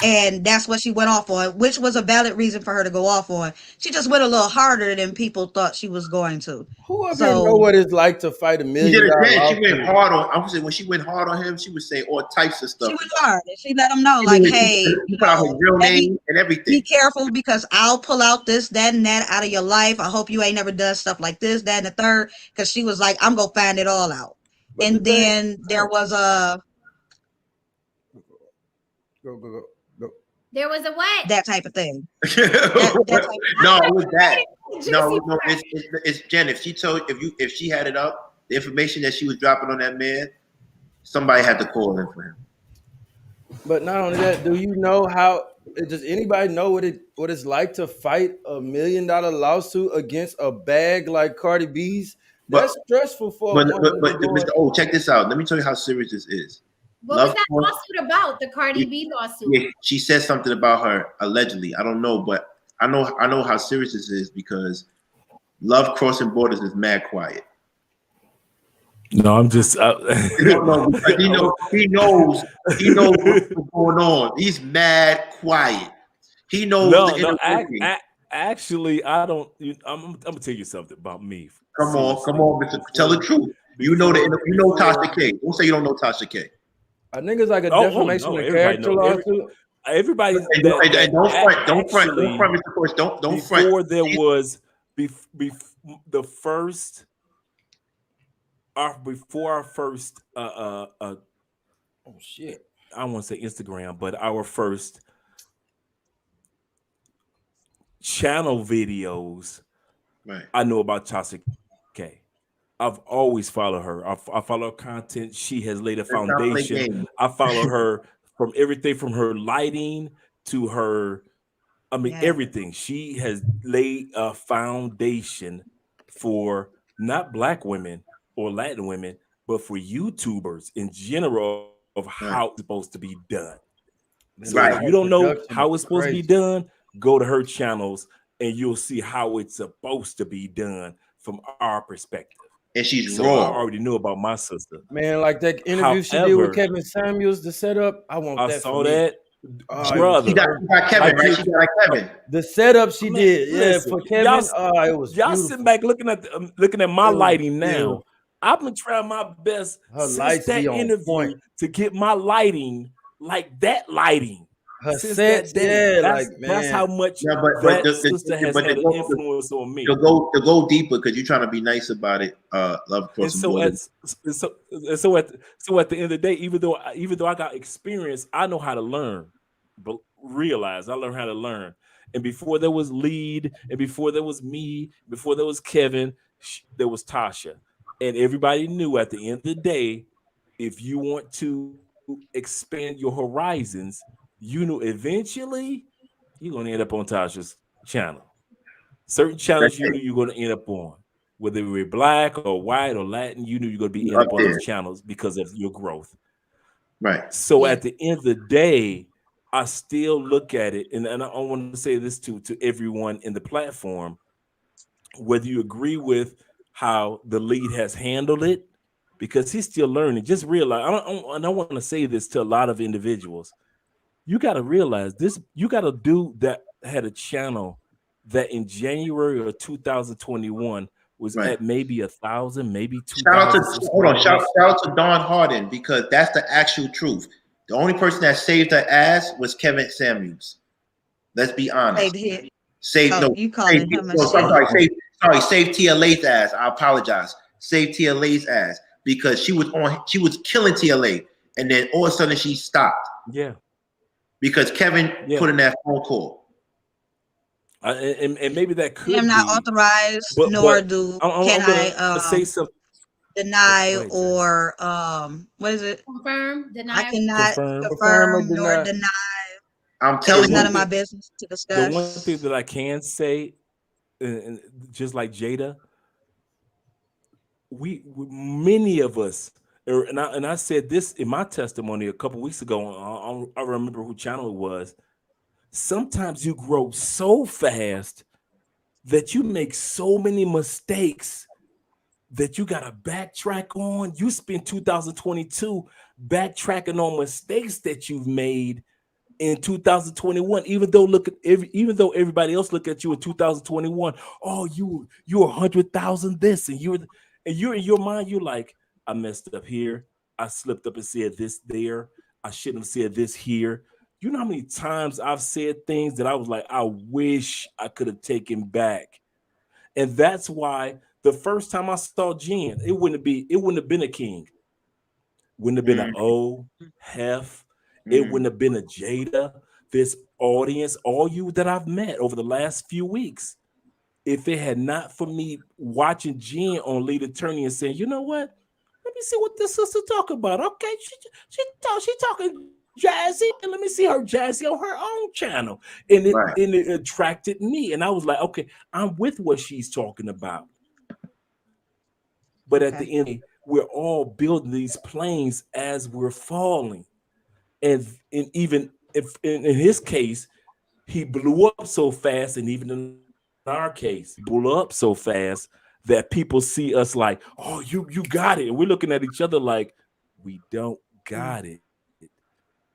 And that's what she went off on, which was a valid reason for her to go off on. She just went a little harder than people thought she was going to. Who up here know what it's like to fight $1 million? She did it. She went hard on. I was saying when she went hard on him, she was saying all types of stuff. She went hard. She let him know, like, hey, she put out her real name and everything. Be careful, because I'll pull out this, that, and that out of your life. I hope you ain't never done stuff like this, that, and the third. Because she was like, I'm gonna find it all out. But and then there was a go. There was a what? That type of thing. No, it was that. No, it's Jen. If she had it up, the information that she was dropping on that man, somebody had to call in for him. But not only that, do you know how? Does anybody know what it's like to fight $1 million lawsuit against a bag like Cardi B's? That's stressful for. But Mr. O, check this out. Let me tell you how serious this is. What was that lawsuit about? The Cardi B lawsuit? Yeah, she said something about her allegedly. I don't know, but I know how serious this is because love crossing borders is mad quiet. No, I'm just. He knows what's going on. He's mad quiet. He knows. Actually, I don't. I'm gonna tell you something about me. Come on, Mr. Tell the truth. You know Tasha K. Don't say you don't know Tasha K. I think it's like a defamation of character lawsuit. Everybody, don't front, Mr. Coach. Don't front. Before there was the first, before our first, oh shit, I don't want to say Instagram, but our first channel videos. Right. I know about Tasha K. I've always followed her. I follow her content. She has laid a foundation. I follow her from everything from her lighting to her, everything. She has laid a foundation for not Black women or Latin women, but for YouTubers in general of how it's supposed to be done. So if you don't know how it's supposed to be done, go to her channels and you'll see how it's supposed to be done from our perspective. And she's raw. I already knew about my sister. Man, like that interview she did with Kevin Samuels, the setup. I saw that. Brother. She got Kevin, right? She got Kevin. The setup she did, for Kevin. It was y'all beautiful. Sitting back looking at my lighting now. I've been trying my best since that interview to get my lighting like that lighting. Her sets, that's how much that sister has had an influence on me. To go deeper, because you're trying to be nice about it. Love crossing borders. So at the end of the day, even though I got experience, I know how to learn. But realize I learned how to learn. And before there was Lead, and before there was me, before there was Kevin, there was Tasha, and everybody knew at the end of the day, if you want to expand your horizons, you know, eventually you're going to end up on Tasha's channel. Certain channels you knew you're going to end up on, whether you were Black or white or Latin, you knew you're going to be end up on those channels because of your growth. Right. So at the end of the day, I still look at it, and I want to say this to everyone in the platform, whether you agree with how the Lead has handled it, because he's still learning. Just realize, I don't want to say this to a lot of individuals. You got to realize this. You got a dude that had a channel that in January of 2021 was at maybe 1,000, maybe 2,000 subscribers. Shout out to Dawn Harden, because that's the actual truth. The only person that saved her ass was Kevin Samuels. Let's be honest. Saved TLA's ass. I apologize. Saved TLA's ass, because she was killing TLA, and then all of a sudden she stopped. Yeah. Because Kevin put in that phone call. And maybe that could I'm not authorized, nor can I say something. Deny or what is it? Confirm, deny. I cannot confirm nor deny. I'm telling you, it's none of my business to discuss. The one thing that I can say, and just like Jada, we many of us, and I said this in my testimony a couple weeks ago. I remember who channel it was. Sometimes you grow so fast that you make so many mistakes that you got to backtrack on. You spend 2022 backtracking on mistakes that you've made in 2021, even though everybody else look at you in 2021. Oh, you're 100,000 this, and you're in your mind, you're like, I messed up here. I slipped up and said this there. I shouldn't have said this here. You know how many times I've said things that I was like, I wish I could have taken back. And that's why the first time I saw Jen, it wouldn't have been a King. Wouldn't have been an O, Hef. It wouldn't have been a Jada. This audience, all you that I've met over the last few weeks, if it had not for me watching Jen on Lead Attorney and saying, you know what? Let me see what this sister talk about. Okay, she talking jazzy, and let me see her jazzy on her own channel. And it attracted me. And I was like, okay, I'm with what she's talking about. But at the end, we're all building these planes as we're falling. And even if in his case, he blew up so fast, and even in our case, he blew up so fast that people see us like, oh, you got it. And we're looking at each other like, we don't got it.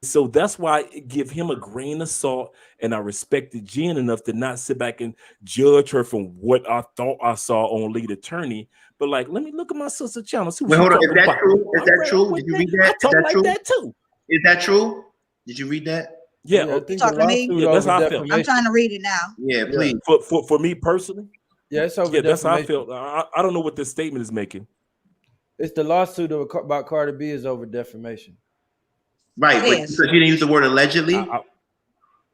So that's why I give him a grain of salt, and I respected Jen enough to not sit back and judge her from what I thought I saw on Lead Attorney. But like, let me look at my sister's channel. See what hold on. Is that true? Is that true? Did you read that? I talk like that too. Is that true? Did you read that? Yeah, I think talking to me? Yeah, that's how I felt. I'm trying to read it now. Yeah, please. For me personally, it's over. Yeah, that's how I felt. I don't know what this statement is making. It's the lawsuit about Cardi B is over defamation. Right, Yes. because you didn't use the word allegedly.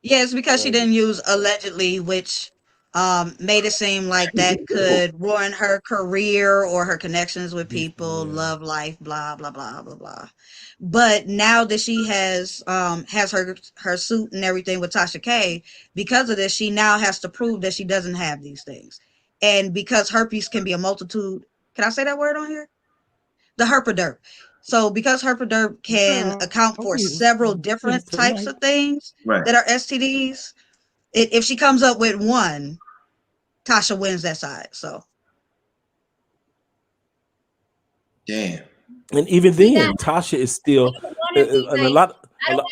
Yes, because she didn't use allegedly, which made it seem like that could ruin her career or her connections with people, love life, blah blah blah blah blah. But now that she has her suit and everything with Tasha K, because of this, she now has to prove that she doesn't have these things. And because herpes can be a multitude, can I say that word on here? The herpaderp. So because herpaderp can account for several different types of things that are STDs, if she comes up with one, Tasha wins that side. So, damn. And even then, Tasha is still I don't want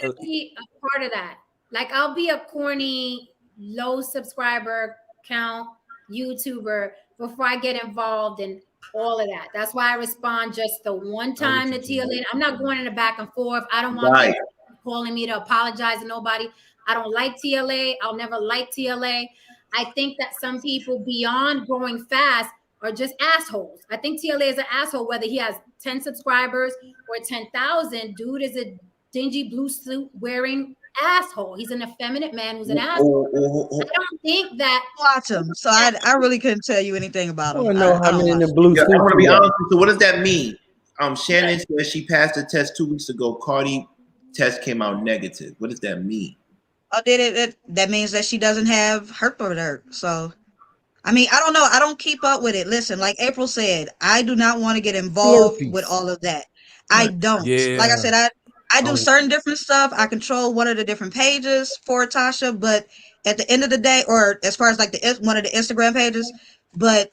to be a part of that. Like, I'll be a corny, low subscriber count YouTuber before I get involved in all of that. That's why I respond just the one time to TLA. I'm not going in the back and forth. I don't want people calling me to apologize to nobody. I don't like TLA. I'll never like TLA. I think that some people beyond growing fast are just assholes. I think TLA is an asshole, whether he has 10 subscribers or 10,000. Dude is a dingy blue suit wearing asshole. He's an effeminate man who's an asshole. I don't think that. Watch him. So I really couldn't tell you anything about him. I don't know how many in the blue suit. I want to be honest. So what does that mean? Shannon says she passed the test 2 weeks ago. Cardi test came out negative. What does that mean? Oh, did it? That means that she doesn't have herpes. So, I mean, I don't know. I don't keep up with it. Listen, like April said, I do not want to get involved with all of that. I don't. Like I said, I do certain different stuff. I control one of the different pages for Tasha, but at the end of the day, or as far as like one of the Instagram pages, but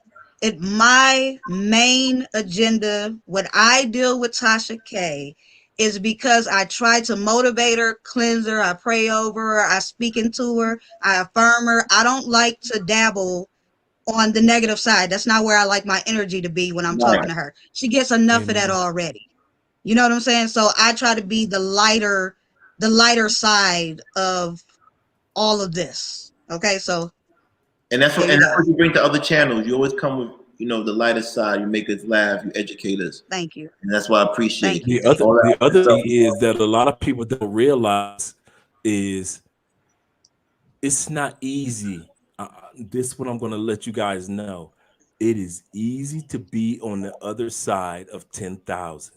my main agenda when I deal with Tasha K is because I try to motivate her, cleanse her, I pray over her, I speak into her, I affirm her. I don't like to dabble on the negative side. That's not where I like my energy to be when I'm talking to her. She gets enough of that already. You know what I'm saying? So I try to be the lighter side of all of this. Okay, so and that's what you bring to other channels. You always come with, you know, the lighter side. You make us laugh. You educate us. Thank you. And that's why I appreciate it. The other thing is that a lot of people don't realize is it's not easy. This is what I'm going to let you guys know. It is easy to be on the other side of 10,000.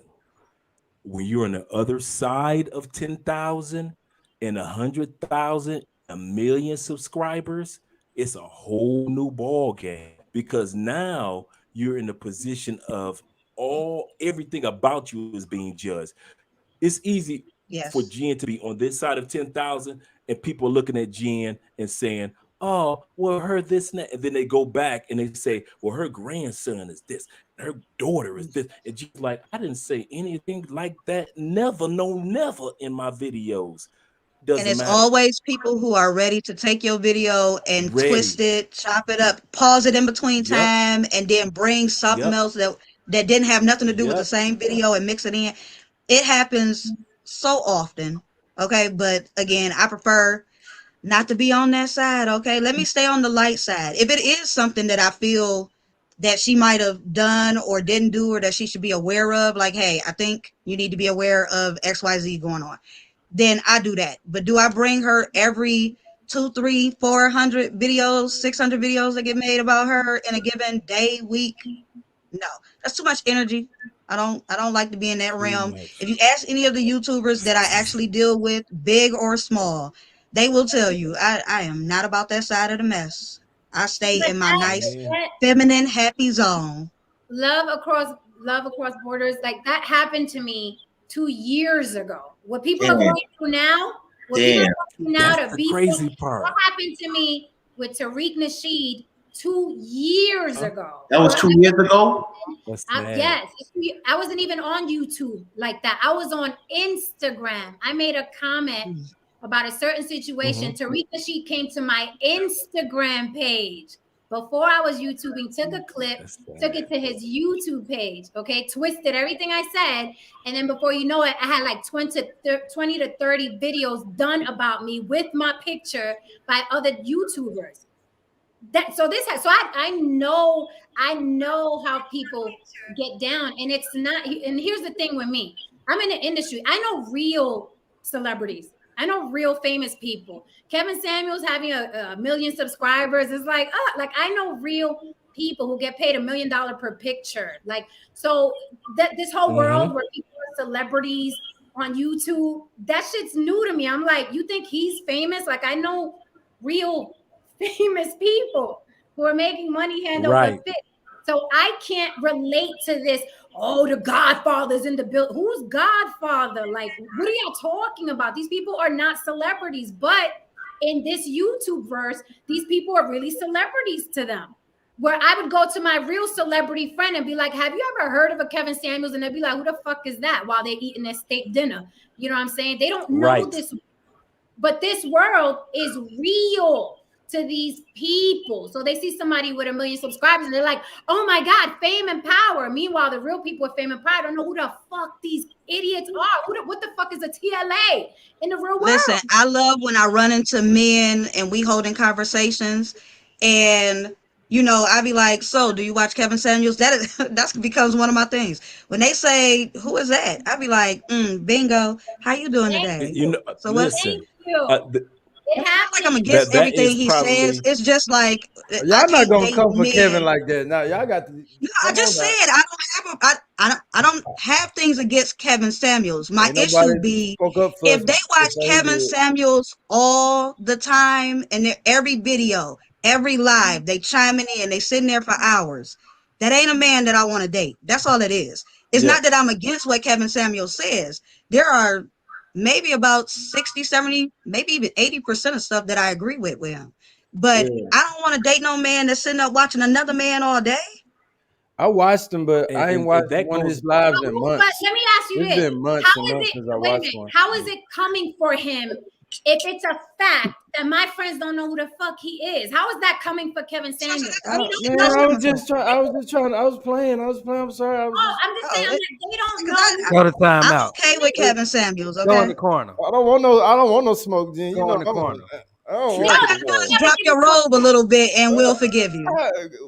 When you're on the other side of 10,000 and 100,000, a million subscribers, it's a whole new ball game, because now you're in a position of everything about you is being judged. It's easy for Jen to be on this side of 10,000 and people looking at Jen and saying, oh, well, her this and that. And then they go back and they say, well, her grandson is this, her daughter is this. And Jen's like, I didn't say anything like that. Never, no, never in my videos. And it's always people who are ready to take your video and twist it, chop it up, pause it in between time, and then bring something else that didn't have nothing to do with the same video and mix it in. It happens so often. Okay, but again, I prefer not to be on that side. Okay, let me stay on the light side. If it is something that I feel that she might have done or didn't do, or that she should be aware of, like, hey, I think you need to be aware of XYZ going on, then I do that. But do I bring her every 200, 300, 400 videos, 600 videos that get made about her in a given day, week? No, that's too much energy. I don't like to be in that realm. If you ask any of the YouTubers that I actually deal with, big or small, they will tell you I am not about that side of the mess. I stay in my nice, feminine, happy zone. Love across borders, like that happened to me 2 years ago. What people are going through now, that's the crazy part. What happened to me with Tariq Nasheed 2 years ago? That was 2 years ago? Yes. I wasn't even on YouTube like that. I was on Instagram. I made a comment about a certain situation. Tariq Nasheed came to my Instagram page before I was YouTubing, took a clip, took it to his YouTube page, okay, twisted everything I said, and then before you know it, I had like 20 to 30 videos done about me with my picture by other YouTubers. I know how people get down, and it's not. And here's the thing with me: I'm in the industry. I know real celebrities. I know real famous people. Kevin Samuels having a million subscribers is like I know real people who get paid $1 million per picture. Like, so that this whole world where people are celebrities on YouTube, that shit's new to me. I'm like, you think he's famous? Like, I know real famous people who are making money hand over fist. So I can't relate to this. Oh, the Godfather's in the building. Who's Godfather? Like, what are y'all talking about? These people are not celebrities, but in this YouTube verse, these people are really celebrities to them. Where I would go to my real celebrity friend and be like, have you ever heard of a Kevin Samuels? And they'd be like, who the fuck is that? While they're eating their steak dinner. You know what I'm saying? They don't know this. But this world is real to these people. So they see somebody with 1 million subscribers and they're like, oh my God, fame and power. Meanwhile, the real people with fame and power don't know who the fuck these idiots are. What the fuck is a TLA in the real world? Listen, I love when I run into men and we holding conversations, and you know, I be like, so do you watch Kevin Samuels? That becomes one of my things. When they say, who is that? I be like, bingo. How you doing today? You know, so listen, it's not like I'm against everything he says. It's just like, y'all not gonna come for Kevin like that. Now y'all got to. No, I just said I don't have things against Kevin Samuels. My issue be if they watch Kevin Samuels all the time and every video, every live, they chiming in, they sitting there for hours. That ain't a man that I want to date. That's all it is. It's not that I'm against what Kevin Samuels says. There are maybe about 60, 70, maybe even 80% of stuff that I agree with him. But I don't want to date no man that's sitting up watching another man all day. I watched him, but I ain't watched one of his lives in months. But let me ask ask you It's this. been months How and is months it, since I wait a watched minute, one. how is it coming for him if it's a fact that my friends don't know who the fuck he is? How is that coming for Kevin Samuels? Man, I was playing. I'm sorry. I'm just saying, I'm like, they don't know. Go to time I'm out. okay with Kevin Samuels. Go in Okay. the corner. I don't want no smoke, Jen. Go in the corner. I don't No, want that's what I'm Drop your robe a little bit, and we'll forgive you.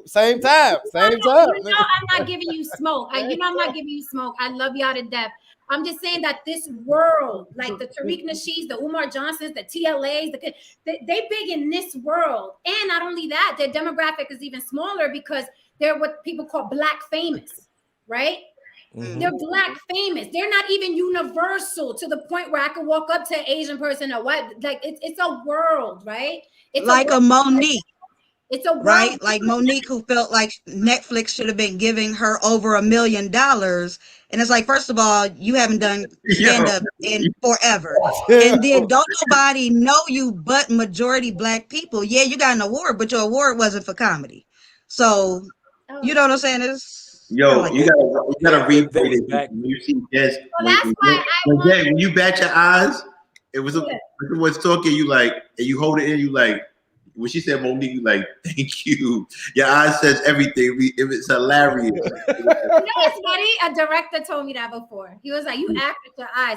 Same time. I'm not giving you smoke. I'm not giving you smoke. I love y'all to death. I'm just saying that this world, like the Tariq Nasheeds, the Umar Johnsons, the TLAs, they big in this world. And not only that, their demographic is even smaller because they're what people call Black famous, right? Mm-hmm. They're Black famous. They're not even universal to the point where I could walk up to an Asian person or what. Like it's a world, right? It's like a Monique. It's a world. Right, like Monique, who felt like Netflix should have been giving her over $1 million, and it's like, first of all, you haven't done stand up in forever, and then don't nobody know you but majority Black people. Yeah, you got an award, but your award wasn't for comedy, so you know what I'm saying? It's like you gotta replay it back when you see Des. When you bat your eyes, it was talking. You like, and you hold it in. You like. When she said Monique, you like, thank you. Your eyes says everything. It's hilarious. You know what's funny? A director told me that before. He was like, you act with your eyes.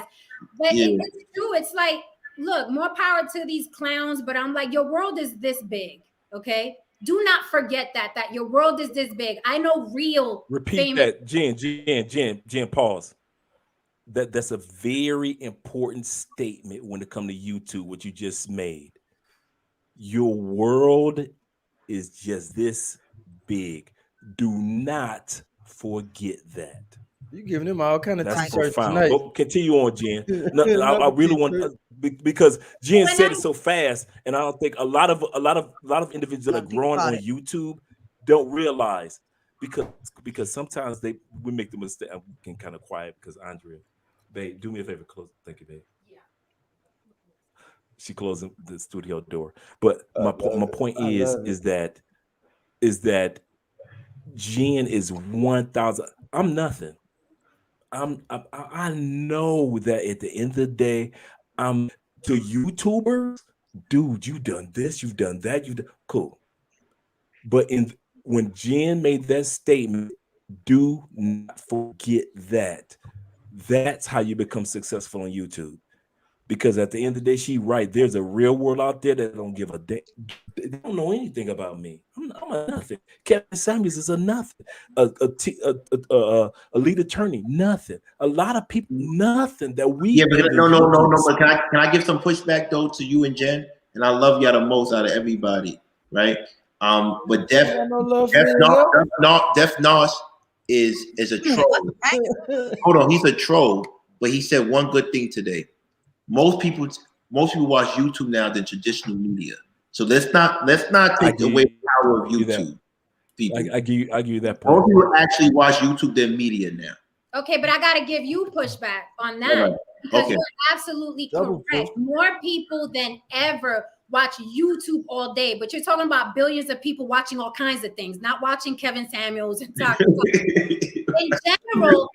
But it's true. It's like, look, more power to these clowns. But I'm like, your world is this big, okay? Do not forget that your world is this big. I know real. Repeat that, Jen, pause. That's a very important statement when it comes to YouTube, what you just made. Your world is just this big. Do not forget that. You're giving him all kind of that's profound. Go, continue on, Jen. No, I really want because Jen said it so fast, and I don't think a lot of individuals that are growing on YouTube don't realize because sometimes we make the mistake. I'm getting kind of quiet because Andrea, babe, do me a favor, close. Thank you, babe. She closing the studio door, but my point is that Jen is 1,000. I'm nothing. I know that at the end of the day, I'm to YouTubers, dude. You've done this, you've done that, you've done cool. But when Jen made that statement, do not forget that. That's how you become successful on YouTube. Because at the end of the day, she right. There's a real world out there that don't give a damn. They don't know anything about me. I'm a nothing. Kevin Samuels is a nothing. A lead attorney, nothing. A lot of people, nothing that we. Yeah, but no. But can I give some pushback though to you and Jen? And I love y'all the most out of everybody, right? But Def Nos is a troll. Hold on, he's a troll, but he said one good thing today. Most people watch YouTube now than traditional media. So let's not take away the power of YouTube. People, I give you that point. Most people actually watch YouTube than media now. Okay, but I gotta give you pushback on that because you're absolutely correct. More people than ever watch YouTube all day, but you're talking about billions of people watching all kinds of things, not watching Kevin Samuels and talking. In general,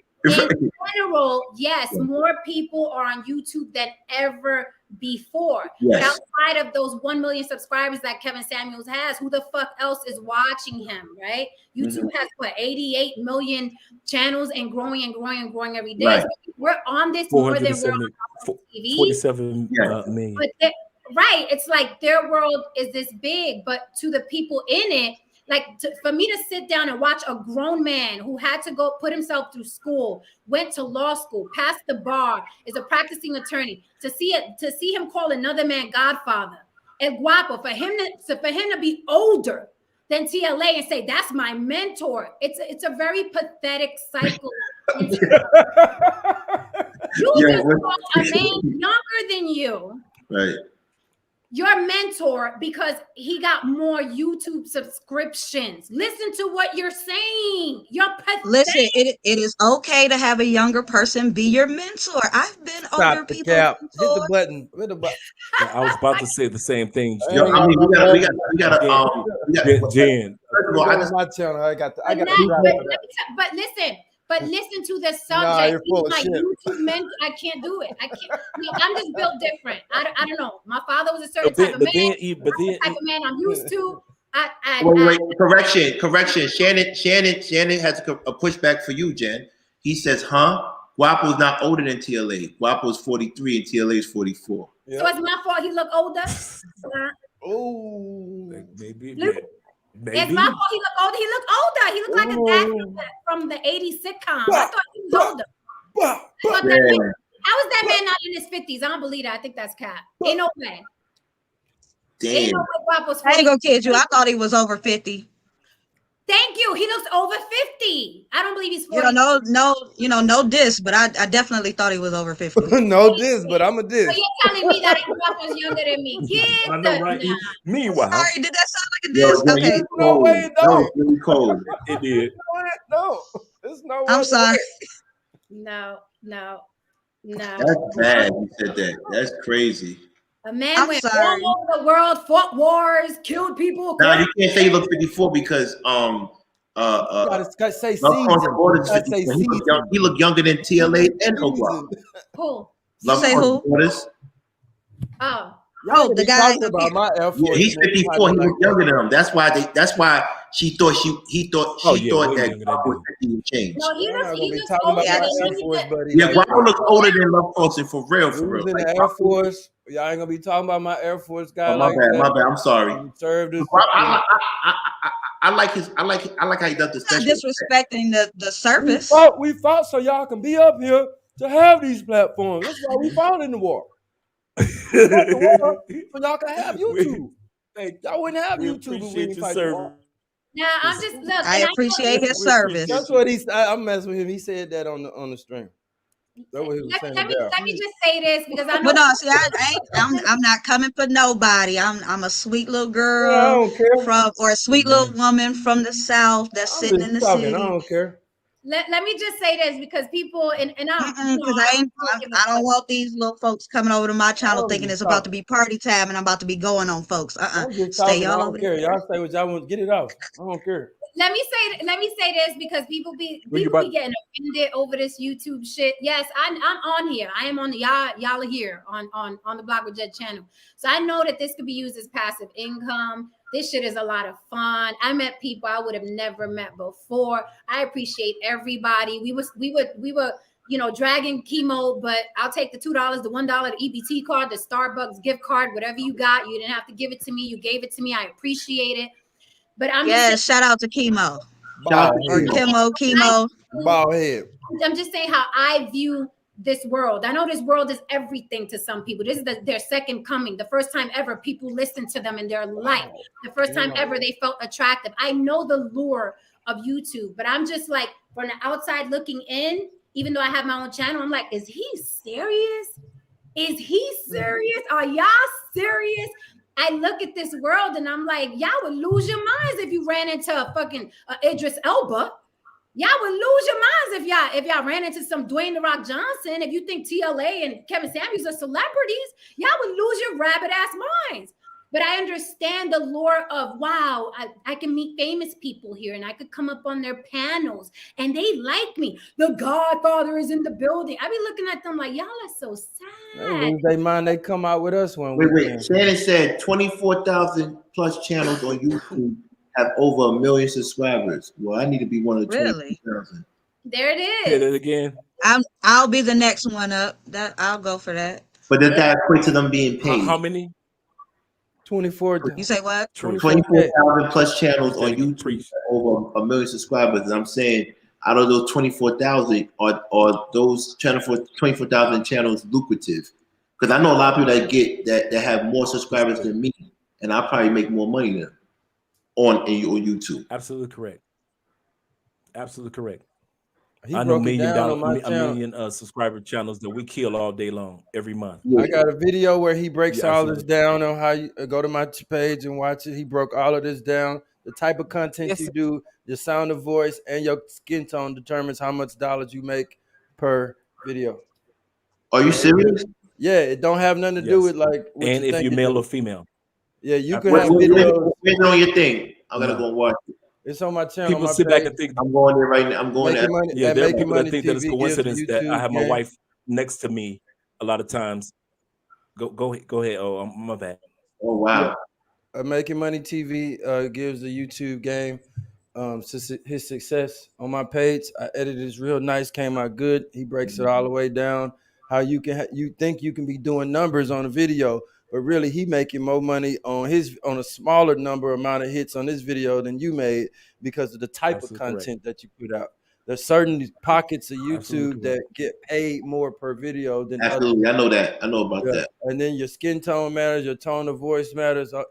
yes, more people are on YouTube than ever before. Yes. Outside of those 1 million subscribers that Kevin Samuels has, who the fuck else is watching him, right? YouTube has 88 million channels and growing every day. Right. So we're on this more than we're on TV. 47 million. But right, it's like their world is this big, but to the people in it, like for me to sit down and watch a grown man who had to go put himself through school, went to law school, passed the bar, is a practicing attorney, to see him call another man godfather and guapo, for him to be older than TLA and say that's my mentor. It's a very pathetic cycle. You just call a man younger than you. Right. Your mentor because he got more YouTube subscriptions. Listen to what you're saying. You're pathetic. Listen, it is okay to have a younger person be your mentor. I've been older people. Hit the button. Yeah, I was about to say the same thing. We got Jen. First of all, my channel. I got. But listen, But listen to the Nah, subject. you're full of My shit. YouTube mentor, I can't do it. I can't. No, I'm just built different. I don't know. My father was a certain type of man. The type of man I'm used to. Wait. Correction. Shannon has a pushback for you, Jen. He says, huh? Guapo's not older than TLA. Guapo's 43 and TLA is 44. So it's my fault he look older? Oh. Maybe. It's my fault he look older. He look older. He looked like a dad from the 80s sitcom. I thought he was older. How is that man not in his 50s? I don't believe that. I think that's cap. Ain't no way. Damn. Ain't no way Guapo's 40. I ain't gonna kid you. I thought he was over 50. Thank you. He looks over 50. I don't believe he's 40. No diss, but I definitely thought he was over 50. No diss, but I'm a diss. So you're telling me that Guapo's younger than me? Get I know, right? Meanwhile, Sorry, did that sound like a diss? Okay. No way, it That was don't. really cold. it did. No, there's no way. I'm sorry. No. That's bad. You said that. That's crazy. A man I'm went sorry. all over the world, fought wars, killed people. Now you can't say you look 54 because You gotta say Love season. Crossing Borders You gotta say 54. season. He look younger than TLA and Oguapo. Who? Love say Crossing who? Borders. Oh. Y'all the be guy- talking about my Air Force. Yeah, he's 54. He look younger than him. That's why she thought way that younger than Guapo was dude. 50 and change. No, he Y'all not gonna be looks talking older about than my Air me. Force, buddy. Yeah, Like, Guapo looks older than Love Crossing for real. we was in Like, the Air Force. Y'all ain't gonna be talking about my Air Force guy. Oh, my like bad. that. My bad. I'm sorry. He served us. I like how he does the Not special. disrespecting the surface. We fought so y'all can be up here to have these platforms. That's why we fought in the war. So y'all can have YouTube. Y'all wouldn't have We YouTube if we appreciate didn't your fight the war. service. Nah, I'm just look. I appreciate his service. That's what I'm messing with him. He said that on the stream. That's what he was saying. Let me just say this because I know. But no, see, I'm not coming for nobody. I'm a sweet little girl I don't care. or a sweet little woman from the South that's I'm sitting just in the talking. city. I don't care. Let me just say this because people and Because I don't want these little folks coming over to my channel I'm thinking just it's about to be party time and I'm about to be going on folks. I'm just Stay talking. I y'all don't over care. there. Y'all say what y'all want. Get it off. I don't care. let me say this because people be getting offended over this YouTube shit. Yes, I'm on here. I am on the y'all are here on the Block with Jen channel. So I know that this could be used as passive income. This shit is a lot of fun. I met people I would have never met before. I appreciate everybody. We were dragging chemo, but I'll take the $2, the $1, the EBT card, the Starbucks gift card, whatever you got. You didn't have to give it to me. You gave it to me. I appreciate it. But I'm just shout out to chemo. Or chemo. Bald head. I'm just saying how I view this world. I know this world is everything to some people. This is their second coming. The first time ever people listened to them in their life. The first time ever they felt attractive. I know the lure of YouTube, but I'm just like, from the outside looking in, even though I have my own channel, I'm like, is he serious? Is he serious? Are y'all serious? I look at this world and I'm like, y'all would lose your minds if you ran into a fucking Idris Elba. Y'all would lose your minds if y'all ran into some Dwayne The Rock Johnson. If you think TLA and Kevin Samuels are celebrities, y'all would lose your rabbit ass minds. But I understand the lure of, wow, I can meet famous people here and I could come up on their panels and they like me. The Godfather is in the building. I be looking at them like, y'all are so sad. They lose their mind. They come out with us when Wait. Shannon said 24,000 plus channels on YouTube have over 1 million subscribers. Well, I need to be one of the 22,000. There it is. Hit it again. I'll be the next one up. I'll go for that. But did that equate to them being paid? How many? 24. You say what? 24,000 plus channels on YouTube, over 1 million subscribers. And I'm saying, out of those 24,000, are those 24,000 channels lucrative? Because I know a lot of people that have more subscribers than me, and I probably make more money than them on YouTube. Absolutely correct. Absolutely correct. He I know broke it down on my channel. $1 million subscriber channels that we kill all day long, every month. I got a video where he breaks all this down on how you go to my page and watch it. He broke all of this down. The type of content you do, your sound of voice, and your skin tone determines how much dollars you make per video. Are you serious? Yeah, it don't have nothing to do with like what and you if think you're male or female. Yeah, you can have videos. Where's on your thing? I gotta go watch it. It's on my channel. People my sit page. back and think I'm going there right now. I'm going Making there. money, yeah, there are Making people that Money think that it's TV gives the coincidence that I YouTube have my game. wife next to me a lot of times. Go ahead. Oh, my bad. Oh wow. Making Money TV gives the YouTube game his success on my page. I edited this real nice, came out good. He breaks it all the way down. How you can you think you can be doing numbers on a video, but really he making more money on a smaller amount of hits on this video than you made because of the type Absolutely of content that you put out. There's certain pockets of YouTube Absolutely that get paid more per video than Absolutely. others. I know that. I know about Yeah. that. And then your skin tone matters, your tone of voice matters. The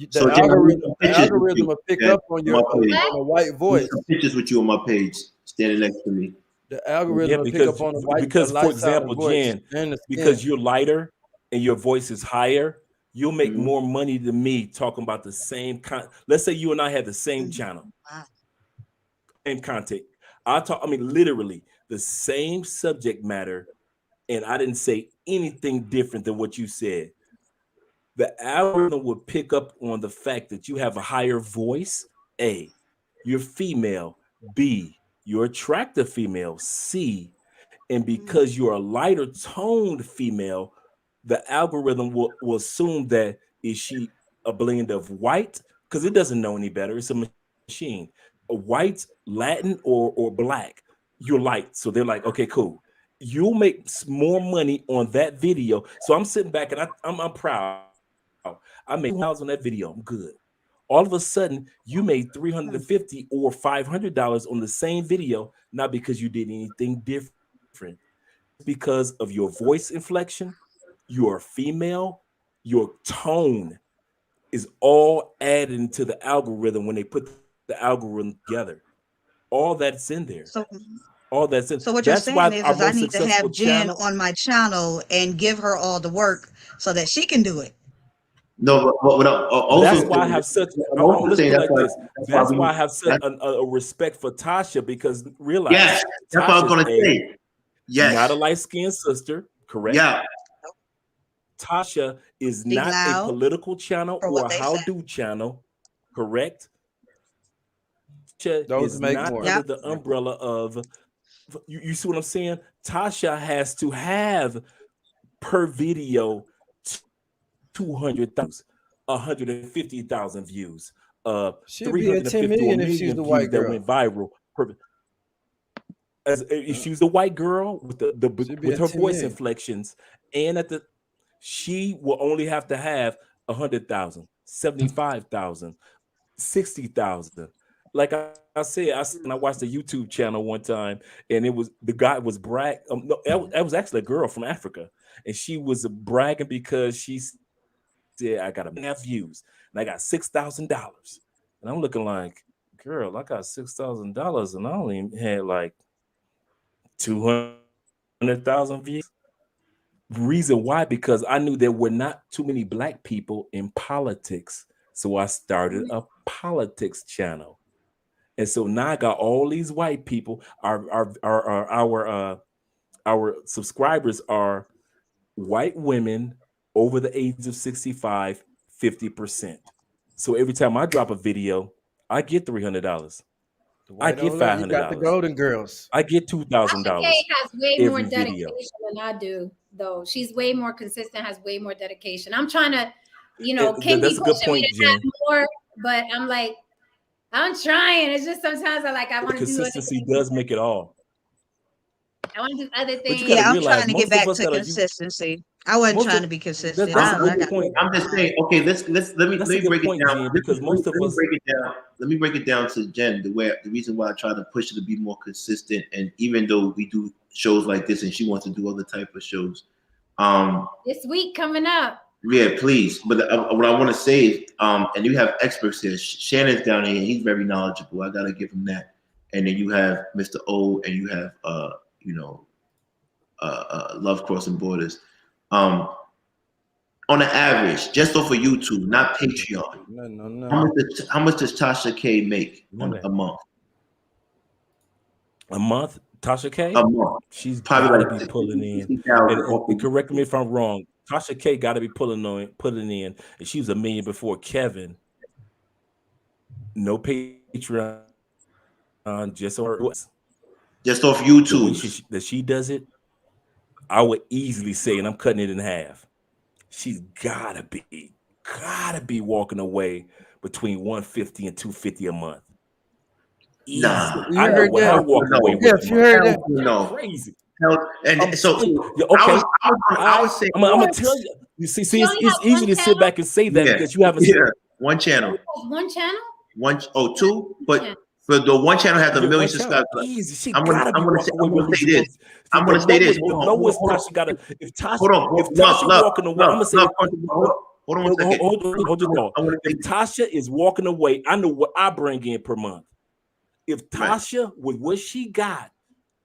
So Jen, I need some the pictures with algorithm you, will pick Jen, up on on my page. on a white I need voice. some pictures with you on my page, standing next to me. The algorithm yeah, will pick up on the for light example, voice Jen, and the because skin. you're lighter and your voice is higher, you'll make Mhm. more money than me talking about the same let's say you and I had the same channel, same content. I mean literally the same subject matter, and I didn't say anything different than what you said. The algorithm would pick up on the fact that you have a higher voice, A, you're female, B, you're attractive female, C, and because you're a lighter toned female, the algorithm will assume that is she a blend of white, because it doesn't know any better, it's a machine, a white, Latin, or black, you're light. So they're like, okay, cool. You'll make more money on that video. So I'm sitting back and I'm proud. I made $2,000 on that video. I'm good. All of a sudden, you made $350 or $500 on the same video, not because you did anything different, because of your voice inflection, your female, your tone is all added into the algorithm when they put the algorithm together. All that's in there. All that's in. So what you're That's why saying our is I most need to successful have Jen channel. on my channel and give her all the work so that she can do it. No, but what I'm also That's why I saying, have such. I'm also Let's saying put it that's like this. That's we why I need. have such a respect for Tasha, because realize Yes, that's what I was Tasha's gonna say. Yes. not a light-skinned sister, correct? Yeah. Tasha is Be not a loud political channel for or what a they say. how-do channel, correct? Tasha Those is make not more. under the umbrella of. You see what I'm saying? Tasha has to have per video 200,000, 150,000 views, She'd be at 10 350 or million if she's million the views white that girl. went viral. If she's the white girl with with her voice million. inflections, and she will only have to have 100,000, 75,000, 60,000. Like I said, I watched a YouTube channel one time, and the guy was bragging. No, that was actually a girl from Africa, and she was bragging because she said, "I got enough views, and I got $6,000." And I'm looking like, "Girl, I got $6,000, and I only had like 200,000 views." Reason why? Because I knew there were not too many black people in politics, so I started a politics channel. And so now I got all these white people. Our subscribers are white women over the age of 65, 50%. So every time I drop a video, I get $300. I get You got the $500. Golden Girls. I get Tasha $2,000 K has way more every dedication video. than I do, though. She's way more consistent, has way more dedication. I'm trying to, That's King be a good pushing me point, to have Jen. more, but I'm like, I'm trying. It's just sometimes I want to do other Consistency things. does make it all. I want to do other But you things. got to Yeah, I'm realize trying to get most of back us to that are consistency. I wasn't most trying of to be consistent. that's I a don't know. I good got point. I'm just saying. Okay, let me That's a good break it point, down. Jen, because most of Let me us. break it down. Let me break it down to Jen. The reason why I try to push her to be more consistent, and even though we do shows like this, and she wants to do other type of shows, This week coming up. yeah, please. But what I want to say is, and you have experts here. Shannon's down here. He's very knowledgeable. I gotta give him that. And then you have Mr. O, and you have Love Crossing Borders. On an average, just off of YouTube, not Patreon. No. How much does Tasha K make on a month? A month, Tasha K? A month. She's Probably got to like be pulling in. 60,000. And correct me if I'm wrong. Tasha K got to be pulling in. And she was $1 million before Kevin. No Patreon. Just on her, just off the way YouTube. that she does it, I would easily say, and I'm cutting it in half, she's gotta be walking away between 150 and 250 a month. Easy. Nah, I know what I walk away with. If you heard that, no, crazy. and so Yeah, okay. I would say I'm gonna tell you. You see, She only it's has easy one to sit channel? back and say that yeah, because you haven't. yeah, one channel, One channel? two, but Yeah. for the one channel has a Yeah, million one channel. subscribers. Easy. She I'm gotta gonna be walking away with at least this. one. I'm gonna say this. The Hold on, lowest hold on. Tasha gotta. If Hold on, Tasha walking away, I'm gonna say. Hold on one second. Hold your thought. If Tasha is walking away, I know what I bring in per month. If Tasha, with what she got,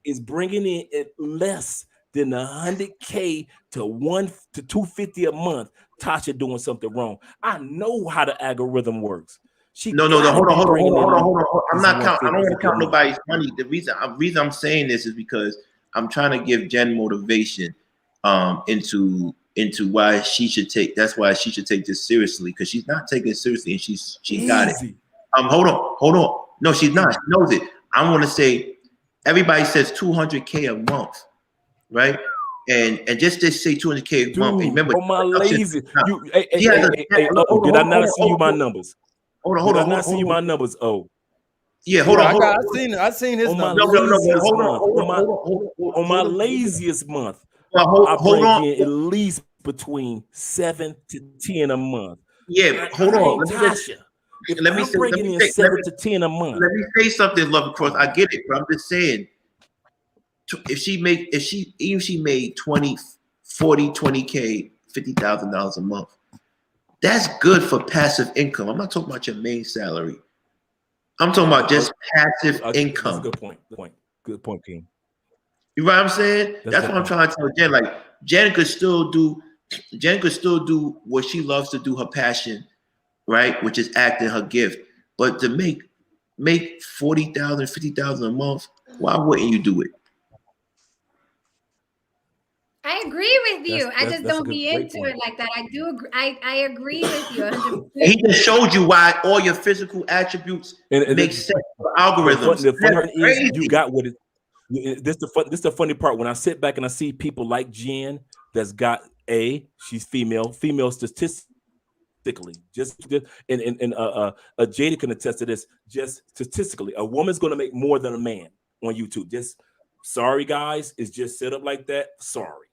is bringing in at less than 100K to 250 a month, Tasha doing something wrong. I know how the algorithm works. No, hold on. I'm not counting. I don't want to count nobody's money. The reason I'm saying this is because I'm trying to give Jen motivation into why she should take. That's why she should take this seriously, because she's not taking it seriously, and she got it. Hold on. No, she's not. She knows it. I want to say everybody says 200K a month, right? And just say 200K a month. And remember, on my lazy. Did I not see you my numbers? Hold on. Did I not see you my numbers? Oh, yeah. Hold on. I seen his numbers. On my laziest month, well, I bring in at least between 7 to 10 a month. Yeah, hold on. Tasha. Let me bringing in 7 to 10 a month. Let me say something, Love Cross. I get it, but I'm just saying, if she made 20, 40, 20K, $50,000 a month, that's good for passive income. I'm not talking about your main salary. I'm talking about just passive income. That's a good point, King. You know what I'm saying? That's what I'm trying to tell Jen. Like, Jen could still do what she loves to do, her passion, right? Which is acting, her gift. But to make $40,000, $50,000 a month, why wouldn't you do it? I agree with you. I just don't be into it like that. I do agree. I agree with you 100%. He just showed you why all your physical attributes make sense for algorithms. The funny part is you got what it. This the funny part. When I sit back and I see people like Jen that's got she's female statistically, and Jada can attest to this. Just statistically, a woman's going to make more than a man on YouTube. Just sorry, guys, it's just set up like that. Sorry.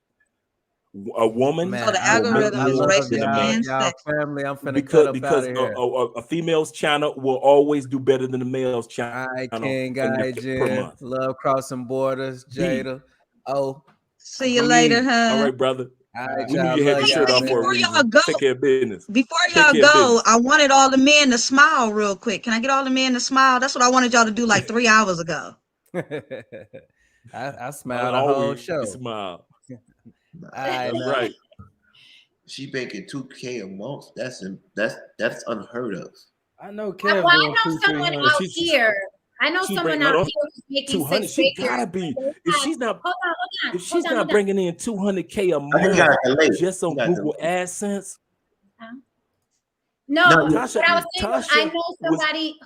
A woman, so the algorithm is racist against sex. Family, I'm finna cut up because out of here. A female's channel will always do better than the male's channel. I can't, Hygiene. Love crossing borders, Jada. See you later, huh? All right, brother. We knew you had your shirt off for a reason. Take care of business. Before y'all go, I wanted all the men to smile real quick. Can I get all the men to smile? That's what I wanted y'all to do like 3 hours ago. I smiled the whole show. Smile. Right. She making 2K a month. That's unheard of. I know Kev. I know someone out here. I know someone out here who's making 6 figures. She gotta be. If she's not, if she's not bringing in 200K a month just on Google AdSense. No, but I was saying, I know somebody.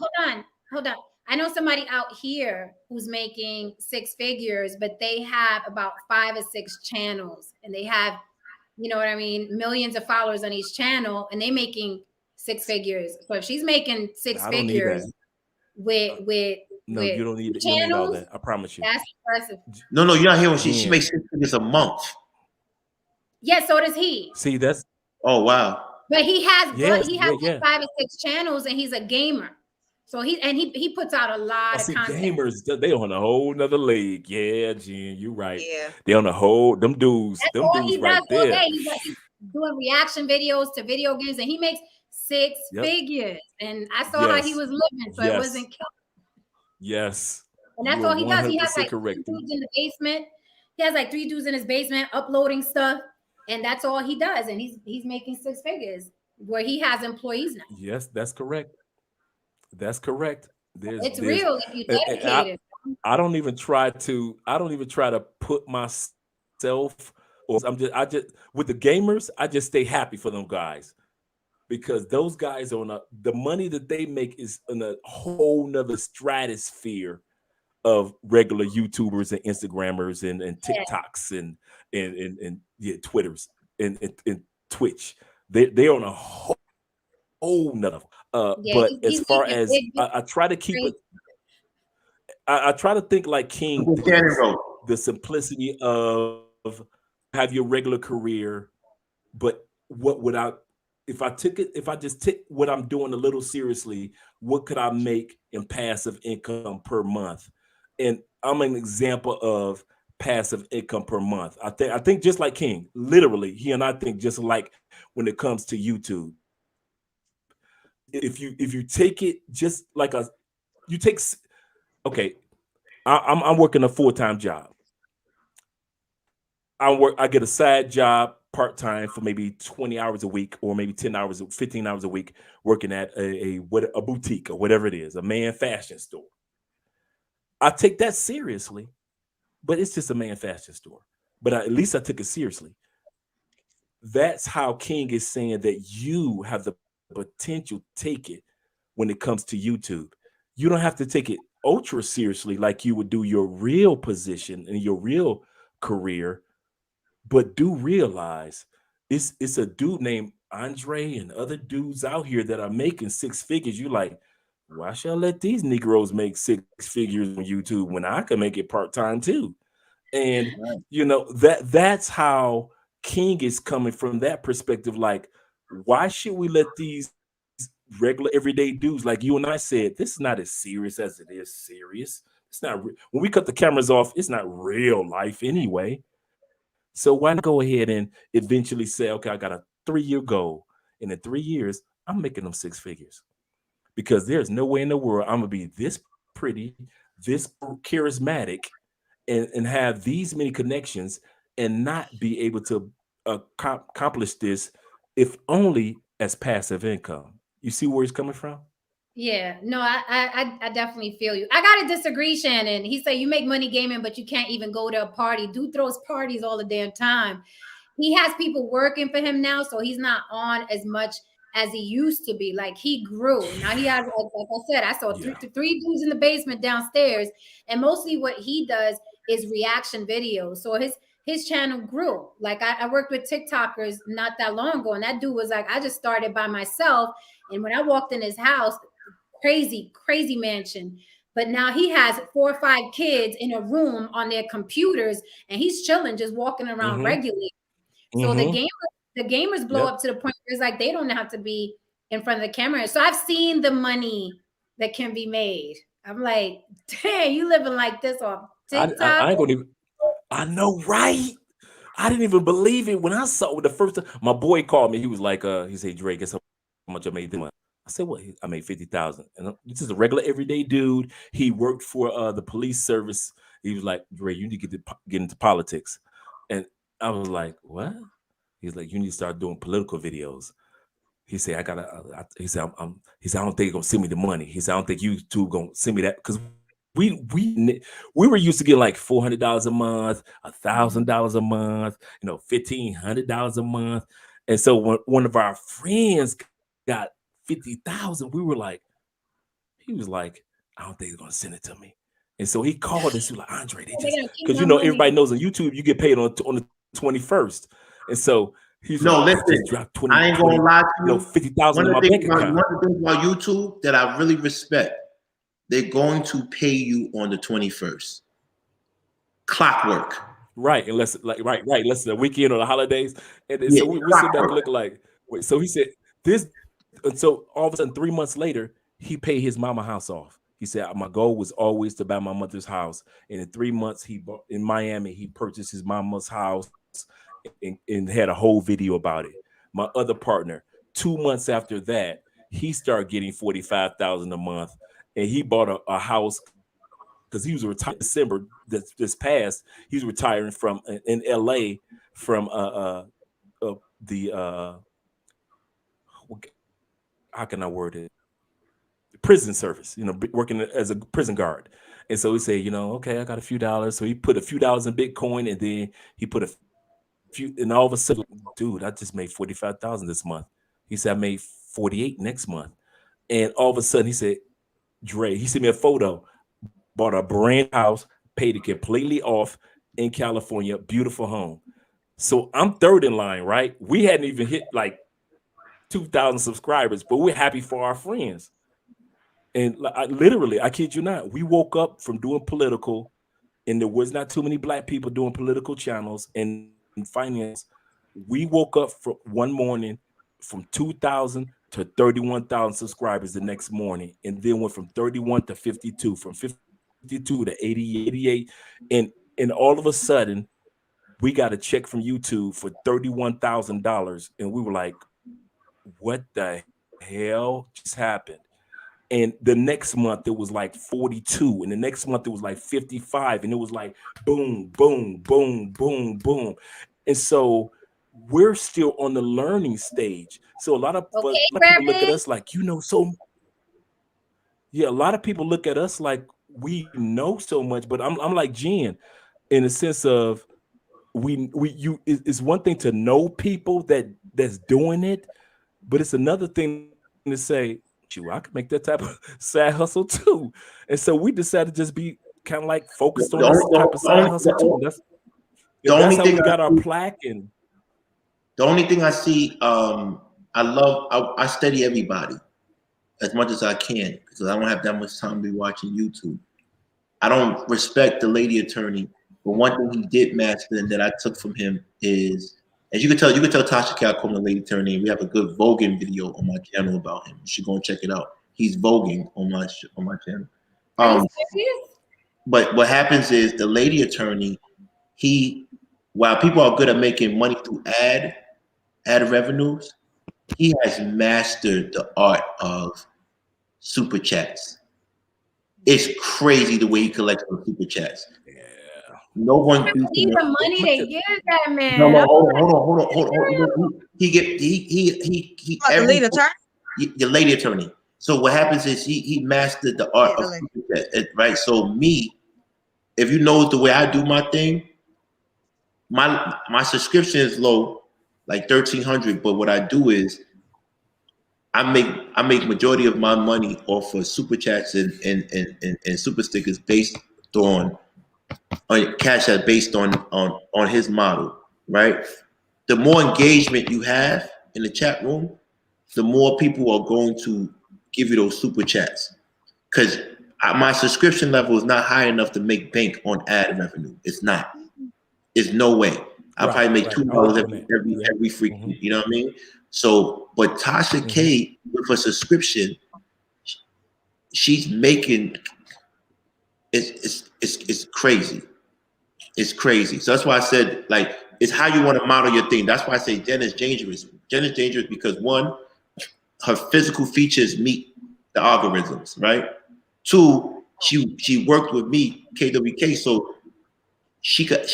Hold on. I know somebody out here who's making 6 figures, but they have about 5 or 6 channels, and they have, you know what I mean, millions of followers on each channel, and they making 6 figures. So if she's making 6 figures with you don't need all that. I promise you. That's impressive. No, you're not hearing. She makes 6 figures a month. Yeah, so does he. See, that's. Oh wow. But he has 5 or 6 channels, and he's a gamer. So he puts out a lot of content. Gamers, they on a whole nother league. Yeah, Jen, you're right. Yeah. They on a whole them dudes. That's them dudes right there. He's doing reaction videos to video games, and he makes 6 figures. And I saw how he was living, so it wasn't killing. Yes. And that's all he does. He has like 3 dudes in the basement. He has like 3 dudes in his basement uploading stuff, and that's all he does. And he's making 6 figures where he has employees now. Yes, that's correct. That's correct. It's real if you dedicated. I don't even try to put myself, or I just with the gamers, I just stay happy for them guys, because those guys the money that they make is in a whole nother stratosphere of regular YouTubers and Instagrammers and TikToks and yeah, Twitters and Twitch. They're on a whole nother. But as far as I try to keep it, I try to think like King thinks, the simplicity of have your regular career, but what would I, if I just take what I'm doing a little seriously, what could I make in passive income per month? And I'm an example of passive income per month. I think just like King, literally, he and I think just like when it comes to YouTube. If you take it just like you take, okay, I'm working a full-time job. I get a side job part-time for maybe 20 hours a week, or maybe 10 hours, 15 hours a week, working at a boutique or whatever it is, a man fashion store. I take that seriously, but it's just a man fashion store. But at least I took it seriously. That's how King is saying that you have the potential to take it when it comes to YouTube. You don't have to take it ultra seriously like you would do your real position and your real career, but do realize it's a dude named Andre and other dudes out here that are making six figures. You like, why should I let these Negroes make six figures on YouTube when I can make it part-time too? And you know, that's how King is coming from that perspective. Like, why should we let these regular everyday dudes like you and I said, this is not as serious as it is serious. It's not when we cut the cameras off, it's not real life anyway. So why not go ahead and eventually say, okay, I got a 3-year goal, and in 3 years I'm making them six figures, because there's no way in the world I'm gonna be this pretty, this charismatic, and have these many connections and not be able to accomplish this, if only as passive income. You see where he's coming from? Yeah, no, I definitely feel you. I gotta disagree, Shannon. He said you make money gaming, but you can't even go to a party. Dude throws parties all the damn time. He has people working for him now, so he's not on as much as he used to be. Like, he grew. Now he has, like I said, I saw three dudes in the basement downstairs, and mostly what he does is reaction videos. So his channel grew. Like, I worked with TikTokers not that long ago, and that dude was like, I just started by myself, and when I walked in his house, crazy mansion, but now he has 4 or 5 kids in a room on their computers, and he's chilling, just walking around regularly. So the gamers blow up to the point where it's like they don't have to be in front of the camera. So I've seen the money that can be made. I'm like, dang, you living like this on TikTok? I ain't gonna even, I know, right? I didn't even believe it when I saw it the first time. My boy called me. He was like, he said, Drake, guess how much I made this month? I said, what? I made 50,000. And this is a regular everyday dude. He worked for the police service. He was like, Dre, you need to get into politics. And I was like, what? He's like, you need to start doing political videos. He said, he said, he said, I don't think you're gonna send me the money. He said, I don't think YouTube gonna send me that, because we were used to getting like $400 a month, $1,000 a month, you know, $1,500 a month. And so when one of our friends got 50,000, we were like, he was like, I don't think they're gonna send it to me. And so he called us. He was like, Andre, they just, because you know, everybody knows on YouTube you get paid on the 21st. And so he's no, like, listen, just dropped 20, I ain't gonna lie to you. 50,000 in my bank account. One of the things about YouTube that I really respect, they're going to pay you on the 21st. Clockwork. Right, unless unless the weekend or the holidays. And so we sit back and look like, wait, so he said this, and so all of a sudden 3 months later, he paid his mama house off. He said, my goal was always to buy my mother's house. And in 3 months, he bought in Miami, he purchased his mama's house and had a whole video about it. My other partner, 2 months after that, he started getting 45,000 a month, and he bought a house because he was retired December this past. He's retiring from in LA from how can I word it? Prison service, you know, working as a prison guard. And so he said, you know, okay, I got a few dollars. So he put a few dollars in Bitcoin, and then he put a few, and all of a sudden, dude, I just made 45,000 this month. He said, I made 48 next month. And all of a sudden he said, Dre, he sent me a photo. bought a brand house, paid it completely off in California, beautiful home. So I'm third in line, right? We hadn't even hit like 2,000 subscribers, but we're happy for our friends. And literally, I kid you not, we woke up from doing political, and there was not too many Black people doing political channels and finance. We woke up for one morning from 2,000 to 31,000 subscribers the next morning, and then went from 31 to 52, from 52 to 80, 88, and all of a sudden, we got a check from YouTube for $31,000, and we were like, "What the hell just happened?" And the next month it was like 42, and the next month it was like 55, and it was like boom, boom, boom, boom, boom. And so we're still on the learning stage. So a lot of people look at us like, so yeah, a lot of people look at us like we know so much, but I'm like Jen, in the sense of it's one thing to know people that's doing it, but it's another thing to say, I could make that type of side hustle too. And so we decided to just be kind of like focused on this type of side hustle too. That's how we got our plaque. And the only thing I see, I study everybody as much as I can because I don't have that much time to be watching YouTube. I don't respect the lady attorney, but one thing he did master and that I took from him is, as you can tell Tasha Cal calling the lady attorney. We have a good voguing video on my channel about him. You should go and check it out. He's voguing on my channel. But what happens is the lady attorney, while people are good at making money through ad revenues, he has mastered the art of super chats. It's crazy the way he collects on super chats. Yeah. No one beats him. The money they give that man. No, hold on. He the lady attorney? The lady attorney. So what happens is he mastered the art of super chat, right? So me, if you know the way I do my thing, my subscription is low, like $1,300. But what I do is I make majority of my money off of super chats and super stickers based on Cash App, based on his model, right? The more engagement you have in the chat room, the more people are going to give you those super chats. Because my subscription level is not high enough to make bank on ad revenue. It's not. There's no way. I'll probably make $2 every freaking, you know what I mean? So, but Tasha K, with a subscription, she's making it's crazy. It's crazy. So that's why I said, like, it's how you want to model your thing. That's why I say Jen is dangerous. Jen is dangerous because one, her physical features meet the algorithms, right? Two, she worked with me, KWK, so she could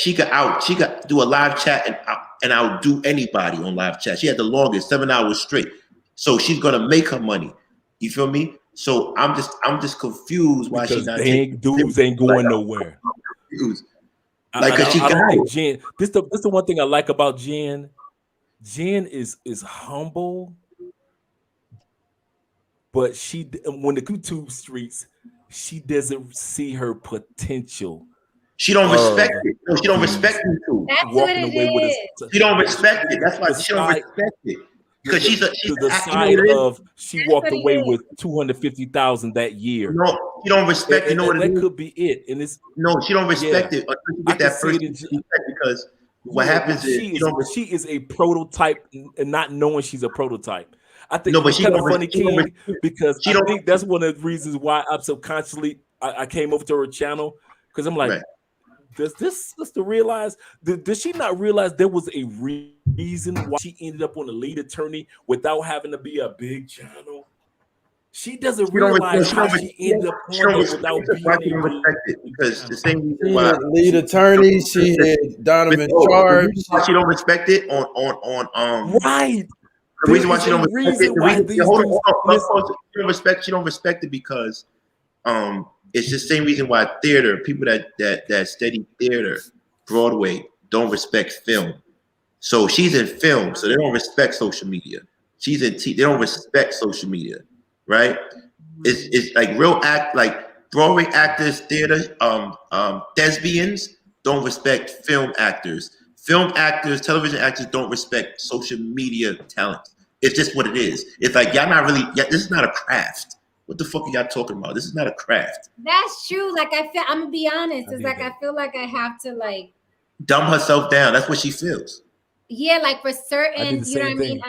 do a live chat and outdo anybody on live chat. She had the longest 7 hours straight. So she's gonna make her money. You feel me? So I'm just confused why she's not taking dudes ain't going nowhere. Like, cause I don't think Jen. This the one thing I like about Jen. Jen is humble, but when the YouTube streets, she doesn't see her potential. She don't respect it. No, she don't respect me too. That's what it is. She don't respect it. That's why she don't respect it. Because she's the side of she walked away with $250,000 that year. No, she don't respect. You know what it is? That could be it. And it's no, she don't respect it until you get that first because what happens is she is a prototype and not knowing she's a prototype. I think but it's kind of funny, King, because I think that's one of the reasons why I'm subconsciously I came over to her channel because I'm like, does this sister realize? Does she not realize there was a reason why she ended up on the lead attorney without having to be a big channel? She doesn't realize how she ended up on it without being respected because the same reason why lead attorney, she had Donovan charge. She don't respect it on right. The reason why she don't respect it, she don't respect it because it's the same reason why theater, people that study theater, Broadway, don't respect film. So she's in film, so they don't respect social media. She's in they don't respect social media, right? It's like real act, like Broadway actors, theater, thespians don't respect film actors. Film actors, television actors don't respect social media talent. It's just what it is. It's like y'all not really. Yeah, this is not a craft. What the fuck are y'all talking about? This is not a craft. That's true. Like I'm gonna be honest. It's like I feel like I have to like dumb herself down. That's what she feels. Yeah, like for certain, you know what I mean.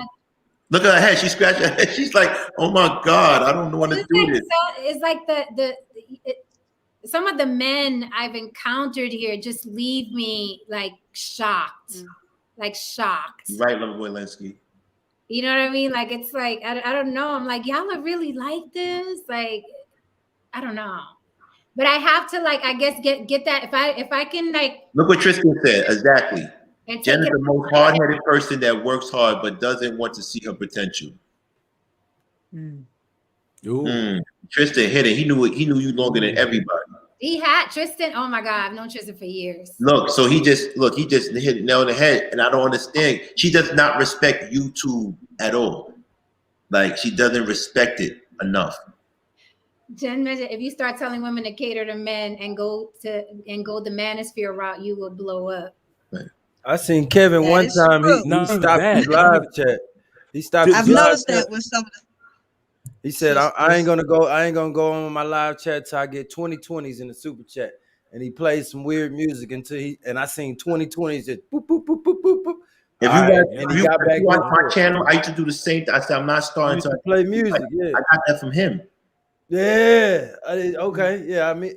Look at her head. She scratched her head. She's like, "Oh my God, I don't want to do this." So it's like some of the men I've encountered here just leave me like shocked, like shocked. Right, Lover Boy Linsky. You know what I mean? Like it's like I don't know. I'm like, y'all are really like this. Like I don't know, but I have to like I guess get that if I can like look what Tristan said exactly. Jen is the most hard-headed person that works hard but doesn't want to see her potential. Tristan hit it. He knew you longer than everybody. He had Tristan. Oh my God, I've known Tristan for years. Look, so he just hit it nail on the head, and I don't understand. She does not respect YouTube at all. Like she doesn't respect it enough. Jen mentioned if you start telling women to cater to men and go the manosphere route, you will blow up. Right. I seen Kevin one time. He stopped his live chat. He stopped. I've noticed that with some of the. He said, I ain't gonna go on my live chat till I get 2020s in the super chat. And he played some weird music and I seen 2020s just boop, boop, boop, boop, boop, boop. If you watch my channel, I used to do the same thing. I said, I'm not starting to play music. Yeah. I got that from him. Yeah. Okay. Yeah. I mean,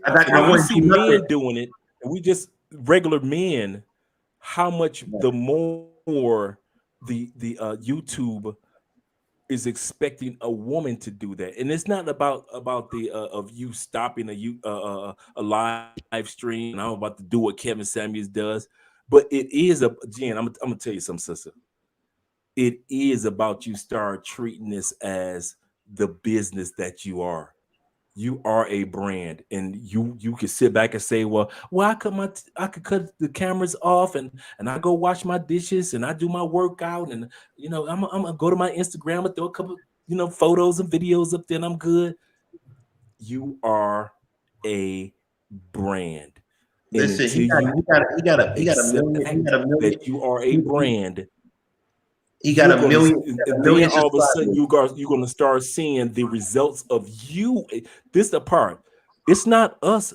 we see men doing it, and we just regular men, how much the more the YouTube is expecting a woman to do that, and it's not about the of you stopping a live stream. And I'm about to do what Kevin Samuels does, but it is Jen. I'm gonna tell you something, sister. It is about you start treating this as the business that you are. You are a brand, and you can sit back and say, well, I could cut the cameras off, and I go wash my dishes, and I do my workout, and I'm gonna go to my Instagram and throw a couple photos and videos up there, and I'm good. You are a brand. Listen, he got a million. That you are a brand. He got a million. And then all of a sudden, you're going to start seeing the results of you. This is the part. It's not us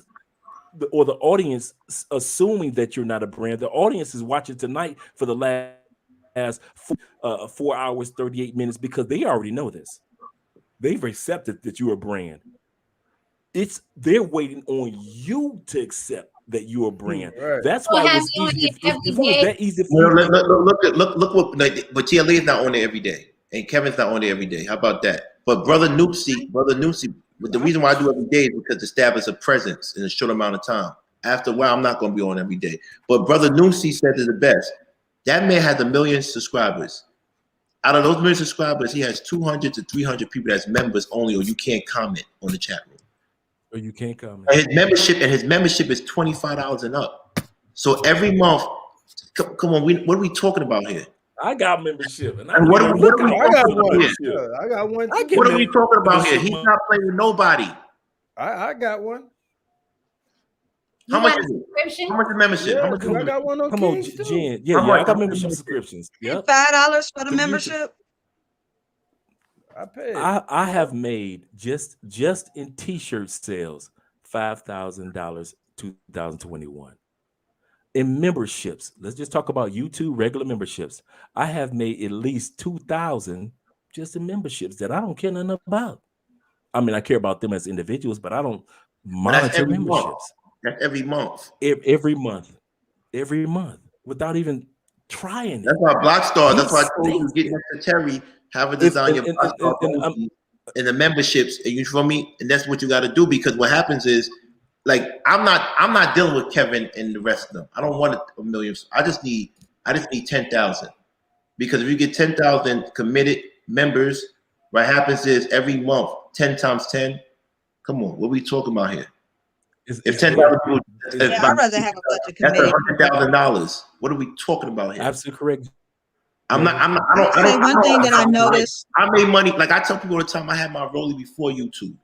or the audience assuming that you're not a brand. The audience is watching tonight for the last 4 hours, 38 minutes, because they already know this. They've accepted that you're a brand. They're waiting on you to accept that you're a brand. Right. That's why it was easy. If it was that easy for you. Look what, but TLA's not on there every day, and Kevin's not on there every day. How about that? But brother Noopsy, the reason why I do every day is because to establish a presence in a short amount of time. After a while, I'm not going to be on every day. But brother Noopsy said it the best. That man has 1 million subscribers. Out of those 1 million subscribers, he has 200 to 300 people that's members only, or you can't comment on the chat room. Or you can't comment. And his membership is $25 and up. So every month, come on, what are we talking about here? I got membership, and I got one. What are we talking about here? He's not playing with nobody. I got one. How much is it? How much is membership? Yeah, How much I got one on Come on, Kings too. Jen. Yeah, I got membership subscriptions. Yep. $5 for the membership. I paid. I have made just in t-shirt sales $5,000 2021. In memberships, let's just talk about YouTube regular memberships. I have made at least 2,000 just in memberships that I don't care nothing about. I mean, I care about them as individuals, but I don't monitor memberships. That's every month. Every month, without even trying it. That's why Blockstar. That's why I told you get next to Terry. Have a design your in the memberships, and you feel me? And that's what you got to do, because what happens is, like, I'm not dealing with Kevin and the rest of them. I don't want 1 million. I just need 10,000, because if you get 10,000 committed members, what happens is every month 10 times 10. Come on, what are we talking about here? If 10,000 people, I'd rather have a bunch of that's committed. $100,000. What are we talking about here? Absolutely correct. I don't. One thing that I noticed. I made money. Like I tell people all the time, I had my Rollie before YouTube.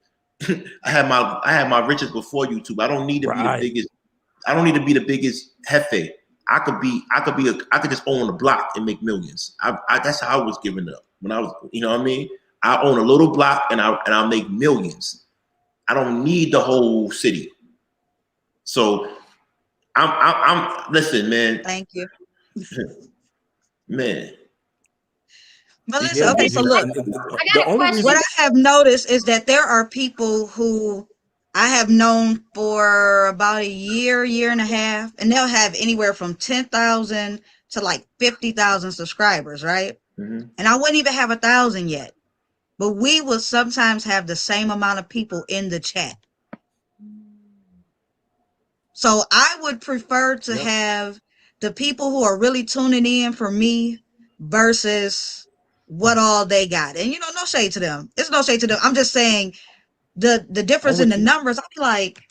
I had my riches before YouTube. I don't need to be the biggest. I don't need to be the biggest jefe. I could just own a block and make millions. That's how I was giving up when I was, you know what I mean? I own a little block and I'll make millions. I don't need the whole city. So I'm listen, man. Thank you. Man. But listen, okay, so look, what I have noticed is that there are people who I have known for about a year and a half, and they'll have anywhere from 10,000 to like 50,000 subscribers, right? Mm-hmm. And I wouldn't even have 1,000 yet, but we will sometimes have the same amount of people in the chat. So I would prefer to have the people who are really tuning in for me versus what all they got. And you know, no shade to them. It's no shade to them. I'm just saying the difference in the numbers. I'd be like,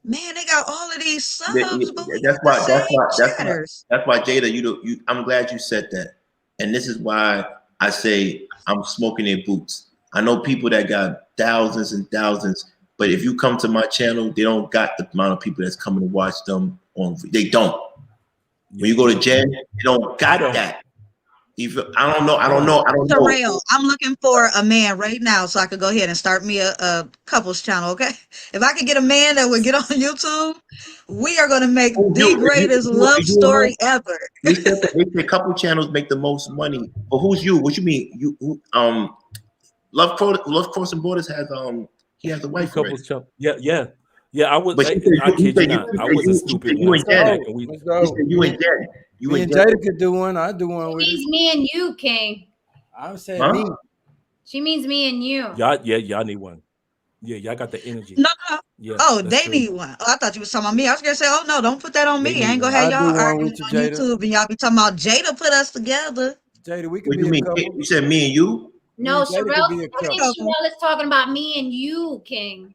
man, they got all of these subs, but we got the same chatters. That's why Jada, I'm glad you said that. And this is why I say I'm smoking their boots. I know people that got thousands and thousands, but if you come to my channel, they don't got the amount of people that's coming to watch them on. They don't. When you go to Jen, they don't got that. I don't know. Terrell, I'm looking for a man right now so I could go ahead and start me a couples channel, okay? If I could get a man that would get on YouTube, we are going to make the greatest love story ever. They say couple channels make the most money. But who's you? What you mean? Love Crossing Borders has he has a wife. Couples channel. Yeah. I was. I kid you not. I was a stupid one. You and Jen. You and Jada could do one. I do one with it. Me and you, King. I'm saying me. She means me and you. Y'all need one. Yeah, y'all got the energy. No. Yeah, they need one. Oh, I thought you was talking about me. I was gonna say, oh no, don't put that on me. I ain't gonna have y'all arguing on YouTube and y'all be talking about Jada put us together. Jada, we can be a couple. You said me and you? No, Sherelle is talking about me and you, King.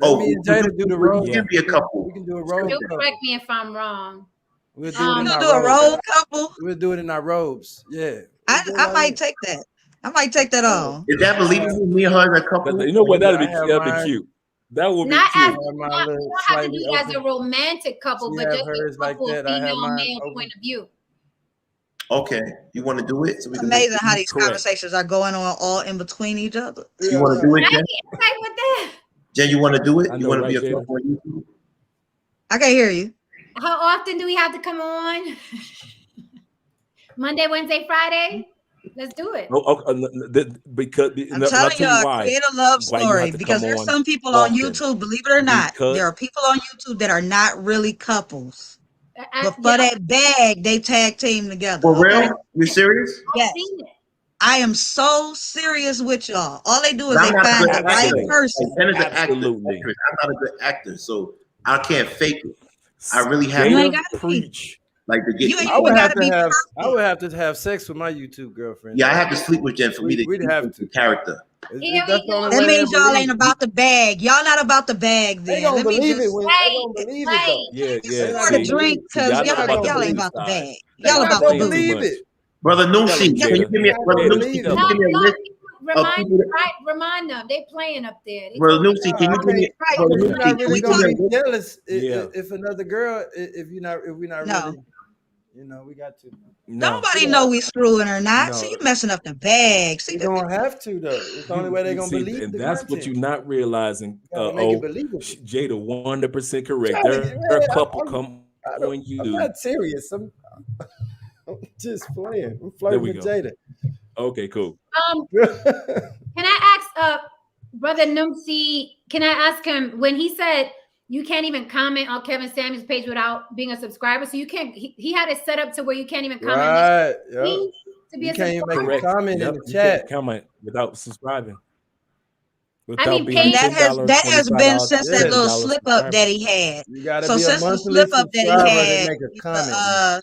Me and Jada do the role. We can be a couple. We can do a role. Correct me if I'm wrong. We'll do it in our do a role couple. We'll do it in our robes. Yeah. I might take that. I might take that on. Is that believable? Me and her as a couple? You know what? That'd be cute. That would be not cute. As, you don't have to do as a romantic couple, but just a couple like female male point of view. Okay, you want to do it? So it's amazing how these conversations are going on all in between each other. You want to do it, Jen? With that. Jen, you want to do it? You want to be a couple on YouTube? I can't hear you. How often do we have to come on? Monday, Wednesday, Friday? Let's do it. Because I'm telling y'all, create a love story because there's some people on YouTube, believe it or not, there are people on YouTube that are not really couples. But for that bag, they tag team together. For real? You serious? Yes. I am so serious with y'all. All they do is they find the right person. Absolutely. I'm not a good actor, so I can't fake it. I really have to preach. Like to get. I would have to have sex with my YouTube girlfriend. Yeah, I have to sleep with Jen for me to. We'd have to character. That means y'all ain't about the bag. Y'all not about the bag. Then they don't believe it. They don't believe it though. Yeah. More to drink because y'all ain't about the bag. Y'all about to believe it. Brother Nushi, can you give me a list? Remind them they playing up there. Brother Nushi, can you give me? We're not really gonna be jealous if another girl. If we're not really. You know, we got to. Nobody know we screwing or not. So you messing up the bag. See, you don't have to though. It's the only way they're gonna believe. And that's what you're not realizing. Jada, 100% correct. There are a couple come on you. I'm not serious. I'm just playing. I'm flirting with Jada. Okay, cool. Can I ask Brother Numsi? Can I ask him when he said you can't even comment on Kevin Samuels' page without being a subscriber? So you can't. He had it set up to where you can't even comment. Right. Yep. You can't even make a comment in the chat. Comment without subscribing. I mean, that has been since that little slip up that he had. So since the slip up that he had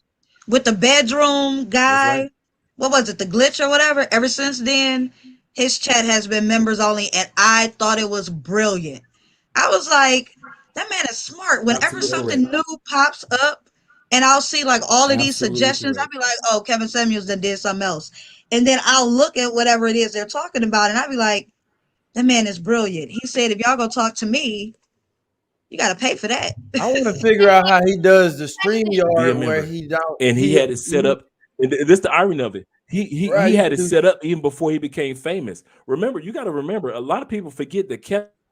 with the bedroom guy, what was it, the glitch or whatever? Ever since then, his chat has been members only, and I thought it was brilliant. I was like, that man is smart. Whenever something new pops up, and I'll see like all of these suggestions, I'll be like, oh, Kevin Samuels done did something else. And then I'll look at whatever it is they're talking about, and I'll be like, That man is brilliant. He said, if y'all go talk to me, you got to pay for that. I want to figure out how he does the Be a StreamYard where member. he don't. And he had it set up. And this the irony of it. He had it set up even before he became famous. Remember, you got to remember, a lot of people forget that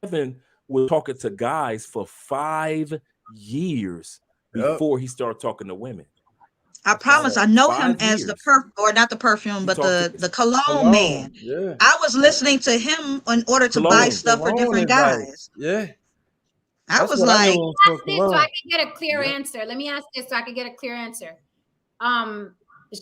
Kevin was talking to guys for 5 years before he started talking to women. I promise. I know him 5 as years. not the perfume, but the cologne man. Yeah. I was listening to him in order to buy stuff for different guys. Yeah. I was like, ask this so I can get a clear answer. Let me ask this so I can get a clear answer.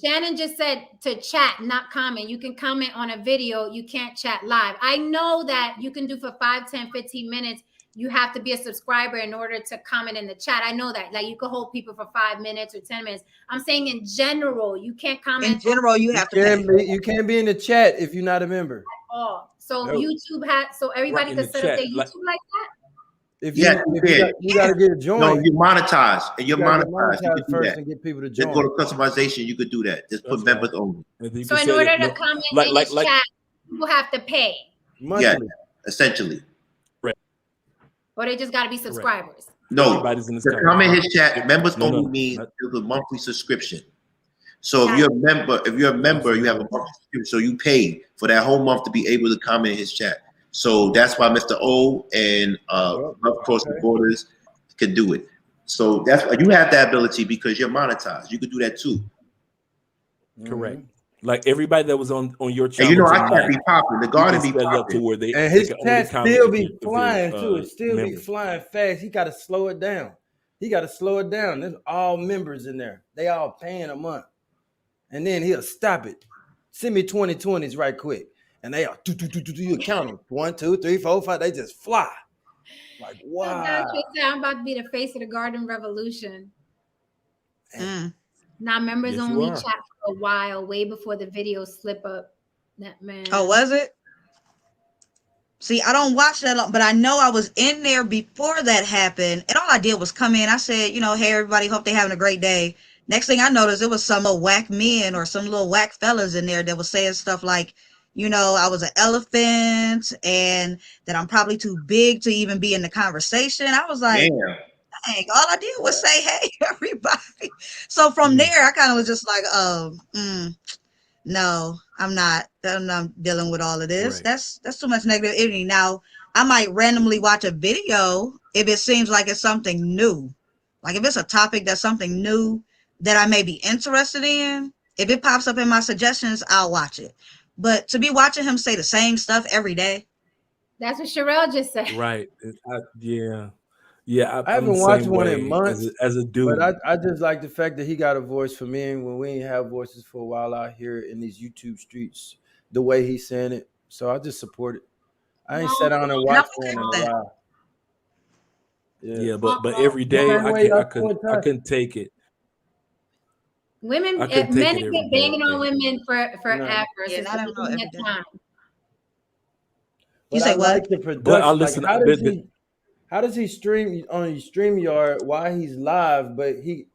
Shannon just said to chat, not comment. You can comment on a video. You can't chat live. I know that you can do for 5, 10, 15 minutes. You have to be a subscriber in order to comment in the chat. I know that. Like, you can hold people for 5 minutes or 10 minutes. I'm saying in general, you can't comment. In general, you have to pay. You can't be in the chat if you're not a member. At all. So YouTube has, so everybody can set up their YouTube like that? If you got to get a join. No, you monetize, and you're monetized. You can do first that. and get people to join. Just go to customization. You could do that. Just put members only. So in order to comment in this chat, people have to pay. Yeah, essentially. Right. Or they just got to be subscribers. No, to comment his chat, members only means there's a monthly subscription. So if you're a member, you have a monthly subscription. So you pay for that whole month to be able to comment in his chat. So that's why Mr. O and Love Across the Borders can do it. So that's why you have that ability because you're monetized. You could do that too. Correct. Like everybody that was on your channel. And I can't be popular. The garden be popular. And his chat still be flying too. It still be flying fast. He got to slow it down. There's all members in there. They all paying a month. And then he'll stop it. Send me 2020s right quick. And they are you count them 1, 2, 3, 4, 5. They just fly. Like wow! I'm about to be the face of the garden revolution. Now members only chat for a while, way before the video slip up. That man. Oh, was it? See, I don't watch that long, but I know I was in there before that happened, and all I did was come in. I said, hey everybody, hope they're having a great day. Next thing I noticed, it was some little whack men or some little whack fellas in there that was saying stuff like, I was an elephant and that I'm probably too big to even be in the conversation. I was like, dang, all I did was say, hey, everybody. So from there, I kind of was just like, no, I'm not dealing with all of this. Right. That's too much negativity. Now, I might randomly watch a video if it seems like it's something new. Like if it's a topic that's something new that I may be interested in, if it pops up in my suggestions, I'll watch it. But to be watching him say the same stuff every day. That's what Sherelle just said. Right. Yeah. I haven't watched one in months as a dude. But I just like the fact that he got a voice for men when we ain't have voices for a while out here in these YouTube streets, the way he's saying it. So I just support it. I ain't sat down and watched one in a while. Yeah, but every day I couldn't take it. Men have been banging on women forever. Yeah, I don't know every day. You say what? But I listen. Like, how does he stream on StreamYard while he's live? But you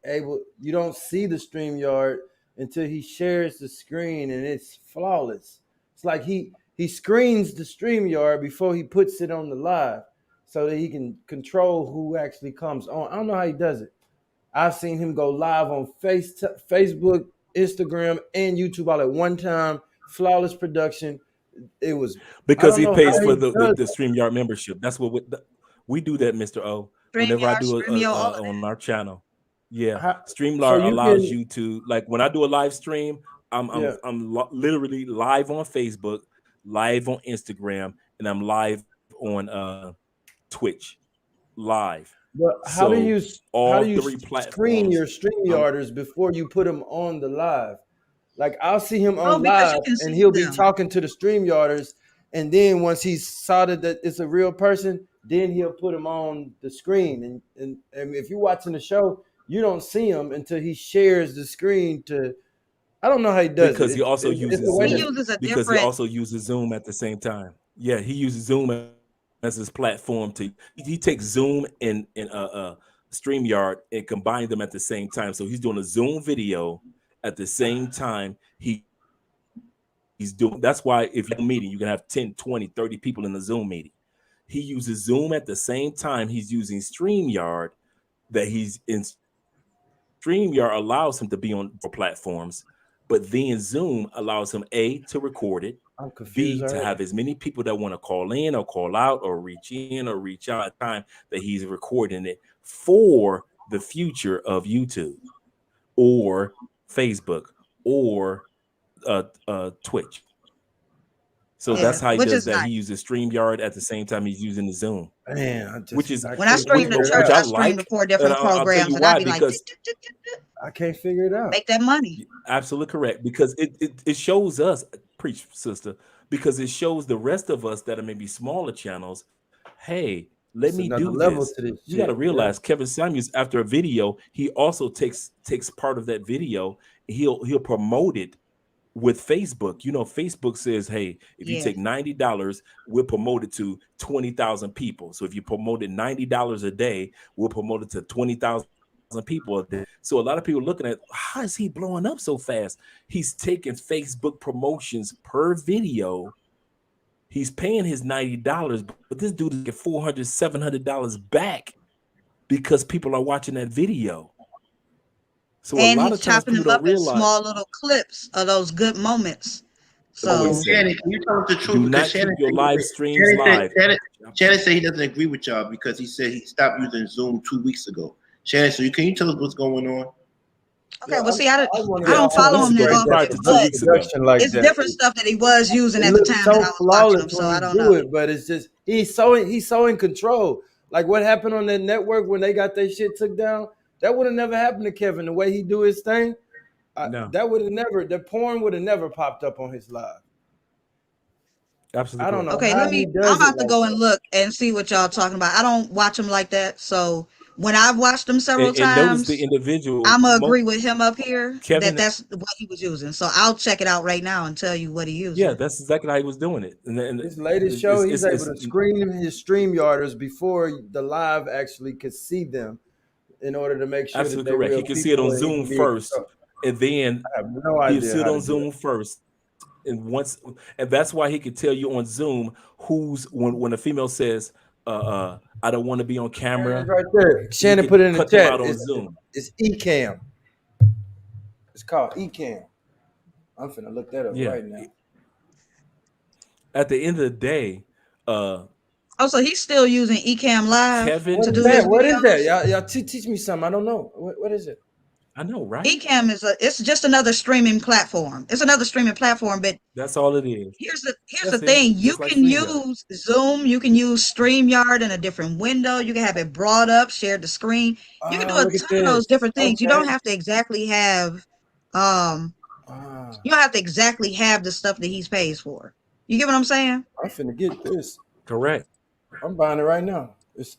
don't see the StreamYard until he shares the screen, and it's flawless. It's like he screens the StreamYard before he puts it on the live, so that he can control who actually comes on. I don't know how he does it. I've seen him go live on Facebook, Instagram, and YouTube all at one time. Flawless production. It was because he pays for the StreamYard membership. That's what we do. That, Mr. O. Whenever I do on our channel, StreamYard allows you to, like when I do a live stream, I'm literally live on Facebook, live on Instagram, and I'm live on Twitch, live. But how do you screen your StreamYarders before you put them on the live? Like I'll see him on live and he'll be talking to the StreamYarders, and then once he's solid that it's a real person, then he'll put them on the screen. And if you're watching the show, you don't see him until he shares the screen to. I don't know how he does because it. he also uses Zoom at the same time. Yeah, he uses Zoom as his platform he takes Zoom and StreamYard and combine them at the same time. So he's doing a Zoom video at the same time he he's doing. That's why if you're meeting, you can have 10, 20, 30 people in the Zoom meeting. He uses Zoom at the same time he's using StreamYard. That he's in StreamYard allows him to be on platforms, but then Zoom allows him to record it, B, to have as many people that want to call in or call out or reach in or reach out at the time that he's recording it for the future of YouTube or Facebook or Twitch. So that's how he does that. Nice. He uses StreamYard at the same time he's using the Zoom. Man, which is when I stream the church, I stream the 4 different programs, and I be like, I can't figure it out. Make that money. Absolutely correct, because it shows us, preach, sister, because it shows the rest of us that are maybe smaller channels. Hey, let me do this. You got to realize Kevin Samuels, after a video, he also takes part of that video. He'll promote it with Facebook. You know, Facebook says, hey, if you take $90, we'll promote it to 20,000 people. So if you promote it $90 a day, we'll promote it to 20,000 people a day. So a lot of people looking at, how is he blowing up so fast? He's taking Facebook promotions per video. He's paying his $90, but this dude is getting $400, $700 back because people are watching that video. So and a lot of times chopping them up in small little clips of those good moments. So Shannon, can you tell us the truth? Do not keep your live streams live. Shannon said he doesn't agree with y'all because he said he stopped using Zoom 2 weeks ago. Shannon, so can you tell us what's going on? Okay, well, see, I don't follow him that often, but it's different stuff that he was using at the time that I was watching him, so I don't know. But it's just he's so in control. Like what happened on that network when they got their shit took down. That would have never happened to Kevin. The way he do his thing, no. That would have never. The porn would have never popped up on his live. Absolutely. I don't know. Okay, I'm about to go and look and see what y'all talking about. I don't watch him like that, so when I've watched him several times, notice the individual. I'm gonna agree with him up here Kevin, that's what he was using. So I'll check it out right now and tell you what he used. Yeah, that's exactly how he was doing it. And his latest show, he's able to screen his StreamYarders before the live actually could see them. In order to make sure absolutely correct, he can see it on Zoom first, and then he'll see it on Zoom first, and that's why he can tell you on Zoom who's when a female says, "I don't want to be on camera." Right there, Shannon put it in the chat. It's Ecamm. It's called Ecamm. I'm finna look that up right now. At the end of the day, so he's still using Ecamm Live. Kevin, what is that? Y'all teach me something. I don't know. What is it? I know, right? Ecamm it's just another streaming platform. It's another streaming platform, but that's all it is. Here's the thing. You can use Zoom, you can use StreamYard in a different window. You can have it brought up, share the screen. You can do a ton of those different things. Okay. You don't have to exactly have you don't have to exactly have the stuff that he's pays for. You get what I'm saying? I'm finna get this. Correct. I'm buying it right now.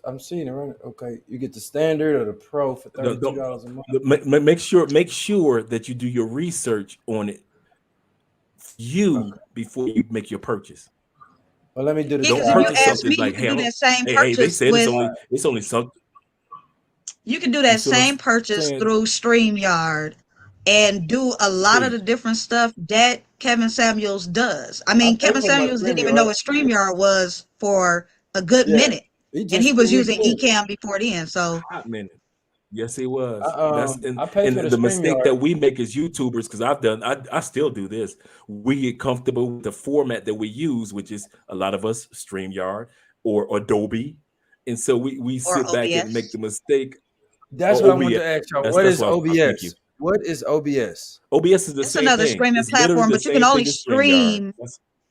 I'm seeing it right. Okay, you get the standard or the pro for $32 a month. Make sure that you do your research on it. Before you make your purchase. Well, let me do this. Don't purchase something like, hey, they said it's only something. You can do that same purchase through StreamYard and do a lot of the different stuff that Kevin Samuels does. I mean, Kevin Samuels didn't even know what StreamYard was for a good minute, and he was using Ecamm before then. So, hot minute. Yes, he was. And the mistake that we make as YouTubers, because I still do this. We get comfortable with the format that we use, which is a lot of us StreamYard or Adobe, and so we sit back and make the mistake. That's what I want to ask y'all. What is OBS? What is OBS? OBS is the same thing. It's another streaming platform, but you can only stream.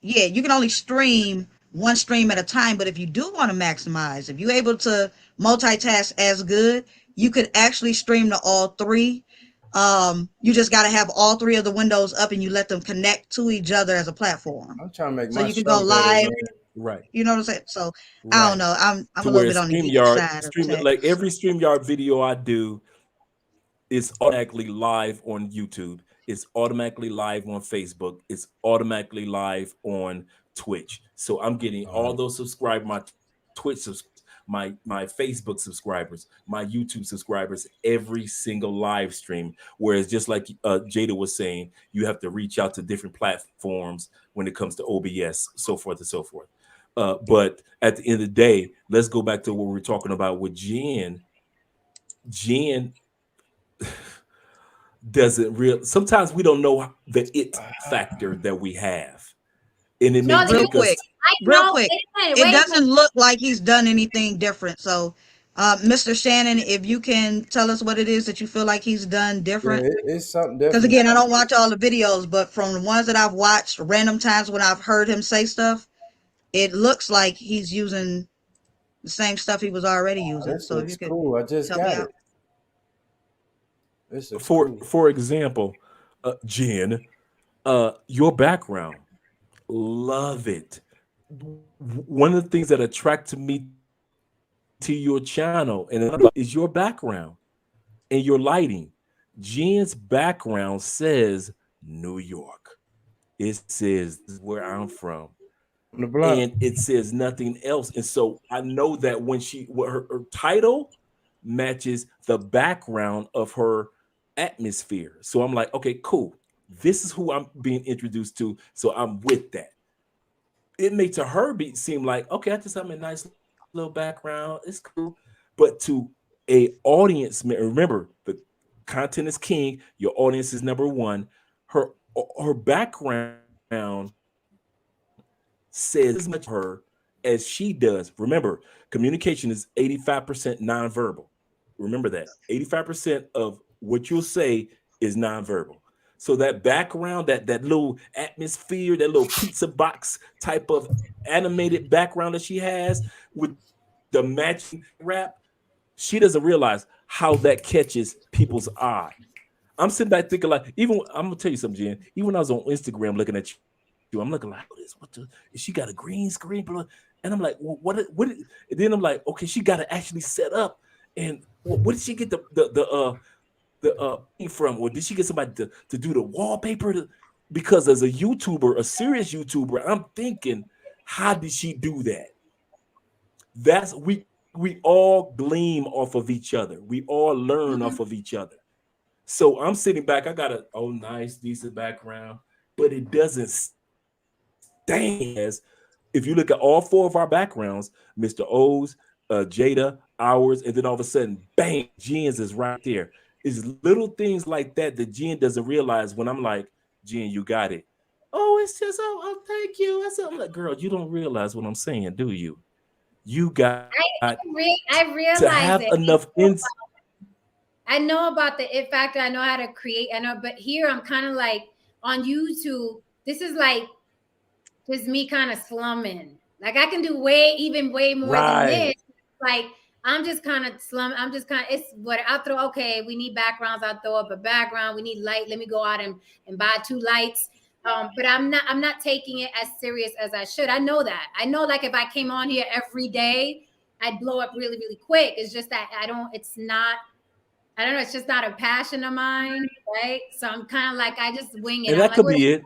Yeah, you can only stream one stream at a time. But if you do want to maximize, if you're able to multitask as good, you could actually stream to all three. You just got to have all three of the windows up, and you let them connect to each other as a platform. I'm trying to make so you can go live. Right. You know what I'm saying? So I don't know. I'm a little bit on the geek side of tech. Like every StreamYard video I do is automatically live on YouTube. It's automatically live on Facebook. It's automatically live on Twitch. So I'm getting all those my Twitch my Facebook subscribers, my YouTube subscribers, every single live stream. Whereas just like Jada was saying, you have to reach out to different platforms when it comes to OBS, so forth and so forth. But at the end of the day, let's go back to what we were talking about with Jen. Jen doesn't real. Sometimes we don't know the it factor that we have, and it may real take quick. us. Real quick, it doesn't look like he's done anything different. So, Mr. Shannon, if you can tell us what it is that you feel like he's done different. Yeah, it's something different. Because again, I don't watch all the videos, but from the ones that I've watched, random times when I've heard him say stuff, it looks like he's using the same stuff he was already using. This So if looks you could cool. I just help me got out. it. This is For cool. for example, Jen, your background, love it. One of the things that attracted me to your channel and is your background and your lighting. Jen's background says New York. It says where I'm from. On the block. And it says nothing else. And so I know that when her title matches the background of her atmosphere. So I'm like, okay, cool. This is who I'm being introduced to. So I'm with that. It may to her seem like, okay, I just have a nice little background. It's cool. But to a audience, remember, the content is king. Your audience is number one. Her background says as much of her as she does. Remember, communication is 85% nonverbal. Remember that. 85% of what you'll say is nonverbal. So that background, that little atmosphere, that little pizza box type of animated background that she has with the matching rap, she doesn't realize how that catches people's eye. I'm sitting back thinking like, even I'm gonna tell you something, Jen. Even when I was on Instagram looking at you, I'm looking like, what the? She got a green screen, and I'm like, well, what? And then I'm like, okay, she got to actually set up. And what did she get the from? Or did she get somebody to do the wallpaper? Because as a YouTuber, a serious YouTuber, I'm thinking, how did she do that? That's we all gleam off of each other. We all learn off of each other. So I'm sitting back. I got a nice, decent background, but it doesn't stand as if you look at all four of our backgrounds, Mr. O's, Jada, ours, and then all of a sudden, bang, Jen's is right there. It's little things like that that Jen doesn't realize when I'm like, Jen, you got it. Oh, it's just, thank you. I'm like, girl, you don't realize what I'm saying, do you? You got I realize to have enough insight. I know about the it factor. I know how to create. I know, but here I'm kind of like on YouTube. This is like just me kind of slumming. Like I can do way more than this. Like I'm just kind of slumming. I'm just kind of, it's what I'll throw. Okay, we need backgrounds. I'll throw up a background. We need light. Let me go out and buy 2 lights. But I'm not taking it as serious as I should. I know that. I know like if I came on here every day, I'd blow up really, really quick. It's just that I don't know. It's just not a passion of mine, right? So I'm kind of like, I just wing it. And that could be it.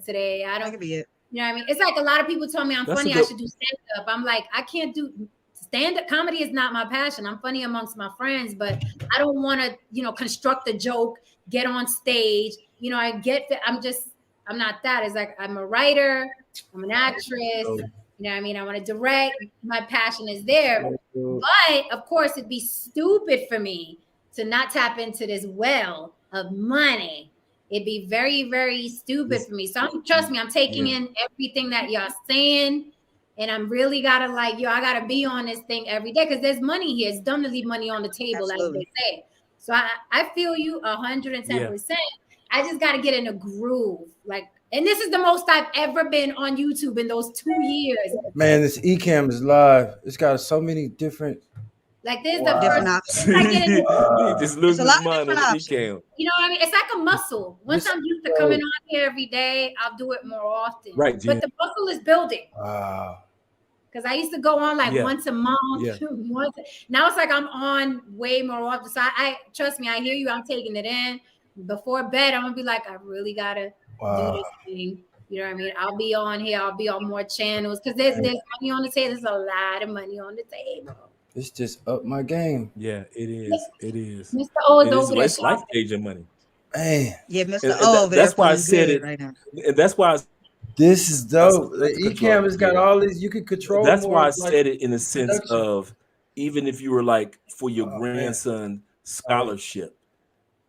Today, I don't. That could be it. You know what I mean? It's like a lot of people told me I'm funny. I should do stand up. I'm like, I can't do stand up. Comedy is not my passion. I'm funny amongst my friends, but I don't want to, construct a joke, get on stage. I get that. I'm not that. It's like I'm a writer. I'm an actress. You know what I mean? I want to direct. My passion is there. But of course, it'd be stupid for me to not tap into this well of money. It'd be very, very stupid for me. So trust me, I'm taking in everything that y'all saying. And I'm really gotta I gotta be on this thing every day because there's money here. It's dumb to leave money on the table, Absolutely. like they say. So I feel you 110%. I just gotta get in a groove. And this is the most I've ever been on YouTube in those 2 years. Man, this eCam is live. It's got so many different. Like this is the Different first. He just loses lot of mind on different the options. e-cam. You know what I mean? It's like a muscle. Once I'm used to coming on here every day, I'll do it more often. Right, Jen. But the muscle is building. Wow. Because I used to go on once a month. Yeah. Now it's like I'm on way more often. So I trust me, I hear you. I'm taking it in. Before bed, I'm gonna be like, I really gotta do this thing. You know what I mean? I'll be on here. I'll be on more channels because there's money on the table. There's a lot of money on the table. It's just up my game. Yeah, it is. It is. Mr. O is And over there it's life shopping. changing money. Man, Yeah, Mr. And, O over there that's why I feeling said good it. right now. And that's why this is I said dope. The the Ecamm control. has got Yeah. all these. You can control That's why more I of like said it in the sense production. of, even if you were like for your Oh man. grandson scholarship,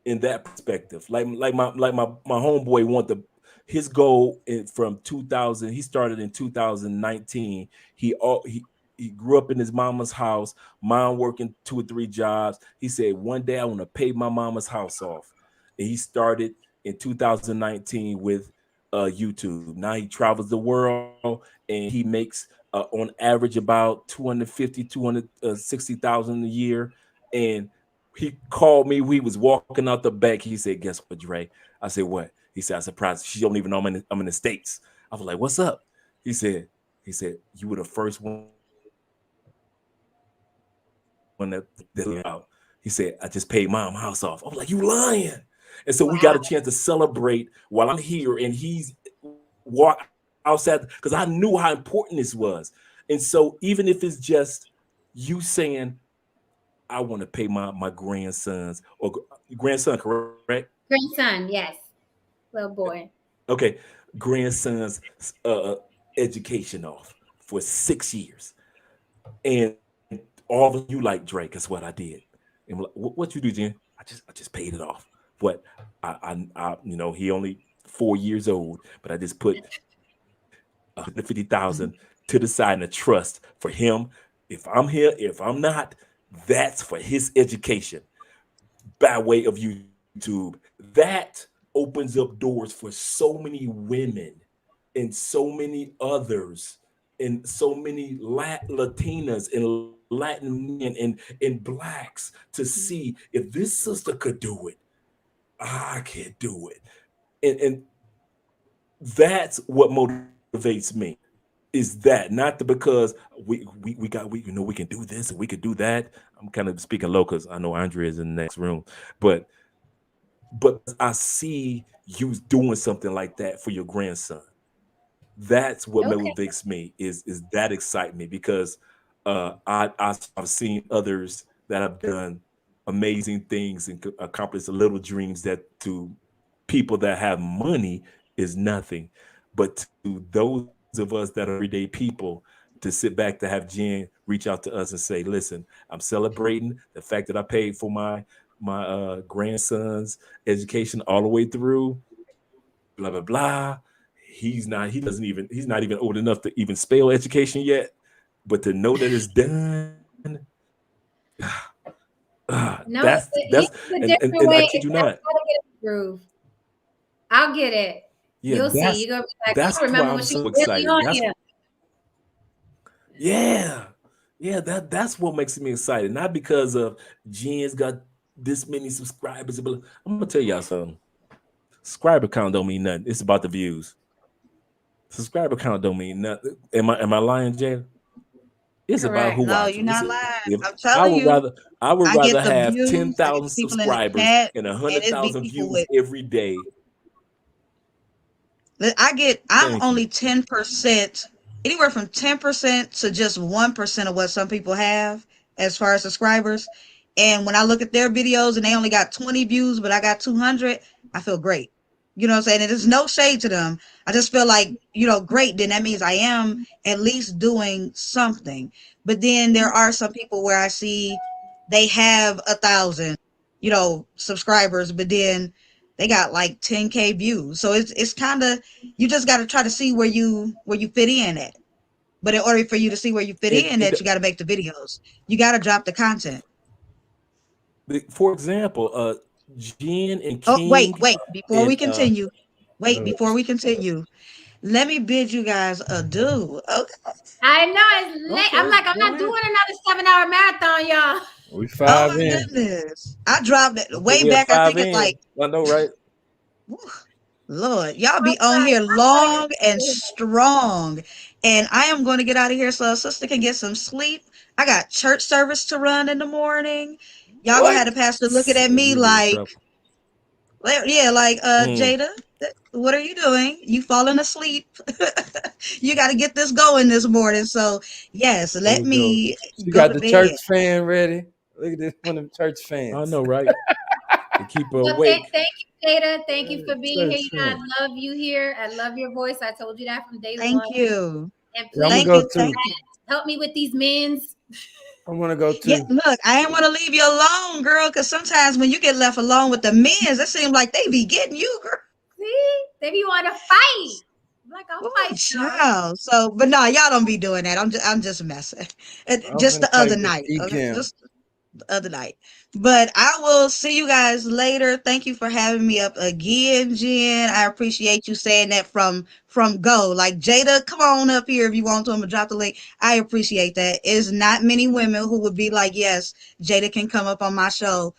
in that perspective, like my homeboy want his goal from 2000. He started in 2019. He grew up in his mama's house, mom working 2 or 3 jobs. He said, one day I want to pay my mama's house off. And he started in 2019 with YouTube. Now he travels the world and he makes on average about 250, 260,000 a year. And he called me. We was walking out the back. He said, "Guess what, Dre?" I said, "What?" He said, "I'm surprised. She don't even know I'm in the States." I was like, "What's up?" He said, "You were the first one that out." He said, "I just paid mom house off." I was like, "You lying?" And so we got a chance to celebrate while I'm here and he's walk outside, because I knew how important this was. And so even if it's just you saying, I want to pay my grandsons or grandson, correct? Grandson, yes. Little boy. Okay, grandson's education off for 6 years, and all of you like Drake. That's what I did. And like, what you do, Jen? I just paid it off. What he only 4 years old, but I just put 150,000 to the side in a trust for him. If I'm here, if I'm not, that's for his education by way of YouTube. That opens up doors for so many women and so many others and so many Latinas and Latin men and blacks to see, if this sister could do it, I can do it. And that's what motivates me, is that not because we we can do this and we could do that. I'm kind of speaking low because I know Andrea is in the next room, but I see you doing something like that for your grandson. That's what Okay. motivates me, is that excitement, because I've seen others that have done amazing things and accomplished little dreams that to people that have money is nothing, but to those of us that are everyday people, to sit back, to have Jen reach out to us and say, listen, I'm celebrating the fact that I paid for my grandson's education all the way through, blah blah blah. He's not even old enough to even spell education yet, but to know that it's done, No, that's it's a and different I way. kid you I not. gotta get a groove. I'll get it. Yeah, You'll see. You're gonna be like, I that's why remember I'm when she so was really excited. on here. Yeah, that's what makes me excited. Not because of Jen's got this many subscribers, but I'm gonna tell y'all something. Subscriber count don't mean nothing. It's about the views. Subscriber count don't mean nothing. Am I lying, Jada? It's about Correct. who No, you're watching. not lying. If I'm telling you, I would I get rather the have views, I get 10,000 the people in the subscribers chat, and and it be 100,000 people views with. every day. I'm Thank you. only 10%, anywhere from 10% to just 1% of what some people have as far as subscribers. And when I look at their videos and they only got 20 views, but I got 200, I feel great. You know what I'm saying? And there's no shade to them. I just feel like, great. Then that means I am at least doing something. But then there are some people where I see they have 1,000, subscribers, but then they got like 10K views. So it's kind of, you just got to try to see where you fit in at. But in order for you to see where you fit in And at, you got to make the videos. You got to drop the content. for example, Jen and Oh, wait, King before we and continue. Let me bid you guys adieu. Okay. I know it's late. I'm okay, like, I'm go not ahead. doing another 7-hour marathon, y'all. We Oh 5 my in. goodness. I dropped it Okay, way we have back. I 5 think it's like, in. I know, right? whew, Lord, y'all I'm be on like, here I gotta long and get strong. And I am going to get out of here so a sister can get some sleep. I got church service to run in the morning. Y'all gonna What? have the pastor looking at me You'll be in like, trouble. yeah, like Mm. Jada. What are you doing? You falling asleep? You got to get this going this morning. So yes, let me She go got to the bed. church fan ready. Look at this, one of them church fans. I know, right? To keep her Well, awake. thank you, Jada. Thank you for being here. Church You know, fan. I love you here. I love your voice. I told you that from day one. Thank you. And Yeah, I'm please gonna go too. help me with these men's. I want to go too. Yeah, look, I ain't want to leave you alone, girl, because sometimes when you get left alone with the men, it seems like they be getting you, girl. See, they be want to fight. I'm like, I'll Ooh, fight y'all. child. So, but no, y'all don't be doing that. I'm just messing. Just the other night. Okay? Just the other night. But I will see you guys later. Thank you for having me up again, Jen. I appreciate you saying that from go. Like, Jada, come on up here if you want to. I'm gonna drop the link. I appreciate that. It's not many women who would be like, yes, Jada can come up on my show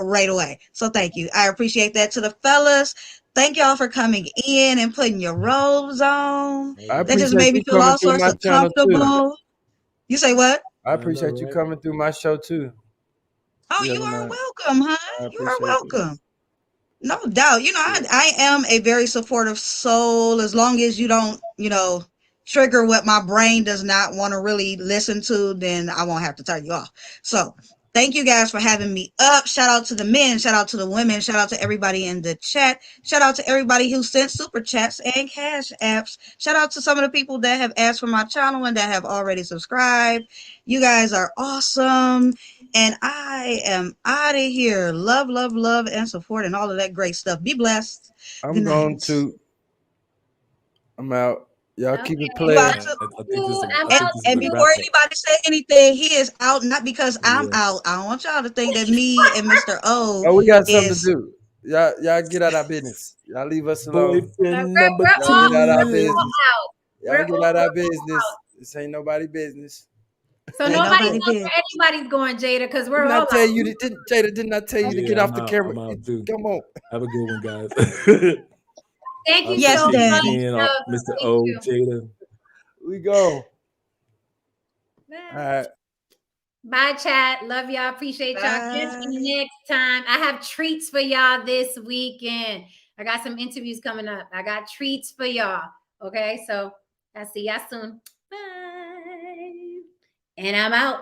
right away. So thank you. I appreciate that. To the fellas, thank y'all for coming in and putting your robes on. I That just appreciate made me you feel coming all through sorts my of channel too. comfortable. You say what? I appreciate you coming through my show too. Oh, The you other are night. welcome, I huh? You are appreciate you. welcome. No doubt. You know, I am a very supportive soul as long as you don't, trigger what my brain does not want to really listen to, then I won't have to turn you off. So thank you guys for having me up. Shout out to the men, shout out to the women, shout out to everybody in the chat. Shout out to everybody who sent super chats and cash apps. Shout out to some of the people that have asked for my channel and that have already subscribed. You guys are awesome. And I am out of here. Love, love, love, and support and all of that great stuff. Be blessed. I'm going to. I'm out. Y'all keep it playing. I think this is And a before wrap up. anybody say anything, he is out, not because I'm out. I don't want y'all to think that me and Mr. O Oh, we got something is to do. Y'all get out our business. Y'all leave us alone. Boyfriend number Y'all get out our 2. business. out. Y'all get out our business. Out. This ain't nobody business. So Ain't nobody nobody knows where anybody's going, Jada, because we're Didn't I all tell out. you? Jada, didn't I tell you to get off the camera? I'm out too. Come on. Have a good one, guys. Thank you Yes, so Daddy. much, Jen, Mr. Thank O, you. Jada. We go. Bye. All right. Bye, chat. Love y'all. Appreciate y'all. Catch me next time. I have treats for y'all this weekend. I got some interviews coming up. I got treats for y'all. Okay, so I'll see y'all soon. Bye. And I'm out.